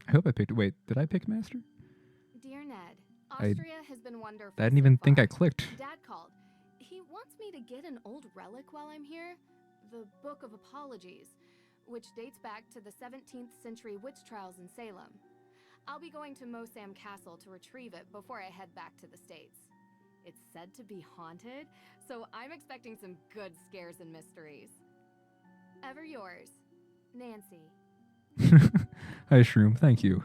I hope I picked. Wait, did I pick master? Dear Ned, I Austria has been wonderful. didn't even think I clicked. Dad called. He wants me to get an old relic while I'm here, the Book of Apologies, which dates back to the 17th century witch trials in Salem. I'll be going to Mosam Castle to retrieve it before I head back to the States. It's said to be haunted, so I'm expecting some good scares and mysteries. Ever yours, Nancy. Hi, Shroom. Thank you.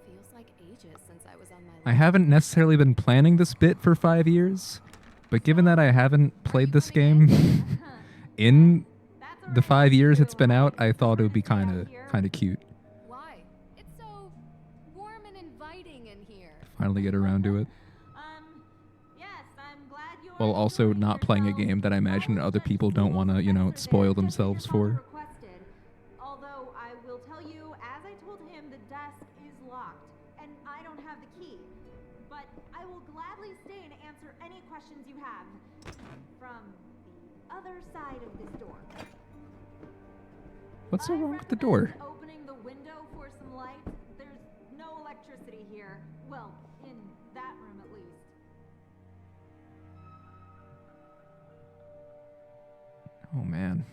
Feels like ages since I was on my I haven't necessarily been planning this bit for 5 years, but given that I haven't played this game in the 5 years it's been out, I thought it would be kind of cute. Why? It's so warm and inviting in here. Finally get around to it. Yes, I'm glad you're While also not playing a game that I imagine other people don't want to, you know, spoil themselves for. Although I will tell you, as I told him, the desk is locked, and I don't have the key. But I will gladly stay and answer any questions you have from the other side of this door. What's so wrong with the door? Opening the window for some light. There's no electricity here. Well, in that room at least. Oh man.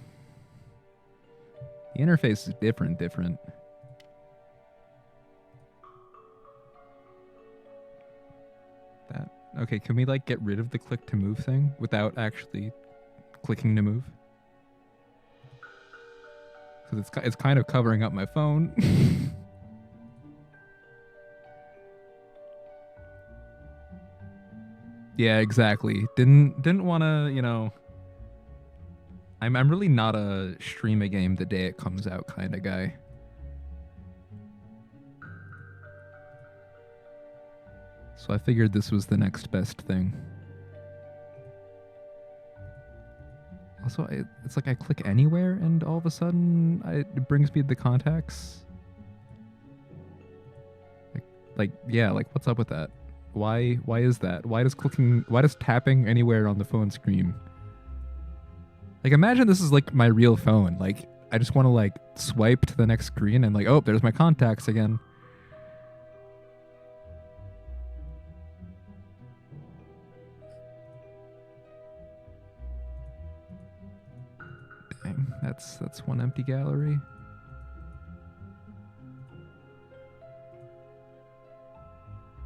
The interface is different. That okay, can we like get rid of the click to move thing without actually clicking to move? Because it's kind of covering up my phone. Yeah, exactly. Didn't want to, you know. I'm really not a stream a game the day it comes out kind of guy. So I figured this was the next best thing. Also, it's like I click anywhere and all of a sudden it brings me the contacts. Yeah, like what's up with that? Why is that? Why does tapping anywhere on the phone screen? Like imagine this is like my real phone. Like I just want to like swipe to the next screen and like, oh, there's my contacts again. Dang, that's one empty gallery.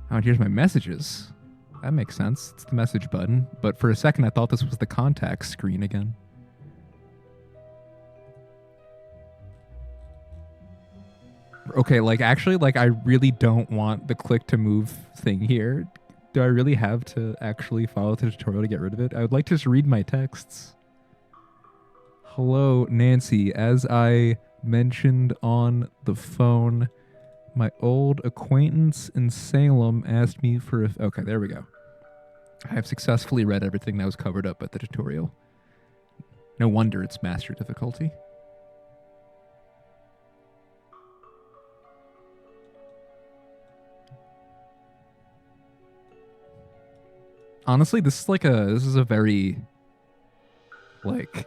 Oh, and here's my messages. That makes sense. It's the message button. But for a second, I thought this was the contacts screen again. Okay, like actually, like I really don't want the click to move thing here. Do I really have to actually follow the tutorial to get rid of it? I would like to just read my texts. Hello, Nancy. As I mentioned on the phone, my old acquaintance in Salem asked me for a... Okay, there we go. I have successfully read everything that was covered up at the tutorial. No wonder it's master difficulty. Honestly, this is a very like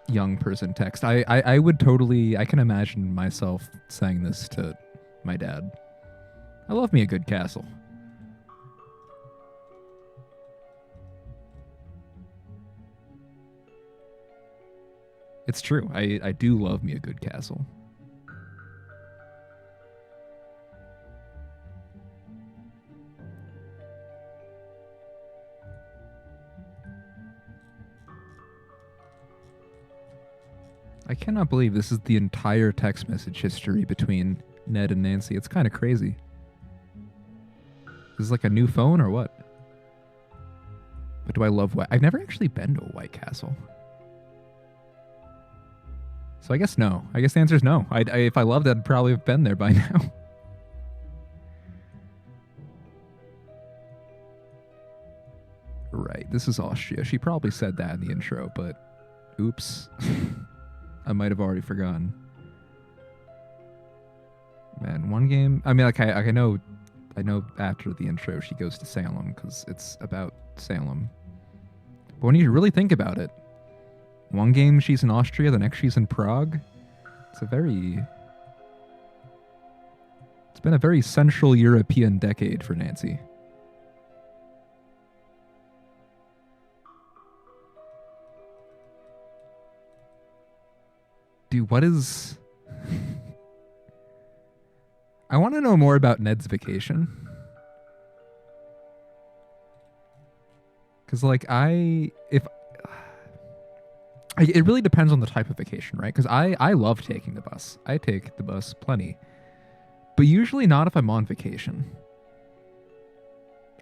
young person text. I would totally, I can imagine myself saying this to my dad. I love me a good castle. It's true. I do love me a good castle. I cannot believe this is the entire text message history between Ned and Nancy. It's kind of crazy. Is this like a new phone or what? But do I love White? I've never actually been to a White Castle. So I guess no. I guess the answer is no. If I loved it, I'd probably have been there by now. Right, this is Austria. She probably said that in the intro, but oops. I might have already forgotten. Man, one game... I mean, like, I know I know after the intro she goes to Salem because it's about Salem. But when you really think about it, one game she's in Austria, the next she's in Prague. It's been a very Central European decade for Nancy. Dude, what is... I want to know more about Ned's vacation. Because, like, it really depends on the type of vacation, right? Because I love taking the bus. I take the bus plenty. But usually not if I'm on vacation.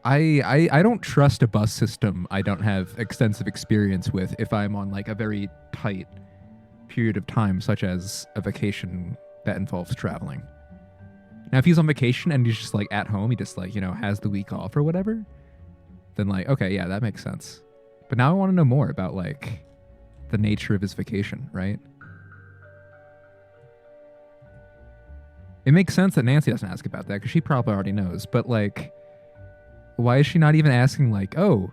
I don't trust a bus system I don't have extensive experience with if I'm on, like, a very tight period of time, such as a vacation that involves traveling. Now, if he's on vacation and he's just, like, at home, he just, like, has the week off or whatever, then, like, okay, yeah, that makes sense. But now I want to know more about, like, the nature of his vacation, right? It makes sense that Nancy doesn't ask about that because she probably already knows. But, like, why is she not even asking, like, oh,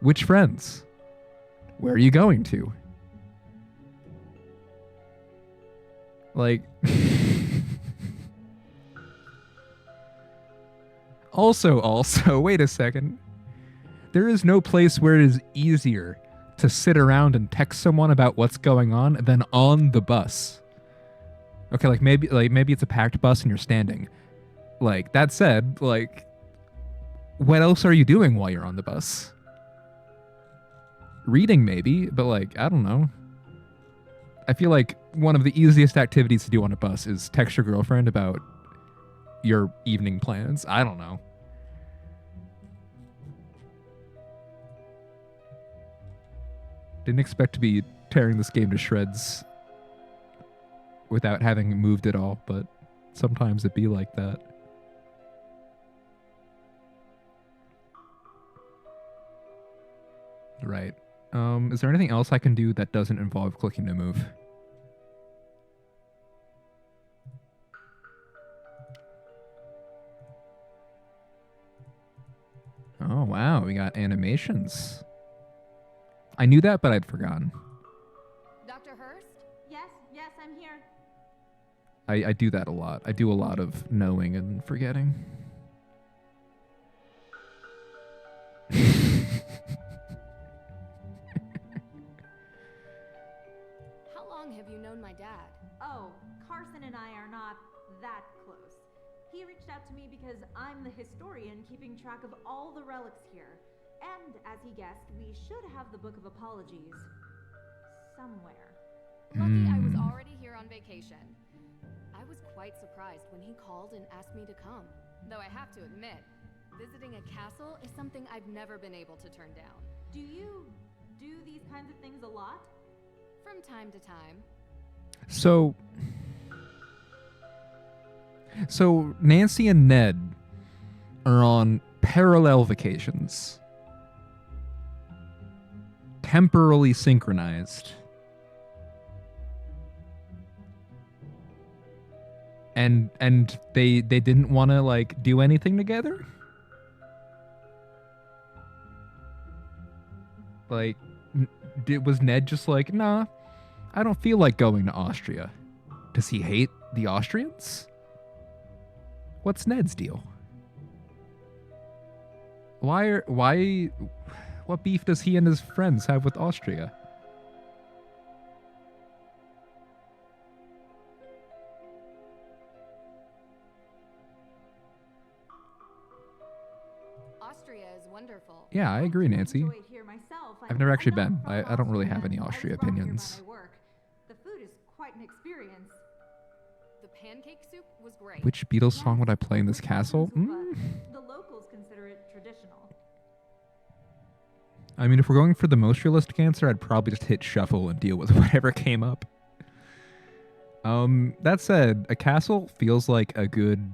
which friends? Where are you going to? Like... Also, wait a second. There is no place where it is easier to sit around and text someone about what's going on than on the bus. Okay, maybe it's a packed bus and you're standing. Like, that said, like, what else are you doing while you're on the bus? Reading maybe, but, like, I don't know. I feel like one of the easiest activities to do on a bus is text your girlfriend about your evening plans. I don't know. Didn't expect to be tearing this game to shreds without having moved it all, but sometimes it be like that. Right. Is there anything else I can do that doesn't involve clicking to move? Oh, wow. We got animations. I knew that, but I'd forgotten. Dr. Hurst? Yes, I'm here. I do that a lot. I do a lot of knowing and forgetting. How long have you known my dad? Oh, Carson and I are not that close. He reached out to me because I'm the historian keeping track of all the relics here. And, as he guessed, we should have the Book of Apologies somewhere. Lucky I was already here on vacation. I was quite surprised when he called and asked me to come. Though I have to admit, visiting a castle is something I've never been able to turn down. Do you do these kinds of things a lot? From time to time. So Nancy and Ned are on parallel vacations. Temporally synchronized. And they didn't want to, like, do anything together? Like, was Ned just like, nah, I don't feel like going to Austria. Does he hate the Austrians? What's Ned's deal? What beef does he and his friends have with Austria? Austria is wonderful. Yeah, I agree, Nancy. Enjoy it here myself. I've never actually I'm been. not I don't really have any Austrian, Austria I was brought here by opinions. my work. The food is quite an experience. The pancake soup was great. Which Beatles song would I play in this Yes, castle? but the locals consider it traditional. I mean, if we're going for the most realistic answer, I'd probably just hit shuffle and deal with whatever came up. That said, a castle feels like a good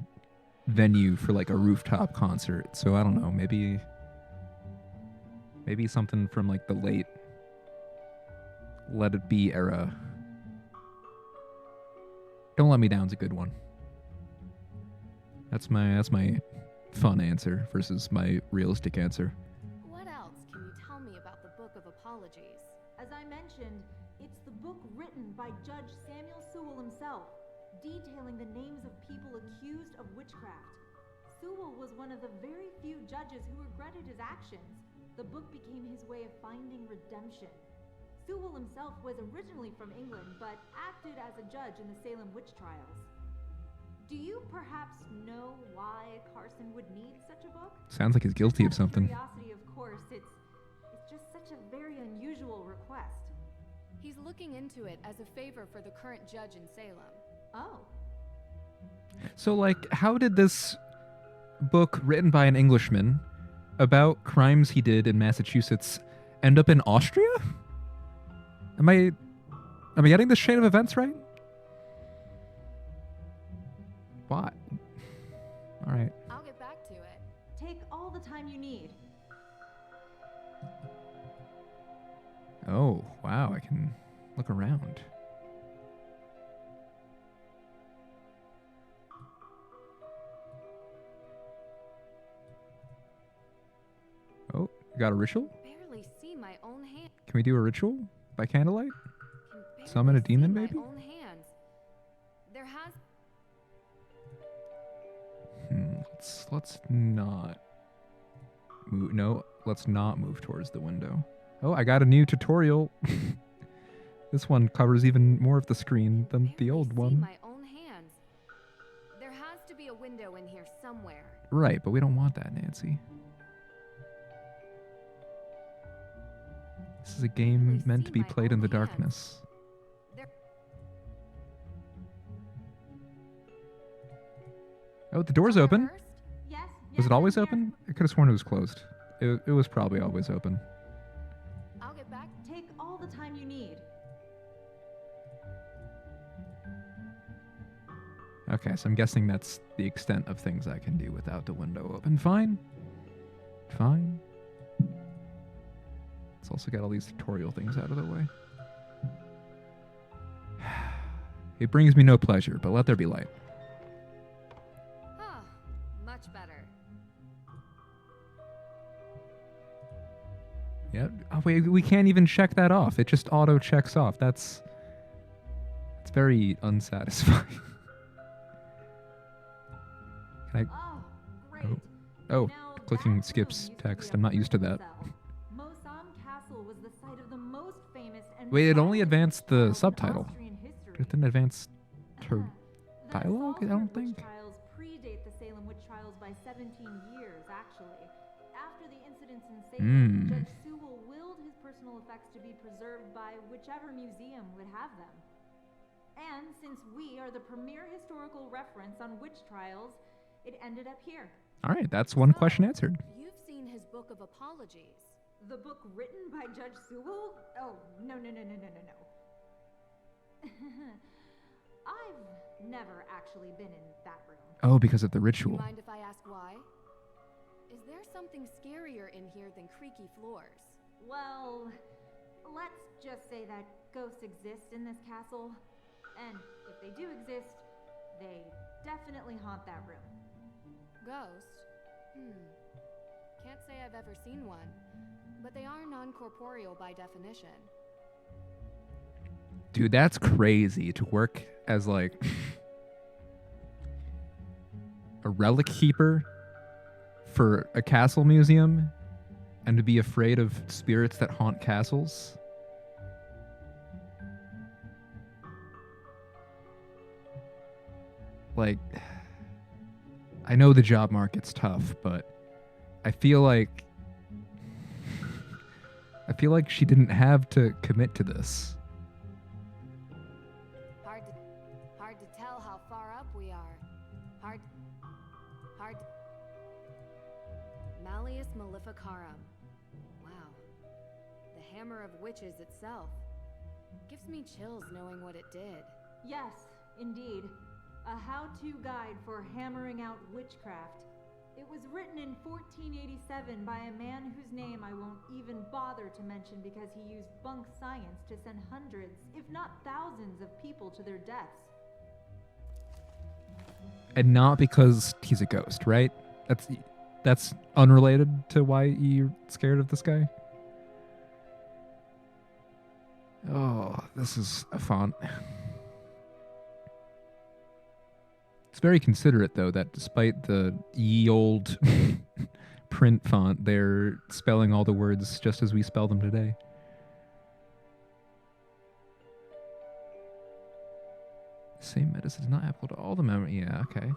venue for, like, a rooftop concert. So I don't know, maybe something from, like, the late Let It Be era. Don't Let Me Down's a good one. That's my fun answer versus my realistic answer. What else can you tell me about the Book of Apologies? As I mentioned, it's the book written by Judge Samuel Sewell himself, detailing the names of people accused of witchcraft. Sewell was one of the very few judges who regretted his actions. The book became his way of finding redemption. Sewell himself was originally from England, but acted as a judge in the Salem witch trials. Do you perhaps know why Carson would need such a book? Sounds like he's guilty of Just out something. Curiosity, of course. It's just such a very unusual request. He's looking into it as a favor for the current judge in Salem. Oh. So, like, how did this book written by an Englishman about crimes he did in Massachusetts end up in Austria? Am I getting this chain of events right? What? All right. I'll get back to it. Take all the time you need. Oh, wow, I can look around. Oh, you got a ritual? Barely see my own hand. Can we do a ritual by candlelight? Can barely Summon a see demon, my maybe? own hands. There has. Let's not move. No, let's not move towards the window. Oh, I got a new tutorial. This one covers even more of the screen than the barely old see one. my own hands. There has to be a window in here somewhere. Right, but we don't want that, Nancy. This is a game Barely meant see to be my played in own the hands. darkness. There. Oh, the door's Somewhere open. first? Yes. Was yes, it always I'm here. open? I could have sworn it was closed. It was probably always open. I'll get back. Take all the time you need. Okay, so I'm guessing that's the extent of things I can do without the window open. Fine. Fine. Let's also get all these tutorial things out of the way. It brings me no pleasure, but let there be light. Ah, much better. Yeah. Oh, wait, we can't even check that off. It just auto checks off. It's very unsatisfying. Can Oh, great. Oh, Now, clicking that skips room used to text. be a I'm not used to prison that. cell. Mosam Castle was the site of the most famous and Wait, it only violent advanced the trials in subtitle. Austrian history. It didn't advance to The dialogue, I don't Salzburg witch think. trials predate the Salem witch trials by 17 years, actually. After the incidents in Salem, Judge Sewell willed his personal effects to be preserved by whichever museum would have them. And since we are the premier historical reference on witch trials, it ended up here. All right, that's one So, question answered. You've seen his Book of Apologies. The book written by Judge Sewell? Oh, no. I've never actually been in that room. Oh, because of the Do you ritual. mind if I ask why? Is there something scarier in here than creaky floors? Well, let's just say that ghosts exist in this castle. And if they do exist, they definitely haunt that room. Ghost? Can't say I've ever seen one, but they are non-corporeal by definition. Dude, that's crazy to work as like a relic keeper for a castle museum and to be afraid of spirits that haunt castles. Like, I know the job market's tough, but I feel like she didn't have to commit to this. Hard to tell how far up we are. Hard. Malleus Maleficarum. Wow. The Hammer of Witches itself. Gives me chills knowing what it did. Yes, indeed. A how-to guide for hammering out witchcraft. It was written in 1487 by a man whose name I won't even bother to mention because he used bunk science to send hundreds, if not thousands, of people to their deaths. And not because he's a ghost, right? That's unrelated to why you're scared of this guy? Oh, this is a font. It's very considerate, though, that despite the ye old print font, they're spelling all the words just as we spell them today. Same medicine is not applicable to all the memory. Yeah, okay.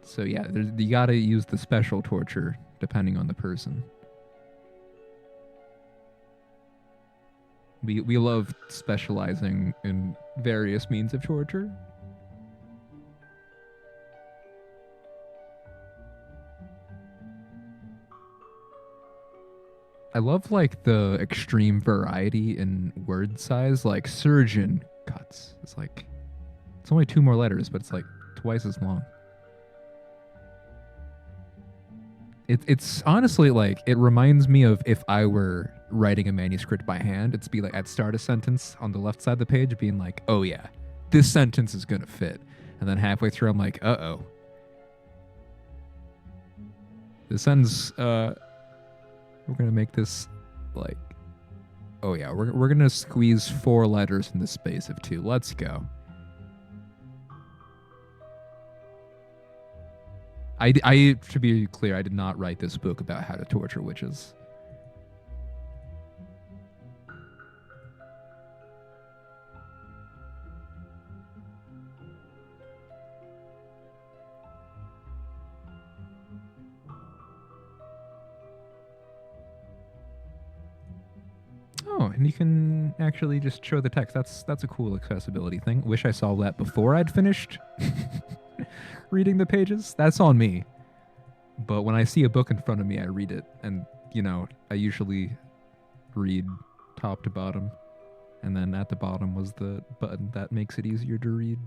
So yeah, you gotta use the special torture depending on the person. We love specializing in various means of torture. I love like the extreme variety in word size, like surgeon cuts. It's like it's only 2 more letters, but it's like twice as long. It's honestly like it reminds me of if I were writing a manuscript by hand. It'd be like I'd start a sentence on the left side of the page being like, oh yeah, this sentence is gonna fit. And then halfway through I'm like, uh-oh. This sentence, we're gonna make this like, oh yeah, we're gonna squeeze 4 letters in the space of 2. Let's go. I to be clear, I did not write this book about how to torture witches. Oh, and you can actually just show the text. That's a cool accessibility thing. Wish I saw that before I'd finished reading the pages. That's on me. But when I see a book in front of me, I read it. And, you know, I usually read top to bottom. And then at the bottom was the button that makes it easier to read.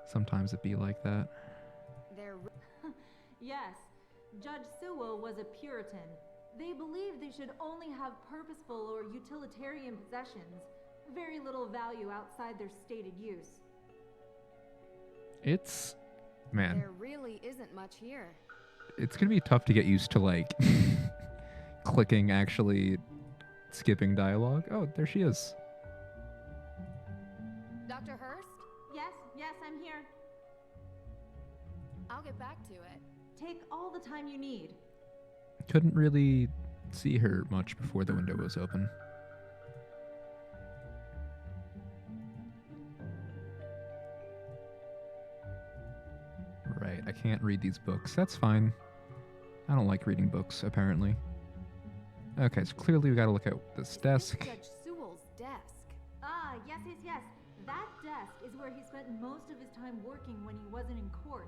Sometimes it be like that. Yes, Judge Sewell was a Puritan. They believed they should only have purposeful or utilitarian possessions, very little value outside their stated use. It's, man. There really isn't much here. It's gonna be tough to get used to, like, clicking, actually skipping dialogue. Oh, there she is. Dr. Hurst? Yes, I'm here. I'll get back to it. Take all the time you need. Couldn't really see her much before the window was open. Right, I can't read these books. That's fine. I don't like reading books, apparently. Okay, so clearly we gotta look at this desk. Judge Sewell's desk. Ah, yes. That desk is where he spent most of his time working when he wasn't in court.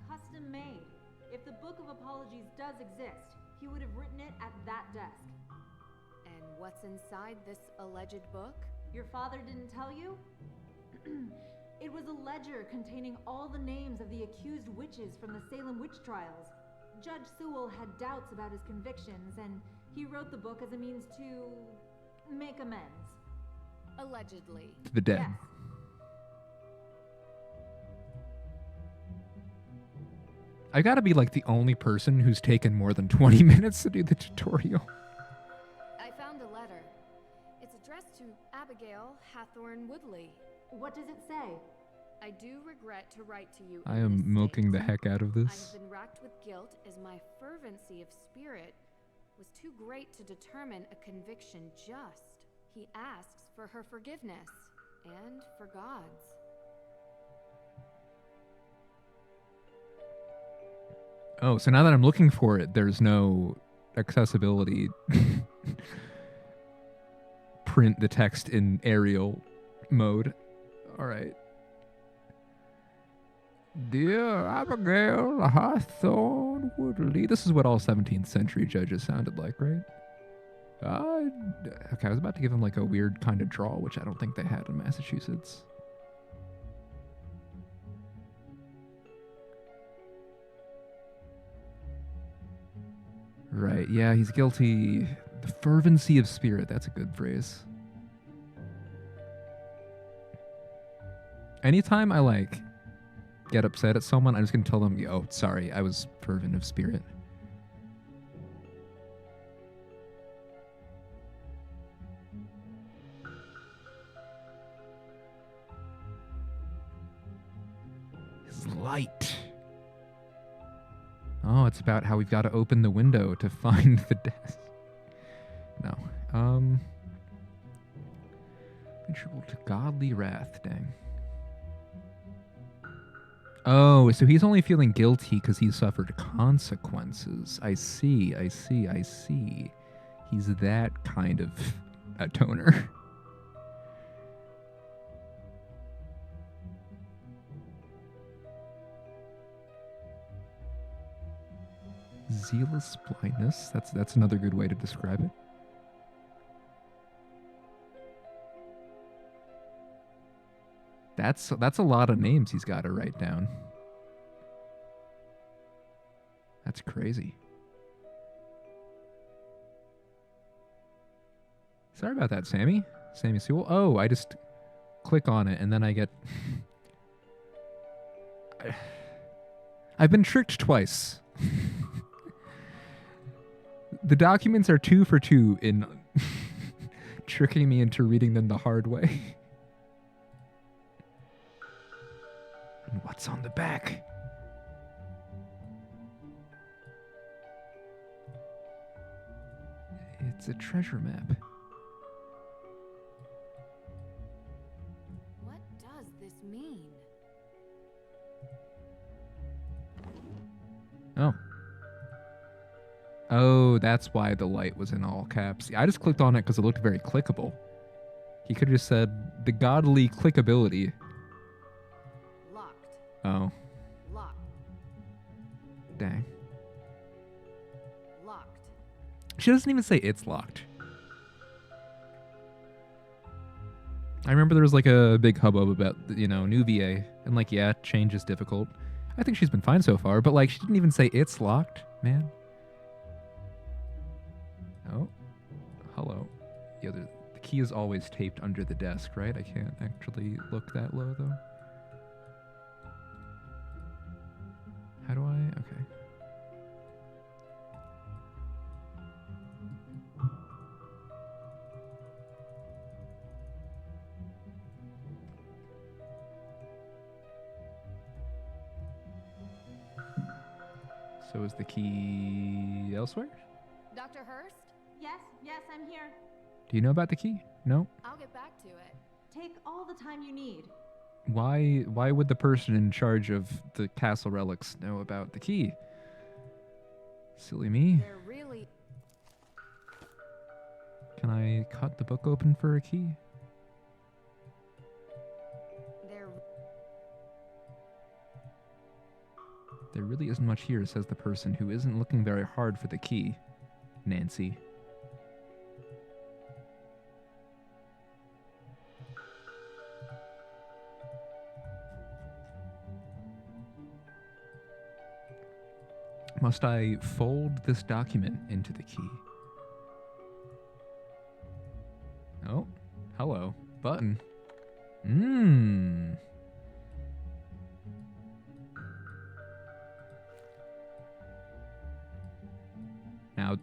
Custom made. If the Book of Apologies does exist, he would have written it at that desk. And what's inside this alleged book? Your father didn't tell you? It was a ledger containing all the names of the accused witches from the Salem witch trials. Judge Sewell had doubts about his convictions, and he wrote the book as a means to make amends. Allegedly. To the dead. Yes. I gotta be like the only person who's taken more than 20 minutes to do the tutorial. I found a letter. It's addressed to Abigail Hathorne Woodley. What does it say? I do regret to write to you. I in am this milking state. the heck out of I this. have been racked with guilt as my fervency of spirit was too great to determine a conviction just. He asks for her forgiveness and for God's. Oh, so now that I'm looking for it, there's no accessibility. Print the text in Arial mode. All right. Dear Abigail Hathorne Woodley. This is what all 17th century judges sounded like, right? Okay, I was about to give him like a weird kind of drawl, which I don't think they had in Massachusetts. Right, yeah, he's guilty. The fervency of spirit, that's a good phrase. Anytime I like get upset at someone, I'm just gonna tell them, "Oh, sorry, I was fervent of spirit." His light. Oh, it's about how we've got to open the window to find the desk. No. Attributable to godly wrath, dang. Oh, so he's only feeling guilty because he suffered consequences. I see. He's that kind of atoner. Zealous blindness. That's another good way to describe it. That's a lot of names he's got to write down. That's crazy. Sorry about that, Sammy. Sammy Sewell. Oh, I just click on it and then I get... I've been tricked twice. The documents are 2 for 2 in tricking me into reading them the hard way. And what's on the back? It's a treasure map. What does this mean? Oh. Oh, that's why the light was in all caps. I just clicked on it because it looked very clickable. He could have just said the godly clickability. Locked. Oh, Locked. dang. Locked. She doesn't even say it's locked. I remember there was like a big hubbub about, new VA. And like, yeah, change is difficult. I think she's been fine so far, but like, she didn't even say it's locked, man. Oh, hello. Yeah, the key is always taped under the desk, right? I can't actually look that low, though. How do I? Okay. So is the key elsewhere? Dr. Hurst? Yes, I'm here. Do you know about the key? No? I'll get back to it. Take all the time you need. Why would the person in charge of the castle relics know about the key? Silly me. They're really... Can I cut the book open for a key? There really isn't much here, says the person who isn't looking very hard for the key. Nancy. Must I fold this document into the key? Oh, hello. Button.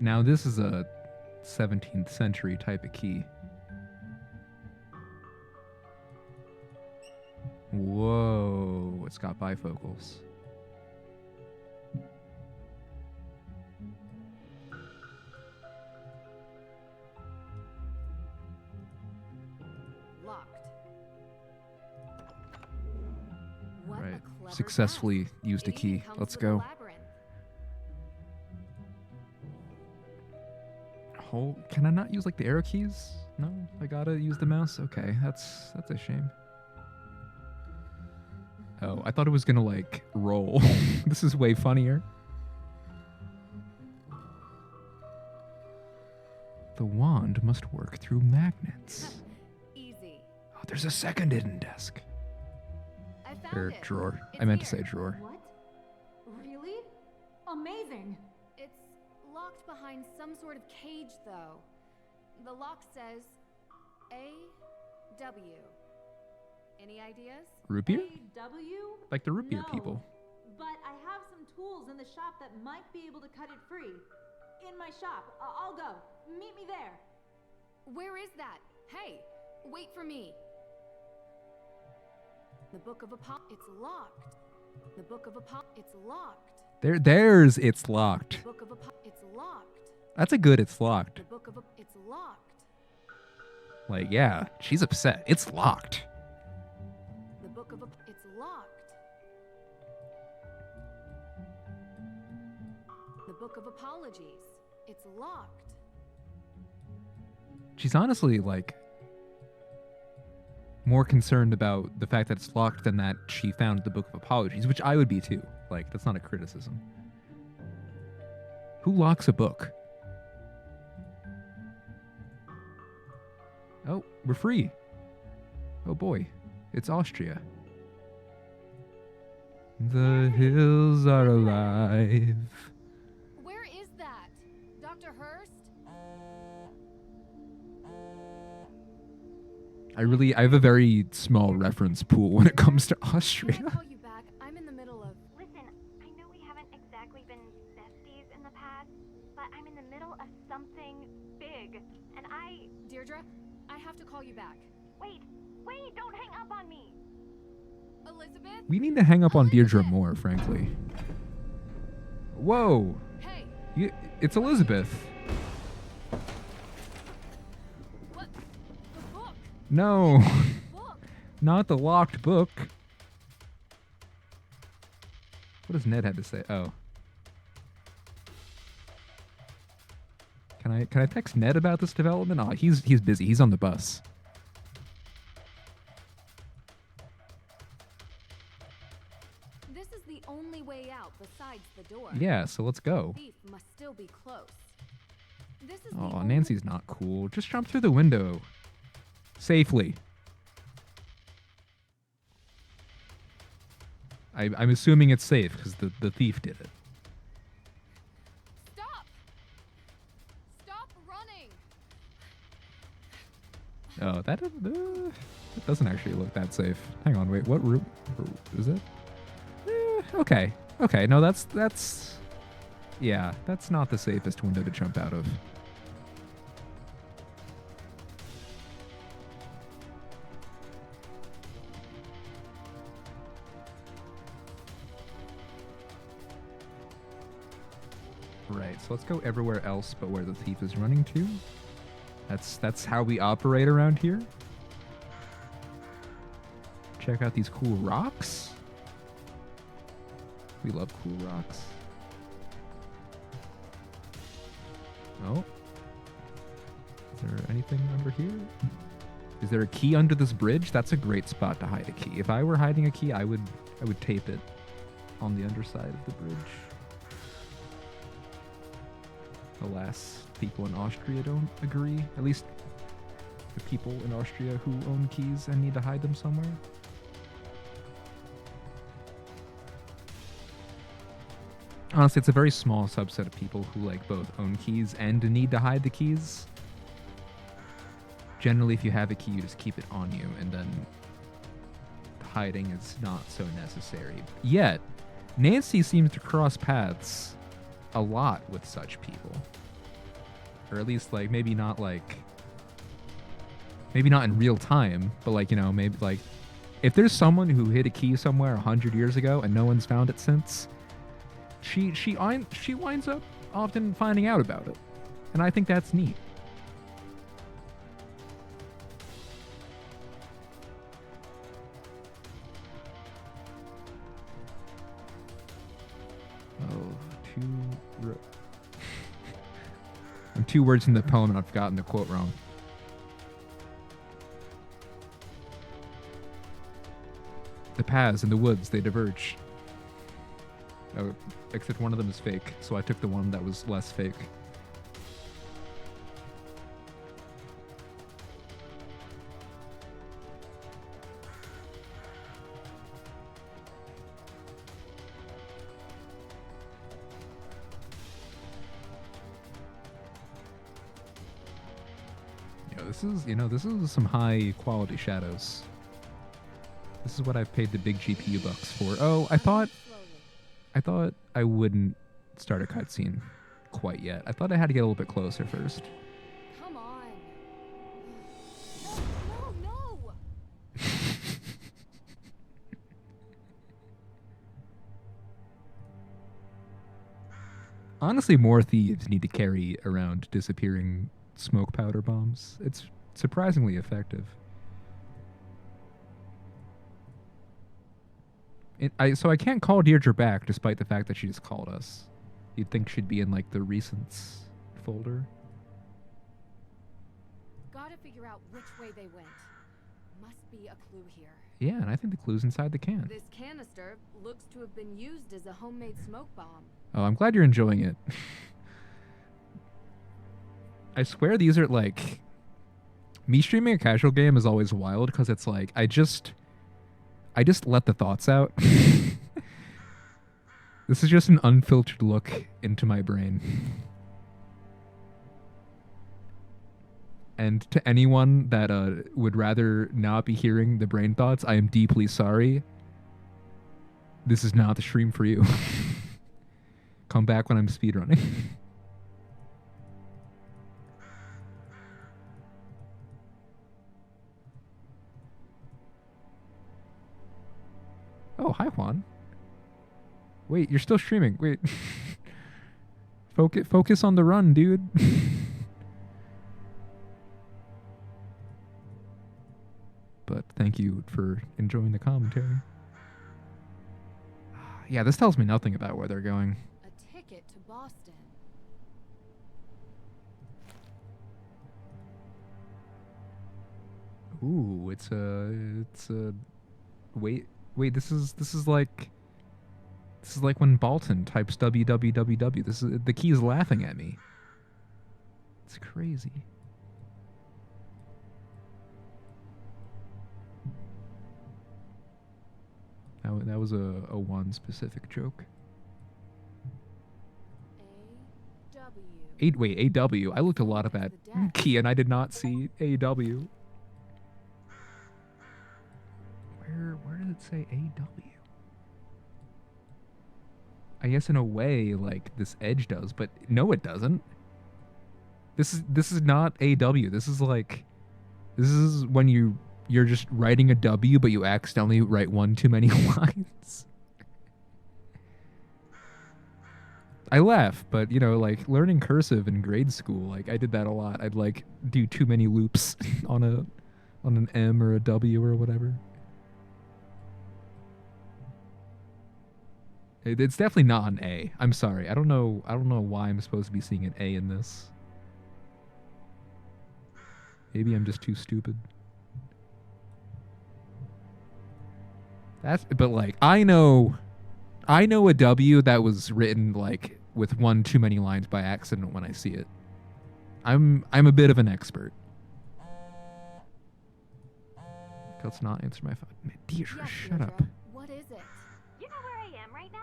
Now this is a 17th century type of key. Whoa, it's got bifocals. Locked. What Right. a clever Successfully desk. used a It even key. comes Let's with a go. labyrinth. Can I not use like the arrow keys? No, I gotta use the mouse. Okay, that's a shame. Oh, I thought it was gonna like roll. This is way funnier. The wand must work through magnets. Easy. Oh, there's a second hidden desk. I found Or it. drawer. I It's meant to here. say drawer. What? Really? Amazing. It's locked behind some sort of cage, though. The lock says A W. Any ideas? Root beer? AW? Like the root beer No, people. But I have some tools in the shop that might be able to cut it free. In my shop. I'll go. Meet me there. Where is that? Hey, wait for me. The Book of it's locked. The Book of it's locked. There's it's locked. The Book of it's locked. That's a good it's locked. The Book of it's locked. Like, yeah, she's upset. It's locked. The Book of it's locked. The Book of Apologies. It's locked. She's honestly, like, more concerned about the fact that it's locked than that she found the Book of Apologies, which I would be too. Like, that's not a criticism. Who locks a book? Oh, we're free. Oh boy, it's Austria. The hills are alive. Where is that? Dr. Hurst? I have a very small reference pool when it comes to Can I Austria. call you back? I'm in the middle of... Listen, I know we haven't exactly been besties in the past, but I'm in the middle of something big, and Deirdre, I have to call you back. Wait, don't hang up on me! Elizabeth? We need to hang up on Deirdre more, frankly. Whoa! Hey, It's Elizabeth. what? The book! No, Book! not the locked book. What does Ned have to say? Oh. Can I text Ned about this development? Oh, he's busy. He's on the bus. This is the only way out besides the door. Yeah, so let's go. The thief must still be close. This is Oh, the Nancy's not cool. Just jump through the window. Safely. I'm assuming it's safe because the thief did it. Stop! Stop running! Oh, it doesn't actually look that safe. Hang on, wait, what route is it? Okay, no, that's yeah, that's not the safest window to jump out of. Right, so let's go everywhere else but where the thief is running to. That's how we operate around here. Check out these cool rocks. We love cool rocks. Oh. Is there anything under here? Is there a key under this bridge? That's a great spot to hide a key. If I were hiding a key, I would tape it on the underside of the bridge. Alas, people in Austria don't agree. At least the people in Austria who own keys and need to hide them somewhere. Honestly, it's a very small subset of people who like both own keys and need to hide the keys. Generally, if you have a key, you just keep it on you, and then hiding is not so necessary. Yet, Nancy seems to cross paths a lot with such people. Or at least, like, maybe not in real time, but like, you know, maybe like, if there's someone who hid a key somewhere 100 years ago and no one's found it since, she winds up often finding out about it. And I think that's neat. I'm 2 words in the poem and I've gotten the quote wrong. The paths in the woods, they diverge. Oh, except one of them is fake, so I took the one that was less fake. This is some high quality shadows. This is what I've paid the big GPU bucks for. Oh, I thought I wouldn't start a cutscene quite yet. I thought I had to get a little bit closer first. Come on. No, no, no. Honestly, more thieves need to carry around disappearing smoke powder bombs. It's surprisingly effective. So I can't call Deirdre back despite the fact that she just called us. You'd think she'd be in like the recents folder. Gotta figure out which way they went. Must be a clue here. Yeah, and I think the clue's inside the can. This canister looks to have been used as a homemade smoke bomb. Oh, I'm glad you're enjoying it. I swear these are like... Me streaming a casual game is always wild because it's like, I just let the thoughts out. This is just an unfiltered look into my brain. And to anyone that would rather not be hearing the brain thoughts, I am deeply sorry. This is not the stream for you. Come back when I'm speedrunning. Oh, hi Juan. Wait, you're still streaming. Wait. Focus on the run, dude. But thank you for enjoying the commentary. Yeah, this tells me nothing about where they're going. A ticket to Boston. Ooh, it's a wait, this is like when Balton types www. This is the key is laughing at me. It's crazy. That was a one specific joke. AW. I looked a lot at that key and I did not see AW. Where does it say AW? I guess in a way, like this edge does, but no, it doesn't. This is not AW. This is when you're just writing a W, but you accidentally write one too many lines. I laugh, but you know, like learning cursive in grade school, like I did that a lot. I'd like do too many loops on an M or a W or whatever. It's definitely not an A. I'm sorry. I don't know why I'm supposed to be seeing an A in this. Maybe I'm just too stupid. But like I know a W that was written like with one too many lines by accident when I see it. I'm a bit of an expert. Let's not answer my phone. Man, Deirdre, Yes, shut Deirdre. up. What is it? You know where I am right now?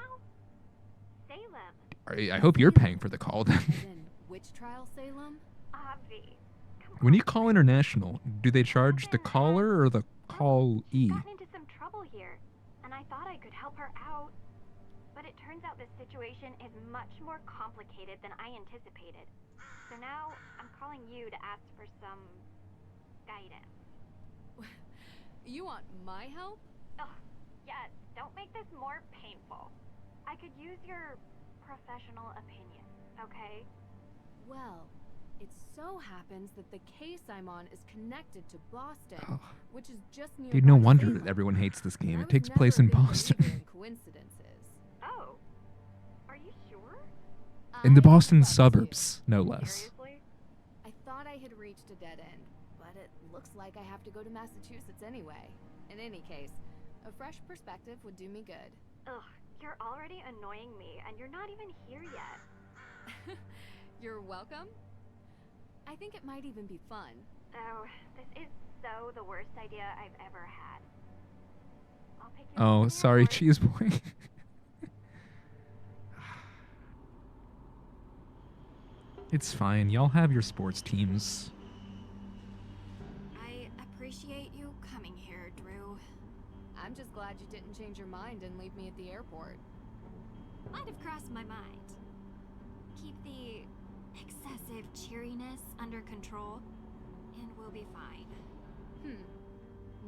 Salem. I hope you're paying for the call then. As in, which trial, Salem? Avi. Come When you on. call international, do they charge the caller or the callee? Gotten into some trouble here, and I thought I could help her out. But it turns out this situation is much more complicated than I anticipated. So now I'm calling you to ask for some guidance. You want my help? Oh, yes, don't make this more painful. I could use your professional opinion, okay? Well, it so happens that the case I'm on is connected to Boston, Oh. which is just near. Dude, no wonder everyone hates this game. It takes place in Boston. Coincidences. Oh, are you sure? In the I Boston love you. suburbs, no less. Seriously? I thought I had reached a dead end, but it looks like I have to go to Massachusetts anyway. In any case, a fresh perspective would do me good. Ugh, you're already annoying me, and you're not even here yet. You're welcome. I think it might even be fun. Oh, this is so the worst idea I've ever had. I'll pick you up Oh, in the sorry, morning. cheese boy. It's fine. Y'all have your sports teams. I appreciate you coming here, Drew. I'm just glad you didn't change your mind and leave me at the airport. Might have crossed my mind. Keep the excessive cheeriness under control, and we'll be fine.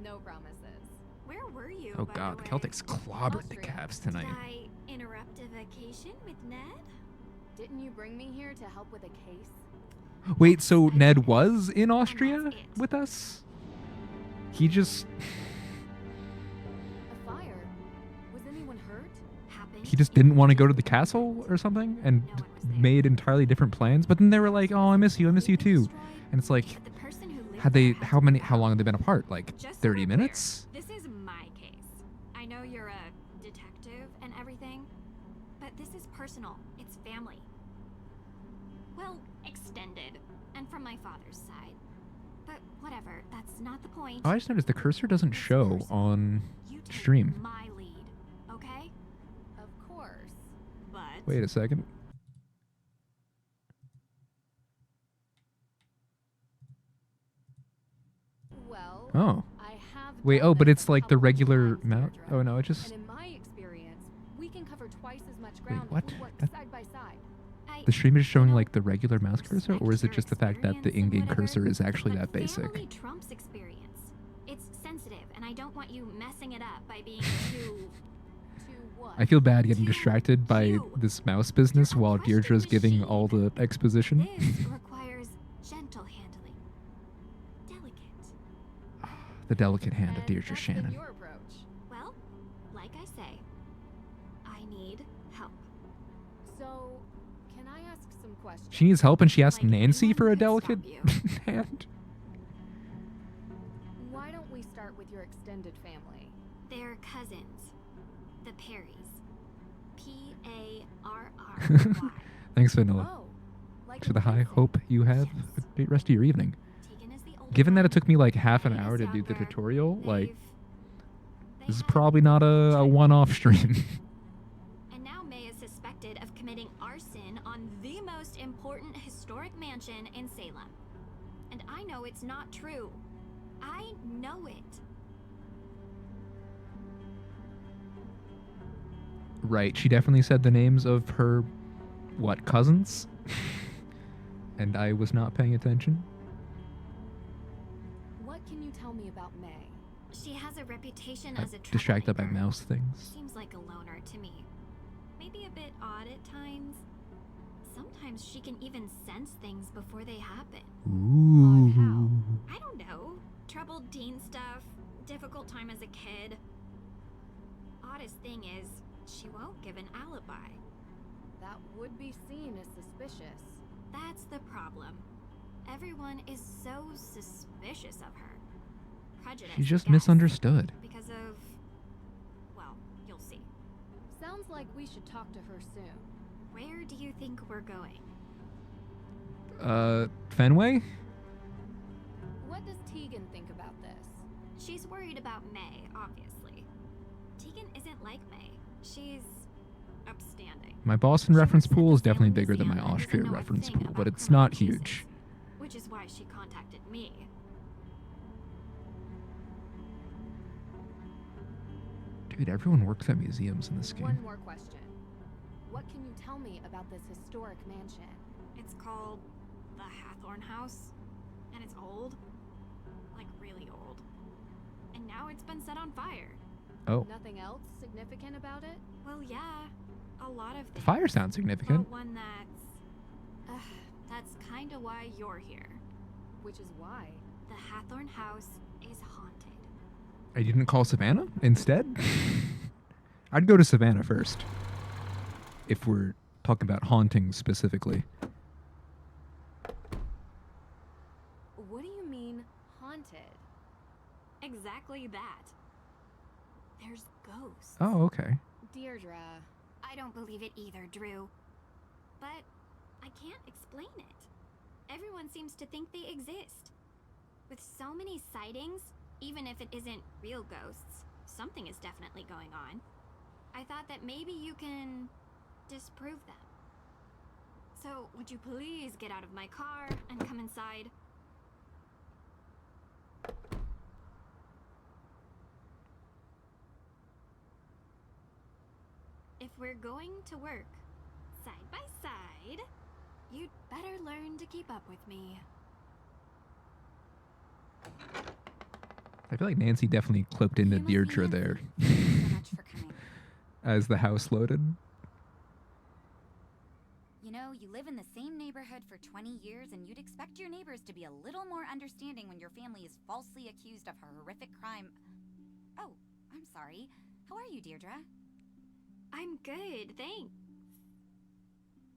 No promises. Where were you, Oh by god, the the way? Celtics clobbered the Austria. Cavs Did tonight. I interrupt a vacation with Ned? Didn't you bring me here to help with a case? Wait, so Ned was in Austria that's it. with us? He just A fire? Was anyone hurt? Happened he just didn't want to go to the castle or something and No one was there. made entirely different plans. But then they were like, "Oh, I miss you too." Destroyed, And it's like, but the person who lived had they there how to many move how out. long have they been apart? Like Just so 30 we're clear, minutes? This is my case. I know you're a detective and everything, but this is personal. It's family. Well, extended, and from my father's side. But whatever, that's not the point. Oh, I just noticed the cursor doesn't It's show personal. on You take stream. my lead, okay? Of course. But Wait a second. Well, Oh. I have Wait, done oh, but this it's a like the couple of regular times, mount. Deirdre. Oh no, it just And in my experience, we can cover twice as much ground what? if we work That- side by side. the stream is showing know, like the regular mouse cursor, or is it respect just the your fact that the experience and in-game whatever, cursor is actually but that basic? family trumps experience. It's sensitive, and I don't want you messing it up by being too. To what? I feel bad getting To distracted by you. this mouse business You're a while question Deirdre's giving machine. all the exposition. This requires gentle handling. Delicate. The delicate hand of And Deirdre that's been Shannon. your approach. Well, like I say, I need help. So, can I ask some questions? She needs help and she asked Like, Nancy for a anyone could delicate stop hand. Why don't we start with your extended family? They're cousins. The Perrys. P-A-R-R-Y. Thanks, Vanilla. Oh, like To the high Vincent. hope you have Yes. a great rest of your evening. Tegan is the older Given that one. it took me like half an May is hour to do the younger. tutorial, like They this is had probably not a one-off stream. And now May is suspected of committing arson on the most important historic mansion in Salem. And I know it's not true. I know it. Right, she definitely said the names of her, what, cousins? And I was not paying attention. What can you tell me about May? She has a reputation I'm as a distracted by troublemaker. mouse things. Seems like a loner to me. Maybe a bit odd at times. Sometimes she can even sense things before they happen. Ooh. I don't know. Troubled teen stuff, difficult time as a kid. Oddest thing is, she won't give an alibi. That would be seen as suspicious. That's the problem. Everyone is so suspicious of her. Prejudice. She's just I guess, misunderstood. Because of. Well, you'll see. Sounds like we should talk to her soon. Where do you think we're going? Fenway? What does Tegan think about this? She's worried about May, obviously. Tegan isn't like May. She's upstanding. My Boston She reference works at pool the is definitely Salem bigger than my Museum and Austria doesn't know a reference thing pool, about but it's criminal not cases, huge. Which is why she contacted me. Dude, everyone works at museums in this game. One more question. What can you tell me about this historic mansion? It's called the Hathorn House, and it's old. Like, really old. And now it's been set on fire. Oh, Nothing else significant about it? Well, yeah, a lot of the things. fire sounds significant. But one that's kinda why you're here. Which is why. The Hathorn House is haunted. I didn't call Savannah instead? I'd go to Savannah first. If we're talking about haunting specifically. What do you mean, haunted? Exactly that. There's ghosts. Oh, okay. Deirdre. I don't believe it either, Drew. But I can't explain it. Everyone seems to think they exist. With so many sightings, even if it isn't real ghosts, something is definitely going on. I thought that maybe you can disprove them. So, would you please get out of my car and come inside? we're going to work side by side, you'd better learn to keep up with me. I feel like Nancy definitely clipped into You must be Deirdre Nancy. there Thank you so much for coming. as the house loaded. You know, you live in the same neighborhood for 20 years, and you'd expect your neighbors to be a little more understanding when your family is falsely accused of a horrific crime. Oh, I'm sorry. How are you, Deirdre? I'm good, thanks.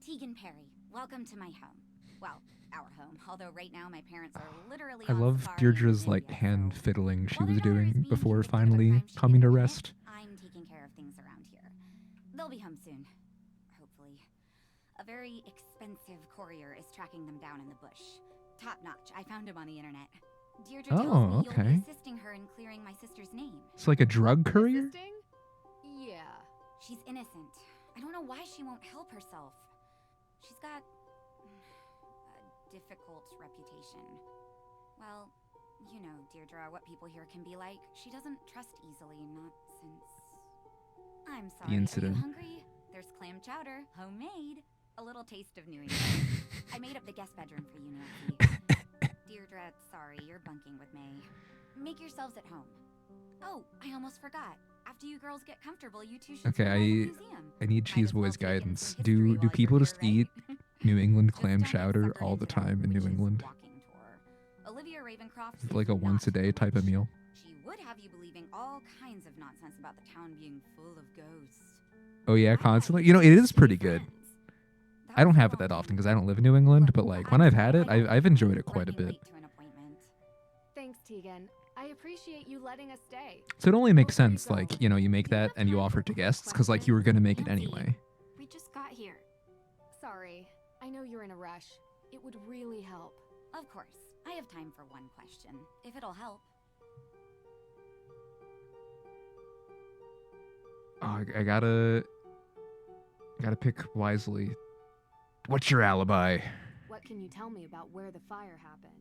Tegan Perry, welcome to my home. Well, our home, although right now my parents are literally I on love safari in Deirdre's like Namibia, hand so fiddling she while was their daughter is doing being before convicted of a finally crime she coming to didn't commit, rest. I'm taking care of things around here. They'll be home soon, hopefully. A very expensive courier is tracking them down in the bush. Top notch. I found him on the internet. Deirdre tells Oh, me you'll okay. be assisting her in clearing my sister's name. It's like a drug courier? Assisting? Yeah. She's innocent. I don't know why she won't help herself. She's got a difficult reputation. Well, you know, Deirdre, what people here can be like. She doesn't trust easily, not since... I'm sorry, incident. are you hungry? There's clam chowder, homemade. A little taste of New England. I made up the guest bedroom for you, Nancy. Deirdre, sorry, you're bunking with May. Make yourselves at home. Oh, I almost forgot. After you girls get comfortable, you two should Okay, swim around the museum. I need Might Cheese as well Boy's take in some guidance. history Do while you're people here, just right? eat New England Just clam don't get chowder suckered all the into time in New Witch's England? walking tour. Olivia Ravencroft Is it says like a not once a day to type of watch. meal? She would have you believing all kinds of nonsense about the town being full of ghosts. Oh yeah, I thought constantly. you You know, it two is should be pretty good. friends. That I don't was have it wrong. that often because I don't live in New England, but Look, like when I'm I've sorry, had it, I don't I've enjoyed it mind quite a running bit. late to an appointment. Thanks, Tegan. I appreciate you letting us stay. So it only makes Before you sense, go, like, you know, you make do you that have and you time offer for it to one guests because like you were question? gonna make it Nancy. anyway. We just got here. Sorry. I know you're in a rush. It would really help. Of course. I have time for one question, if it'll help. Oh, I gotta pick wisely. What's your alibi? What can you tell me about where the fire happened?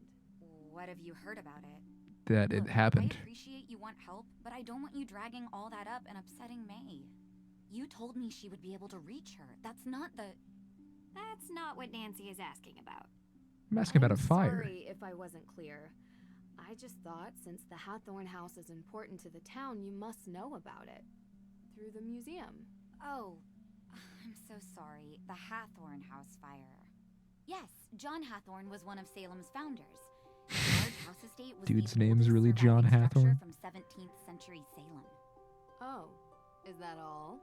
What have you heard about it? That it Look, happened. I appreciate you want help, but I don't want you dragging all that up and upsetting May. You told me she would be able to reach her. That's not the... That's not what Nancy is asking about. I'm asking about a I'm fire. Sorry if I wasn't clear. I just thought since the Hathorn House is important to the town, you must know about it. Through the museum. Oh, I'm so sorry. The Hathorn House fire. Yes, John Hathorn was one of Salem's founders. His large house estate was Dude's the name's oldest really John surviving structure Hathorn? from 17th century Salem. Oh, is that all?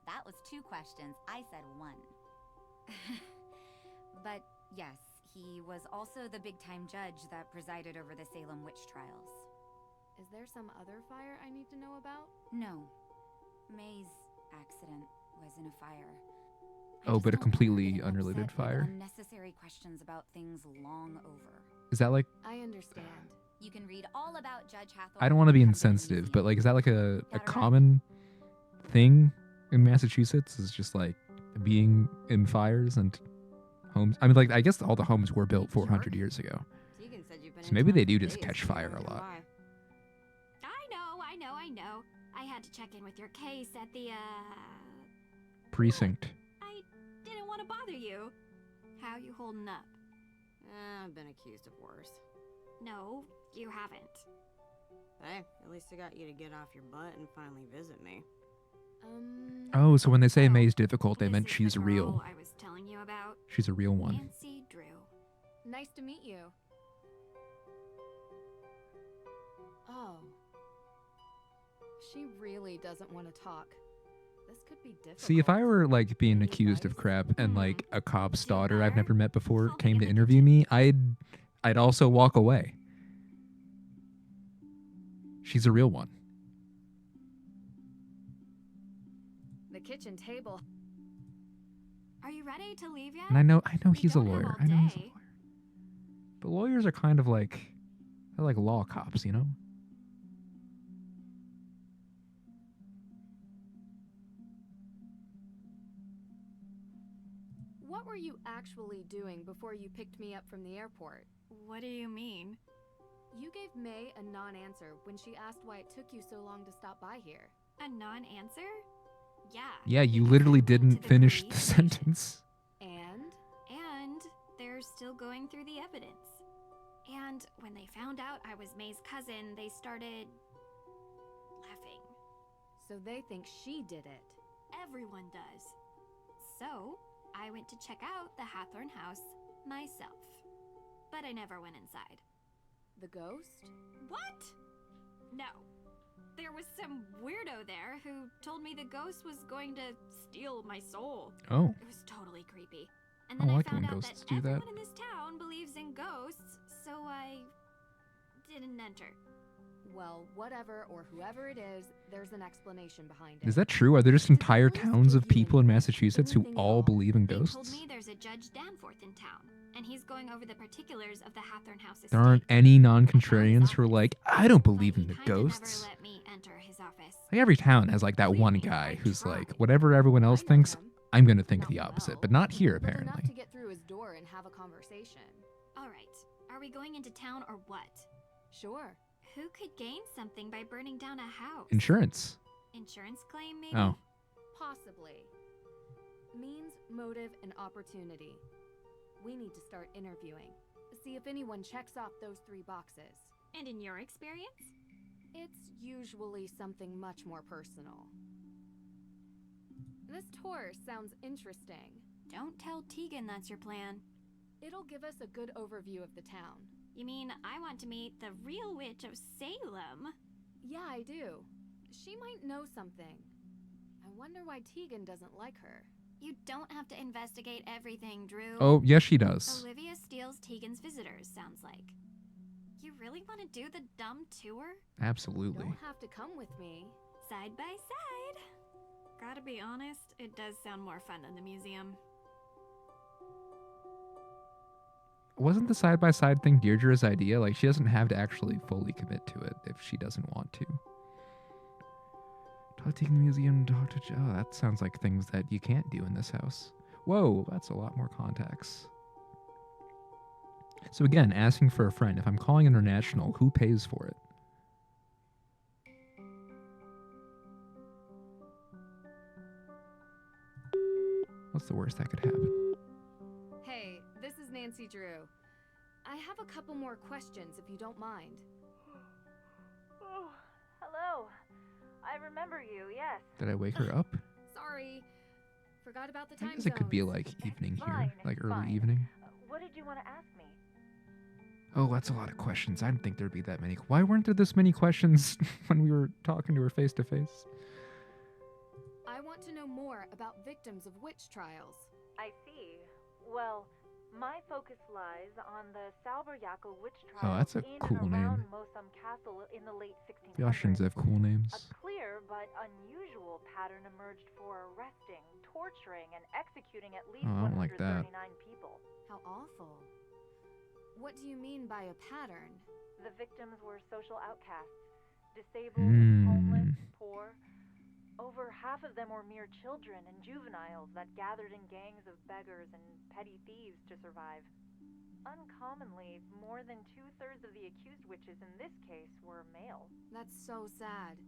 That was 2 questions. I said 1. But yes, he was also the big-time judge that presided over the Salem witch trials. Is there some other fire I need to know about? No, May's accident was in a fire. I Oh, just but a don't want her completely getting unrelated upset with fire? Unnecessary questions about things long over. Is that like, I understand. You can read all about Judge Hathorn. I don't want to be when you come the insensitive, but museum. like, is that like a Got it right. common thing in Massachusetts? Is just like being in fires and homes? I mean, like, I guess all the homes were built 400 years ago. Tegan said you've been So in maybe town they for do just days, catch so fire a wonder lot. why. I know. I had to check in with your case at the, Precinct. I didn't want to bother you. How you holding up? I've been accused of worse. No, you haven't. Hey, at least I got you to get off your butt and finally visit me. Oh, so when they say Oh, May's difficult, they this meant is she's the real. girl I was telling you about. She's a real one. Nancy Drew. Nice to meet you. Oh. She really doesn't want to talk. This could be difficult. See, if I were like being Any accused of advice? crap and Hmm. like a cop's Feel daughter I've better? never met before Call me came in to the interview kitchen. me, I'd also walk away. She's a real one. The kitchen table. Are you ready to leave yet? And I know We he's a don't have lawyer. all I know he's a day. lawyer. But lawyers are kind of like they're like law cops, you know? What were you actually doing before you picked me up from the airport? What do you mean? You gave May a non-answer when she asked why it took you so long to stop by here. A non-answer? Yeah. Yeah, you because literally I went to didn't the finish the police station, sentence. And they're still going through the evidence. And when they found out I was May's cousin, they started laughing. So they think she did it. Everyone does. So, I went to check out the Hathorn house myself. But I never went inside. The ghost? What? No. There was some weirdo there who told me the ghost was going to steal my soul. Oh, It was totally creepy. And I then I like it found when out ghosts that do that. everyone in this town believes in ghosts, so I didn't enter. Well, whatever or whoever it is, there's an explanation behind it. is that true? Are there just Did the entire ghost towns give of you people in any- Massachusetts who anything at all all? believe in They told ghosts? me there's a Judge Danforth in town, and he's going over the particulars of the Hathorn house estate. There aren't any I non-contrarians who are found his like, I don't But believe he in the kinda never ghosts. let me enter his office. Like every town has like that one Really? guy I who's like, tried. whatever everyone else I know thinks, him. I'm gonna think Not the opposite. well, But not here, but enough to apparently. get through his door and have a conversation. All right, are we going into town or what? Sure. Who could gain something by burning down a house? Insurance. Insurance claim, maybe? Oh, Possibly. Means, motive, and opportunity. We need to start interviewing. See if anyone checks off those 3 boxes. And in your experience? It's usually something much more personal. This tour sounds interesting. Don't tell Tegan that's your plan. It'll give us a good overview of the town. You mean I want to meet the real witch of Salem? Yeah, I do. She might know something. I wonder why Tegan doesn't like her. You don't have to investigate everything, Drew. oh, yes, she does. Olivia steals Tegan's visitors, sounds like. You really want to do the dumb tour? Absolutely. Don't have to come with me. Side by side. Gotta be honest, it does sound more fun than the museum. Wasn't the side-by-side thing Deirdre's idea? Like, she doesn't have to actually fully commit to it if she doesn't want to. Talk to the museum, talk to Joe. That sounds like things that you can't do in this house. Whoa, that's a lot more contacts. So again, asking for a friend. If I'm calling international, who pays for it? What's the worst that could happen? Hey, this is Nancy Drew. I have a couple more questions if you don't mind. Oh, hello. I remember you, yes. Did I wake her up? Sorry. Forgot about the I time guess it could be zones. like evening here, fine, like it's early fine. evening. What did you want to ask me? Oh, that's a lot of questions. I didn't think there'd be that many. Why weren't there this many questions when we were talking to her face to face? I want to know more about victims of witch trials. I see. Well, my focus lies on the Salberyakel witch Oh, trial that's a in cool and around name. Mosum Castle in the late 1600s. The Austrians have cool names. A clear but unusual pattern emerged for arresting, torturing, and executing at least Oh, I don't like that. 139 people. How awful. What do you mean by a pattern? The victims were social outcasts, disabled, Mm. homeless, poor. Over half of them were mere children and juveniles that gathered in gangs of beggars and petty thieves to survive. Uncommonly, more than 2/3 of the accused witches in this case were male. That's so sad.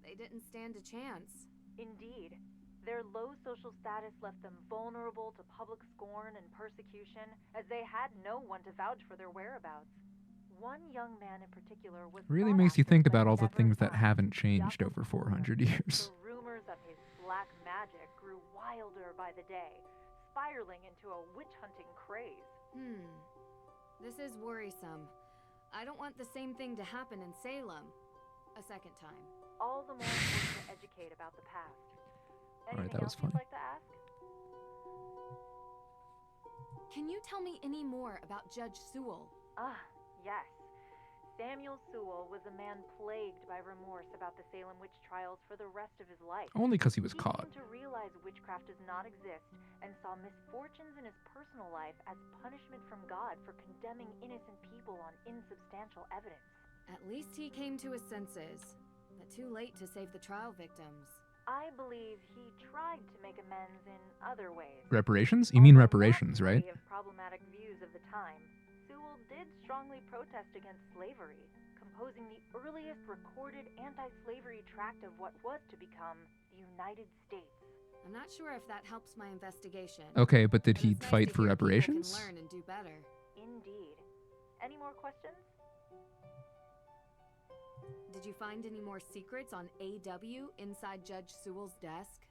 They didn't stand a chance. Indeed, their low social status left them vulnerable to public scorn and persecution, as they had no one to vouch for their whereabouts. One young man in particular was Really sought makes you after think but about all the never things that found. haven't changed Jakob over Fuller. 400 years. The rumors of his black magic grew wilder by the day, spiraling into a witch-hunting craze. This is worrisome. I don't want the same thing to happen in Salem. A second time. All the more important to educate about the past. Alright, Anything that was else you'd funny. like to ask? Can you tell me any more about Judge Sewell? Ah, yes. Samuel Sewell was a man plagued by remorse about the Salem witch trials for the rest of his life. Only because he was He caught. came to realize witchcraft does not exist and saw misfortunes in his personal life as punishment from God for condemning innocent people on insubstantial evidence. At least he came to his senses, but too late to save the trial victims. I believe he tried to make amends in other ways. Reparations? You mean Although not reparations, right? free of problematic views of the time, Sewell did strongly protest against slavery, composing the earliest recorded anti-slavery tract of what was to become the United States. I'm not sure if that helps my investigation. Okay, but did but he it's nice fight to for hear people reparations? can learn and do better. Indeed. Any more questions? Did you find any more secrets on AW inside Judge Sewell's desk?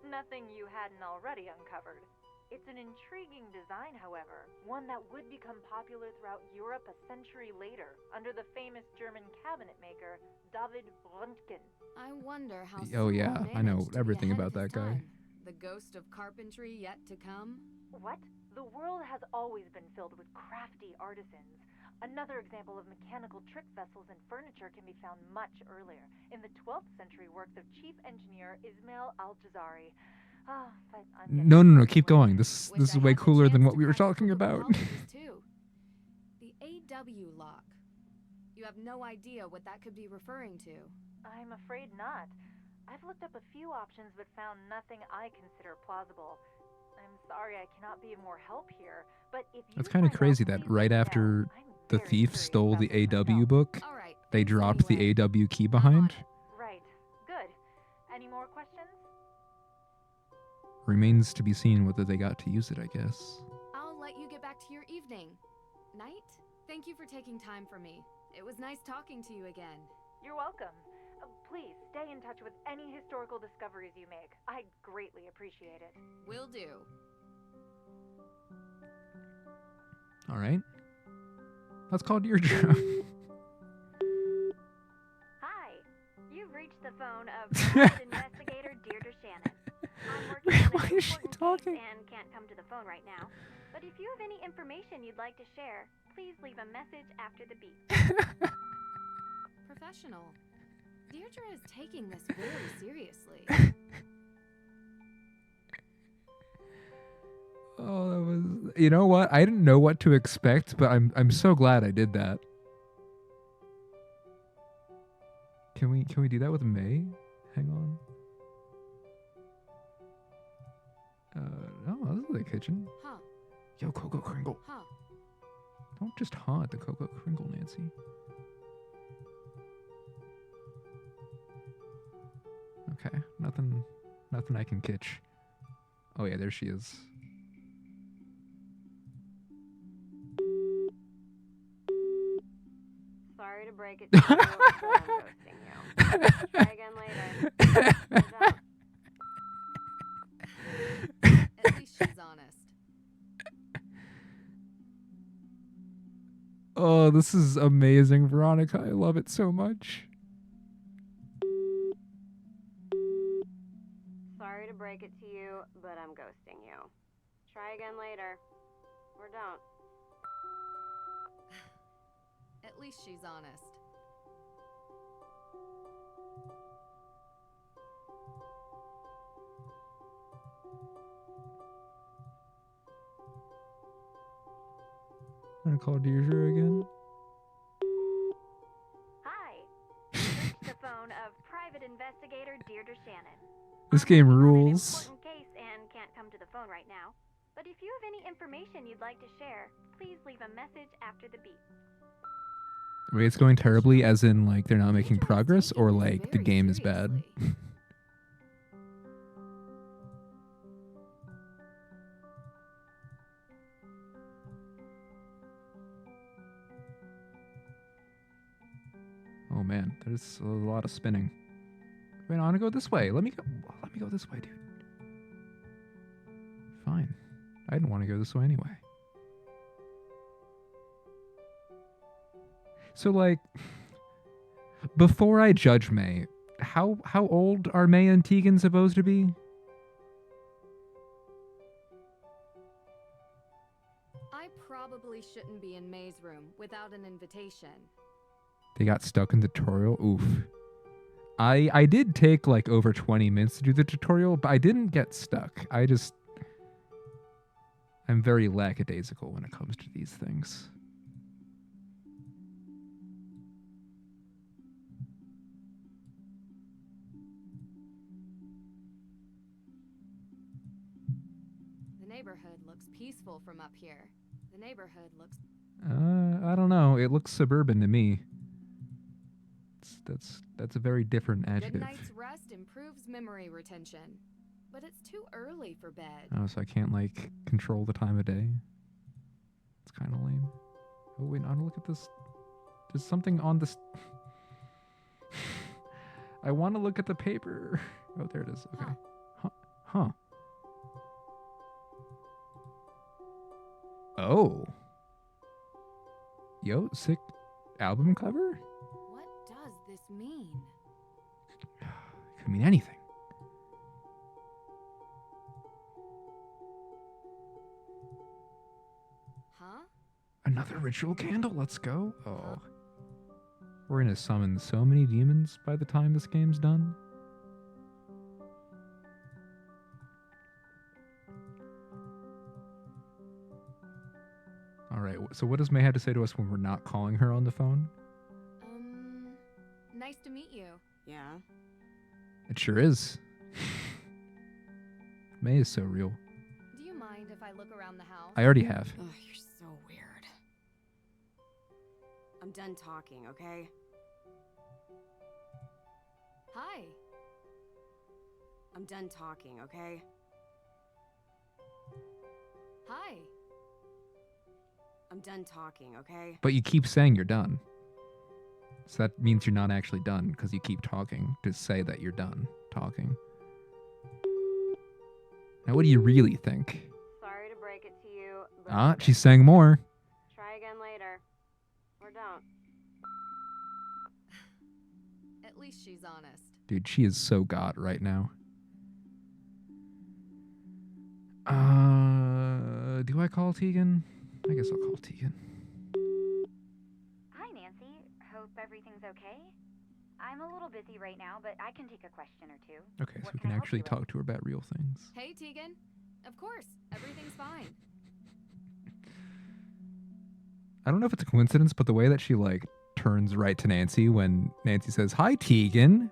Nothing you hadn't already uncovered. It's an intriguing design, however, one that would become popular throughout Europe a century later under the famous German cabinet maker David Röntgen. I wonder how Oh, Sewell yeah, I know managed to be everything ahead about of his that guy. time. The ghost of carpentry yet to come? What? The world has always been filled with crafty artisans. Another example of mechanical trick vessels and furniture can be found much earlier, in the 12th century works of chief engineer Ismail al-Jazari. But I'm getting No, keep away. going. This Wish is I way had the cooler than chance what to we were crack the talking Book of about. Apologies, too. The AW lock. You have no idea what that could be referring to. I'm afraid not. I've looked up a few options but found nothing I consider plausible. I'm sorry I cannot be of more help here, but if you It's kind of find out, crazy that please right let me after know. I'm the very thief curious stole about the this AW myself. book, All right. they thanks dropped anyway. the AW key I'm behind. on it. Right. Good. Any more questions? Remains to be seen whether they got to use it, I guess. I'll let you get back to your evening. Night? Thank you for taking time for me. It was nice talking to you again. You're welcome. Please stay in touch with any historical discoveries you make. I'd greatly appreciate it. Will do. All right. Let's call Deirdre. Hi. You've reached the phone of private investigator Deirdre Shannon. I'm working on Why an is she important talking? case and can't come to the phone right now. But if you have any information you'd like to share, please leave a message after the beep. Professional. Deirdre is taking this very seriously. Oh, that was. You know what? I didn't know what to expect, but I'm so glad I did that. Can we do that with May? Hang on. Oh, this is the kitchen. Huh. Yo, Coco Kringle. Huh. Don't just haunt the Coco Kringle, Nancy. Okay, nothing I can kitch. Oh yeah, there she is. Sorry to break it to you, but I'm ghosting you. Try again later. At least she's honest. Oh, this is amazing, Veronica. I love it so much. Sorry to break it to you, but I'm ghosting you. Try again later. Or don't. At least she's honest. I'm gonna call Deirdre again. Hi. You've reached the phone of private investigator Deirdre Shannon. This I'm game working on an rules. important case and can't come to the phone right now. But if you have any information you'd like to share, please leave a message after the beep. Wait, it's going terribly, as in like they're not making Deirdre is progress, taking or this like the very game is bad. seriously. Oh man, there's a lot of spinning. Wait, I want to go this way. Let me go this way, dude. Fine. I didn't want to go this way anyway. So like, before I judge May, how old are May and Tegan supposed to be? I probably shouldn't be in May's room without an invitation. They got stuck in the tutorial. Oof. I did take like over 20 minutes to do the tutorial, but I didn't get stuck. I'm very lackadaisical when it comes to these things. The neighborhood looks peaceful from up here. The neighborhood looks... I don't know. It looks suburban to me. That's a very different Good adjective. night's rest improves memory retention. But it's too early for bed. Oh, so I can't like control the time of day. It's kind of lame. Oh wait, no, look at this. There's something on this. I want to look at the paper. Oh, there it is. Okay. Huh. Oh. Yo, sick album cover? What does this mean? Could mean anything. Huh? Another ritual candle. Let's go. Oh. We're going to summon so many demons by the time this game's done. All right. So what does May have to say to us when we're not calling her on the phone? Nice to meet you. Yeah. It sure is. May is so real. Do you mind if I look around the house? I already have. Oh, you're so weird. I'm done talking, okay? Hi. I'm done talking, okay? Hi. I'm done talking, okay? But you keep saying you're done. So that means you're not actually done because you keep talking to say that you're done talking. Now, what do you really think? Sorry to break it to you, but Ah, she's saying more. try again later. Or don't. At least she's honest. Dude, she is so God right now. Do I call Tegan? I guess I'll call Tegan. Hi, Nancy. Hope everything's okay. I'm a little busy right now, but I can take a question or two. Okay, so What we can can I help actually you with? talk to her about real things. Hey, Tegan. Of course, everything's fine. I don't know if it's a coincidence, but the way that she like turns right to Nancy when Nancy says, "Hi, Tegan."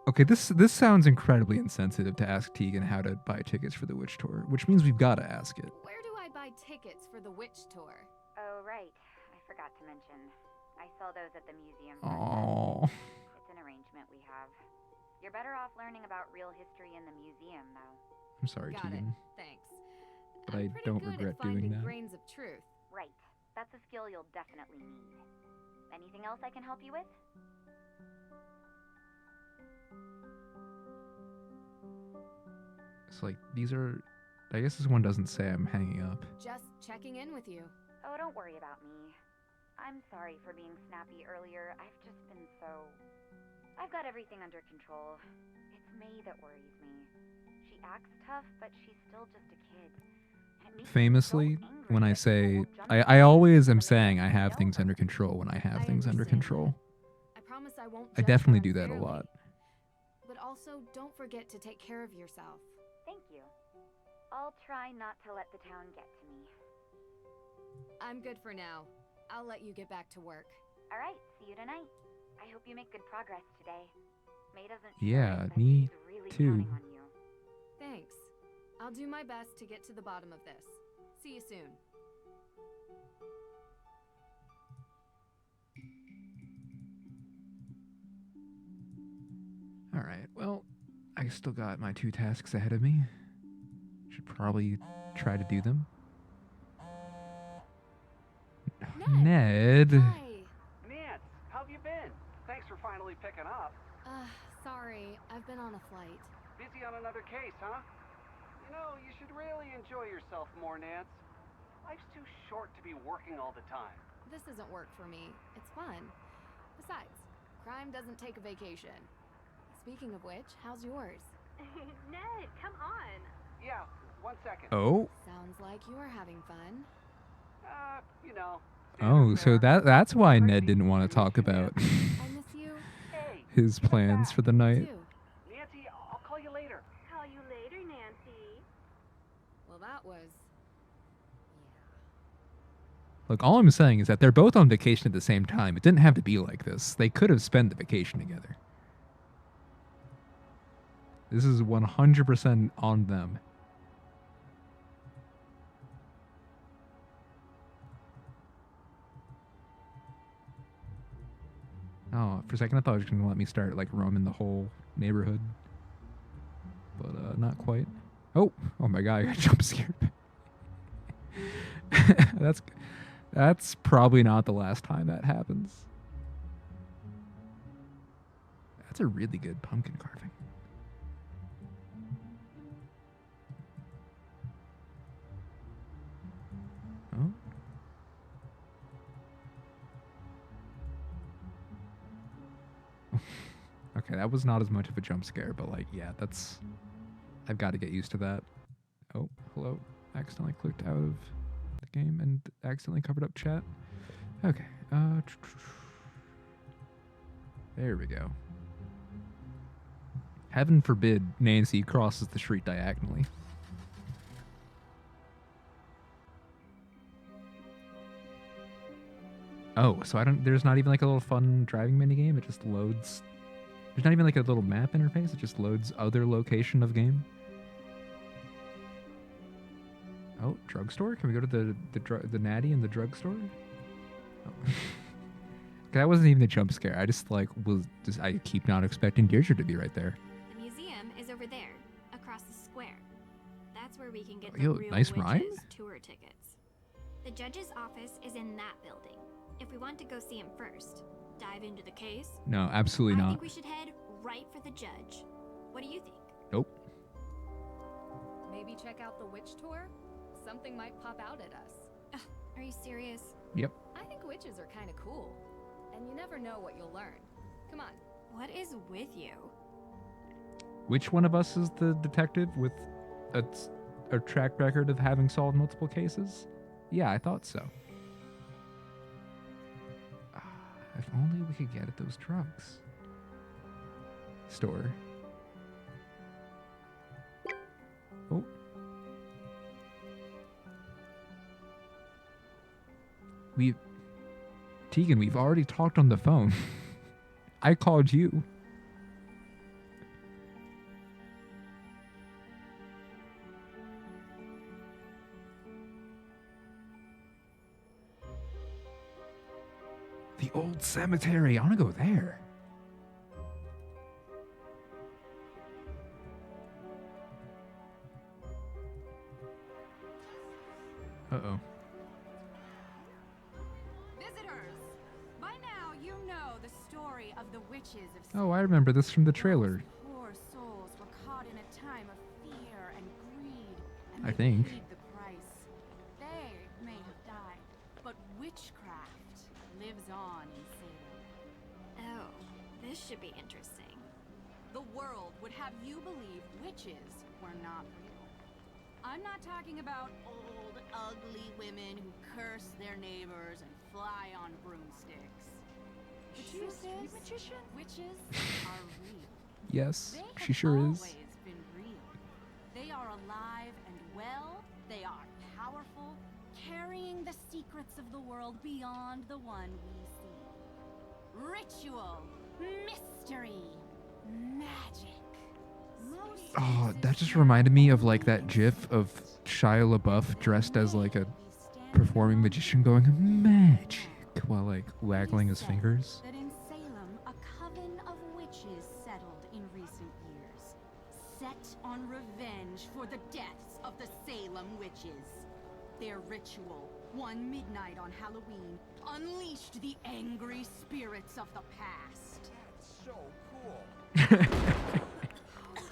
Okay, this sounds incredibly insensitive to ask Tegan how to buy tickets for the Witch Tour, which means we've got to ask it. Where do I buy tickets for the Witch Tour? Oh, right. I forgot to mention. I saw those at the museum. Oh, It's an arrangement we have. You're better off learning about real history in the museum, though. I'm sorry, Got Tegan. it. Thanks. But I'm I pretty don't good regret at finding doing that. grains of truth. Right. That's a skill you'll definitely need. Anything else I can help you with? It's like these are. I guess this one doesn't say I'm hanging up. Just checking in with you. Oh, don't worry about me. I'm sorry for being snappy earlier. I've just been so... I've got everything under control. It's May that worries me. She acts tough, but she's still just a kid. And it makes me so Famously, angry when I that people say will jump I to always am conclusions when saying they I have don't things under understand. control when I have I things under understand control. I promise I won't I judge definitely you do that a unfairly. lot. But also, don't forget to take care of yourself. Thank you. I'll try not to let the town get to me. I'm good for now. I'll let you get back to work. All right, see you tonight. I hope you make good progress today. May doesn't Yeah, show it, but me she's really too. counting on you. Thanks. I'll do my best to get to the bottom of this. See you soon. All right. Well, I still got my 2 tasks ahead of me. Should probably try to do them. Ned. Hi. Nance, how have you been? Thanks for finally picking up. Sorry. I've been on a flight. Busy on another case, huh? You know, you should really enjoy yourself more, Nance. Life's too short to be working all the time. This isn't work for me. It's fun. Besides, crime doesn't take a vacation. Speaking of which, how's yours? Ned, come on. Yeah, 1 second. Oh. Sounds like you're having fun. You know. Oh, so that's why Ned didn't want to talk about I miss you. Hey, his give it plans back. for the night. Too. Nancy, I'll call you later. Call you later, Nancy. Well, that was... Look, all I'm saying is that they're both on vacation at the same time. It didn't have to be like this. They could have spent the vacation together. This is 100% on them. Oh, for a second I thought it was going to let me start like roaming the whole neighborhood. But not quite. Oh my god, I got jump scared. That's probably not the last time that happens. That's a really good pumpkin carving. Oh. Okay, that was not as much of a jump scare, but like, yeah, I've got to get used to that. Oh, hello. Accidentally clicked out of the game and accidentally covered up chat. Okay. There we go. Heaven forbid Nancy crosses the street diagonally. Oh, so there's not even like a little fun driving minigame? It just loads. There's not even like a little map interface? It just loads other location of game? Oh, drugstore? Can we go to the natty in the drugstore? Oh. That wasn't even a jump scare. I just I keep not expecting Deirdre to be right there. The museum is over there, across the square. That's where we can get Yo, the Real nice Witches rhyme? tour tickets. The judge's office is in that building. If we want to go see him first, dive into the case. No, absolutely I not. think we should head right for the judge. What do you think? Nope. Maybe check out the witch tour? Something might pop out at us. Are you serious? Yep. I think witches are kind of cool. And you never know what you'll learn. Come on. What is with you? Which one of us is the detective with a track record of having solved multiple cases? Yeah, I thought so. If only we could get at those drugs. Store. Oh. Tegan, we've already talked on the phone. I called you. The old cemetery. I want to go there. Uh-oh. Visitors, by now you know the story of the witches of Oh, I remember this from the trailer. Those poor souls were caught in a time of fear and greed, and I they think. paid the price. They may have died, but witchcraft lives on in Salem. Oh, this should be interesting. The world would have you believe witches were not real. I'm not talking about old, ugly women who curse their neighbors and fly on broomsticks. The truth is, witches are real. Yes, They she have sure is. always been real. They are alive and well. They are powerful, carrying the secrets of the world beyond the one we see. Ritual, mystery, magic. Most Oh, witches that just know reminded me of like that only gif of Shia LaBeouf dressed as like a we stand performing magician going magic while like waggling his said fingers. that in Salem, a coven of witches settled in recent years, set on revenge for the deaths of the Salem witches. Their ritual, one midnight on Halloween, unleashed the angry spirits of the past. That's so cool. How did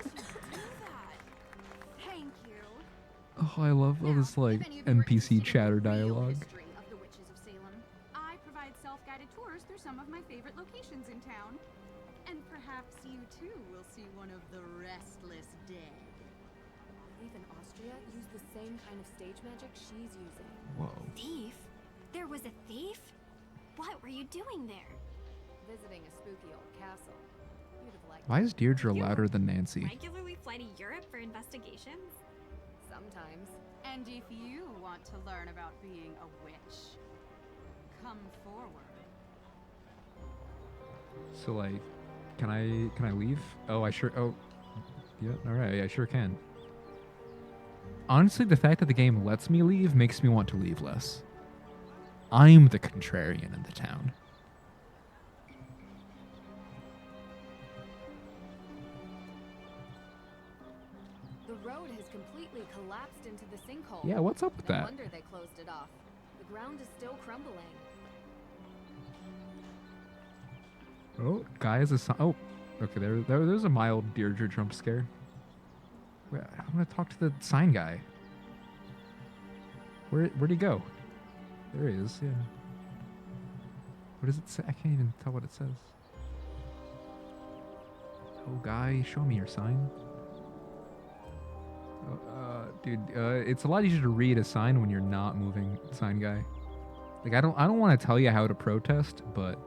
you do that? Thank you. Oh, I love all this like If any of you are interested NPC in chatter the real dialogue. history of the witches of Salem, I provide self-guided tours through some of my favorite locations in town. And perhaps you too will see one of the restless dead. Thief in Austria used the same kind of stage magic she's using. Whoa. Thief? There was a thief? What were you doing there? Visiting a spooky old castle. You'd have liked Why is Deirdre You louder than Nancy? Regularly fly to Europe for investigations? sometimes. And if you want to learn about being a witch, come forward. So like, can I leave? Oh, yeah, all right, I sure can. Honestly, the fact that the game lets me leave makes me want to leave less. I'm the contrarian in the town. The road has completely collapsed into the sinkhole. Yeah, what's up with No that? wonder they closed it off. The ground is still crumbling. Oh, guy is a sign. Oh, okay. There's a mild Deirdre jump scare. Wait, I'm gonna talk to the sign guy. Where'd he go? There he is. Yeah. What does it say? I can't even tell what it says. Oh, guy, show me your sign. Dude, it's a lot easier to read a sign when you're not moving. Sign guy. Like I don't want to tell you how to protest, but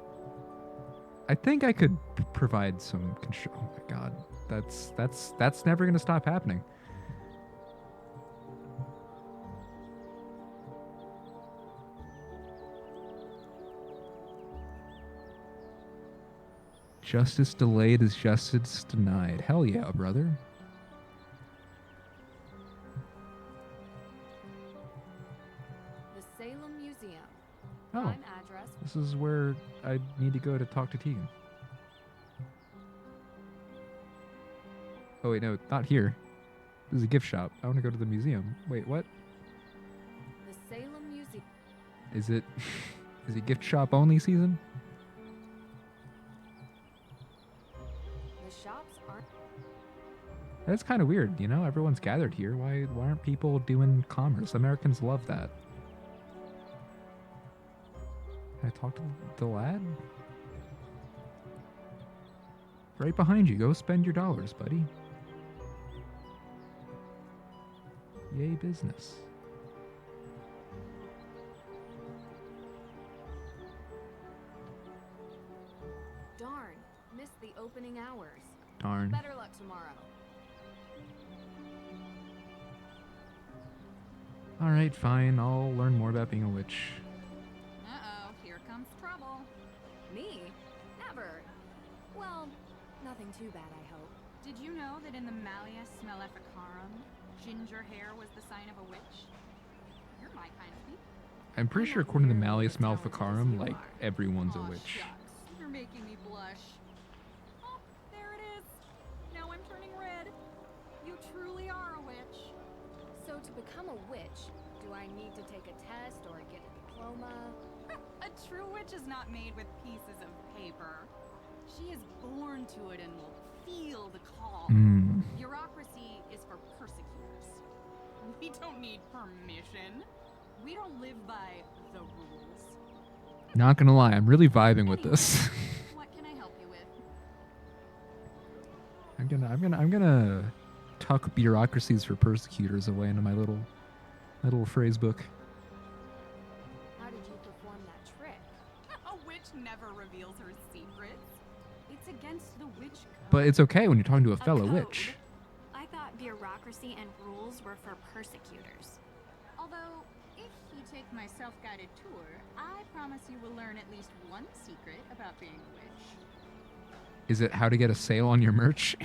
I think I could provide some control. Oh my god, that's never gonna stop happening. Justice delayed is justice denied. Hell yeah, brother. The Salem Museum. Oh, Prime address. this is where I need to go to talk to Tegan. Oh wait, no, not here. This is a gift shop. I want to go to the museum. Wait, what? The Salem Museum. Is it gift shop only season? The shops aren't. That's kind of weird, you know? Everyone's gathered here. Why aren't people doing commerce? Americans love that. Can I talk to the lad? Right behind you. Go spend your dollars, buddy. Yay, business. Darn, missed the opening hours. Darn. Better luck tomorrow. Alright, fine. I'll learn more about being a witch. Uh-oh, here comes trouble. Me? Never. Well, nothing too bad, I hope. Did you know that in the Malleus Maleficarum, ginger hair was the sign of a witch? You're my kind of people. I'm pretty sure according to Malleus Maleficarum, like, everyone's a Aw, witch. shucks. You're making me blush. Oh, there it is. Now I'm turning red. You truly are a witch. So to become a witch, do I need to take a test or get a diploma? A true witch is not made with pieces of paper. She is born to it and will feel the call. Bureaucracy is for persecutors. We don't need permission. We don't live by the rules. Not gonna lie, I'm really vibing with this. What can I help you with? I'm gonna tuck bureaucracies for persecutors away into my little phrase book. How did you perform that trick? A witch never reveals her secrets. It's against the witch code. But it's okay when you're talking to a fellow code? witch. I thought bureaucracy and rules were for persecutors. Although, if you take my self-guided tour, I promise you will learn at least one secret about being a witch. Is it how to get a sale on your merch?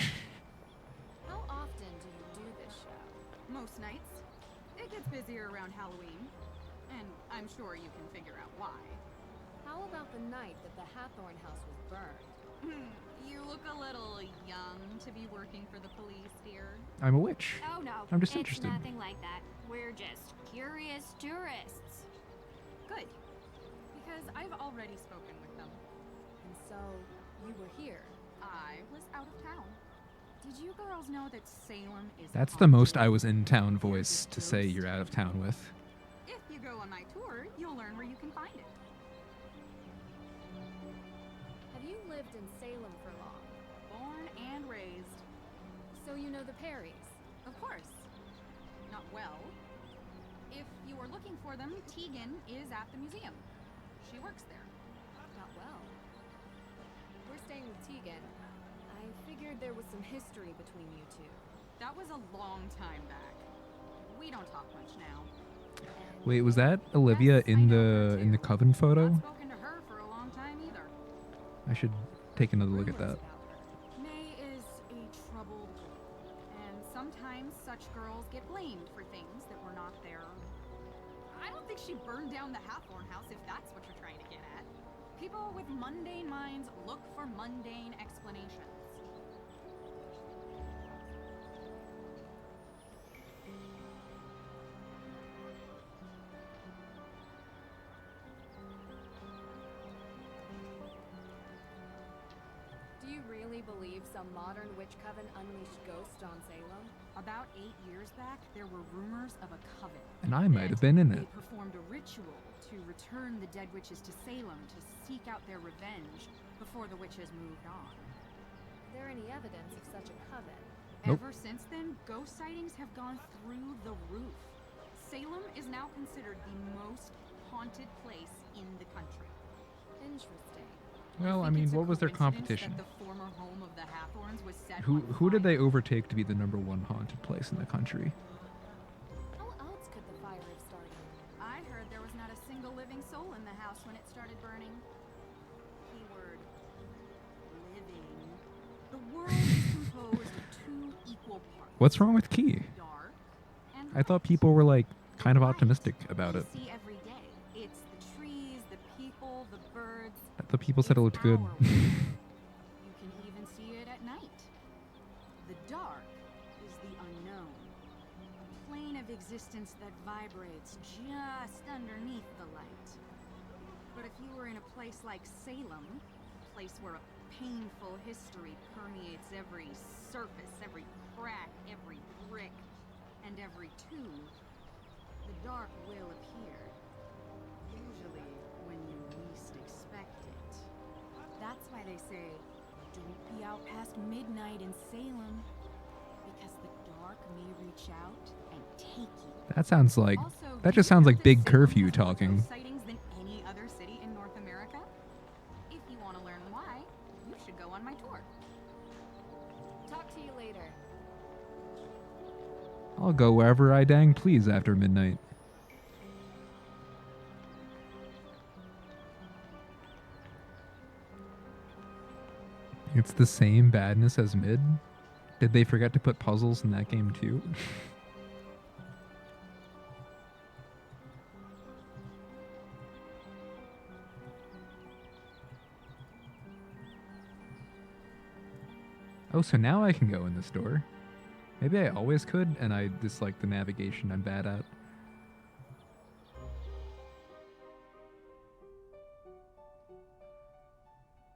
How often do you do this show? Most nights. It gets busier around Halloween. And I'm sure you can figure out why. How about the night that the Hathorn house was burned? You look a little young to be working for the police, dear. I'm a witch. Oh no, I'm just it's interested. nothing like that. We're just curious tourists. Good. Because I've already spoken with them. And so, you were here. I was out of town. Did you girls know that Salem is That's the most I was in town voice to say you're out of town with. If you go on my tour, you'll learn where you can find it. Have you lived in Salem for long? Born and raised. So you know the Perrys? Of course. Not well. If you are looking for them, Tegan is at the museum. She works there. Not well. We're staying with Tegan. I figured there was some history between you two. That was a long time back. We don't talk much now. And Wait, was that Olivia in the coven photo? Not spoken to her for a long time either. I should take another look at rumors that. about her. May is a troubled girl, and sometimes such girls get blamed for things that were not their. I don't think she burned down the Hathorn house, if that's what you're trying to get at. People with mundane minds look for mundane explanations. Do you really believe some modern witch coven unleashed ghosts on Salem? About 8 years back, there were rumors of a coven. And I might have been in They it. performed a ritual to return the dead witches to Salem to seek out their revenge before the witches moved on. Is there any evidence of such a coven? Nope. Ever since then, ghost sightings have gone through the roof. Salem is now considered the most haunted place in the country. Interesting. Well, I Think mean, it's a what was their coincidence competition? That the former home of the Hathorns was set Who on did they fire? overtake to be the #1 haunted place in the country? How else could the fire have started? I heard there was not a single living soul in the house when it started burning. Keyword living. The world is composed of 2 equal parts. What's wrong with Key? Dark and I thought light. people were like kind of Light optimistic about we it. see every day. It's the trees, the people, the birds. The people said it looked good. Our world. You can even see it at night. The dark is the unknown. A plane of existence that vibrates just underneath the light. But if you were in a place like Salem, a place where a painful history permeates every surface, every crack, every brick, and every tube, the dark will appear. Usually when you least expect it. That's why they say, don't be out past midnight in Salem, because the dark may reach out and take you. That sounds like Also, that did just you sounds know like that big Salem curfew has more talking. ghost sightings than any other city in North America? If you want to learn why, you should go on my tour. Talk to you later. I'll go wherever I dang please after midnight. It's the same badness as mid? Did they forget to put puzzles in that game too? Oh, so now I can go in this door. Maybe I always could, and I dislike the navigation I'm bad at.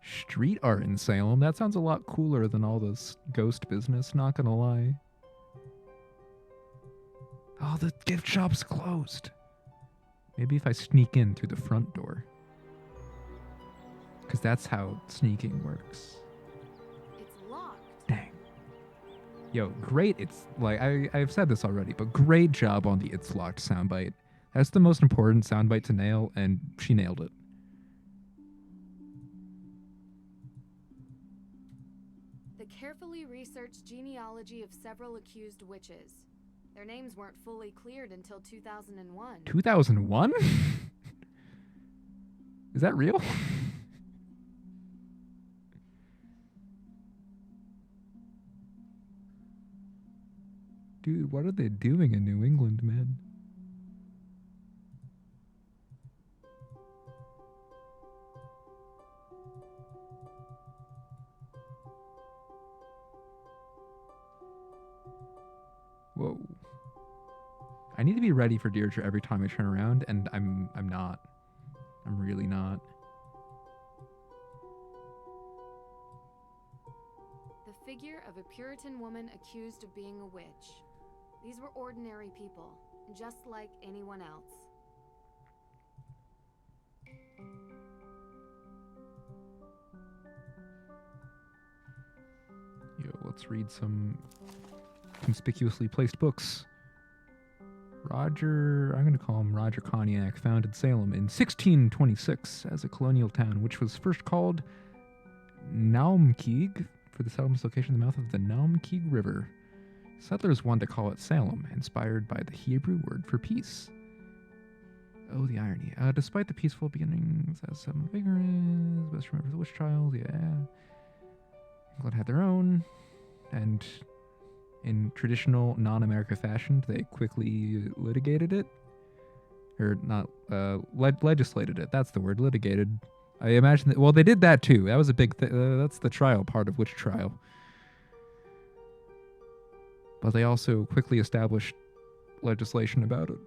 Street art in Salem? That sounds a lot cooler than all this ghost business, not gonna lie. Oh, the gift shop's closed. Maybe if I sneak in through the front door. Because that's how sneaking works. It's locked. Dang. Yo, great. It's like, I've said this already, but great job on the It's Locked soundbite. That's the most important soundbite to nail, and she nailed it. The carefully researched genealogy of several accused witches. Their names weren't fully cleared until 2001. 2001? Is that real? Dude, what are they doing in New England, man? Whoa. I need to be ready for Deirdre every time I turn around, and I'm not. I'm really not. The figure of a Puritan woman accused of being a witch. These were ordinary people, just like anyone else. Yo, let's read some conspicuously placed books. Roger, I'm going to call him Roger Cognac, founded Salem in 1626 as a colonial town, which was first called Naumkeag for the settlement's location at the mouth of the Naumkeag River. Settlers wanted to call it Salem, inspired by the Hebrew word for peace. Oh, the irony. Despite the peaceful beginnings, as some vigorous, best remember the witch trials, yeah. England had their own, and in traditional non-America fashion, they quickly litigated it. Or not, legislated it. That's the word, litigated. I imagine that, well, they did that too. That was a big thing. That's the trial part of witch trial. But they also quickly established legislation about it.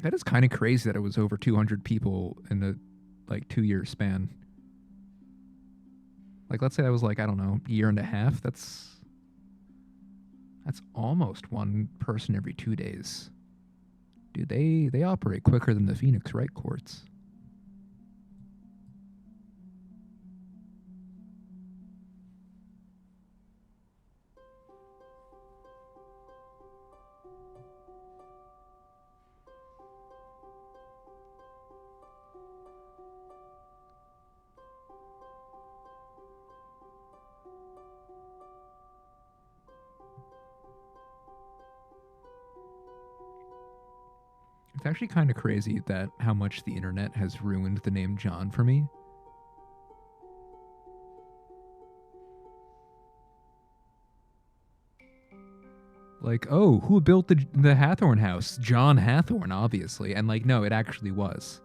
That is kind of crazy that it was over 200 people in a, like, 2-year span. Like, let's say that was, like, I don't know, year and a half. That's almost one person every 2 days. Dude, they operate quicker than the Phoenix Wright courts. It's actually kind of crazy that how much the internet has ruined the name John for me. Like, oh, who built the Hathorn house? John Hathorn, obviously. And like, no, it actually was.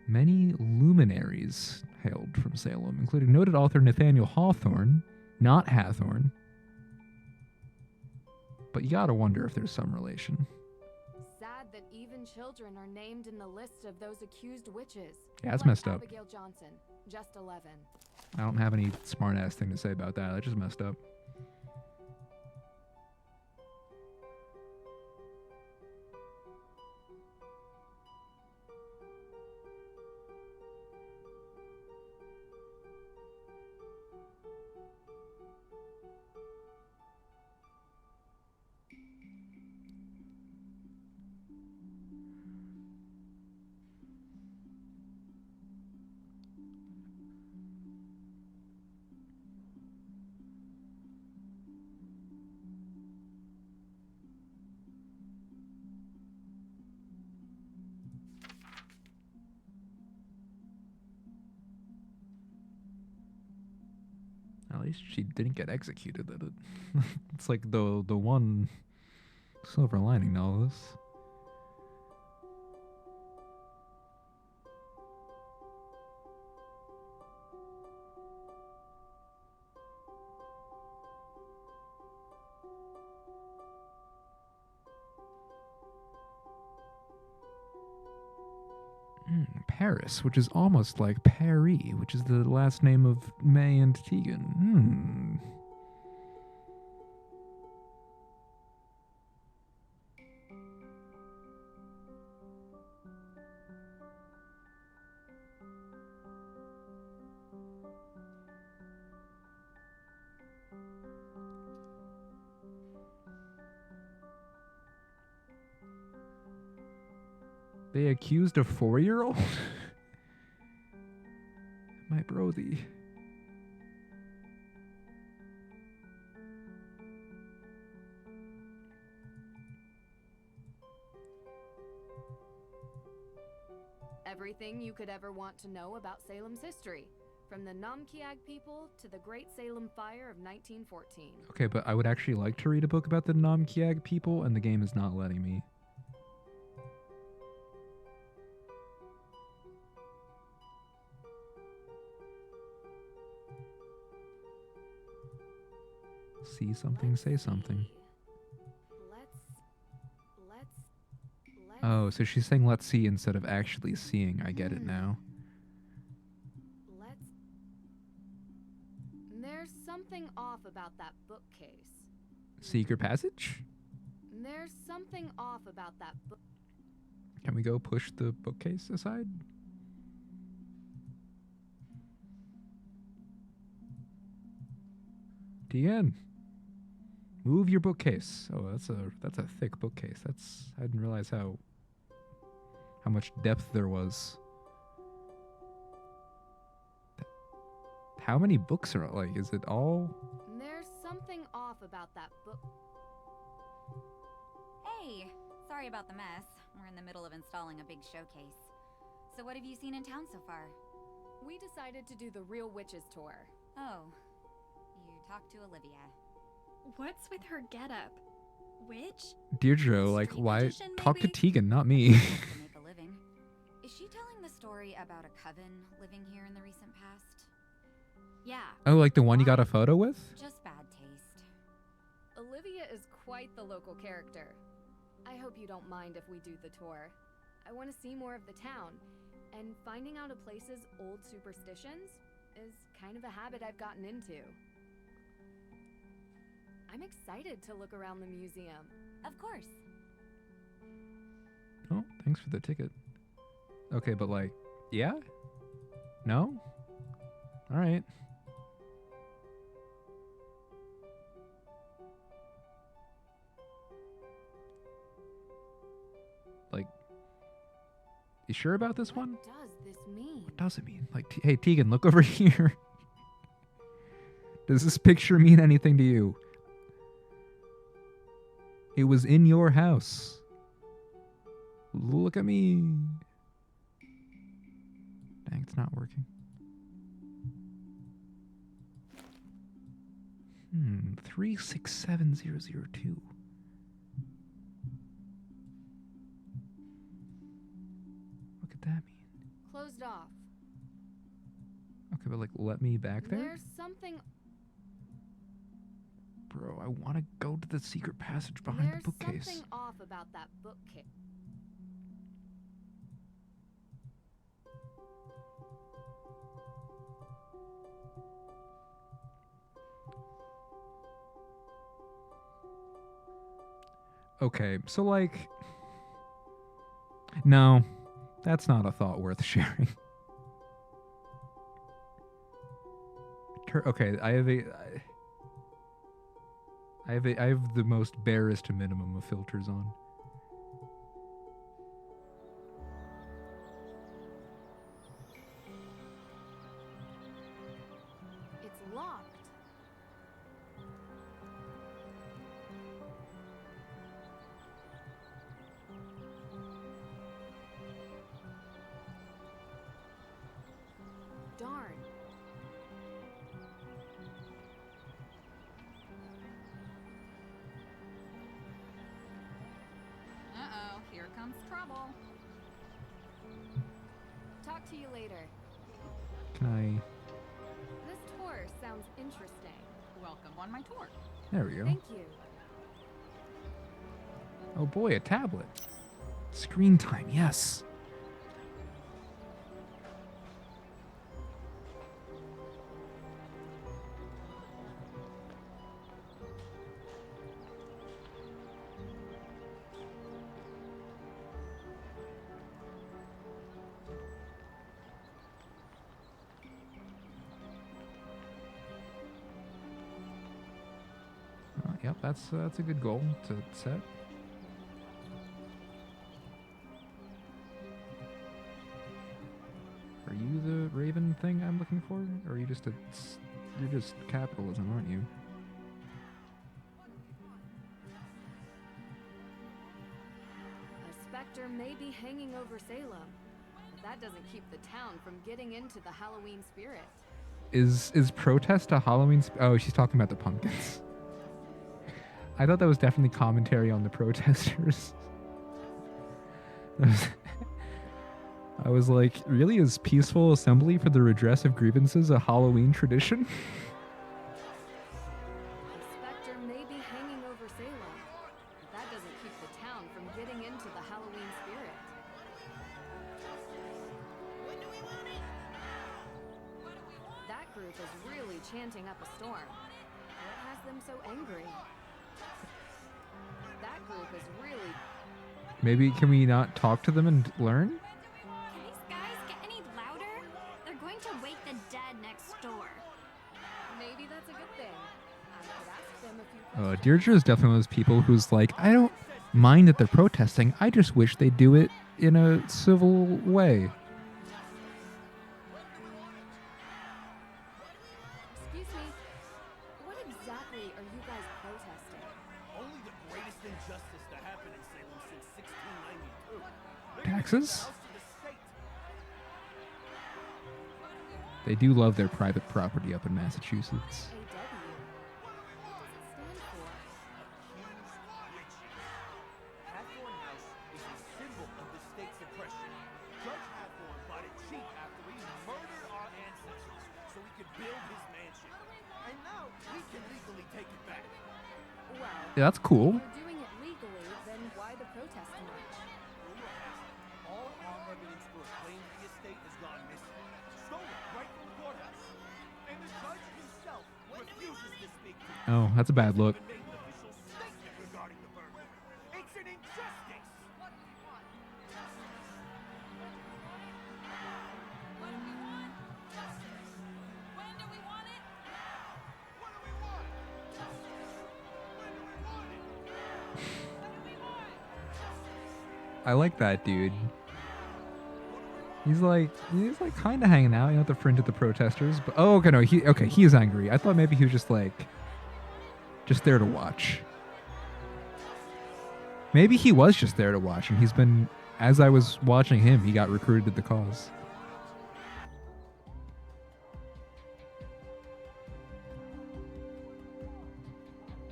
Many luminaries hailed from Salem, including noted author Nathaniel Hawthorne, not Hathorn. But you gotta wonder if there's some relation. Sad that even children are named in the list of those accused witches. Yeah, that's like messed up. Abigail Johnson, just 11. I don't have any smart-ass thing to say about that. That's just messed up. At least she didn't get executed. It's like the one silver lining to all this. Paris, which is almost like Paris, which is the last name of May and Tegan. They accused a 4-year-old? My brothy. Everything you could ever want to know about Salem's history, from the Namkiag people to the Great Salem Fire of 1914. Okay, but I would actually like to read a book about the Namkiag people, and the game is not letting me. See something, say something. Oh, so she's saying let's see instead of actually seeing. I get it now. There's something off about that bookcase. Secret passage? There's something off about that book. Can we go push the bookcase aside? Tien. Move your bookcase. Oh, that's a thick bookcase. I didn't realize how much depth there was. How many books are like? Is it all? There's something off about that book. Hey, sorry about the mess. We're in the middle of installing a big showcase. So what have you seen in town so far? We decided to do the Real Witches tour. Oh, you talked to Olivia. What's with her getup? Witch? Deirdre, like, Street why? magician, Talk to maybe? Tegan, not me. To make a living. Is she telling the story about a coven living here in the recent past? Yeah. Oh, like the one you got a photo with? Just bad taste. Olivia is quite the local character. I hope you don't mind if we do the tour. I want to see more of the town, and finding out a place's old superstitions is kind of a habit I've gotten into. I'm excited to look around the museum. Of course. Oh, thanks for the ticket. Okay, but like, yeah? No? All right. Like, you sure about this one? What does this mean? What does it mean? Like, hey, Tegan, look over here. Does this picture mean anything to you? It was in your house. Look at me. Dang, it's not working. 367002. What could that mean? Closed off. Okay, but like, let me back there? There's something. Bro, I want to go to the secret passage behind There's the bookcase. something off about that bookcase. Okay, so like, no, that's not a thought worth sharing. Okay, I have the most barest minimum of filters on. It's locked. Darn. Uh-oh, here comes trouble. Talk to you later. Can This tour sounds interesting. Welcome on my tour. there we go. Thank you. Oh boy, a tablet. Screen time, yes. Yep, that's a good goal to set. Are you the Raven thing I'm looking for, or are you just you're just capitalism, aren't you? A specter may be hanging over Salem, but that doesn't keep the town from getting into the Halloween spirit. Is protest a Halloween? Oh, she's talking about the pumpkins. I thought that was definitely commentary on the protesters. I was like, really? Is peaceful assembly for the redress of grievances a Halloween tradition? A specter may be hanging over Salem, but that doesn't keep the town from getting into the Halloween spirit. That group is really chanting up a storm. What has them so angry? That group is really... Maybe can we not talk to them and learn? Can these guys get any louder? They're going to wake the dead next door. Maybe that's a good thing. I could ask them a few questions. Deirdre is definitely one of those people who's like, I don't mind that they're protesting. I just wish they do it in a civil way. Excuse me. What exactly are you guys protesting? Only the greatest injustice to happen in Salem since 1692. Taxes? They do love their private property up in Massachusetts. AW. What does it stand for? Yeah, that's cool. If you're doing it legally, then why the protest march? All armed evidence for a claim to the estate has gone missing. Stolen right from the courthouse. And the judge himself refuses to speak to me. Oh, that's a bad look. Made an official statement regarding the burglary. It's an injustice. What do we want? What do we want? Justice. When do we want it? What do we want? Justice. When do we want it? What do we want? Justice. I like that dude. He's like kind of hanging out, at the fringe of the protesters. But oh, okay, no, he is angry. I thought maybe he was just there to watch. Maybe he was just there to watch, and he's been, as I was watching him, he got recruited to the cause.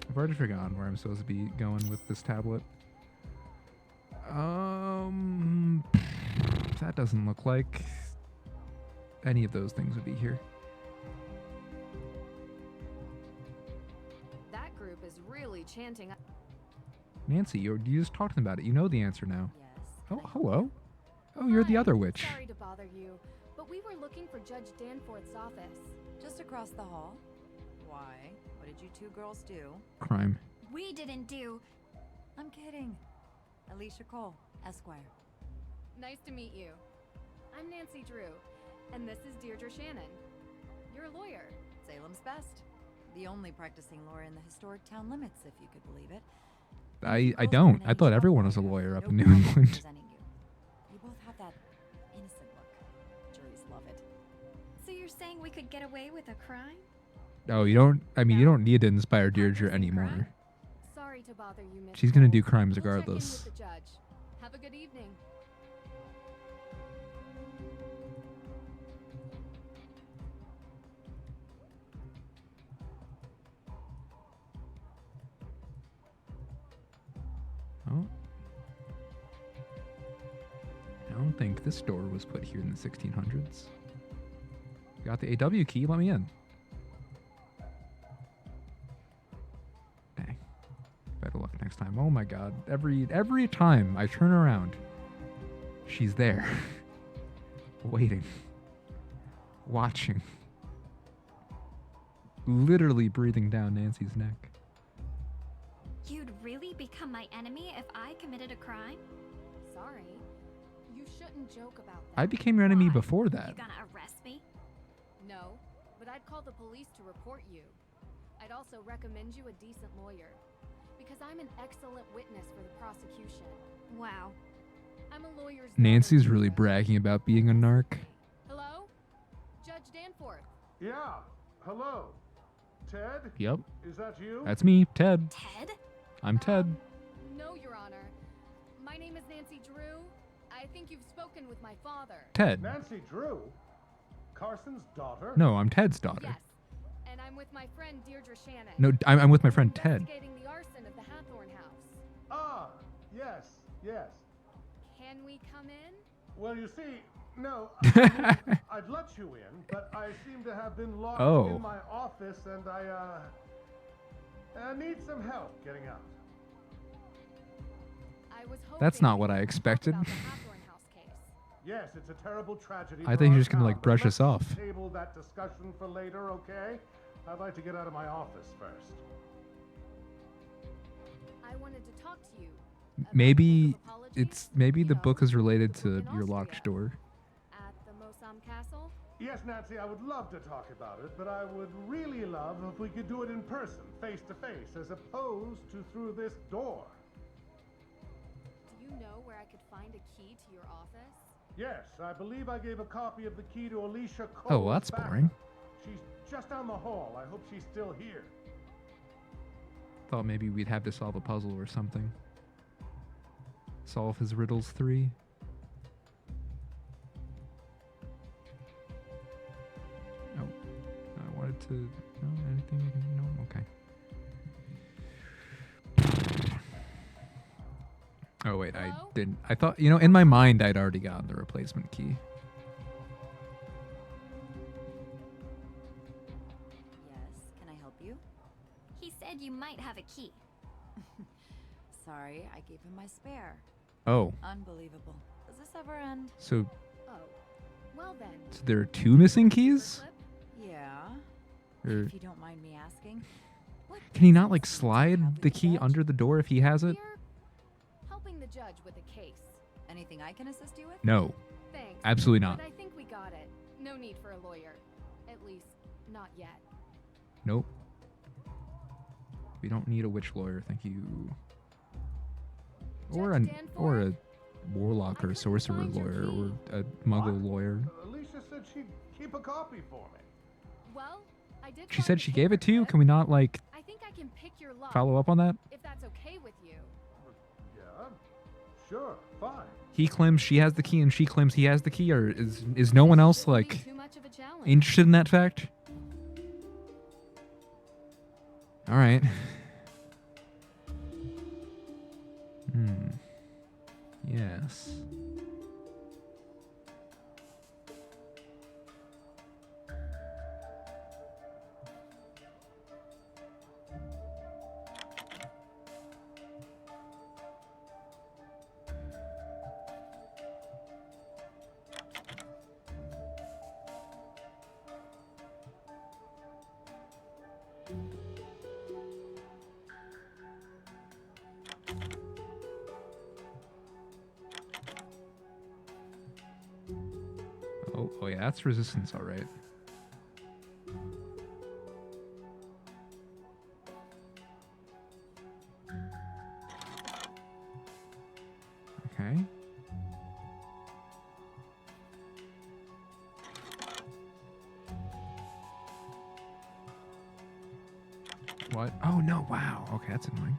I've already forgotten where I'm supposed to be going with this tablet. That doesn't look like any of those things would be here. That group is really chanting. Nancy, you just talked about it. You know the answer now. Yes. Oh, hello. Oh, you're the Hi, other witch. Sorry to bother you, but we were looking for Judge Danforth's office. Just across the hall. Why? What did you two girls do? Crime. We didn't do. I'm kidding. Alicia Cole, Esquire. Nice to meet you. I'm Nancy Drew, and this is Deirdre Shannon. You're a lawyer. Salem's best. The only practicing lawyer in the historic town limits, if you could believe it. I don't. I thought everyone was a lawyer up in New England. Representing you. You both have that innocent look. Juries love it. So you're saying we could get away with a crime? Oh, you don't. I mean, you don't need to inspire Deirdre anymore. Sorry to bother you, Miss. She's gonna Cole. do crimes We'll check in regardless. with the judge. Have a good evening. Oh. I don't think this door was put here in the 1600s. Got the AW key. Let me in. Dang. Better luck next time. Oh my god. Every time I turn around, she's there. Waiting. Watching. Literally breathing down Nancy's neck. You'd really become my enemy if I committed a crime? Sorry. You shouldn't joke about that. I became your enemy Why? before You that. gonna arrest me? No, but I'd call the police to report you. I'd also recommend you a decent lawyer, because I'm an excellent witness for the prosecution. Wow. I'm a lawyer's Nancy's daughter, really Deirdre. bragging about being a narc. Hello? Judge Danforth. Yeah. Hello. Ted? Yep. Is that you? That's me, Ted. Ted? I'm Ted. No, Your Honor. My name is Nancy Drew. I think you've spoken with my father. Ted. Nancy Drew? Carson's daughter? No, I'm Ted's daughter. Yes. And I'm with my friend Deirdre Shannon. No, I'm with my We're friend Ted. investigating the arson of the Hathorn house. Ah, yes, yes. Can we come in? Well, you see, no, I mean, I'd let you in, but I seem to have been locked Oh. in my office and I need some help getting out. I was hoping That's not we what I could talk expected. about the Hathorn house case. Yes, it's a terrible tragedy. I for thought you were our just gonna, like, town, but brush us let's off. Table that discussion for later, okay? I'd like to get out of my office first. I wanted to talk to you. about Maybe the Book of Apologies, maybe you the know, book is related the to book in your Austria. locked door. At the Mosam Castle? Yes, Nancy, I would love to talk about it, but I would really love if we could do it in person, face to face, as opposed to through this door. Do you know where I could find a key to your office? Yes, I believe I gave a copy of the key to Alicia Cole. Oh, well, that's boring. She's just down the hall. I hope she's still here. Thought maybe we'd have to solve a puzzle or something. Solve his riddles 3. Oh, I wanted to. No, anything I can. No, okay. Oh wait, I Hello? didn't. I thought, in my mind, I'd already gotten the replacement key. Yes, can I help you? He said you might have a key. Sorry, I gave him my spare. Oh, Unbelievable. Does this ever end? so Oh, well then. there are 2 missing keys? Yeah. Or If you don't mind me asking. can he not like slide the key under the door if he has it? Helping the judge with a case. Anything I can assist you with? No. Thanks. Absolutely not. But I think we got it. No need for a lawyer. At least, not yet. Nope. We don't need a witch lawyer, thank you. Or a warlock or sorcerer lawyer or a muggle lawyer. Alicia said she'd keep a copy for me. Well, I did. She said she gave it to you. Can we not like I think I can pick your lock. follow up on that? If that's okay with you. Yeah, sure, fine. He claims she has the key and she claims he has the key, or is no one else like Too much of a challenge. interested in that fact? All right. Yes. Oh yeah, that's resistance, all right. Okay. What? Oh no, wow. Okay, that's annoying.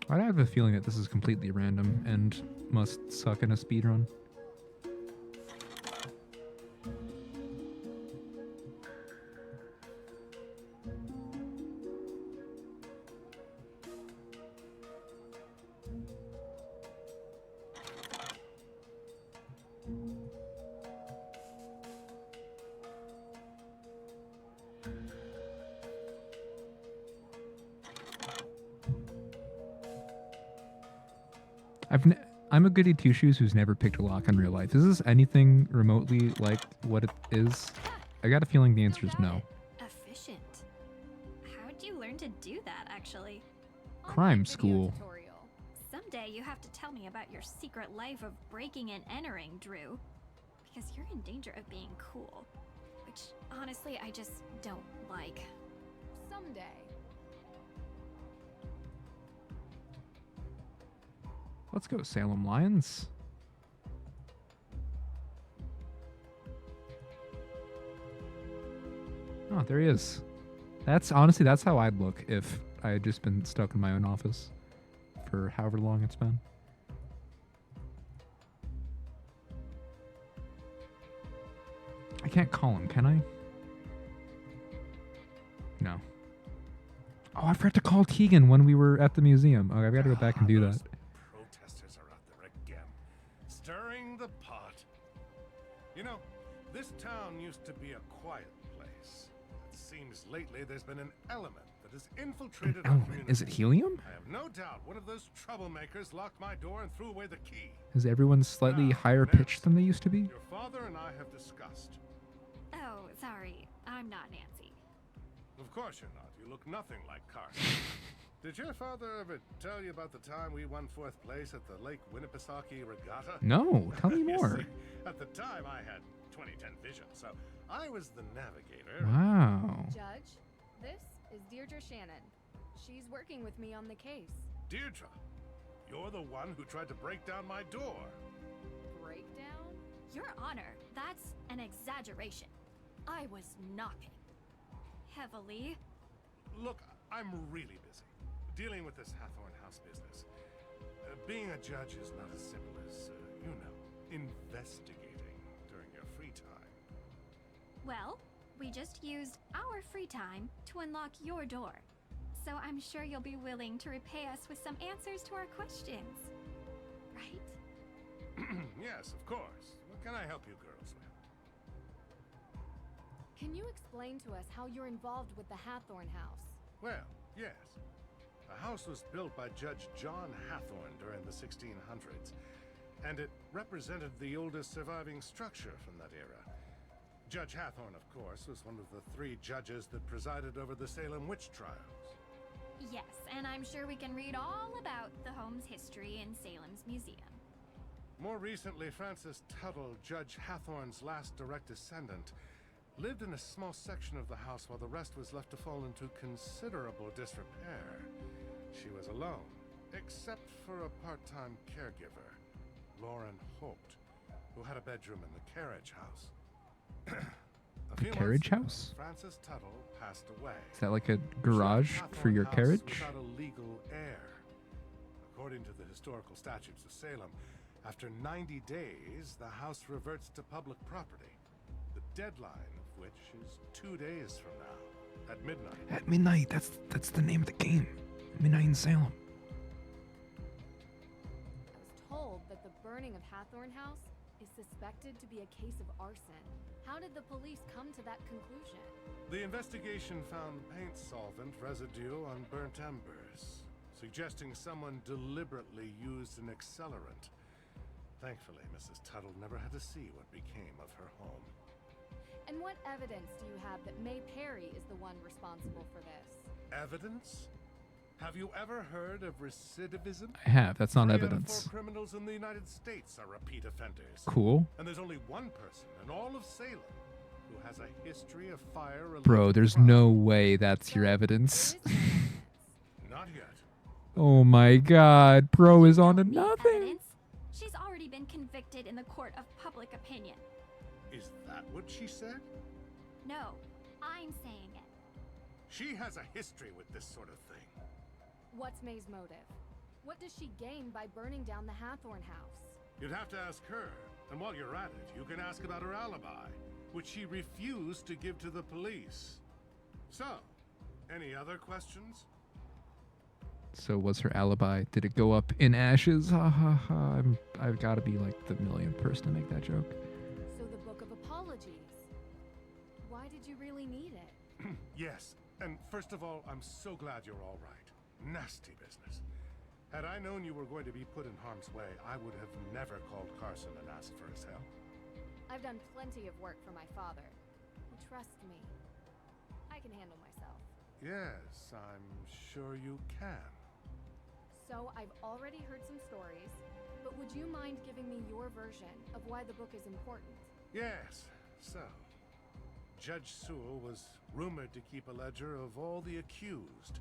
I have a feeling that this is completely random and must suck in a speedrun. I'm a goody two shoes who's never picked a lock in real life. Is this anything remotely like what it is? I got a feeling the answer is no. Efficient. How'd you learn to do that, actually? Crime school. Someday you have to tell me about your secret life of breaking and entering, Drew. Because you're in danger of being cool. Which, honestly, I just don't like. Someday. Let's go, Salem Lions. Oh, there he is. That's honestly, that's how I'd look if I had just been stuck in my own office for however long it's been. I can't call him, can I? No. Oh, I forgot to call Tegan when we were at the museum. Oh, I've got to go back and do that. Protesters are out there again, stirring the pot. You know, this town used to be a quiet place. It seems lately there's been an element that has infiltrated our community. Is it helium? I have no doubt one of those troublemakers locked my door and threw away the key. Is everyone slightly higher pitched than they used to be? Your father and I have discussed. Oh, sorry. I'm not Nancy. Of course you're not. You look nothing like Carson. Did your father ever tell you about the time we won 4th place at the Lake Winnipesaukee Regatta? No, tell me You more. see, at the time, I had 2010 vision, so I was the navigator. Wow. Judge, this is Deirdre Shannon. She's working with me on the case. Deirdre, you're the one who tried to break down my door. Breakdown? Your Honor, that's an exaggeration. I was knocking. Heavily. Look, I'm really busy dealing with this Hathorn House business. Being a judge is not as simple as, you know, investigating during your free time. Well, we just used our free time to unlock your door. So I'm sure you'll be willing to repay us with some answers to our questions. Right? Yes, of course. What can I help you girls with? Can you explain to us how you're involved with the Hathorn House? Well, yes. The house was built by Judge John Hathorn during the 1600s, and it represented the oldest surviving structure from that era. Judge Hathorn, of course, was one of the 3 judges that presided over the Salem witch trials. Yes, and I'm sure we can read all about the home's history in Salem's museum. More recently, Francis Tuttle, Judge Hathorn's last direct descendant, lived in a small section of the house while the rest was left to fall into considerable disrepair. She was alone, except for a part-time caregiver, Lauren Holt, who had a bedroom in the carriage house. The carriage house? Francis Tuttle passed away. Is that like a garage for your carriage? Without a legal heir. According to the historical statutes of Salem, after 90 days, the house reverts to public property. The deadline of which is 2 days from now, at midnight. At midnight. That's the name of the game. Midnight in Salem. I was told that the burning of Hathorn House is suspected to be a case of arson. How did the police come to that conclusion? The investigation found paint solvent residue on burnt embers, suggesting someone deliberately used an accelerant. Thankfully, Mrs. Tuttle never had to see what became of her home. And what evidence do you have that May Perry is the one responsible for this? Evidence? Have you ever heard of recidivism? I have. That's not 3 out of evidence. 4 criminals in the United States are repeat offenders. Cool. And there's only one person in all of Salem who has a history of fire-related Bro, there's crime. no way that's your evidence. Not yet. Oh my god. Bro is on to nothing. Evidence? She's already been convicted in the court of public opinion. Is that what she said? No, I'm saying it. She has a history with this sort of thing. What's May's motive? What does she gain by burning down the Hathorn House? You'd have to ask her. And while you're at it, you can ask about her alibi, which she refused to give to the police. So, any other questions? So what's her alibi? Did it go up in ashes? Ha ha ha. I've got to be like the millionth person to make that joke. So the Book of Apologies. Why did you really need it? Yes, and first of all, I'm so glad you're all right. Nasty business. Had I known you were going to be put in harm's way, I would have never called Carson and asked for his help. I've done plenty of work for my father. Trust me. I can handle myself. Yes, I'm sure you can. So I've already heard some stories, but would you mind giving me your version of why the book is important? Yes, so Judge Sewell was rumored to keep a ledger of all the accused,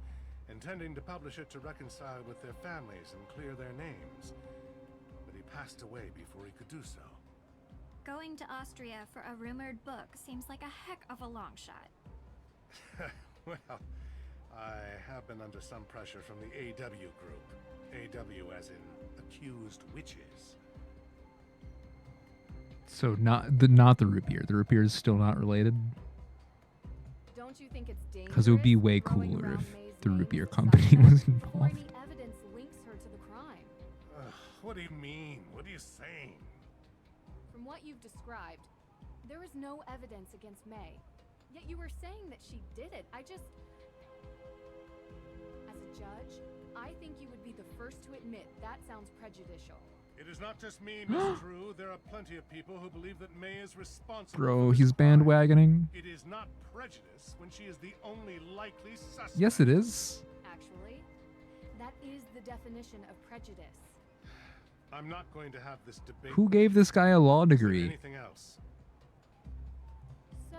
intending to publish it to reconcile with their families and clear their names. But he passed away before he could do so. Going to Austria for a rumored book seems like a heck of a long shot. Well, I have been under some pressure from the AW group. AW as in accused witches. So not the root beer. The root beer is still not related. Don't you think it's dangerous? Because it would be way throwing cooler around if May's the name root beer as a company suspect was before involved. any evidence links her to the crime? What do you mean? What are you saying? From what you've described, there is no evidence against May. Yet you were saying that she did it. As a judge, I think you would be the first to admit that sounds prejudicial. It is not just me, Miss Drew. There are plenty of people who believe that May is responsible. Bro, for this he's crime. bandwagoning. It is not prejudice when she is the only likely suspect. Yes, it is. Actually, that is the definition of prejudice. I'm not going to have this debate. Who gave this guy a law degree? Anything else? So,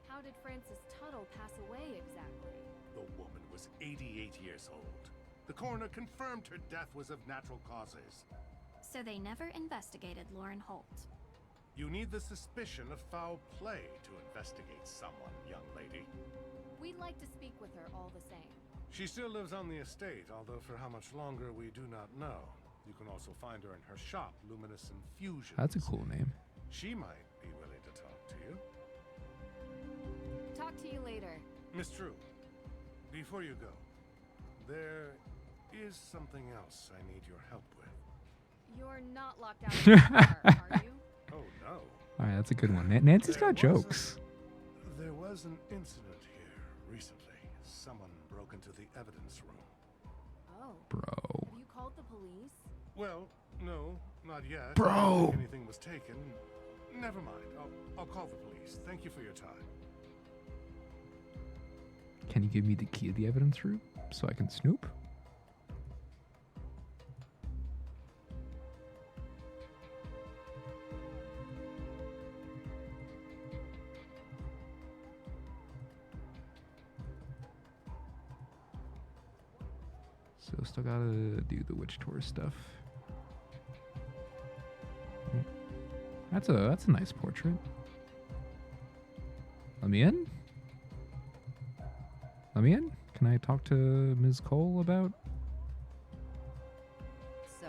how did Francis Tuttle pass away exactly? The woman was 88 years old. The coroner confirmed her death was of natural causes. So they never investigated Lauren Holt. You need the suspicion of foul play to investigate someone, young lady. We'd like to speak with her all the same. She still lives on the estate, although for how much longer we do not know. You can also find her in her shop, Luminous Infusions. That's a cool name. She might be willing to talk to you. Talk to you later. Miss Drew, before you go, there is something else I need your help with. You're not locked out of the car, are you? Oh, no. All right, that's a good one. Nancy's got jokes. There was an incident here recently. Someone broke into the evidence room. Oh. Bro. Have you called the police? Well, no, not yet. Bro! I don't think anything was taken. Never mind. I'll call the police. Thank you for your time. Can you give me the key of the evidence room so I can snoop? So still gotta do the witch tour stuff. That's a nice portrait. Let me in? Let me in? Can I talk to Ms. Cole about So,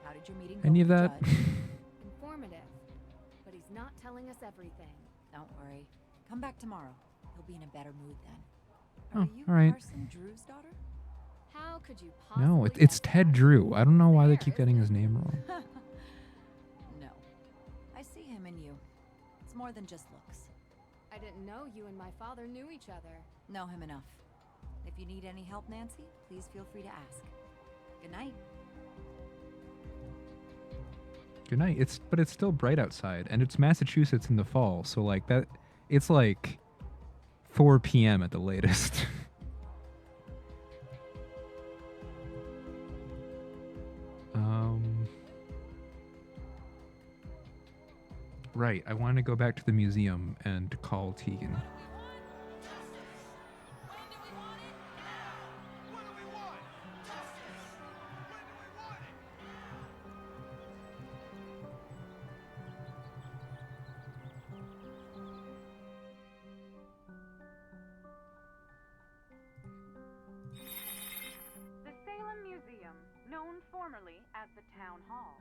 how did your meeting go any of with the that? judge? Informative. But he's not telling us everything. Don't worry. Come back tomorrow. He'll be in a better mood then. Oh, Are you all right. Carson Drew's daughter? How could you possibly No, it's guess Ted that? Drew. I don't know why they keep Fair, getting isn't his it? name wrong. No. I see him in you. It's more than just looks. I didn't know you and my father knew each other. Know him enough. If you need any help, Nancy, please feel free to ask. Good night. Good night. But it's still bright outside, and it's Massachusetts in the fall, so like that, it's like 4 p.m. at the latest. Right. I want to go back to the museum and call Tegan. The Salem Museum, known formerly as the Town Hall.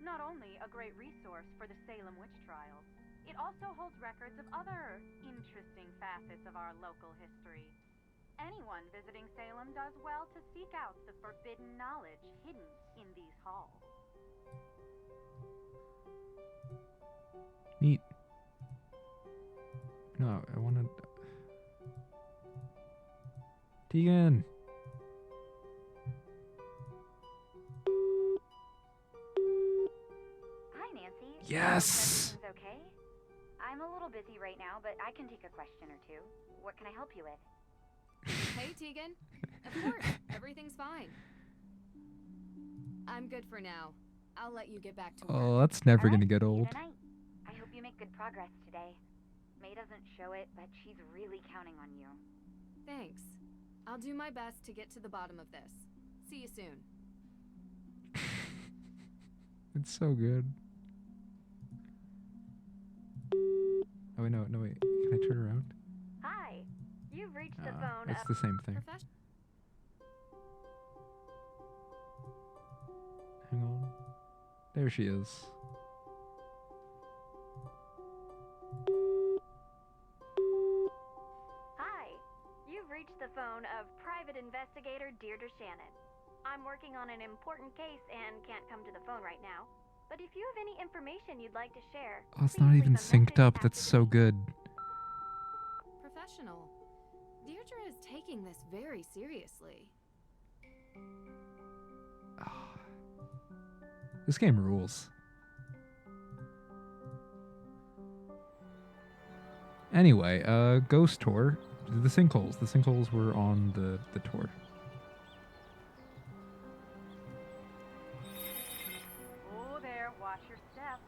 Not only a great resource for the Salem witch trials, it also holds records of other interesting facets of our local history. Anyone visiting Salem does well to seek out the forbidden knowledge hidden in these halls. Neat. No, I want to... Tegan! Hi, Nancy. Yes! Everything's okay? I'm a little busy right now, but I can take a question or two. What can I help you with? Hey, Tegan. Of course, everything's fine. I'm good for now. I'll let you get back to work. Oh, that's never All gonna right, get see you old. tonight. I hope you make good progress today. May doesn't show it, but she's really counting on you. Thanks. I'll do my best to get to the bottom of this. See you soon. It's so good. Oh wait, no, wait. Can I turn around? Hi. You've reached the phone It's of the same thing. Hang on. There she is. Hi. You've reached the phone of Private Investigator Deirdre Shannon. I'm working on an important case and can't come to the phone right now. But if you have any information you'd like to share, Oh, it's please not leave even a synced message up. after That's the so beep. good. Professional. Deirdre is taking this very seriously. This game rules. Anyway, Ghost Tour. The sinkholes. The sinkholes were on the tour. Oh there, watch your step.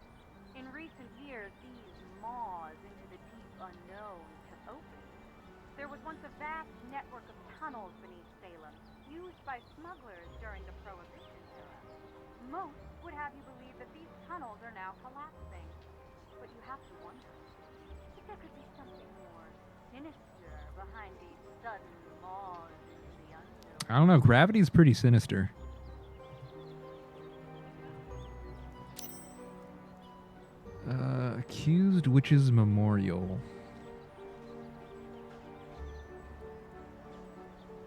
In recent years, these maws into the deep unknown have opened. There was once a vast network of tunnels beneath Salem, used by smugglers during the Prohibition era. Most would have you believe that these tunnels are now collapsing. But you have to wonder if there could be something more sinister behind these sudden maws into the unknown. I don't know. Gravity's pretty sinister. Accused Witches Memorial.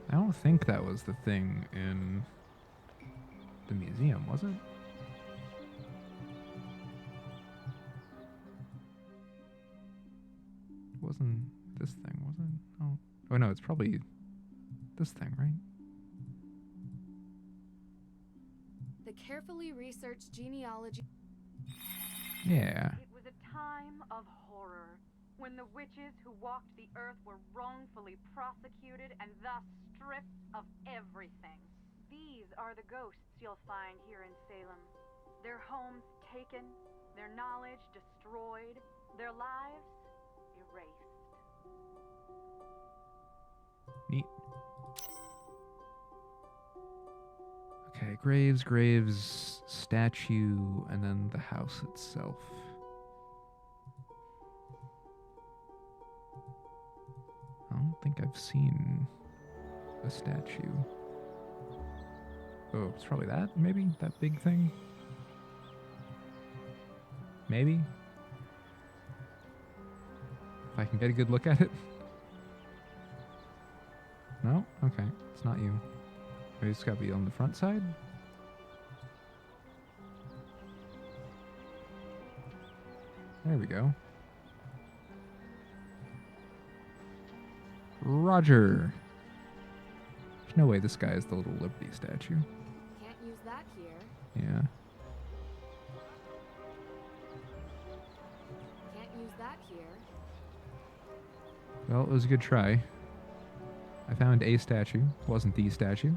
I don't think that was the thing in the museum, was it? Wasn't wasn't this thing, was it? Oh. Oh no, it's probably this thing, right? The carefully researched genealogy. Yeah. It was a time of horror, when the witches who walked the earth were wrongfully prosecuted and thus stripped of everything. These are the ghosts you'll find here in Salem. Their homes taken, their knowledge destroyed, their lives erased. Neat. Okay, graves, statue, and then the house itself. I don't think I've seen a statue. Oh, it's probably that, maybe? That big thing? Maybe? If I can get a good look at it? No? Okay, it's not you. Maybe it's gotta be on the front side? There we go. Roger! There's no way this guy is the little Liberty statue. Can't use that here. Yeah. Can't use that here. Well, it was a good try. I found a statue. Wasn't the statue.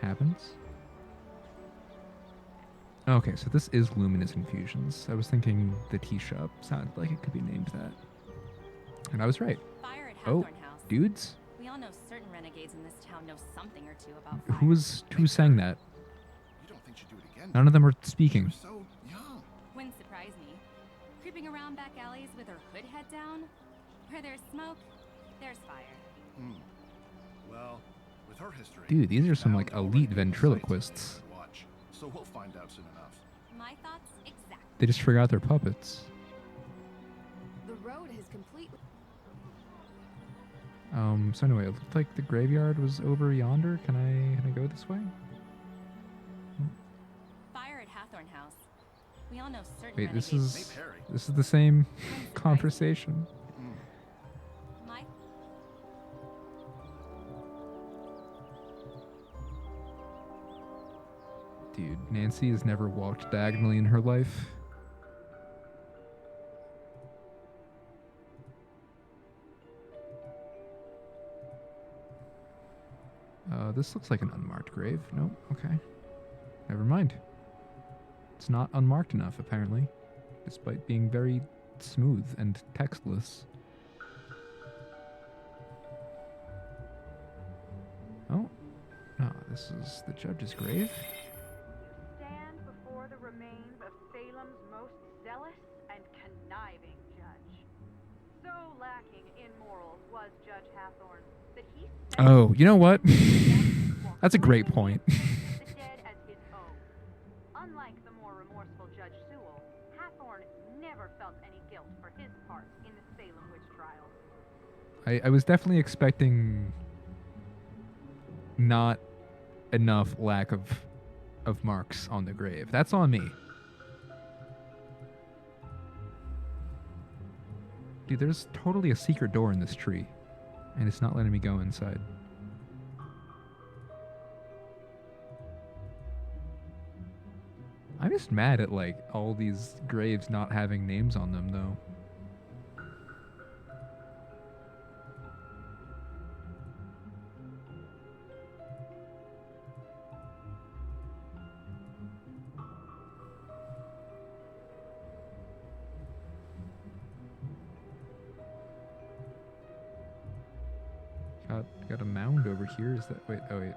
Happens. Okay, so this is Luminous Infusions. I was thinking the tea shop sounded like it could be named that. And I was right. Fire at Oh, Hathorn House. dudes? We all know certain renegades in this town know something or two about Who sang that? You don't think she'd do it again? None of them were speaking. So young. Wouldn't surprise me. Creeping around back alleys with her hood head down. Where there's smoke, there's fire. Hmm. Well, with her history. Dude, these are some bound like to already elite be ventriloquists. watch. So we'll find out soon enough. My thoughts exactly. They just forgot their puppets. The road has completely. So anyway, it looked like the graveyard was over yonder. Can I go this way? Fire at Hathorn House. We all know certain Wait, this renegades. is the same conversation. My Dude, Nancy has never walked diagonally in her life. This looks like an unmarked grave. Nope, okay. Never mind. It's not unmarked enough, apparently, despite being very smooth and textless. Oh, no, this is the judge's grave. Stand before the remains of Salem's most zealous and conniving judge. So lacking in morals was Judge Hathorn that he Oh, you know what? That's a great point. the dead as his own. Unlike the more remorseful Judge Sewell, Hathorn never felt any guilt for his part in the Salem witch trials. I was definitely expecting not enough lack of marks on the grave. That's on me. Dude, there's totally a secret door in this tree, and it's not letting me go inside. I'm just mad at like all these graves not having names on them though. Got a mound over here. Is that wait? Oh wait,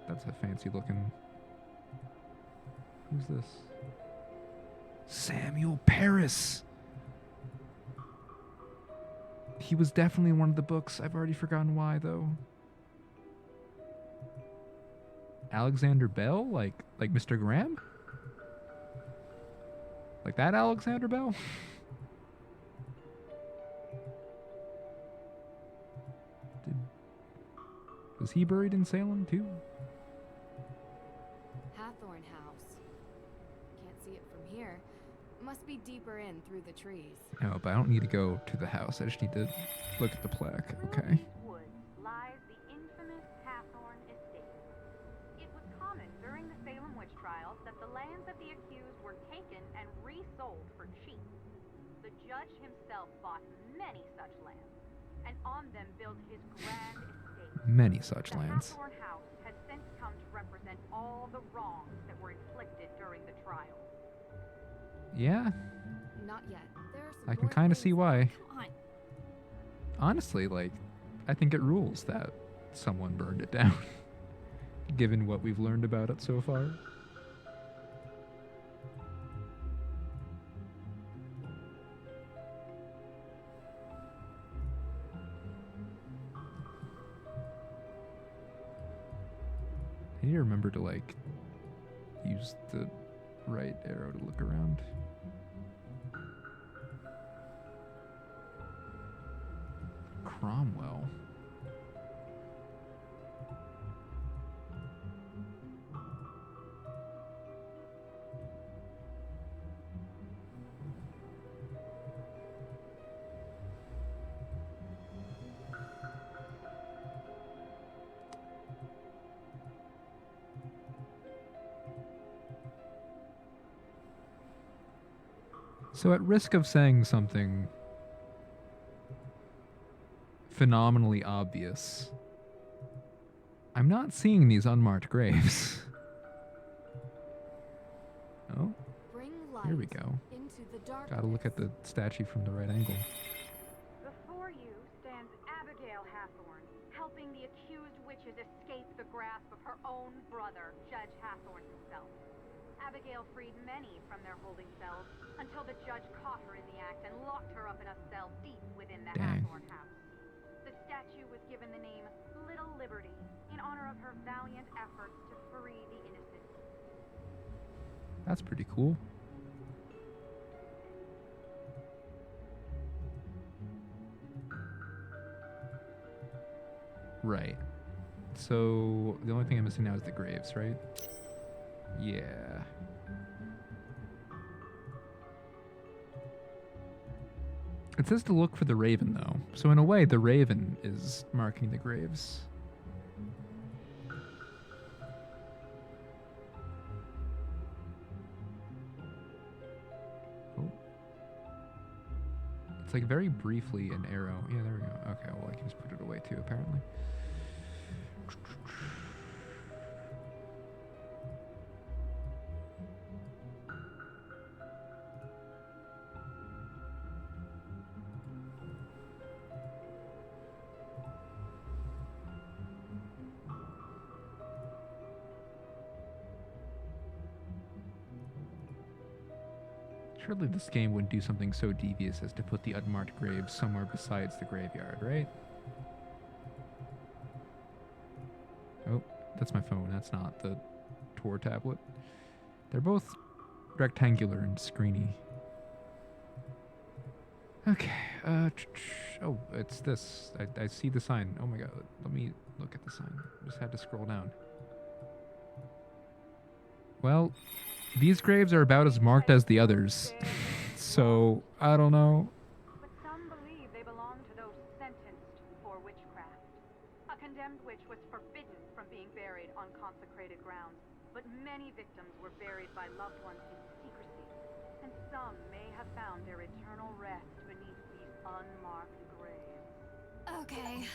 that's a fancy looking. Who's this? Samuel Paris. He was definitely one of the books. I've already forgotten why though. Alexander Bell, like Mr. Graham, like that Alexander Bell. Was he buried in Salem too? Hathorn House. Can't see it from here. Must be deeper in through the trees. No, but I don't need to go to the house. I just need to look at the plaque. Okay. Woods lies the infamous Hathorn Estate. It was common during the Salem witch trials that the lands of the accused were taken and resold for cheap. The judge himself bought many such lands, and on them built his grand estate. Many such The lands. Hathorn House has since come to represent all the wrongs that were inflicted during the trial. Yeah, Not yet. There are some I can more kind of things- see why. Come on. Honestly, like, I think it rules that someone burned it down, given what we've learned about it so far. I need to remember to, like, use the right arrow to look around. Cromwell. So at risk of saying something phenomenally obvious, I'm not seeing these unmarked graves. Oh, Bring here we light go. into the dark. Gotta look at the statue from the right angle. Before you stands Abigail Hathorn, helping the accused witches escape the grasp of her own brother, Judge Hathorn himself. Abigail freed many from their holding cells until the judge caught her in the act and locked her up in a cell deep within the Dang. Hathorn house. The statue was given the name Little Liberty in honor of her valiant efforts to free the innocent. That's pretty cool. Right. So the only thing I'm missing now is the graves, right? Yeah. It says to look for the raven, though. So in a way, the raven is marking the graves. Oh. It's like very briefly an arrow. Yeah, there we go. Okay, well, I can just put it away too, apparently. Surely this game wouldn't do something so devious as to put the unmarked graves somewhere besides the graveyard, right? Oh, that's my phone. That's not the Tor tablet. They're both rectangular and screeny. Okay. Oh, it's this. I see the sign. Oh my god. Let me look at the sign. Just had to scroll down. Well, these graves are about as marked as the others. So, I don't know. But some believe they belong to those sentenced for witchcraft. A condemned witch was forbidden from being buried on consecrated ground, but many victims were buried by loved ones in secrecy, and some may have found their eternal rest beneath these unmarked graves. Okay,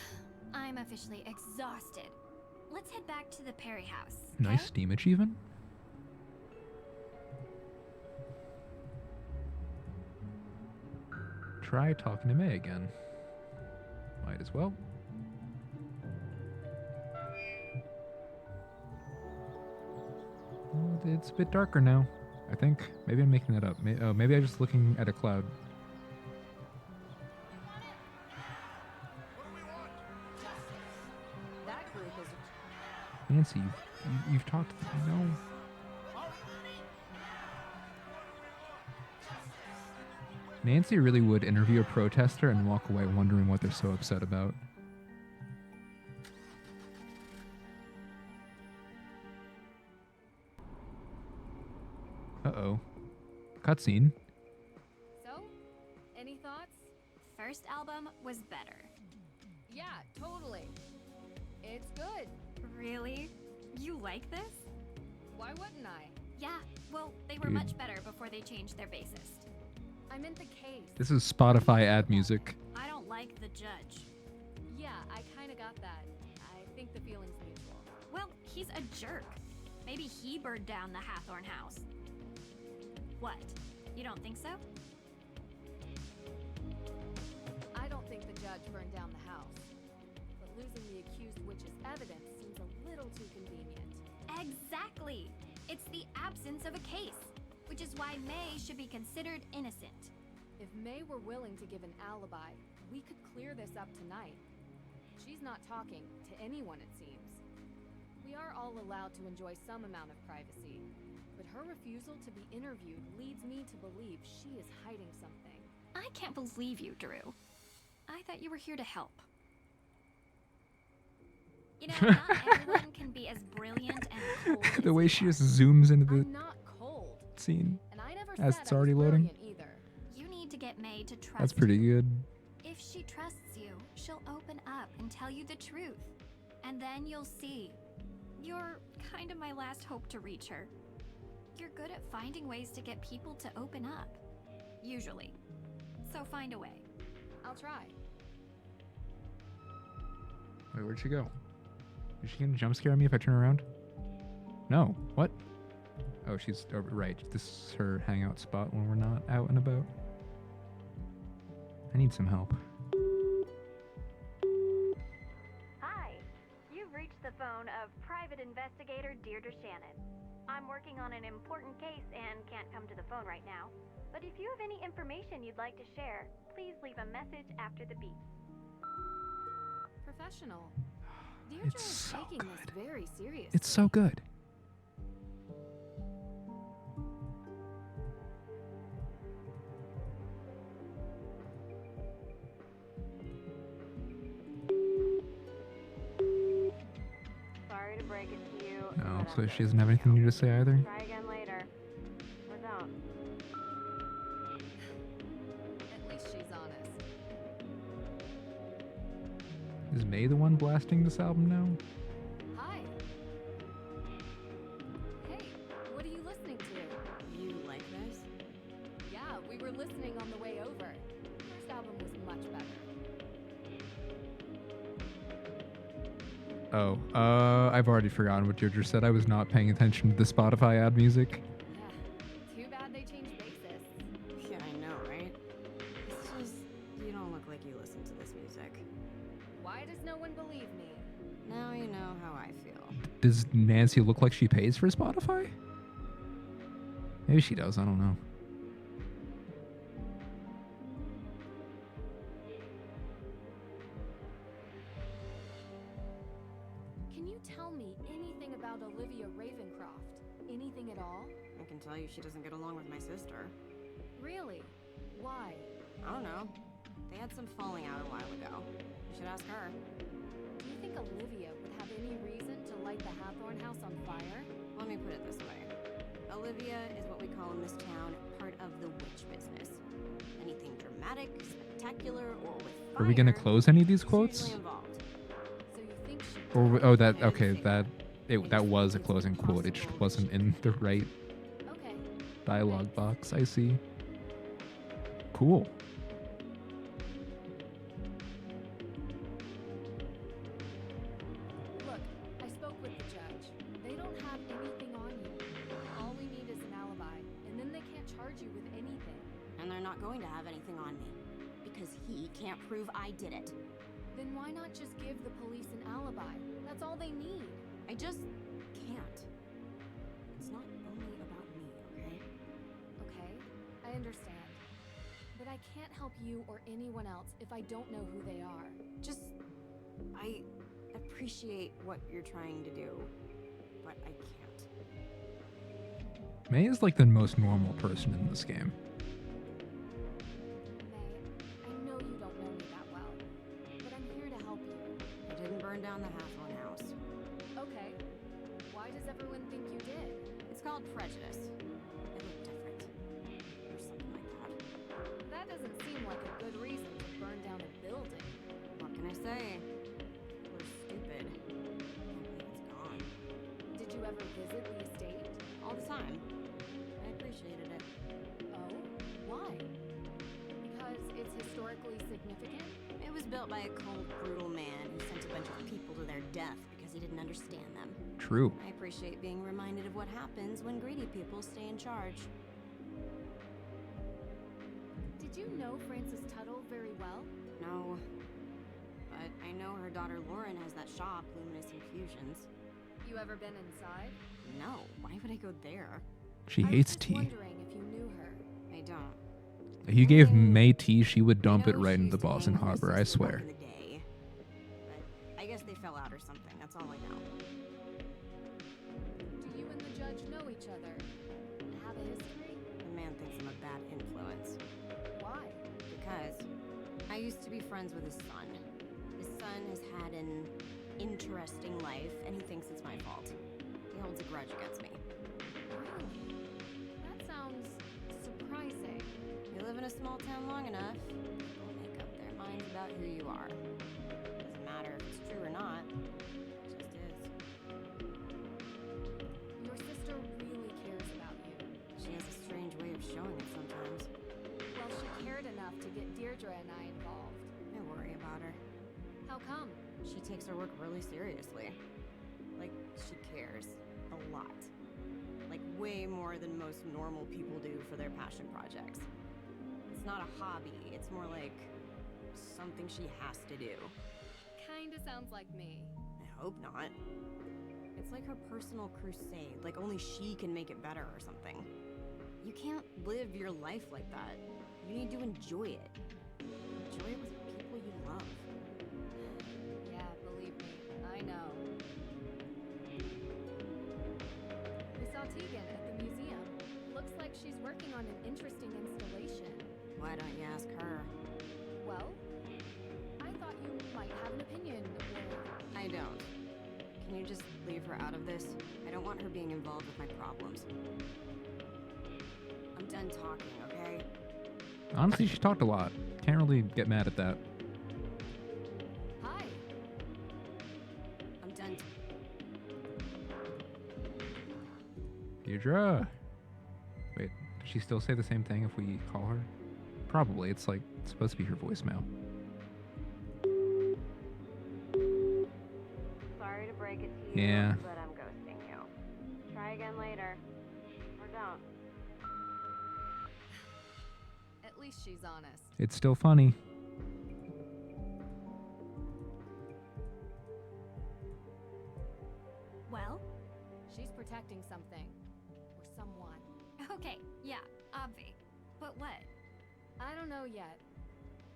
I'm officially exhausted. Let's head back to the Perry house. Nice Steam achievement. Try talking to May again. Might as well. It's a bit darker now, I think. Maybe I'm making that up. Maybe I'm just looking at a cloud. That group is Nancy, you've talked. No. Nancy really would interview a protester and walk away wondering what they're so upset about. Uh-oh. Cutscene. first album was better. Yeah, totally. It's good. Really? You like this? Why wouldn't I? Yeah, well, they were Dude. much better before they changed their bassist. I meant the case. This is Spotify ad music. I don't like the judge. Yeah, I kinda got that. I think the feeling's mutual. Well, he's a jerk. Maybe he burned down the Hathorn house. What? You don't think so? I don't think the judge burned down the house. But losing the accused witch's evidence seems a little too convenient. Exactly! It's the absence of a case, which is why May should be considered innocent. If May were willing to give an alibi, we could clear this up tonight. She's not talking to anyone, it seems. We are all allowed to enjoy some amount of privacy, but her refusal to be interviewed leads me to believe she is hiding something. I can't believe you, Drew. I thought you were here to help. You know, not everyone can be as brilliant and cool The way she just zooms into the I'm not cold, scene and I never as said it's I was already loading. brilliant either. You need to get May to trust That's pretty you. good. If she trusts you, she'll open up and tell you the truth. And then you'll see. You're kind of my last hope to reach her. You're good at finding ways to get people to open up. Usually. So find a way. I'll try. Wait, where'd she go? Is she gonna jump scare me if I turn around? No. What? Oh, she's over. Right. This is her hangout spot when we're not out and about. I need some help. Hi, you've reached the phone of private investigator Deirdre Shannon. I'm working on an important case and can't come to the phone right now. But if you have any information you'd like to share, please leave a message after the beep. Professional. Deirdre It's is so taking this very seriously. It's so good. Sorry to break it to you. Oh, but so I'm she doesn't have anything new to say either? Try again later. Or don't. At least she's honest. Is May the one blasting this album now? Hi. Hey, what are you listening to? You like this? Yeah, we were listening on the way over. First album was much better. Oh, I've already forgotten what Deirdre said. I was not paying attention to the Spotify ad music. Yeah, too bad they changed bassists. Yeah, I know, right? It's just, you don't look like you listen to this music. Why does no one believe me? Now you know how I feel. Does Nancy look like she pays for Spotify? Maybe she does. I don't know. Can you tell me anything about Olivia Ravencroft? Anything at all? I can tell you she doesn't get along with my sister. Really? Why? I don't know. They had some falling out a while ago. You should ask her. Do you think Olivia would have any reason to light the Hathorn house on fire? Let me put it this way. Olivia is what we call in this town part of the witch business. Anything dramatic, spectacular, or with fire, Are we gonna close any of these she's quotes? usually involved. So you think she Or oh, that okay. That was a closing quote. It just wasn't in the right Okay. dialogue box. I see. Cool. Look, I spoke with the judge. They don't have anything on you. All we need is an alibi, and then they can't charge you with anything. And they're not going to have anything on me. Because he can't prove I did it. Then why not just give the police an alibi? That's all they need. I just can't. It's not only about me, okay? Okay, I understand. But I can't help you or anyone else if I don't know who they are. Just, I appreciate what you're trying to do, but I can't. May is like the most normal person in this game. May, I know you don't know me that well, but I'm here to help you. I didn't burn down the Hathorn house. Okay, why does everyone think you did? It's called prejudice. I look different. Or something like that. That doesn't seem like a good reason to burn down a building. What can I say? We're stupid. It's gone. Did you ever visit the estate? All the time. I appreciated it. Oh? Why? Because it's historically significant? It was built by a cold, brutal man who sent a bunch of people to their death because he didn't understand them. True. I appreciate being reminded of what happens when greedy people stay in charge. Did you know Frances Tuttle very well? No. But I know her daughter Lauren has that shop, Luminous Infusions. You ever been inside? No. Why would I go there? She hates I was tea. wondering if you knew her. I don't. If you gave May tea, she would dump it right into the Boston Harbor, I swear. Back in the day. But I guess they fell out or something. That's all I know. Do you and the judge know each other? Have a history? The man thinks I'm a bad influence. Why? Because I used to be friends with his son. His son has had an interesting life, and he thinks it's my fault. He holds a grudge against me. Really? That sounds surprising. You live in a small town long enough, people make up their minds about who you are. Doesn't matter if it's true or not. It just is. Your sister really cares about you. She has a strange way of showing it sometimes. Well, she cared enough to get Deirdre and I involved. I worry about her. How come? She takes her work really seriously. Like, she cares. A lot. Like, way more than most normal people do for their passion projects. It's not a hobby, it's more like something she has to do. Kinda sounds like me. I hope not. It's like her personal crusade, like only she can make it better or something. You can't live your life like that. You need to enjoy it. Enjoy it with people you love. Yeah, believe me, I know. We saw Tegan at the museum. Looks like she's working on an interesting installation. Why don't you ask her? Well, I thought you might have an opinion. I don't. Can you just leave her out of this? I don't want her being involved with my problems. I'm done talking, okay? Honestly, she talked a lot. Can't really get mad at that. Hi. I'm done. Deirdre. Wait, does she still say the same thing if we call her? Probably. It's like it's supposed to be her voicemail. Sorry to break it to you, Yeah. but I'm ghosting you. Try again later. Or don't. At least she's honest. It's still funny. Well? She's protecting something. Or someone. Okay, yeah, obvi. But what? I don't know yet.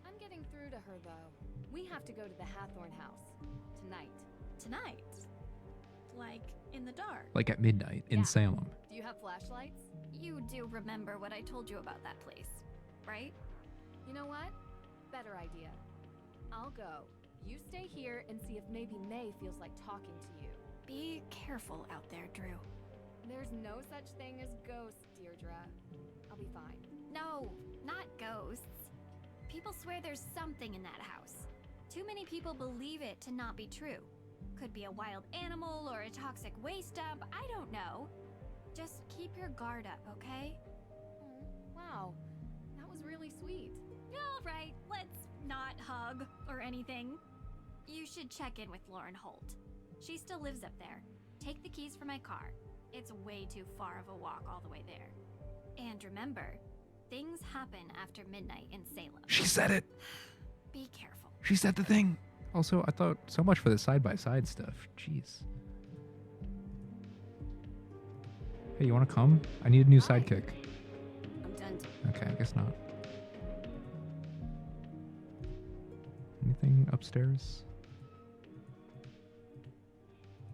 I'm getting through to her, though. We have to go to the Hathorn house. Tonight. Tonight? Like, in the dark? Like at midnight in Salem. Do you have flashlights? You do remember what I told you about that place, right? You know what? Better idea. I'll go. You stay here and see if maybe May feels like talking to you. Be careful out there, Drew. There's no such thing as ghosts, Deirdre. I'll be fine. No, not ghosts. People swear there's something in that house. Too many people believe it to not be true. Could be a wild animal or a toxic waste dump, I don't know. Just keep your guard up, okay? Oh, wow. That was really sweet. All right, let's not hug or anything. You should check in with Lauren Holt. She still lives up there. Take the keys for my car. It's way too far of a walk all the way there. And remember, things happen after midnight in Salem. She said it. Be careful. She said the thing. Also, I thought so much for the side-by-side stuff. Jeez. Hey, you want to come? I need a new sidekick. I'm done. Okay, I guess not. Anything upstairs?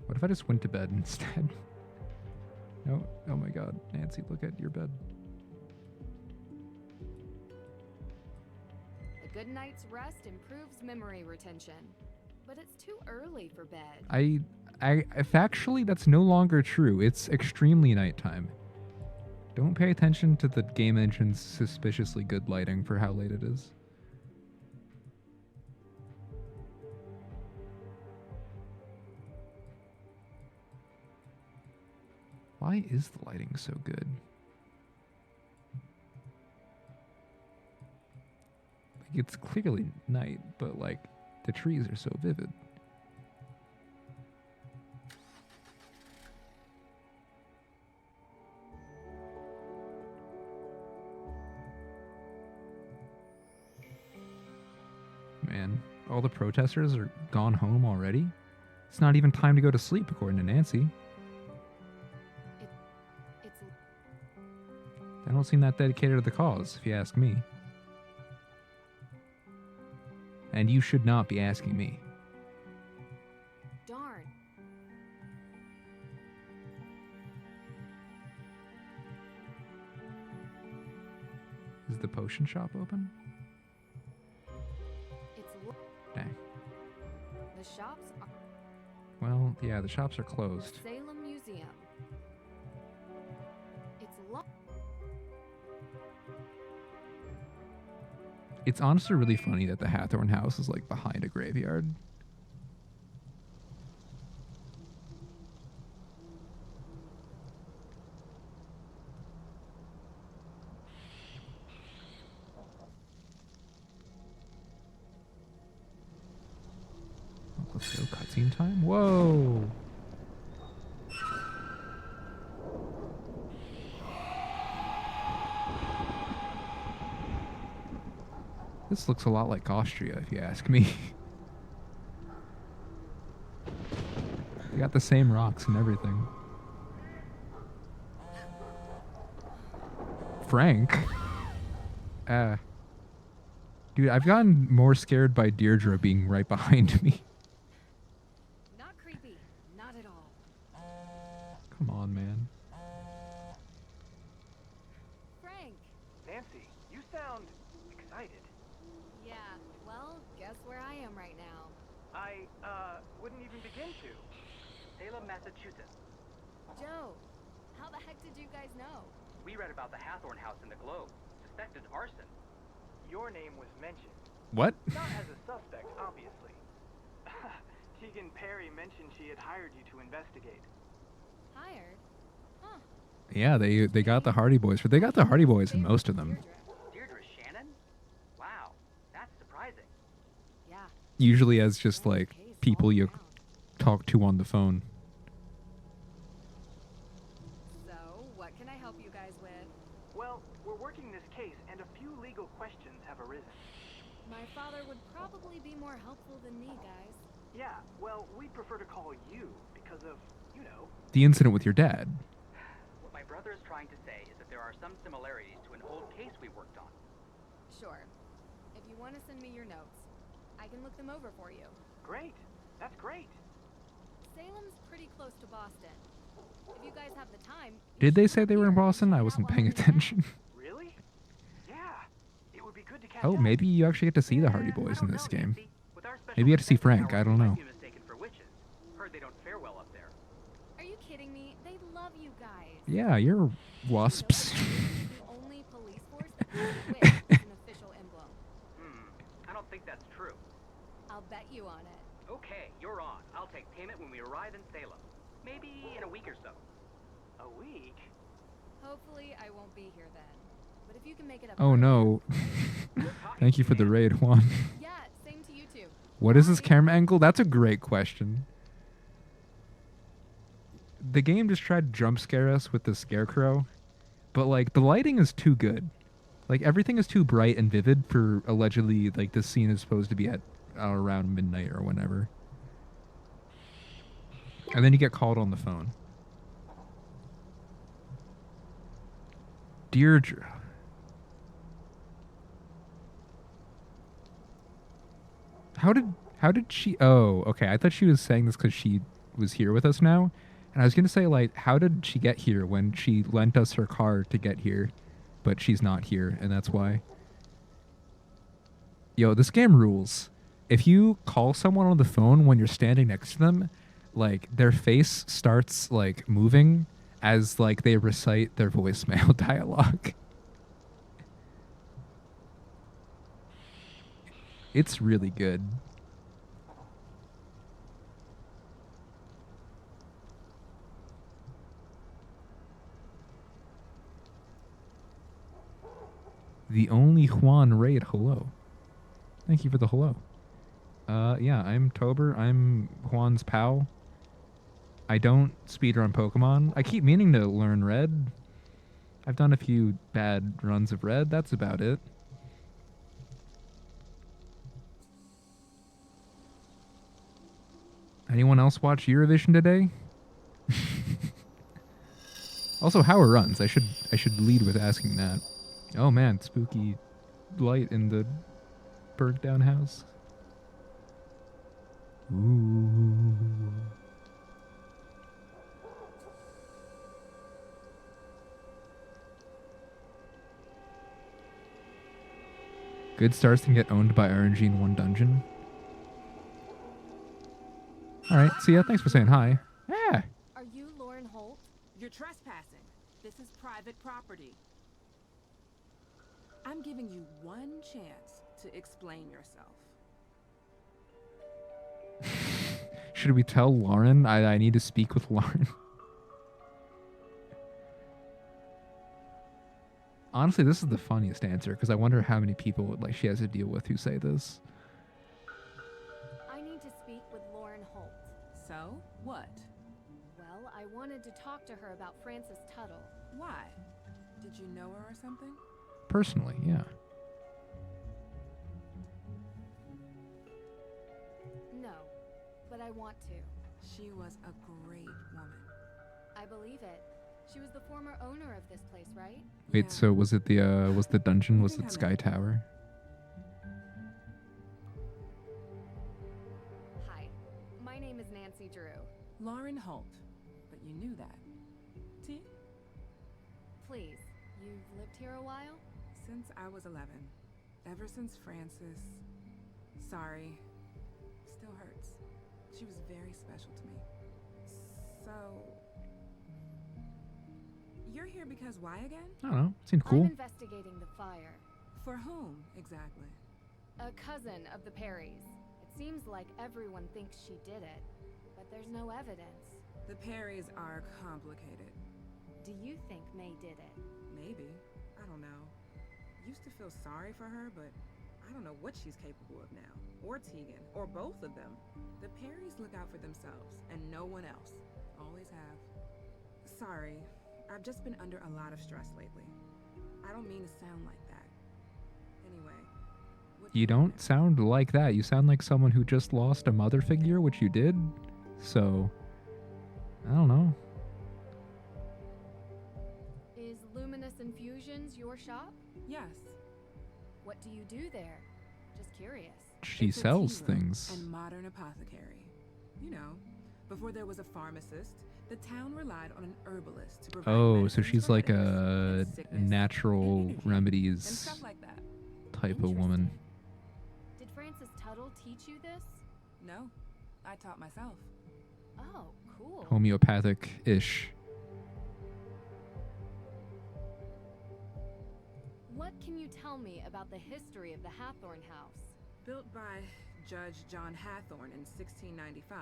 What if I just went to bed instead? No. Oh my god. Nancy, look at your bed. A good night's rest improves memory retention. But it's too early for bed. If actually that's no longer true, it's extremely nighttime. Don't pay attention to the game engine's suspiciously good lighting for how late it is. Why is the lighting so good? Like, it's clearly night, but like the trees are so vivid. Man, all the protesters are gone home already? It's not even time to go to sleep, according to Nancy. They don't seem that dedicated to the cause, if you ask me. And you should not be asking me. Darn. Is the potion shop open? Dang. The shops are Well, yeah, the shops are closed. Salem Museum. It's locked. It's honestly really funny that the Hathorn house is like behind a graveyard. Let's go cutscene time. Whoa! This looks a lot like Austria, if you ask me. They got the same rocks and everything. Frank? Dude, I've gotten more scared by Deirdre being right behind me. Not creepy. Not at all. Come on, man. Frank. Nancy, you sound excited. Yeah, well, guess where I am right now. I, wouldn't even begin to. Salem, Massachusetts. Joe, how the heck did you guys know? We read about the Hathorn house in the Globe. Suspected arson. Your name was mentioned. What? Not as a suspect, obviously. Tegan Perry mentioned she had hired you to investigate. Hired? Huh. Yeah, they got the Hardy Boys. They got the Hardy Boys in most of them. Deirdre Shannon? Wow, that's surprising. Yeah. Usually as just like people you talk to on the phone. So, what can I help you guys with? Well, we're working this case, and a few legal questions have arisen. My father would probably be more helpful than me, guys. Yeah, well, we'd prefer to call you because of, you know... The incident with your dad. What my brother is trying to say is that there are some similarities to an old case we worked on. Sure. If you want to send me your notes, I can look them over for you. Great. That's great. Salem's pretty close to Boston. If you guys have the time... Did they say they were in Boston? I wasn't paying attention. Really? Yeah. It would be good to catch Oh, up. maybe you actually get to see the Hardy Boys in this game. Maybe you get to see Frank. I don't know. Mistaken for witches. Heard they don't fare well up there. Are you kidding me? They love you guys. Yeah, you're wasps. The only police force that has a witch as an official emblem. I don't think that's true. I'll bet you on it. Okay, you're on. I'll take payment when we arrive in Salem. Maybe in a week or so. A week? Hopefully, I won't be here then. But if you can make it up... Oh no. Thank you for the raid, Juan. Yeah, same to you too. What is this camera angle? That's a great question. The game just tried to jump scare us with the scarecrow, but like the lighting is too good. Like everything is too bright and vivid for allegedly like this scene is supposed to be at around midnight or whenever. And then you get called on the phone. Deirdre. How did she... Oh, okay. I thought she was saying this because she was here with us now. And I was going to say, like, how did she get here when she lent us her car to get here, but she's not here, and that's why. Yo, this game rules. If you call someone on the phone when you're standing next to them, like, their face starts, like, moving as, like, they recite their voicemail dialogue. It's really good. The only Juan raid. Hello. Thank you for the hello. Yeah, I'm Tober. I'm Juan's pal. I don't speedrun Pokemon. I keep meaning to learn Red. I've done a few bad runs of Red. That's about it. Anyone else watch Eurovision today? Also, how it runs. I should lead with asking that. Oh man, spooky light in the burnt down house. Ooh. Good stars can get owned by RNG in one dungeon. Alright, see ya. Thanks for saying hi. Yeah. Are you Lauren Holt? You're trespassing. This is private property. I'm giving you one chance to explain yourself. Should we tell Lauren I need to speak with Lauren? Honestly, this is the funniest answer because I wonder how many people like she has to deal with who say this. I need to speak with Lauren Holt. So, what? Well, I wanted to talk to her about Frances Tuttle. Why? Did you know her or something? Personally, yeah. No, but I want to. She was a great woman. I believe it. She was the former owner of this place, right? Wait, Yeah. so was it the dungeon? Was it Sky Tower? Hi, my name is Nancy Drew. Lauren Holt. But you knew that. T? Please, you've lived here a while? Since I was 11. Ever since Frances. Sorry. Still hurts. She was very special to me. So... You're here because why again? I don't know. Seemed cool. I'm investigating the fire. For whom, exactly? A cousin of the Perrys. It seems like everyone thinks she did it, but there's no evidence. The Perrys are complicated. Do you think May did it? Maybe. I don't know. Used to feel sorry for her, but I don't know what she's capable of now. Or Tegan. Or both of them. The Perrys look out for themselves, and no one else. Always have. Sorry. I've just been under a lot of stress lately. I don't mean to sound like that. Anyway. You don't sound like that. You sound like someone who just lost a mother figure, which you did. So, I don't know. Is Luminous Infusions your shop? Yes. What do you do there? Just curious. She It's a sells tea room things. And modern apothecary. You know, before there was a pharmacist, the town relied on an herbalist to provide Oh, so medicines she's for like headaches a and sickness natural and energy remedies and stuff like that. type of woman. Did Frances Tuttle teach you this? No, I taught myself. Oh, cool. Homeopathic-ish. What can you tell me about the history of the Hathorn House? Built by Judge John Hathorn in 1695,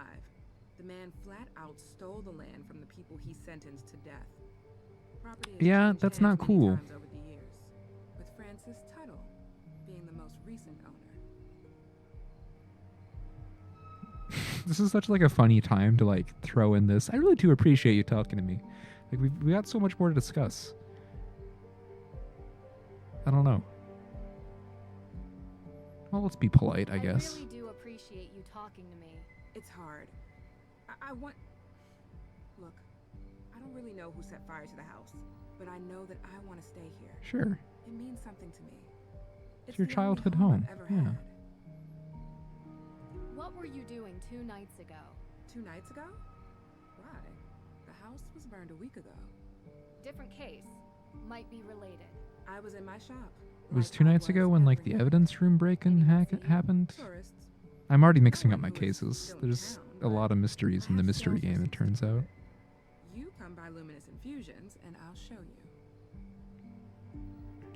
the man flat out stole the land from the people he sentenced to death. Property has Yeah, changed that's hands not many cool. times over the years, with Frances Tuttle being the most recent owner. This is such like a funny time to like throw in this. I really do appreciate you talking to me. Like we got so much more to discuss. I don't know. Well, let's be polite, I guess. I really do appreciate you talking to me. It's hard. I want... Look, I don't really know who set fire to the house, but I know that I want to stay here. Sure. It means something to me. It's your the only childhood I've home. ever Yeah. had. What were you doing 2 nights ago? 2 nights ago? Why? The house was burned a week ago. Different case. Might be related. I was in my shop. It was 2 nights ago when like the evidence room break-in happened. I'm already mixing up my cases. There's a lot of mysteries in the mystery game, it turns out. You come by Luminous Infusions, and I'll show you.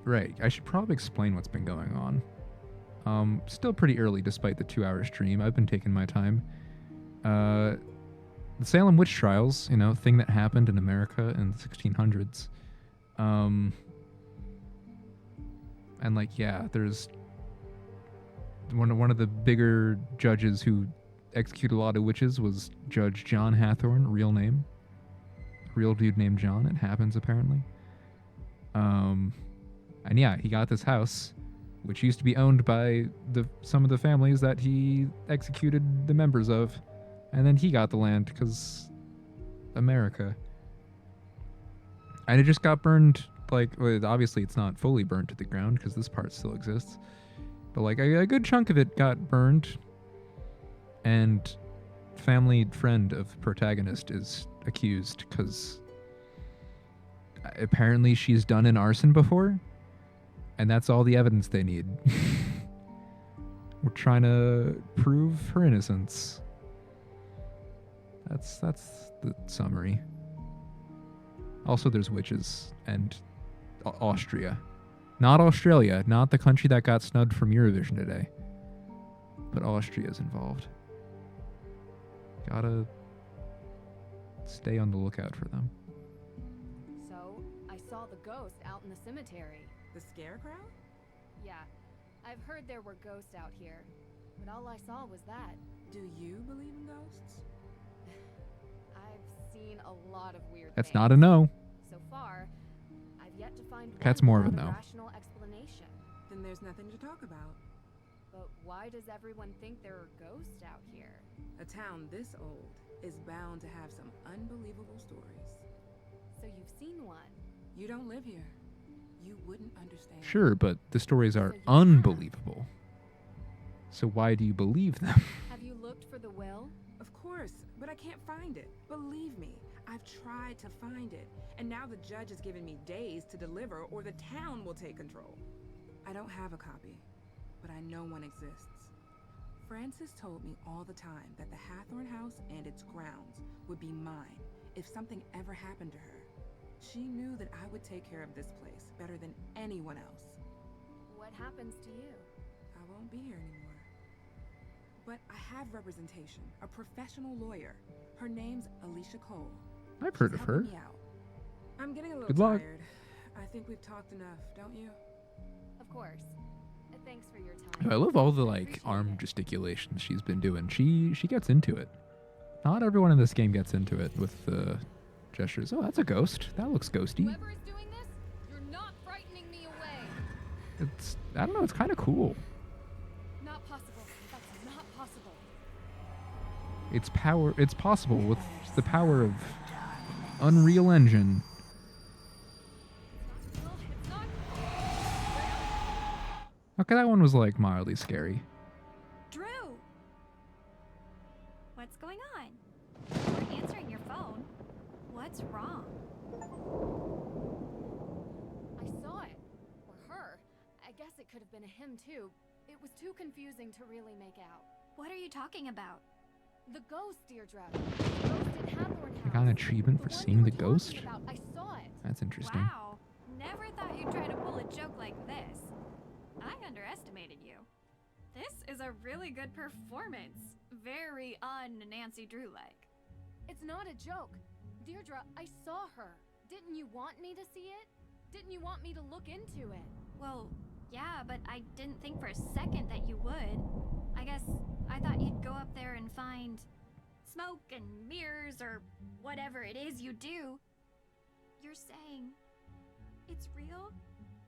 Right, I should probably explain what's been going on. Still pretty early despite the 2-hour stream. I've been taking my time. The Salem witch trials, you know, thing that happened in America in the 1600s. And like, yeah, there's one of the bigger judges who executed a lot of witches was Judge John Hathorne, real name. Real dude named John, it happens apparently. And yeah, he got this house, which used to be owned by some of the families that he executed the members of. And then he got the land because America. And it just got burned, like, well, obviously it's not fully burnt to the ground because this part still exists. But like a good chunk of it got burned. And family friend of protagonist is accused because apparently she's done an arson before. And that's all the evidence they need. We're trying to prove her innocence. That's the summary. Also, there's witches and Austria. Not Australia, not the country that got snubbed from Eurovision today. But Austria's involved. Gotta stay on the lookout for them. So, I saw the ghost out in the cemetery. The scarecrow? Yeah, I've heard there were ghosts out here, but all I saw was that. Do you believe in ghosts? I've seen a lot of weird That's things. not a no. So far, I've yet to find That's one more of a without no. rational explanation. Then there's nothing to talk about. But why does everyone think there are ghosts out here? A town this old is bound to have some unbelievable stories. So you've seen one? You don't live here. You wouldn't understand. Sure, but the stories are unbelievable. So why do you believe them? Have you looked for the will? Of course, but I can't find it. Believe me, I've tried to find it. And now the judge has given me days to deliver or the town will take control. I don't have a copy, but I know one exists. Frances told me all the time that the Hathorne house and its grounds would be mine if something ever happened to her. She knew that I would take care of this place better than anyone else. What happens to you? I won't be here anymore. But I have representation, a professional lawyer. Her name's Alicia Cole. I've heard She's of her. helping me out. I'm getting a little Good luck. tired. I think we've talked enough, don't you? Of course. Thanks for your time. I love all the like arm gesticulations she's been doing. She gets into it. Not everyone in this game gets into it with the gestures. Oh, that's a ghost. That looks ghosty. Whoever is doing this, you're not frightening me away. It's, I don't know, it's kind of cool. Not possible. That's not possible. It's possible with the power of Unreal Engine. Okay, that one was like mildly scary. Drew! What's going on? You weren't answering your phone. What's wrong? I saw it. Or her. I guess it could have been a him too. It was too confusing to really make out. What are you talking about? The ghost, Deirdre. The ghost in Hathorne I House. got an achievement for seeing the ghost? About. I saw it. That's interesting. Wow. Never thought you'd try to pull a joke like this. I underestimated you. This is a really good performance. Very un-Nancy Drew-like. It's not a joke. Deirdre, I saw her. Didn't you want me to see it? Didn't you want me to look into it? Well, yeah, but I didn't think for a second that you would. I guess I thought you'd go up there and find smoke and mirrors or whatever it is you do. You're saying it's real?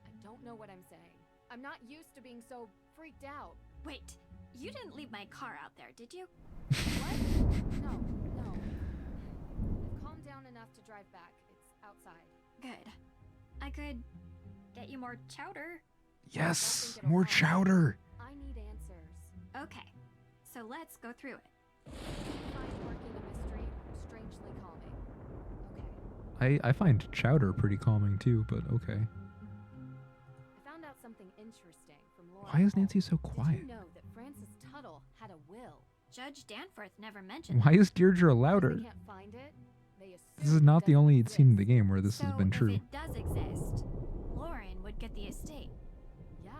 I don't know what I'm saying. I'm not used to being so freaked out. Wait, you didn't leave my car out there, did you? What? No. I've calmed down enough to drive back. It's outside. Good. I could get you more chowder. Yes, more chowder. I need answers. Okay, so let's go through it. I find working a mystery strangely calming. Okay. I find chowder pretty calming too, but okay. I found out something interesting from Laura. Why is Nancy so Did quiet? you know that Frances Tuttle had a will? Judge Danforth never mentioned Why it. is Deirdre louder? They can't find it. They This is not the only scene in the game where this has been So true. if it does exist, Lauren would get the estate. Yeah.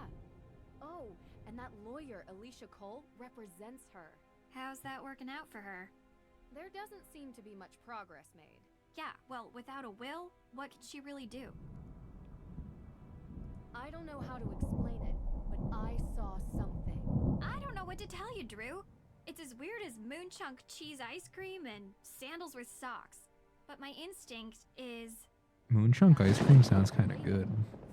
Oh, and that lawyer, Alicia Cole, represents her. How's that working out for her? There doesn't seem to be much progress made. Yeah, well, without a will, what could she really do? I don't know how to explain it, but I saw something. I don't know what to tell you, Drew. It's as weird as Moonchunk cheese ice cream and sandals with socks. But my instinct is... Moonchunk ice cream sounds kind of good.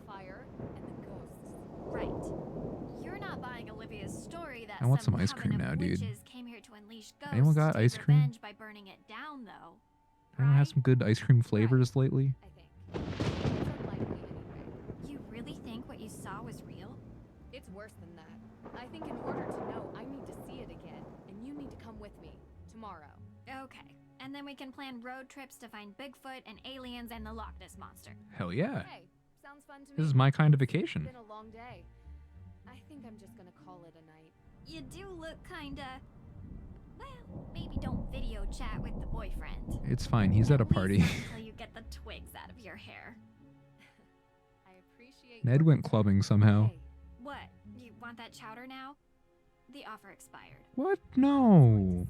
Fire and the ghosts. Right. You're not buying Olivia's story that I want some some ice cream coven now, of dude. witches came here to unleash ghosts Anyone got to ice take cream? revenge by burning it down, though. Anyone have some good ice cream flavors lately? You really think what you saw was real? It's worse than that. I think in order to know, I need to see it again, and you need to come with me tomorrow. Okay. And then we can plan road trips to find Bigfoot and aliens and the Loch Ness Monster. Hell yeah. Hey, sounds fun to me. This is my kind of vacation. It's been a long day. I think I'm just gonna call it a night. You do look kinda... Well, maybe don't video chat with the boyfriend. It's fine. He's at a party. Until you get the twigs out of your hair. I appreciate Ned went clubbing somehow. What? You want that chowder now? The offer expired. What? No.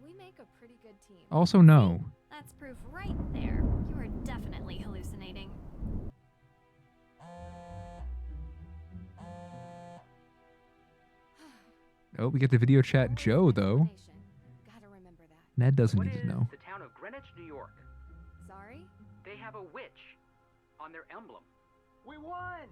We make a pretty good team. Also, no. That's proof right there. You are definitely hallucinating. Oh, we get the video chat Joe, though. Gotta remember that. Ned doesn't What need to is know. the town of Greenwich, New York? Sorry? They have a witch on their emblem. We won!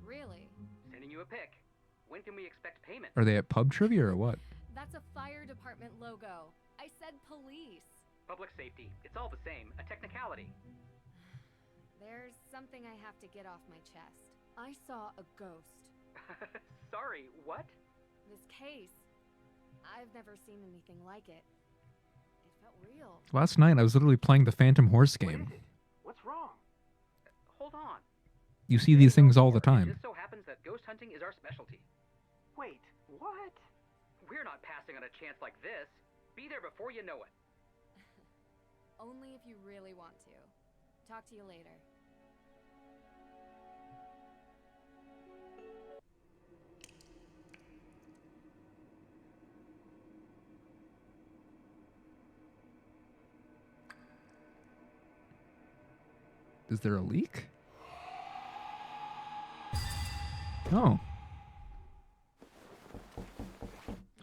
Really? Sending you a pic. When can we expect payment? Are they at pub trivia or what? That's a fire department logo. I said police. Public safety. It's all the same. A technicality. There's something I have to get off my chest. I saw a ghost. Sorry, what? This case. I've never seen anything like it. It felt real. Last night, I was literally playing the Phantom Horse game. What's wrong? Hold on. You see these things all the It time. just so happens that ghost hunting is our specialty. Wait, what? We're not passing on a chance like this. Be there before you know it. Only if you really want to. Talk to you later. Is there a leak? Oh.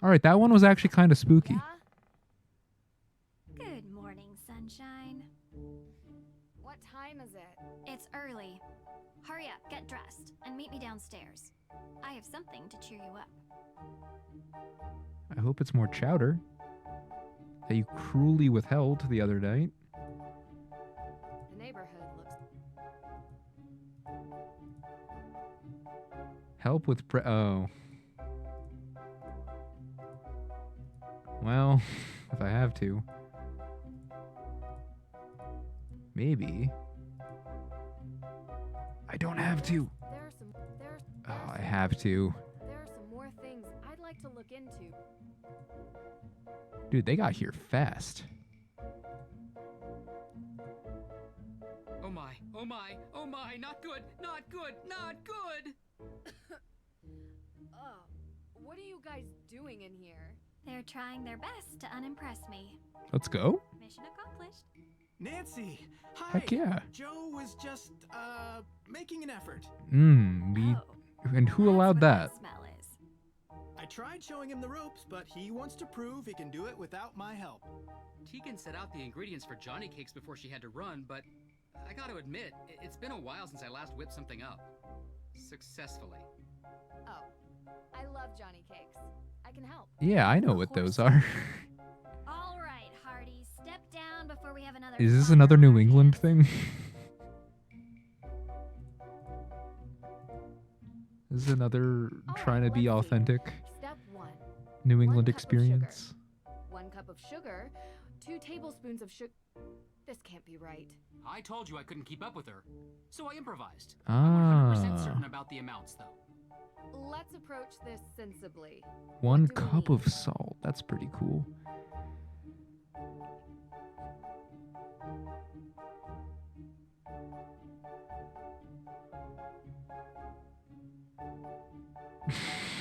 All right, that one was actually kind of spooky. Good morning, sunshine. What time is it? It's early. Hurry up, get dressed, and meet me downstairs. I have something to cheer you up. I hope it's more chowder that you cruelly withheld the other night. The neighborhood looks... Help with oh. Well, if I have to. Maybe. I don't have to. Oh, I have to. There are some more things I'd like to look into. Dude, they got here fast. Oh my, oh my, oh my, not good, not good, not good! What are you guys doing in here? They're trying their best to unimpress me. Let's go. Mission accomplished. Nancy! Hi! Heck yeah. Joe was just, making an effort. And who allowed that? Smell is. I tried showing him the ropes, but he wants to prove he can do it without my help. Tegan set out the ingredients for Johnny Cakes before she had to run, but I gotta admit, it's been a while since I last whipped something up. Successfully. Oh, I love Johnny Cakes. I can help. Yeah, I know what those are. All right, Hardy, step down before we have another. Is this another New England thing? This is another trying to be authentic Step 1. New England 1 cup of experience. Sugar. 1 cup of sugar. 2 tablespoons of sugar. This can't be right. I told you I couldn't keep up with her, so I improvised. I'm 100% certain about the amounts, though. Let's approach this sensibly. 1 cup of salt. That's pretty cool.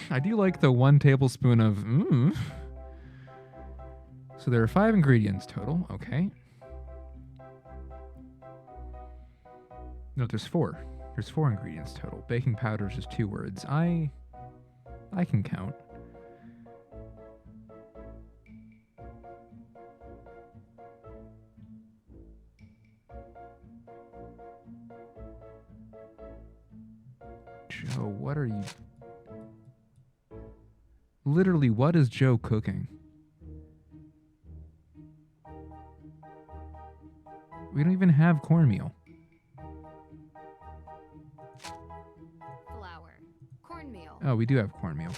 I do like the 1 tablespoon of So there are 5 ingredients total. Okay. No, there's 4. There's 4 ingredients total. Baking powder is just 2 words. I can count. Joe, what are you... Literally, what is Joe cooking? We don't even have cornmeal. Flour. Cornmeal. Oh, we do have cornmeal.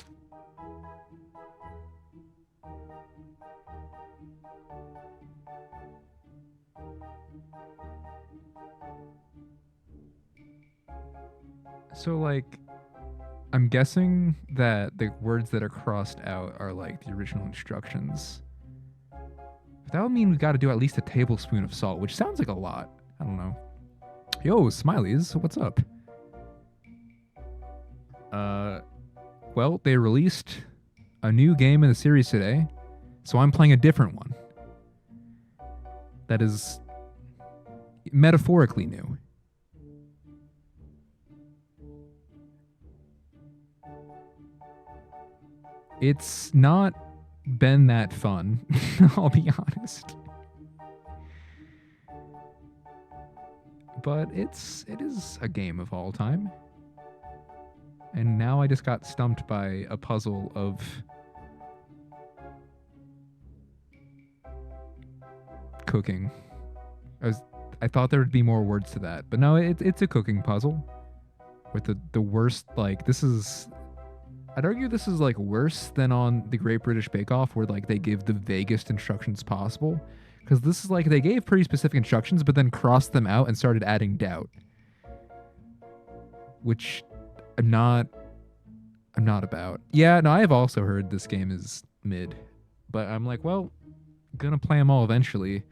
So, like, I'm guessing that the words that are crossed out are, like, the original instructions. But that would mean we got to do at least a tablespoon of salt, which sounds like a lot. I don't know. Yo, Smileys, what's up? Well, they released a new game in the series today, so I'm playing a different one. That is metaphorically new. It's not been that fun, I'll be honest. But it is a game of all time. And now I just got stumped by a puzzle of cooking. I thought there would be more words to that, but no, it's a cooking puzzle with the worst, like, this is... I'd argue this is, like, worse than on the Great British Bake Off, where, like, they give the vaguest instructions possible. Because this is, like, they gave pretty specific instructions, but then crossed them out and started adding doubt. Which I'm not about. Yeah, no, I have also heard this game is mid. But I'm like, well, gonna play them all eventually.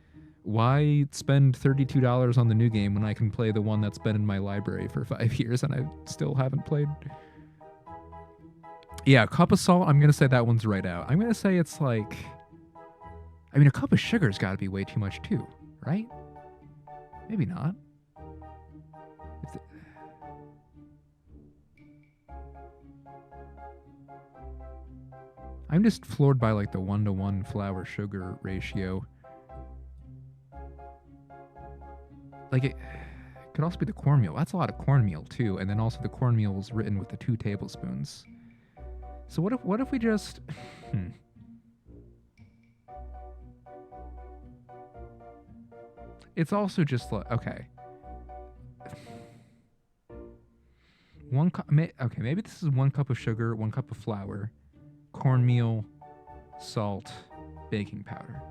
Why spend $32 on the new game when I can play the one that's been in my library for 5 years and I still haven't played? Yeah, a cup of salt, I'm going to say that one's right out. I'm going to say it's like... I mean, a cup of sugar's got to be way too much too, right? Maybe not. I'm just floored by, like, the 1-to-1 flour-sugar ratio. Like, it could also be the cornmeal. That's a lot of cornmeal, too. And then also the cornmeal is written with the 2 tablespoons. So what if we just... It's also just like... Okay. Okay, maybe this is 1 cup of sugar, 1 cup of flour, cornmeal, salt, baking powder.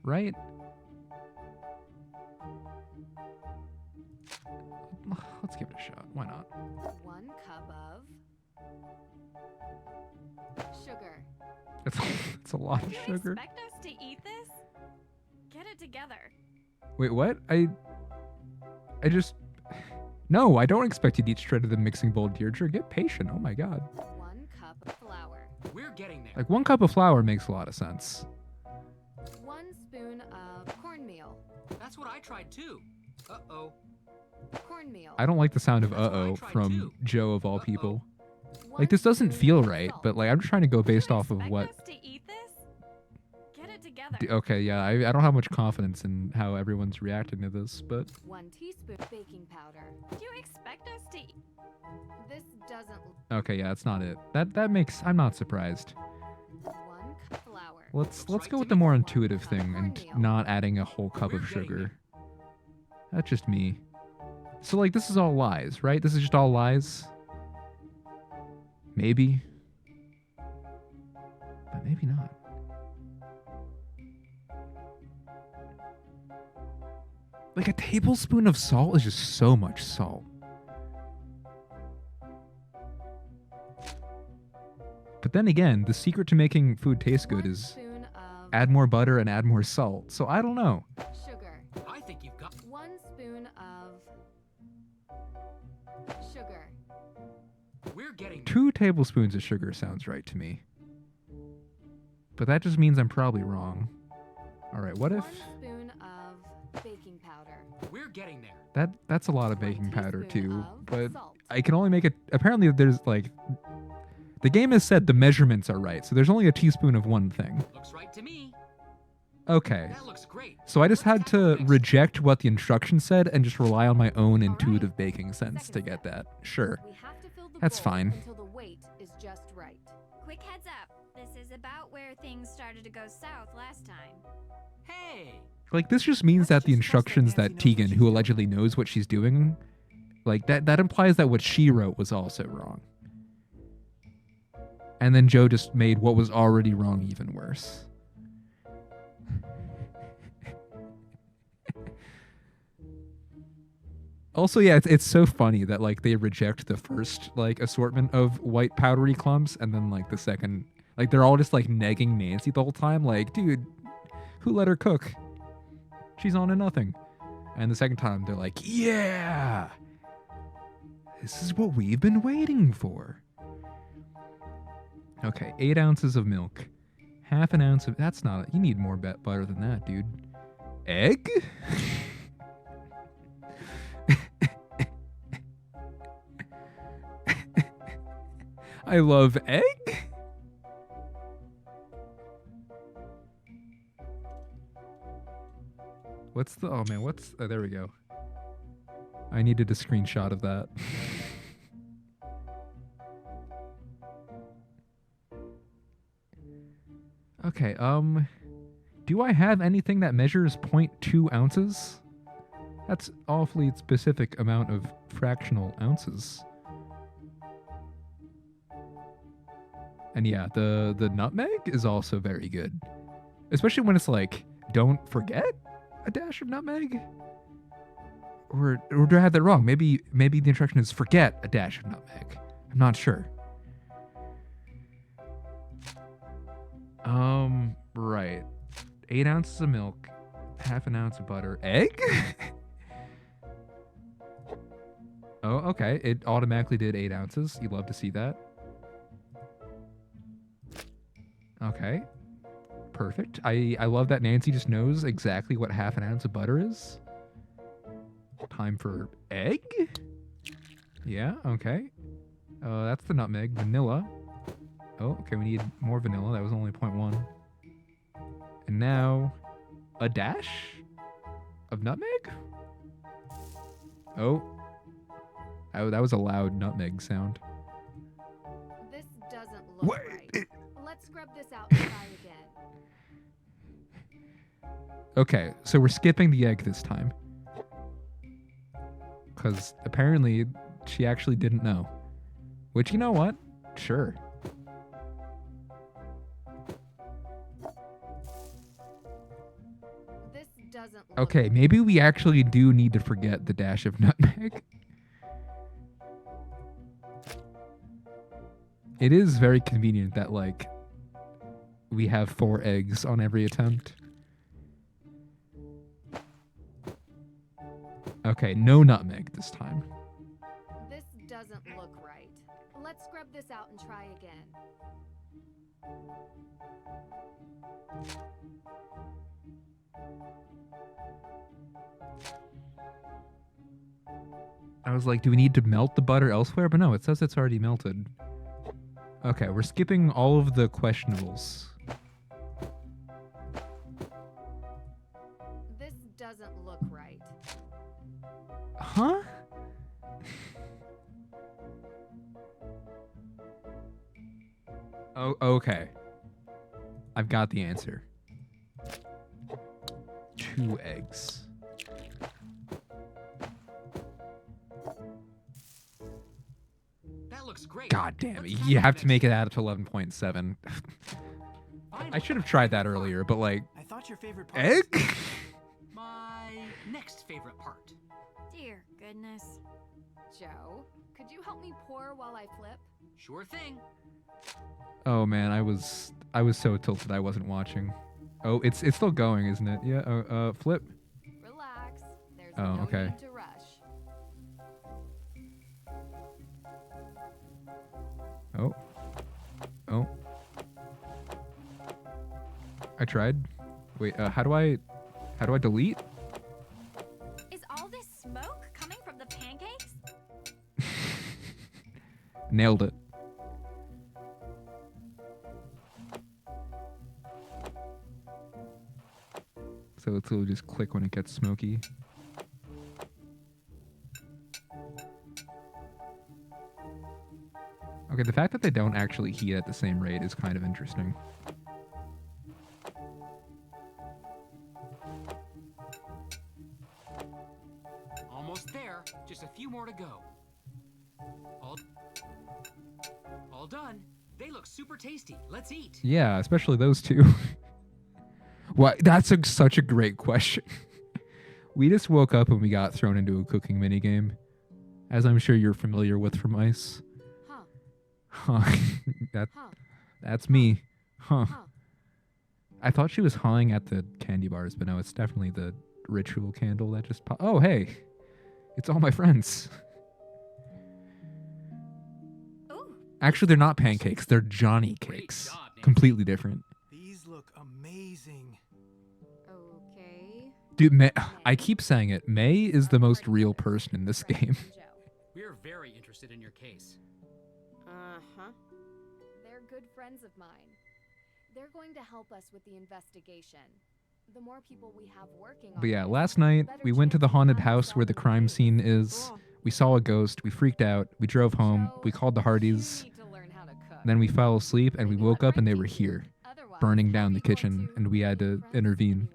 Right? Let's give it a shot. Why not? 1 cup of sugar. It's a lot of You sugar. expect us to eat this? Get it together. Wait, what? I just... No, I don't expect you to eat straight to the mixing bowl, Deirdre. Get patient. Oh my god. 1 cup of flour. We're getting there. Like, 1 cup of flour makes a lot of sense. 1 spoon of cornmeal. That's what I tried too. Uh-oh. Cornmeal. I don't like the sound of uh-oh from Joe of all people. Like, this doesn't feel right, but, like, I'm just trying to go based off of what... Us to eat this? Get it together. Okay, yeah, I don't have much confidence in how everyone's reacting to this, but... 1 teaspoon baking powder. Do you expect us to eat? This doesn't... Okay, yeah, that's not it. That makes... I'm not surprised. 1 cup flour. Let's go with the more intuitive thing and not adding a whole cup of sugar. That's just me. So, like, this is all lies, right? This is just all lies? Maybe. But maybe not. Like, a tablespoon of salt is just so much salt. But then again, the secret to making food taste good is add more butter and add more salt. So I don't know. Sugar. I think you've got 1 spoon of sugar. We're getting 2 tablespoons of sugar sounds right to me. But that just means I'm probably wrong. All right, what if... 1 spoon of baking powder. We're getting there. That's a lot of baking powder teaspoon too, of but salt. I can only make it. Apparently, there's like the game has said the measurements are right, so there's only a teaspoon of one thing. Looks right to me. Okay. That looks great. So I just had to reject what the instructions said and just rely on my own intuitive baking sense to get that. Sure. We have to fill the That's bowl fine. until the weight is just right. Quick heads up. This is about where things started to go south last time. Hey. Like this just means that the instructions that Tegan, who allegedly knows what she's doing, like that implies that what she wrote was also wrong. And then Joe just made what was already wrong even worse. Also, yeah, it's so funny that like they reject the first like assortment of white powdery clumps, and then like the second, like they're all just like negging Nancy the whole time. Like, dude, who let her cook? She's on to nothing. And the second time they're like, yeah, this is what we've been waiting for. Okay, 8 ounces of milk, half an ounce of. That's not. You need more butter than that, dude. Egg. I love egg. What's the, oh man, what's, oh, there we go. I needed a screenshot of that. Okay, do I have anything that measures 0.2 ounces? That's awfully specific amount of fractional ounces. And yeah, the nutmeg is also very good. Especially when it's like, don't forget a dash of nutmeg? Or do I have that wrong? Maybe the instruction is forget a dash of nutmeg. I'm not sure. Right. 8 ounces of milk, half an ounce of butter. Egg? Oh, okay. It automatically did 8 ounces. You'd love to see that. Okay. Perfect. I love that Nancy just knows exactly what half an ounce of butter is. Time for egg? Yeah, okay. That's the nutmeg. Vanilla. Oh, okay, we need more vanilla. That was only 0.1. And now, a dash of nutmeg? Oh. That was a loud nutmeg sound. This doesn't look right. Let's scrub this out and try again. Okay, so we're skipping the egg this time. Because apparently she actually didn't know. Which, you know what? Sure. This doesn't look Okay, maybe we actually do need to forget the dash of nutmeg. It is very convenient that, like, we have 4 eggs on every attempt. Okay, no nutmeg this time. This doesn't look right. Let's scrub this out and try again. I was like, do we need to melt the butter elsewhere? But no, it says it's already melted. Okay, we're skipping all of the questionables. This doesn't look right. Huh? Oh, okay. I've got the answer. 2 eggs. That looks great. God damn it. You have to make it out to 11.7. I should have tried that earlier, but like, I thought your favorite part egg? My next favorite part. Dear goodness. Joe, could you help me pour while I flip? Sure thing. Oh man, I was so tilted I wasn't watching. Oh, it's still going, isn't it? Yeah, flip. Relax. There's Oh, no okay. need to rush. Oh. Oh. I tried. Wait, how do I delete? Nailed it. So it'll just click when it gets smoky. Okay, the fact that they don't actually heat at the same rate is kind of interesting. Almost there. Just a few more to go. All done. They look super tasty. Let's eat. Yeah, especially those two. What? That's such a great question. We just woke up and we got thrown into a cooking minigame, as I'm sure you're familiar with from ICE. Huh. That's me. Huh. I thought she was hawing at the candy bars, but no, it's definitely the ritual candle that just popped. Oh, hey. It's all my friends. Actually, they're not pancakes. They're Johnny cakes. Completely different. These look amazing. Okay. Dude, I keep saying it. May is the most real person in this game. We're very interested in your case. Uh-huh. They're good friends of mine. They're going to help us with the investigation. The more people we have working on But yeah, last night we went to the haunted house where the crime scene is. We saw a ghost. We freaked out. We drove home. We called the Hardys. Then we fell asleep and we woke up and they were here, burning down the kitchen, and we had to intervene.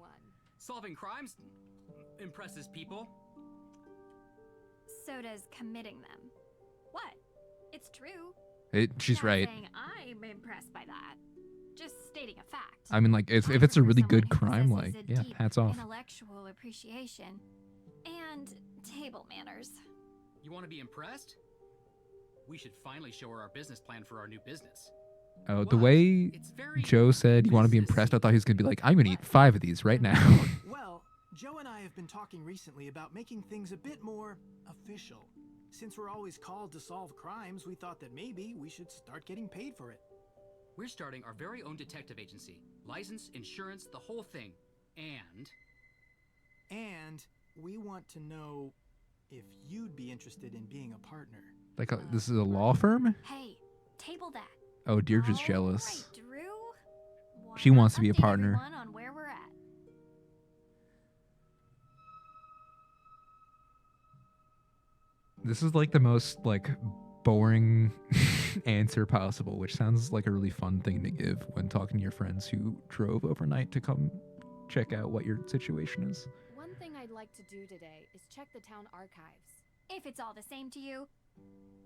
Solving crimes impresses people. So does committing them. What? It's true. She's Not right. saying I'm impressed by that. Just stating a fact. I mean, like, if it's a really good crime, like, yeah, hats off. Intellectual appreciation and table manners. You want to be impressed? We should finally show her our business plan for our new business. Oh, the way Joe said you want to be impressed, I thought he was going to be like, I'm going to eat 5 of these right now. Well, Joe and I have been talking recently about making things a bit more official. Since we're always called to solve crimes, we thought that maybe we should start getting paid for it. We're starting our very own detective agency. License, insurance, the whole thing. And we want to know if you'd be interested in being a partner. Like, this is a law firm? Hey, table that. Oh, Deirdre's jealous. Right, Drew. She wants to be a partner. On where we're at. This is like the most, like, boring answer possible, which sounds like a really fun thing to give when talking to your friends who drove overnight to come check out what your situation is. One thing I'd like to do today is check the town archives. If it's all the same to you,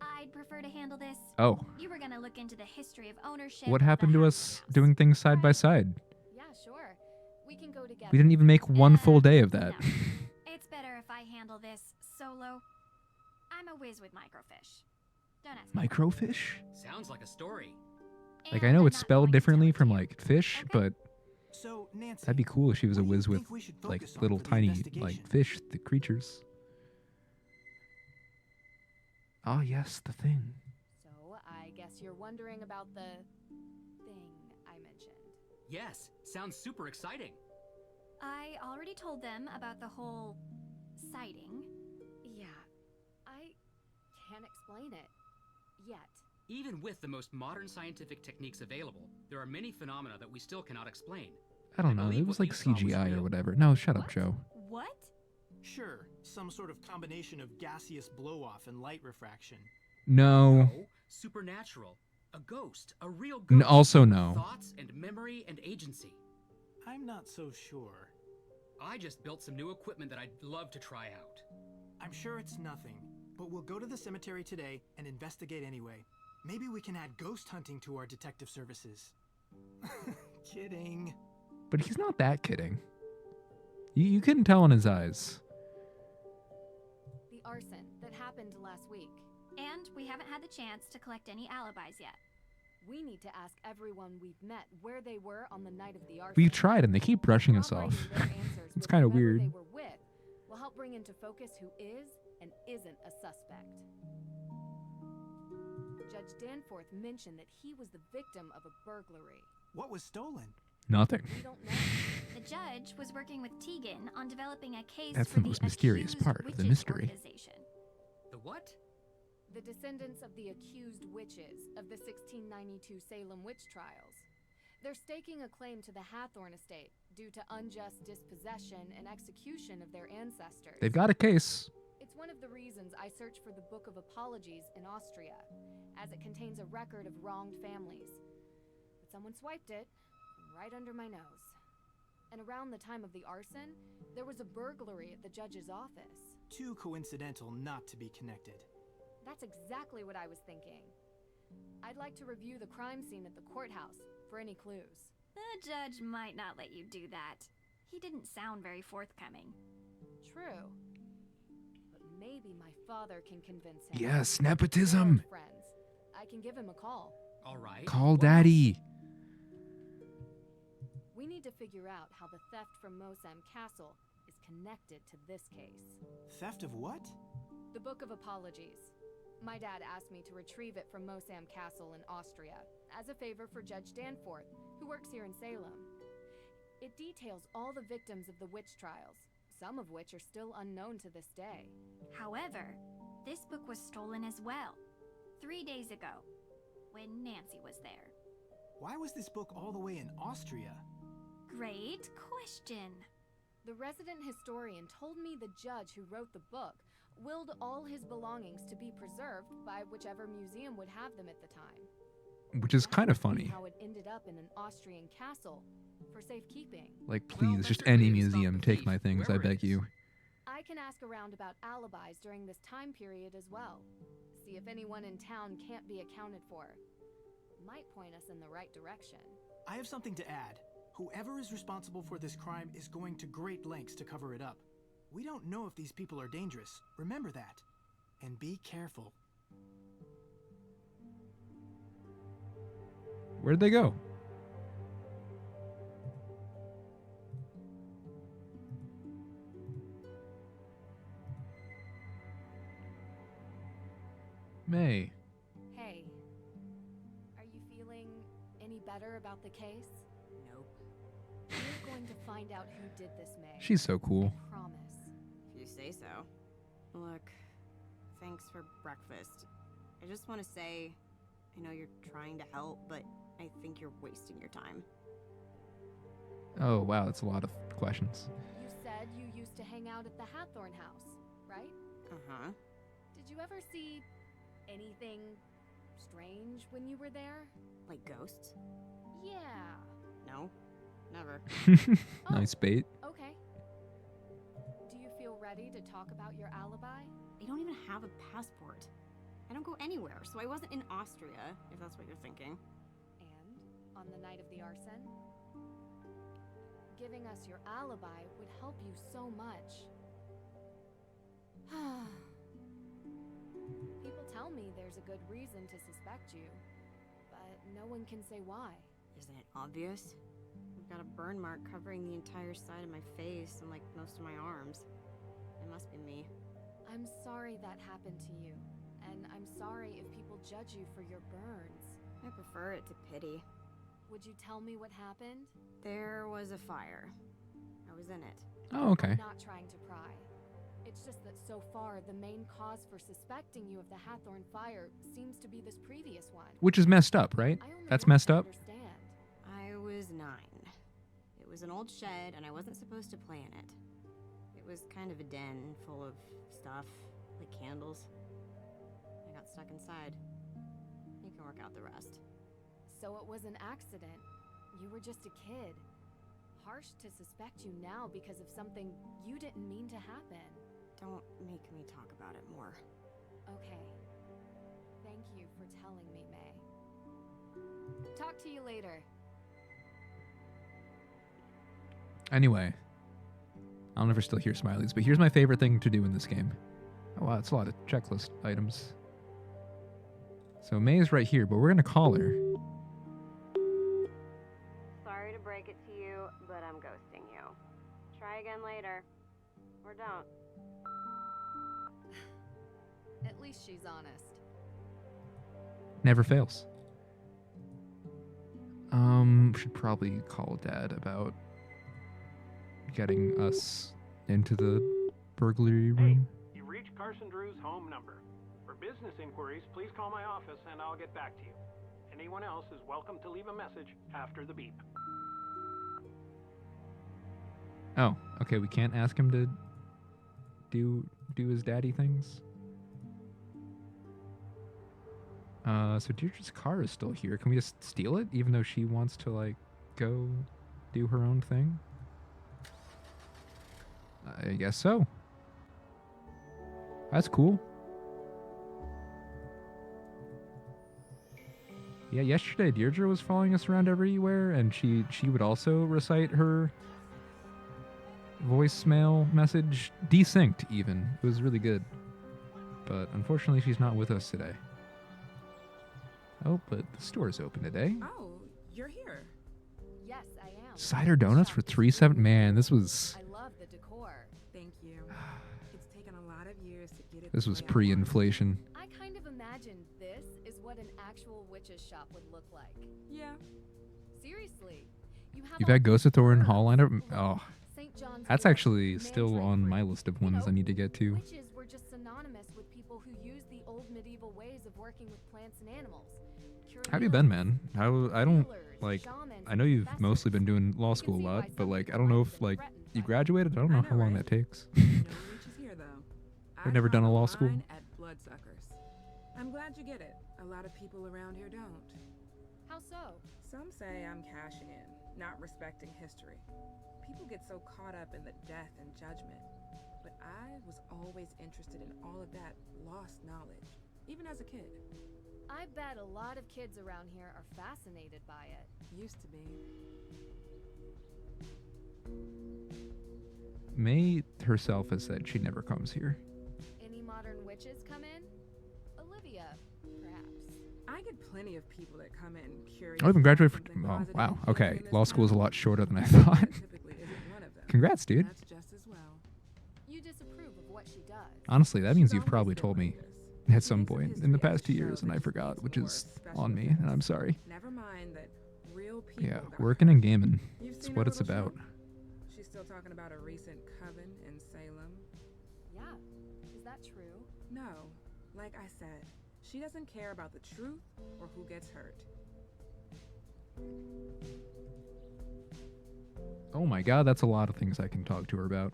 I'd prefer to handle this. Oh. You were gonna look into the history of ownership. What happened to us doing things side by side? Yeah, sure. We can go together. We didn't even make one full day of that. No. It's better if I handle this solo. I'm a whiz with microfiche. Don't ask me. Microfiche? Sounds like a story. Like, I know it's spelled differently from, like, fish, but So, Nancy, that'd be cool if she was a whiz with, like, focus on little for the tiny, investigation? like, fish, the creatures. Ah, yes, the thing. So, I guess you're wondering about the thing I mentioned. Yes, sounds super exciting. I already told them about the whole sighting. Yeah, I can't explain it yet. Even with the most modern scientific techniques available, there are many phenomena that we still cannot explain. I don't know. It was like CGI or whatever. No, shut up, Joe. What? Sure, some sort of combination of gaseous blow-off and light refraction. No. Supernatural. A ghost. A real ghost. Also no. Thoughts and memory and agency. I'm not so sure. I just built some new equipment that I'd love to try out. I'm sure it's nothing, but we'll go to the cemetery today and investigate anyway. Maybe we can add ghost hunting to our detective services. Kidding. But he's not that kidding. You couldn't tell in his eyes. The arson that happened last week. And we haven't had the chance to collect any alibis yet. We need to ask everyone we've met where they were on the night of the arson. We've tried and they keep brushing us off. It's kind of weird. They were with will help bring into focus who is and isn't a suspect. Judge Danforth mentioned that he was the victim of a burglary. What was stolen? Nothing. We don't know. The judge was working with Tegan on developing a case That's for the most mysterious Accused part of the Witches mystery. Organization. The what? the descendants of the accused witches of the 1692 Salem witch trials. They're staking a claim to the Hathorn estate due to unjust dispossession and execution of their ancestors. They've got a case. It's one of the reasons I searched for the Book of Apologies in Austria, as it contains a record of wronged families. But someone swiped it right under my nose. And around the time of the arson, there was a burglary at the judge's office. Too coincidental not to be connected. That's exactly what I was thinking. I'd like to review the crime scene at the courthouse for any clues. The judge might not let you do that. He didn't sound very forthcoming. True. But maybe my father can convince him. Yes, nepotism. Friends. I can give him a call. All right. Call Daddy. We need to figure out how the theft from Mosam Castle is connected to this case. Theft of what? The Book of Apologies. My dad asked me to retrieve it from Mosam Castle in Austria, as a favor for Judge Danforth, who works here in Salem. It details all the victims of the witch trials, some of which are still unknown to this day. However, this book was stolen as well, 3 days ago, when Nancy was there. Why was this book all the way in Austria? Great question. The resident historian told me the judge who wrote the book willed all his belongings to be preserved by whichever museum would have them at the time. Which is kind of funny. How it ended up in an Austrian castle for safekeeping. Like, please, just any museum, take my things, I beg you. I can ask around about alibis during this time period as well. See if anyone in town can't be accounted for. Might point us in the right direction. I have something to add. Whoever is responsible for this crime is going to great lengths to cover it up. We don't know if these people are dangerous. Remember that. And be careful. Where'd they go? May. Hey. Are you feeling any better about the case? Nope. We're going to find out who did this, May. She's so cool. I promise. If you say so. Look, thanks for breakfast. I just want to say, I know you're trying to help, but I think you're wasting your time. Oh, wow, that's a lot of questions. You said you used to hang out at the Hathorn house, right? Uh-huh. Did you ever see anything strange when you were there? Like ghosts? Yeah. No, never. Nice bait. Okay. Do you feel ready to talk about your alibi? I don't even have a passport. I don't go anywhere, so I wasn't in Austria, if that's what you're thinking. And on the night of the arson? Giving us your alibi would help you so much. People tell me there's a good reason to suspect you, but no one can say why. Isn't it obvious? I've got a burn mark covering the entire side of my face and like most of my arms. It must be me. I'm sorry that happened to you, and I'm sorry if people judge you for your burns. I prefer it to pity. Would you tell me what happened? There was a fire. I was in it. Oh, okay. I'm not trying to pry. It's just that so far, the main cause for suspecting you of the Hathorn fire seems to be this previous one. Which is messed up, right? That's messed up. I was 9. It was an old shed, and I wasn't supposed to play in it. It was kind of a den full of stuff, like candles. I got stuck inside. You can work out the rest. So it was an accident. You were just a kid. Harsh to suspect you now because of something you didn't mean to happen. Don't make me talk about it more. Okay. Thank you for telling me, May. Talk to you later. Anyway, I'll never still hear Smileys, but here's my favorite thing to do in this game. Oh wow, it's a lot of checklist items. So May is right here, but we're gonna call her. Sorry to break it to you, but I'm ghosting you. Try again later. Or don't. At least she's honest. Never fails. Should probably call Dad about getting us into the burglary room. You reached Carson Drew's home number. For For business inquiries, please call my office and I'll get back to you. Anyone else is welcome to leave a message after the beep. Oh, okay, we can't ask him to do his daddy things. So Deirdre's car is still here. Can we just steal it, even though she wants to, like, go do her own thing? I guess so. That's cool. Yeah, yesterday Deirdre was following us around everywhere, and she would also recite her voicemail message, desynced even. It was really good. But unfortunately, she's not with us today. Oh, but the store's open today. Oh, you're here. Yes, I am. Cider donuts for $3.7. Man, this was I love the decor. Thank you. It's taken a lot of years to get it. this the was way I pre-inflation. I kind of imagined this is what an actual witch's shop would look like. Yeah. Seriously. You have You've all had Ghost of Thorn Hall lined up. Oh, St. John's that's Wort, actually still on my list of ones I need to get to. Witches were just synonymous with people who used the old medieval ways of working with plants and animals. How have you been, man? I don't, like, I know you've mostly been doing law school a lot, but, like, I don't know if, like, you graduated. I don't know how long that takes. No witches here, though. I've never done a law school. Mine at Bloodsuckers. I'm glad you get it. A lot of people around here don't. How so? Some say I'm cashing in, not respecting history. People get so caught up in the death and judgment. But I was always interested in all of that lost knowledge, even as a kid. I bet a lot of kids around here are fascinated by it. Used to be. May herself has said she never comes here. Any modern witches come in? Olivia, perhaps. I get plenty of people that come in curious. I even graduated for. something Oh, positive wow. and Okay. feeling this Law school is a now. lot shorter than I thought. Typically isn't one of them. Congrats, dude. That's just as well. You disapprove of what she does. Honestly, that means you've probably told me at some point in the past 2 years, and I forgot, which is on me, and I'm sorry. Never mind that real people. Yeah, got working and gaming. You've It's seen what her it's little about. shop? She's still talking about a recent coven in Salem. Yeah. Is that true? No. Like I said, she doesn't care about the truth or who gets hurt. Oh my god, that's a lot of things I can talk to her about.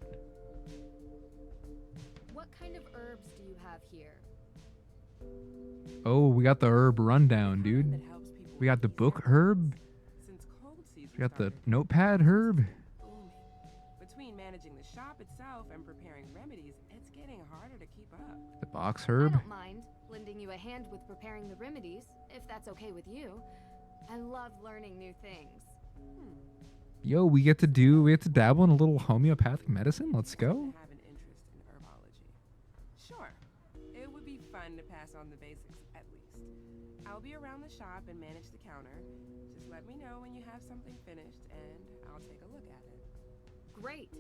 What kind of herbs do you have here? Oh, we got the herb rundown, dude. We got the book herb. Since cold season We got the started, notepad herb. booming. Between managing the shop itself and preparing remedies, it's getting harder to keep up. The box I herb. don't mind lending you a hand with preparing the remedies, if that's okay with you. I love learning new things. Yo, we get to dabble in a little homeopathic medicine. Let's go. Have an interest in herbology. Sure. It would be fun to pass on the basics at least. I'll be around the shop and manage the counter. Just let me know when you have something finished and I'll take a look at it. Great.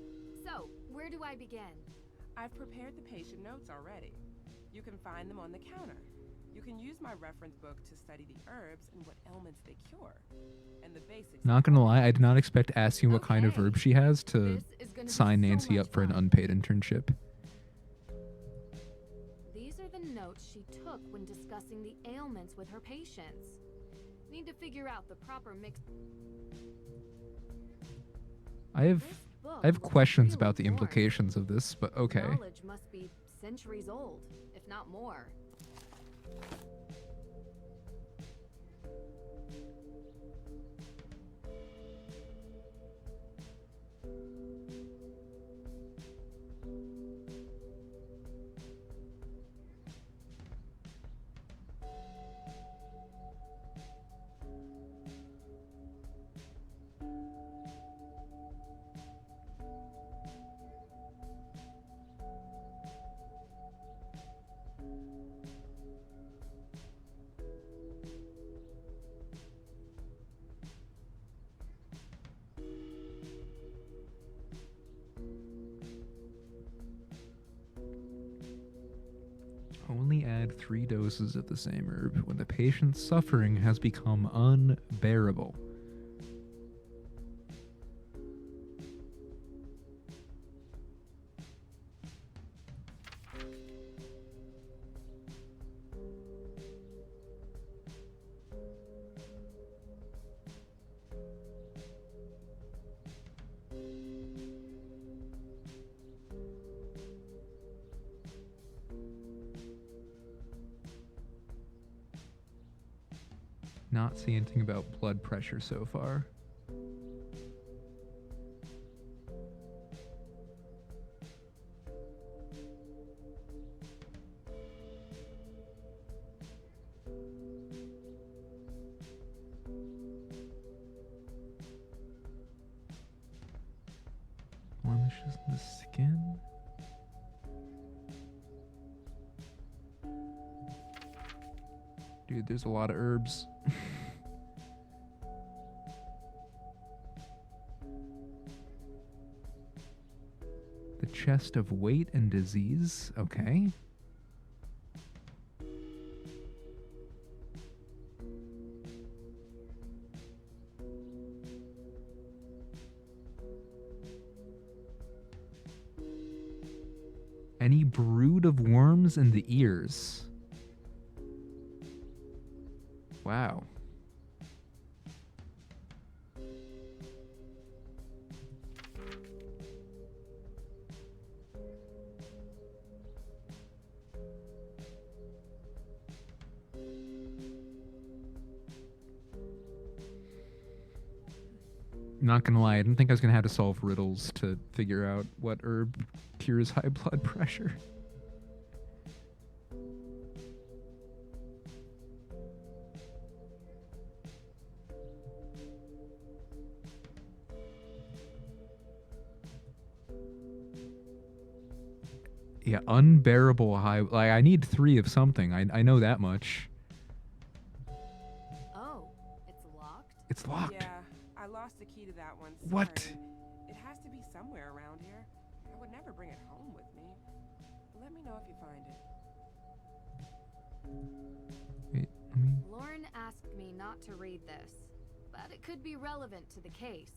So, where do I begin? I've prepared the patient notes already. You can find them on the counter. You can use my reference book to study the herbs and what ailments they cure. And the basics. Not gonna lie, I did not expect asking what kind of herb she has to This is gonna be sign so Nancy much up for an fun. unpaid internship. These are the notes she took when discussing the ailments with her patients. Need to figure out the proper mix. I have book looks questions really about the boring. implications of this, but okay. Knowledge must be centuries old, if not more. Only add 3 doses of the same herb when the patient's suffering has become unbearable. Not see anything about blood pressure so far. Blemishes in the skin. Dude, there's a lot of herbs. The chest of weight and disease. Okay. Any brood of worms in the ears. Wow. Not gonna lie, I didn't think I was gonna have to solve riddles to figure out what herb cures high blood pressure. Yeah, unbearable high. Like, I need 3 of something. I know that much. Oh, it's locked? It's locked. Yeah, I lost the key to that one. What? Sorry. It has to be somewhere around here. I would never bring it home with me. Let me know if you find it. Wait, let me... Lauren asked me not to read this, but it could be relevant to the case.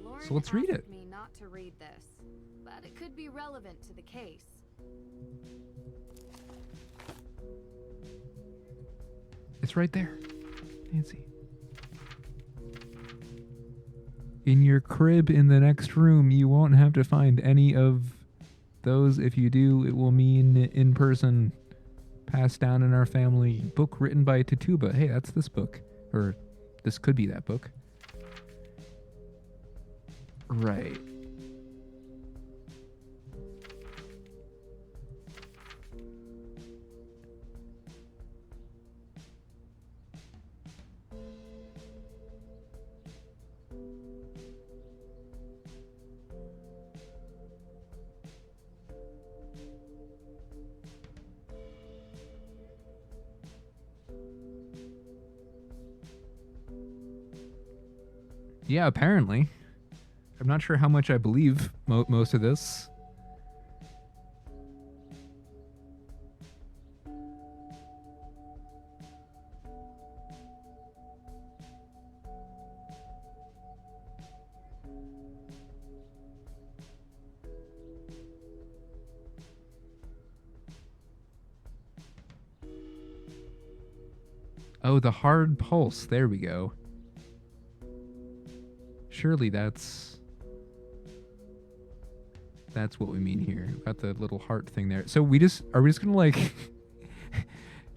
Lauren So let's read asked it. me not to read this, but it could be relevant to the case. It's right there. Nancy. In your crib in the next room, you won't have to find any of those. If you do, it will mean in person. Passed down in our family. Book written by Tituba. Hey, that's this book. Or this could be that book. Right. Yeah, apparently. I'm not sure how much I believe most of this. Oh, the hard pulse. There we go. Surely that's what we mean here. We've got the little heart thing there. So are we just gonna like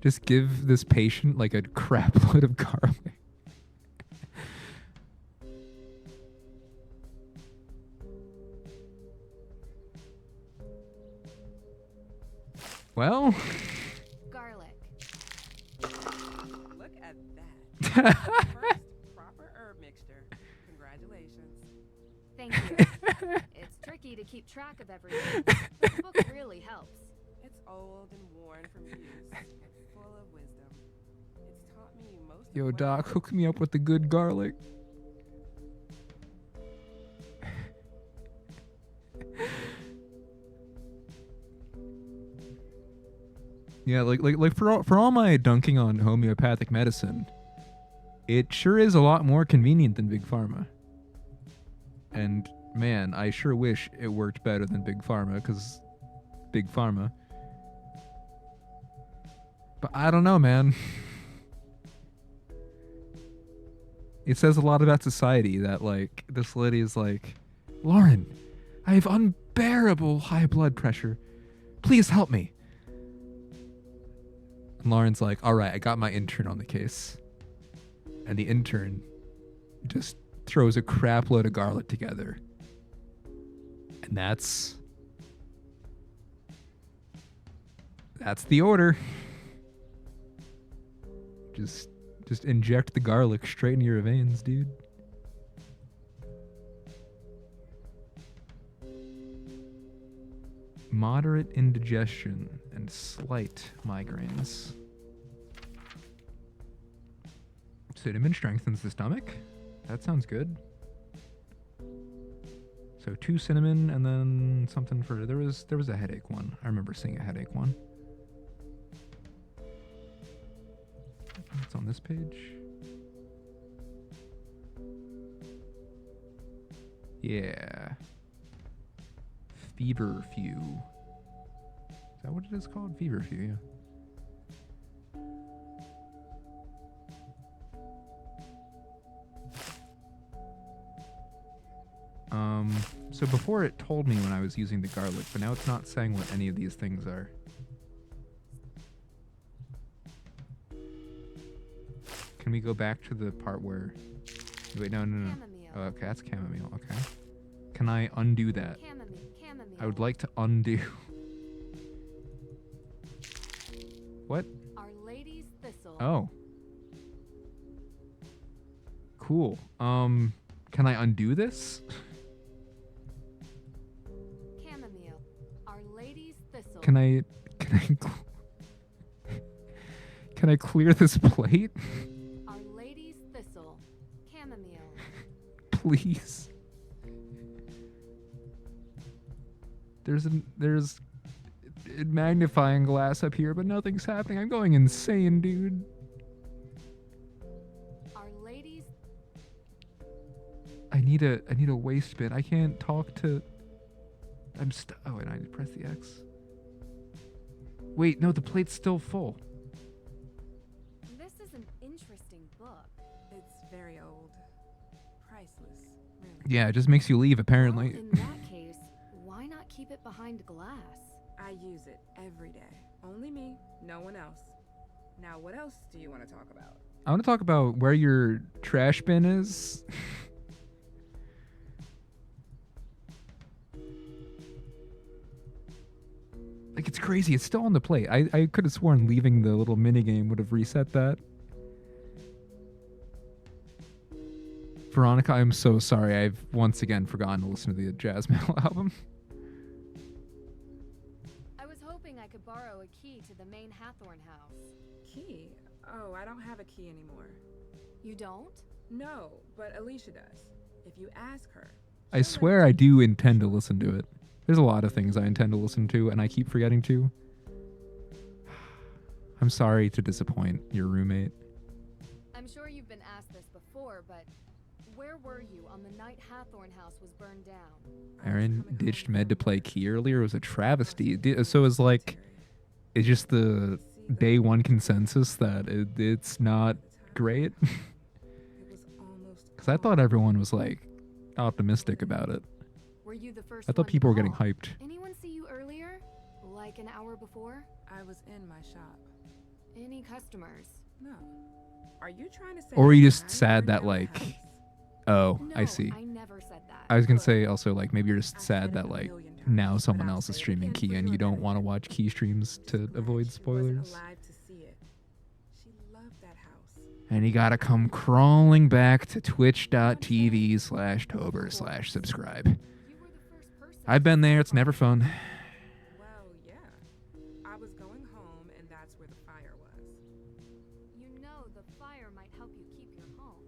just give this patient like a crap load of garlic? Well, Garlic. Look at that. First proper herb mixture. Congratulations. Thank you. It's tricky to keep track of everything, but the book really helps. It's old and worn from use, but full of wisdom. It's taught me most of yo, what Doc, hook me up with the good garlic. Yeah, like for all my dunking on homeopathic medicine, it sure is a lot more convenient than Big Pharma. And man, I sure wish it worked better than Big Pharma, because Big Pharma. But I don't know, man. It says a lot about society that, like, this lady is like, Lauren, I have unbearable high blood pressure. Please help me. And Lauren's like, all right, I got my intern on the case. And the intern just throws a crap load of garlic together. And that's the order. Just inject the garlic straight into your veins, dude. Moderate indigestion and slight migraines. Cinnamon strengthens the stomach. That sounds good. So 2 cinnamon and then something for there was a headache one. I remember seeing a headache one. It's on this page. Yeah. Feverfew. Is that what it is called? Feverfew, yeah. So before it told me when I was using the garlic, but now it's not saying what any of these things are. Can we go back to the part where... Wait, no. Oh, okay, that's chamomile. Okay. Can I undo that? Chamomile. I would like to undo. What? Our Lady's Thistle. Oh. Cool. Can I undo this? Chamomile. Our Lady's Thistle. Can I clear this plate? Our Lady's Thistle. Chamomile. Please. There's a magnifying glass up here, but nothing's happening. I'm going insane, dude. Our Lady's. I need a waste bin. I can't talk to. Oh, and I need to press the X. Wait, no, the plate's still full. This is an interesting book. It's very old. Priceless, really. Yeah, it just makes you leave, apparently. Well, in that case, why not keep it behind glass? I use it every day. Only me, no one else. Now, what else do you want to talk about? I want to talk about where your trash bin is. Like, it's crazy. It's still on the plate. I could have sworn leaving the little minigame would have reset that. Veronica, I'm so sorry. I've once again forgotten to listen to the Jazz Metal album. I was hoping I could borrow a key to the main Hathorn house. Key? Oh, I don't have a key anymore. You don't? No, but Alicia does. If you ask her. I swear I do intend to listen to it. There's a lot of things I intend to listen to, and I keep forgetting to. I'm sorry to disappoint your roommate. I'm sure you've been asked this before, but where were you on the night Hathorn house was burned down? Aaron ditched Med to play Key earlier. It was a travesty. So it's like, it's just the day one consensus that it's not great. Because I thought everyone was like optimistic about it. Were you the first I thought one people were to getting call? hyped. Anyone see you earlier? Like an hour before? I was in my shop. Any customers? No. Are you trying to say? Or were you just sad that like, oh, No, I see. I never said that. I was gonna say also like maybe you're just sad that like now someone else is streaming Key and you don't want to watch Key streams to avoid spoilers. Alive to see it. She loved that house. And you gotta come crawling back to twitch.tv/Tober/subscribe. I've been there, it's never fun. Well, yeah. I was going home and that's where the fire was. You know the fire might help you keep your home.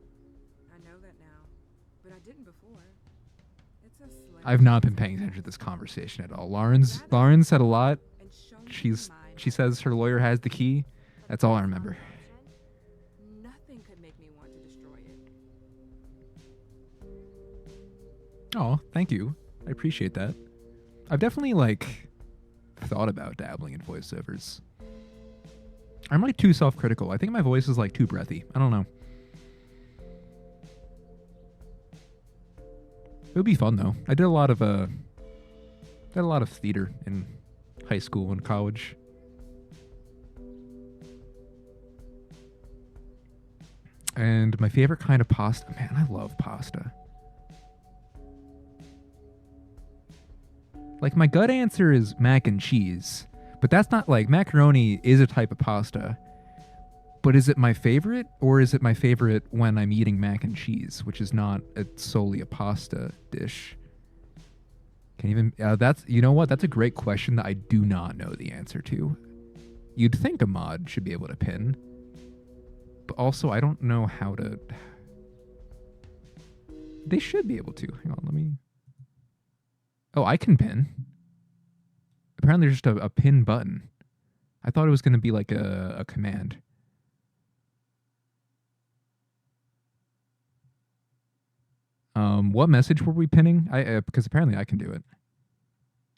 I know that now, but I didn't before. It's a slave. I've not been paying attention to this conversation at all. Lauren said a lot. She says her lawyer has the key. That's all I remember. Nothing could make me want to destroy it. Oh, thank you. I appreciate that. I've definitely like thought about dabbling in voiceovers. I'm like too self-critical. I think my voice is like too breathy. I don't know. It would be fun though. I did a lot of theater in high school and college. And my favorite kind of pasta. Man, I love pasta. Like, my gut answer is mac and cheese. But that's not like, macaroni is a type of pasta. But is it my favorite? Or is it my favorite when I'm eating mac and cheese, which is not solely a pasta dish? Can even, that's, you know what? That's a great question that I do not know the answer to. You'd think a mod should be able to pin. But also, I don't know how to... They should be able to. Hang on, let me... Oh, I can pin. Apparently there's just a pin button. I thought it was going to be like a command. What message were we pinning? Because apparently I can do it.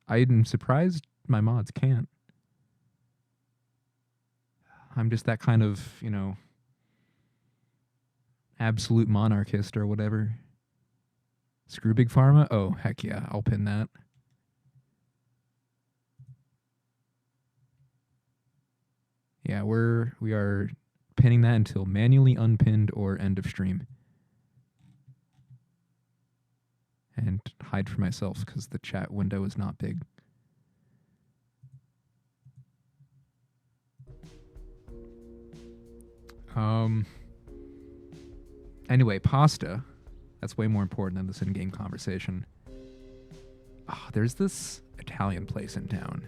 I'm surprised my mods can't. I'm just that kind of, you know, absolute monarchist or whatever. Screw Big Pharma? Oh, heck yeah, I'll pin that. Yeah, we are pinning that until manually unpinned or end of stream. And hide for myself because the chat window is not big. Anyway, pasta. That's way more important than this in-game conversation. Oh, there's this Italian place in town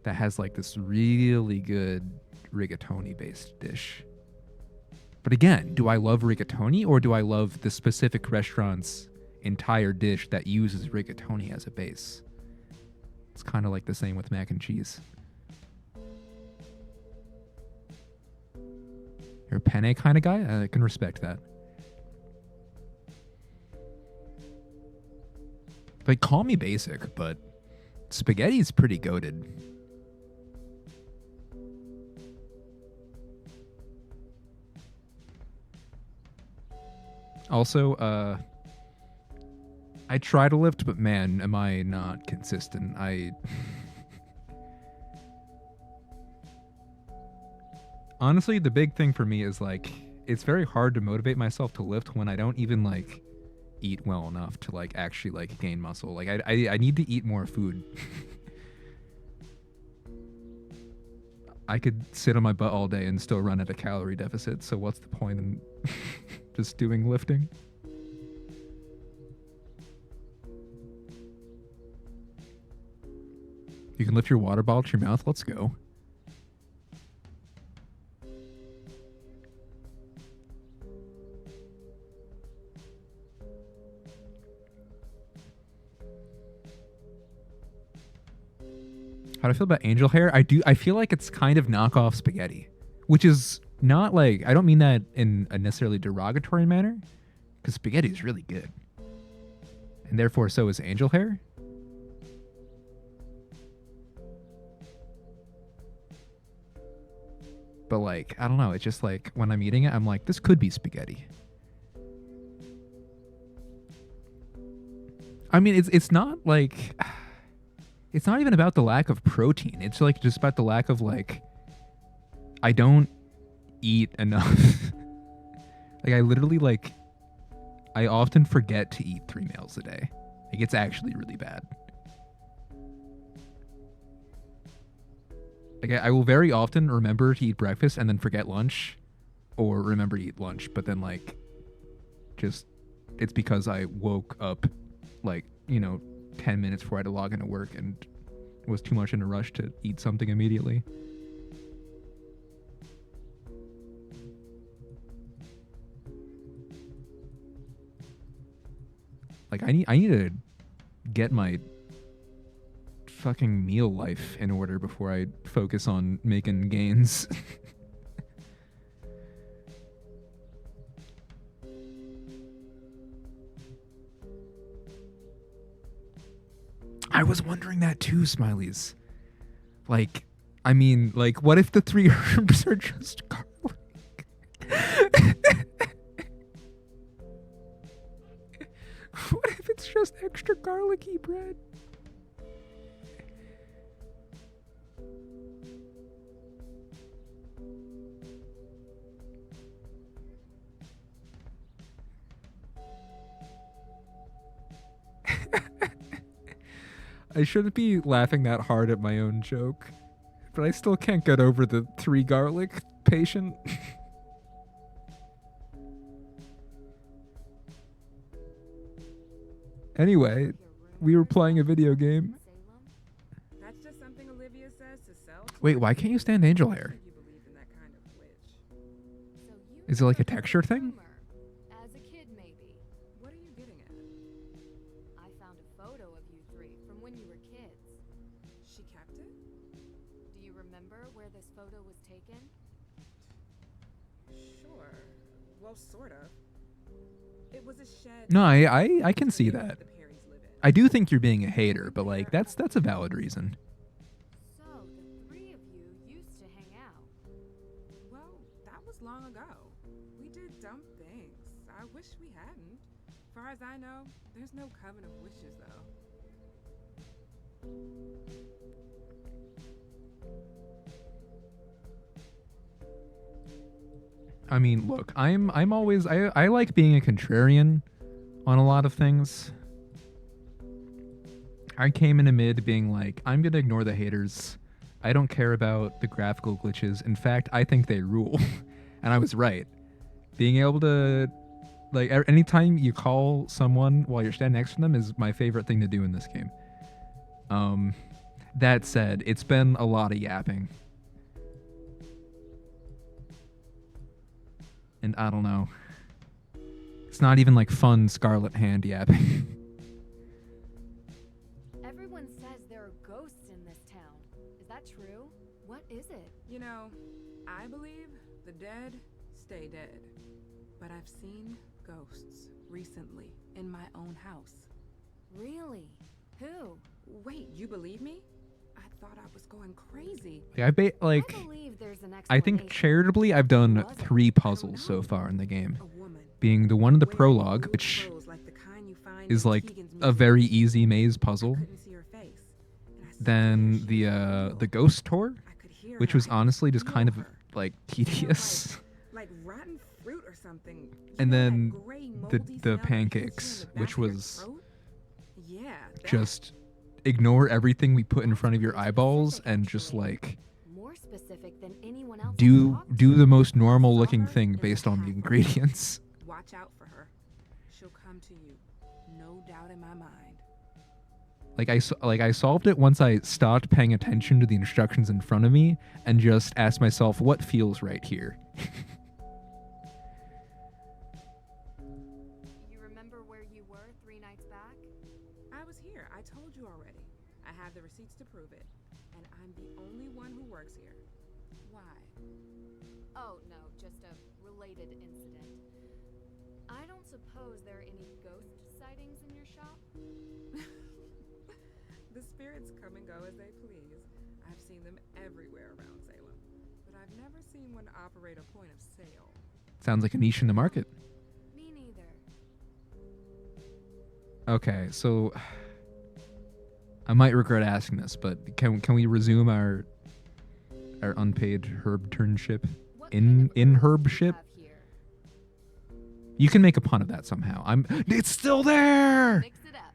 that has like this really good rigatoni-based dish. But again, do I love rigatoni or do I love the specific restaurant's entire dish that uses rigatoni as a base? It's kind of like the same with mac and cheese. You're a penne kind of guy? I can respect that. Like, call me basic, but spaghetti's pretty goated. Also, I try to lift, but man, am I not consistent. Honestly, the big thing for me is, like, it's very hard to motivate myself to lift when I don't even, like, eat well enough to, like, actually, like, gain muscle. Like, I need to eat more food. I could sit on my butt all day and still run at a calorie deficit, so what's the point in just doing lifting? You can lift your water bottle to your mouth? Let's go. How do I feel about angel hair? I feel like it's kind of knockoff spaghetti, which is not like, I don't mean that in a necessarily derogatory manner, because spaghetti is really good. And therefore, so is angel hair. But like, I don't know, it's just like, when I'm eating it, I'm like, this could be spaghetti. I mean, it's not like... It's not even about the lack of protein. It's like just about the lack of like, I don't eat enough. Like I literally like, I often forget to eat 3 meals a day. Like it's actually really bad. Like I will very often remember to eat breakfast and then forget lunch, or remember to eat lunch, but then like, just, it's because I woke up like, you know, 10 minutes before I had to log into work and was too much in a rush to eat something immediately. Like I need to get my fucking meal life in order before I focus on making gains. I was wondering that too, Smileys. Like, I mean, like, what if the 3 herbs are just garlic? What if it's just extra garlicky bread? I shouldn't be laughing that hard at my own joke, but I still can't get over the 3 garlic patient. Anyway, we were playing a video game. That's just something Olivia says to sell. Wait, why can't you stand angel hair? Is it like a texture thing? As a kid, maybe. What are you getting at? I found a photo of you 3 from when you were kids. She kept it? Do you remember where this photo was taken? Sure. Well, sort of. It was a shed. No, I can see that. I do think you're being a hater, but like that's a valid reason. So, the 3 of you used to hang out. Well, that was long ago. We did dumb things. I wish we hadn't. Far as I know, there's no coven of witches, though. I mean, look, I'm always I like being a contrarian on a lot of things. I came in amid being like, I'm gonna ignore the haters. I don't care about the graphical glitches. In fact, I think they rule. And I was right. Being able to, like, anytime you call someone while you're standing next to them is my favorite thing to do in this game. That said, it's been a lot of yapping. And I don't know. It's not even like fun Scarlet Hand yapping. Everyone says there are ghosts in this town. Is that true? What is it? You know, I believe the dead stay dead. But I've seen ghosts recently in my own house. Really? Who? Wait, you believe me? I thought I was going crazy. I believe there's an I think charitably I've done 3 puzzles so far in the game. Being the one in the prologue, which is like a very easy maze puzzle. Then the ghost tour, which was honestly just kind of like tedious. Like rotten fruit or something. And then the pancakes, which was just ignore everything we put in front of your eyeballs and just like more specific than anyone else. do the most normal looking thing based on the ingredients. Watch out for her. She'll come to you. No doubt in my mind. Like I solved it once I stopped paying attention to the instructions in front of me and just asked myself what feels right here. You remember where you were 3 nights back? I was here. I told you already. I have the receipts to prove it. And I'm the only one who works here. Why? Oh, no, just a related incident. I don't suppose there are any ghost sightings in your shop? The spirits come and go as they please. I've seen them everywhere around Salem. But I've never seen one operate a point of sale. Sounds like a niche in the market. Me neither. Okay, so I might regret asking this, but can we resume our unpaid herbturnship in herbship? You can make a pun of that somehow. It's still there. Mix it up.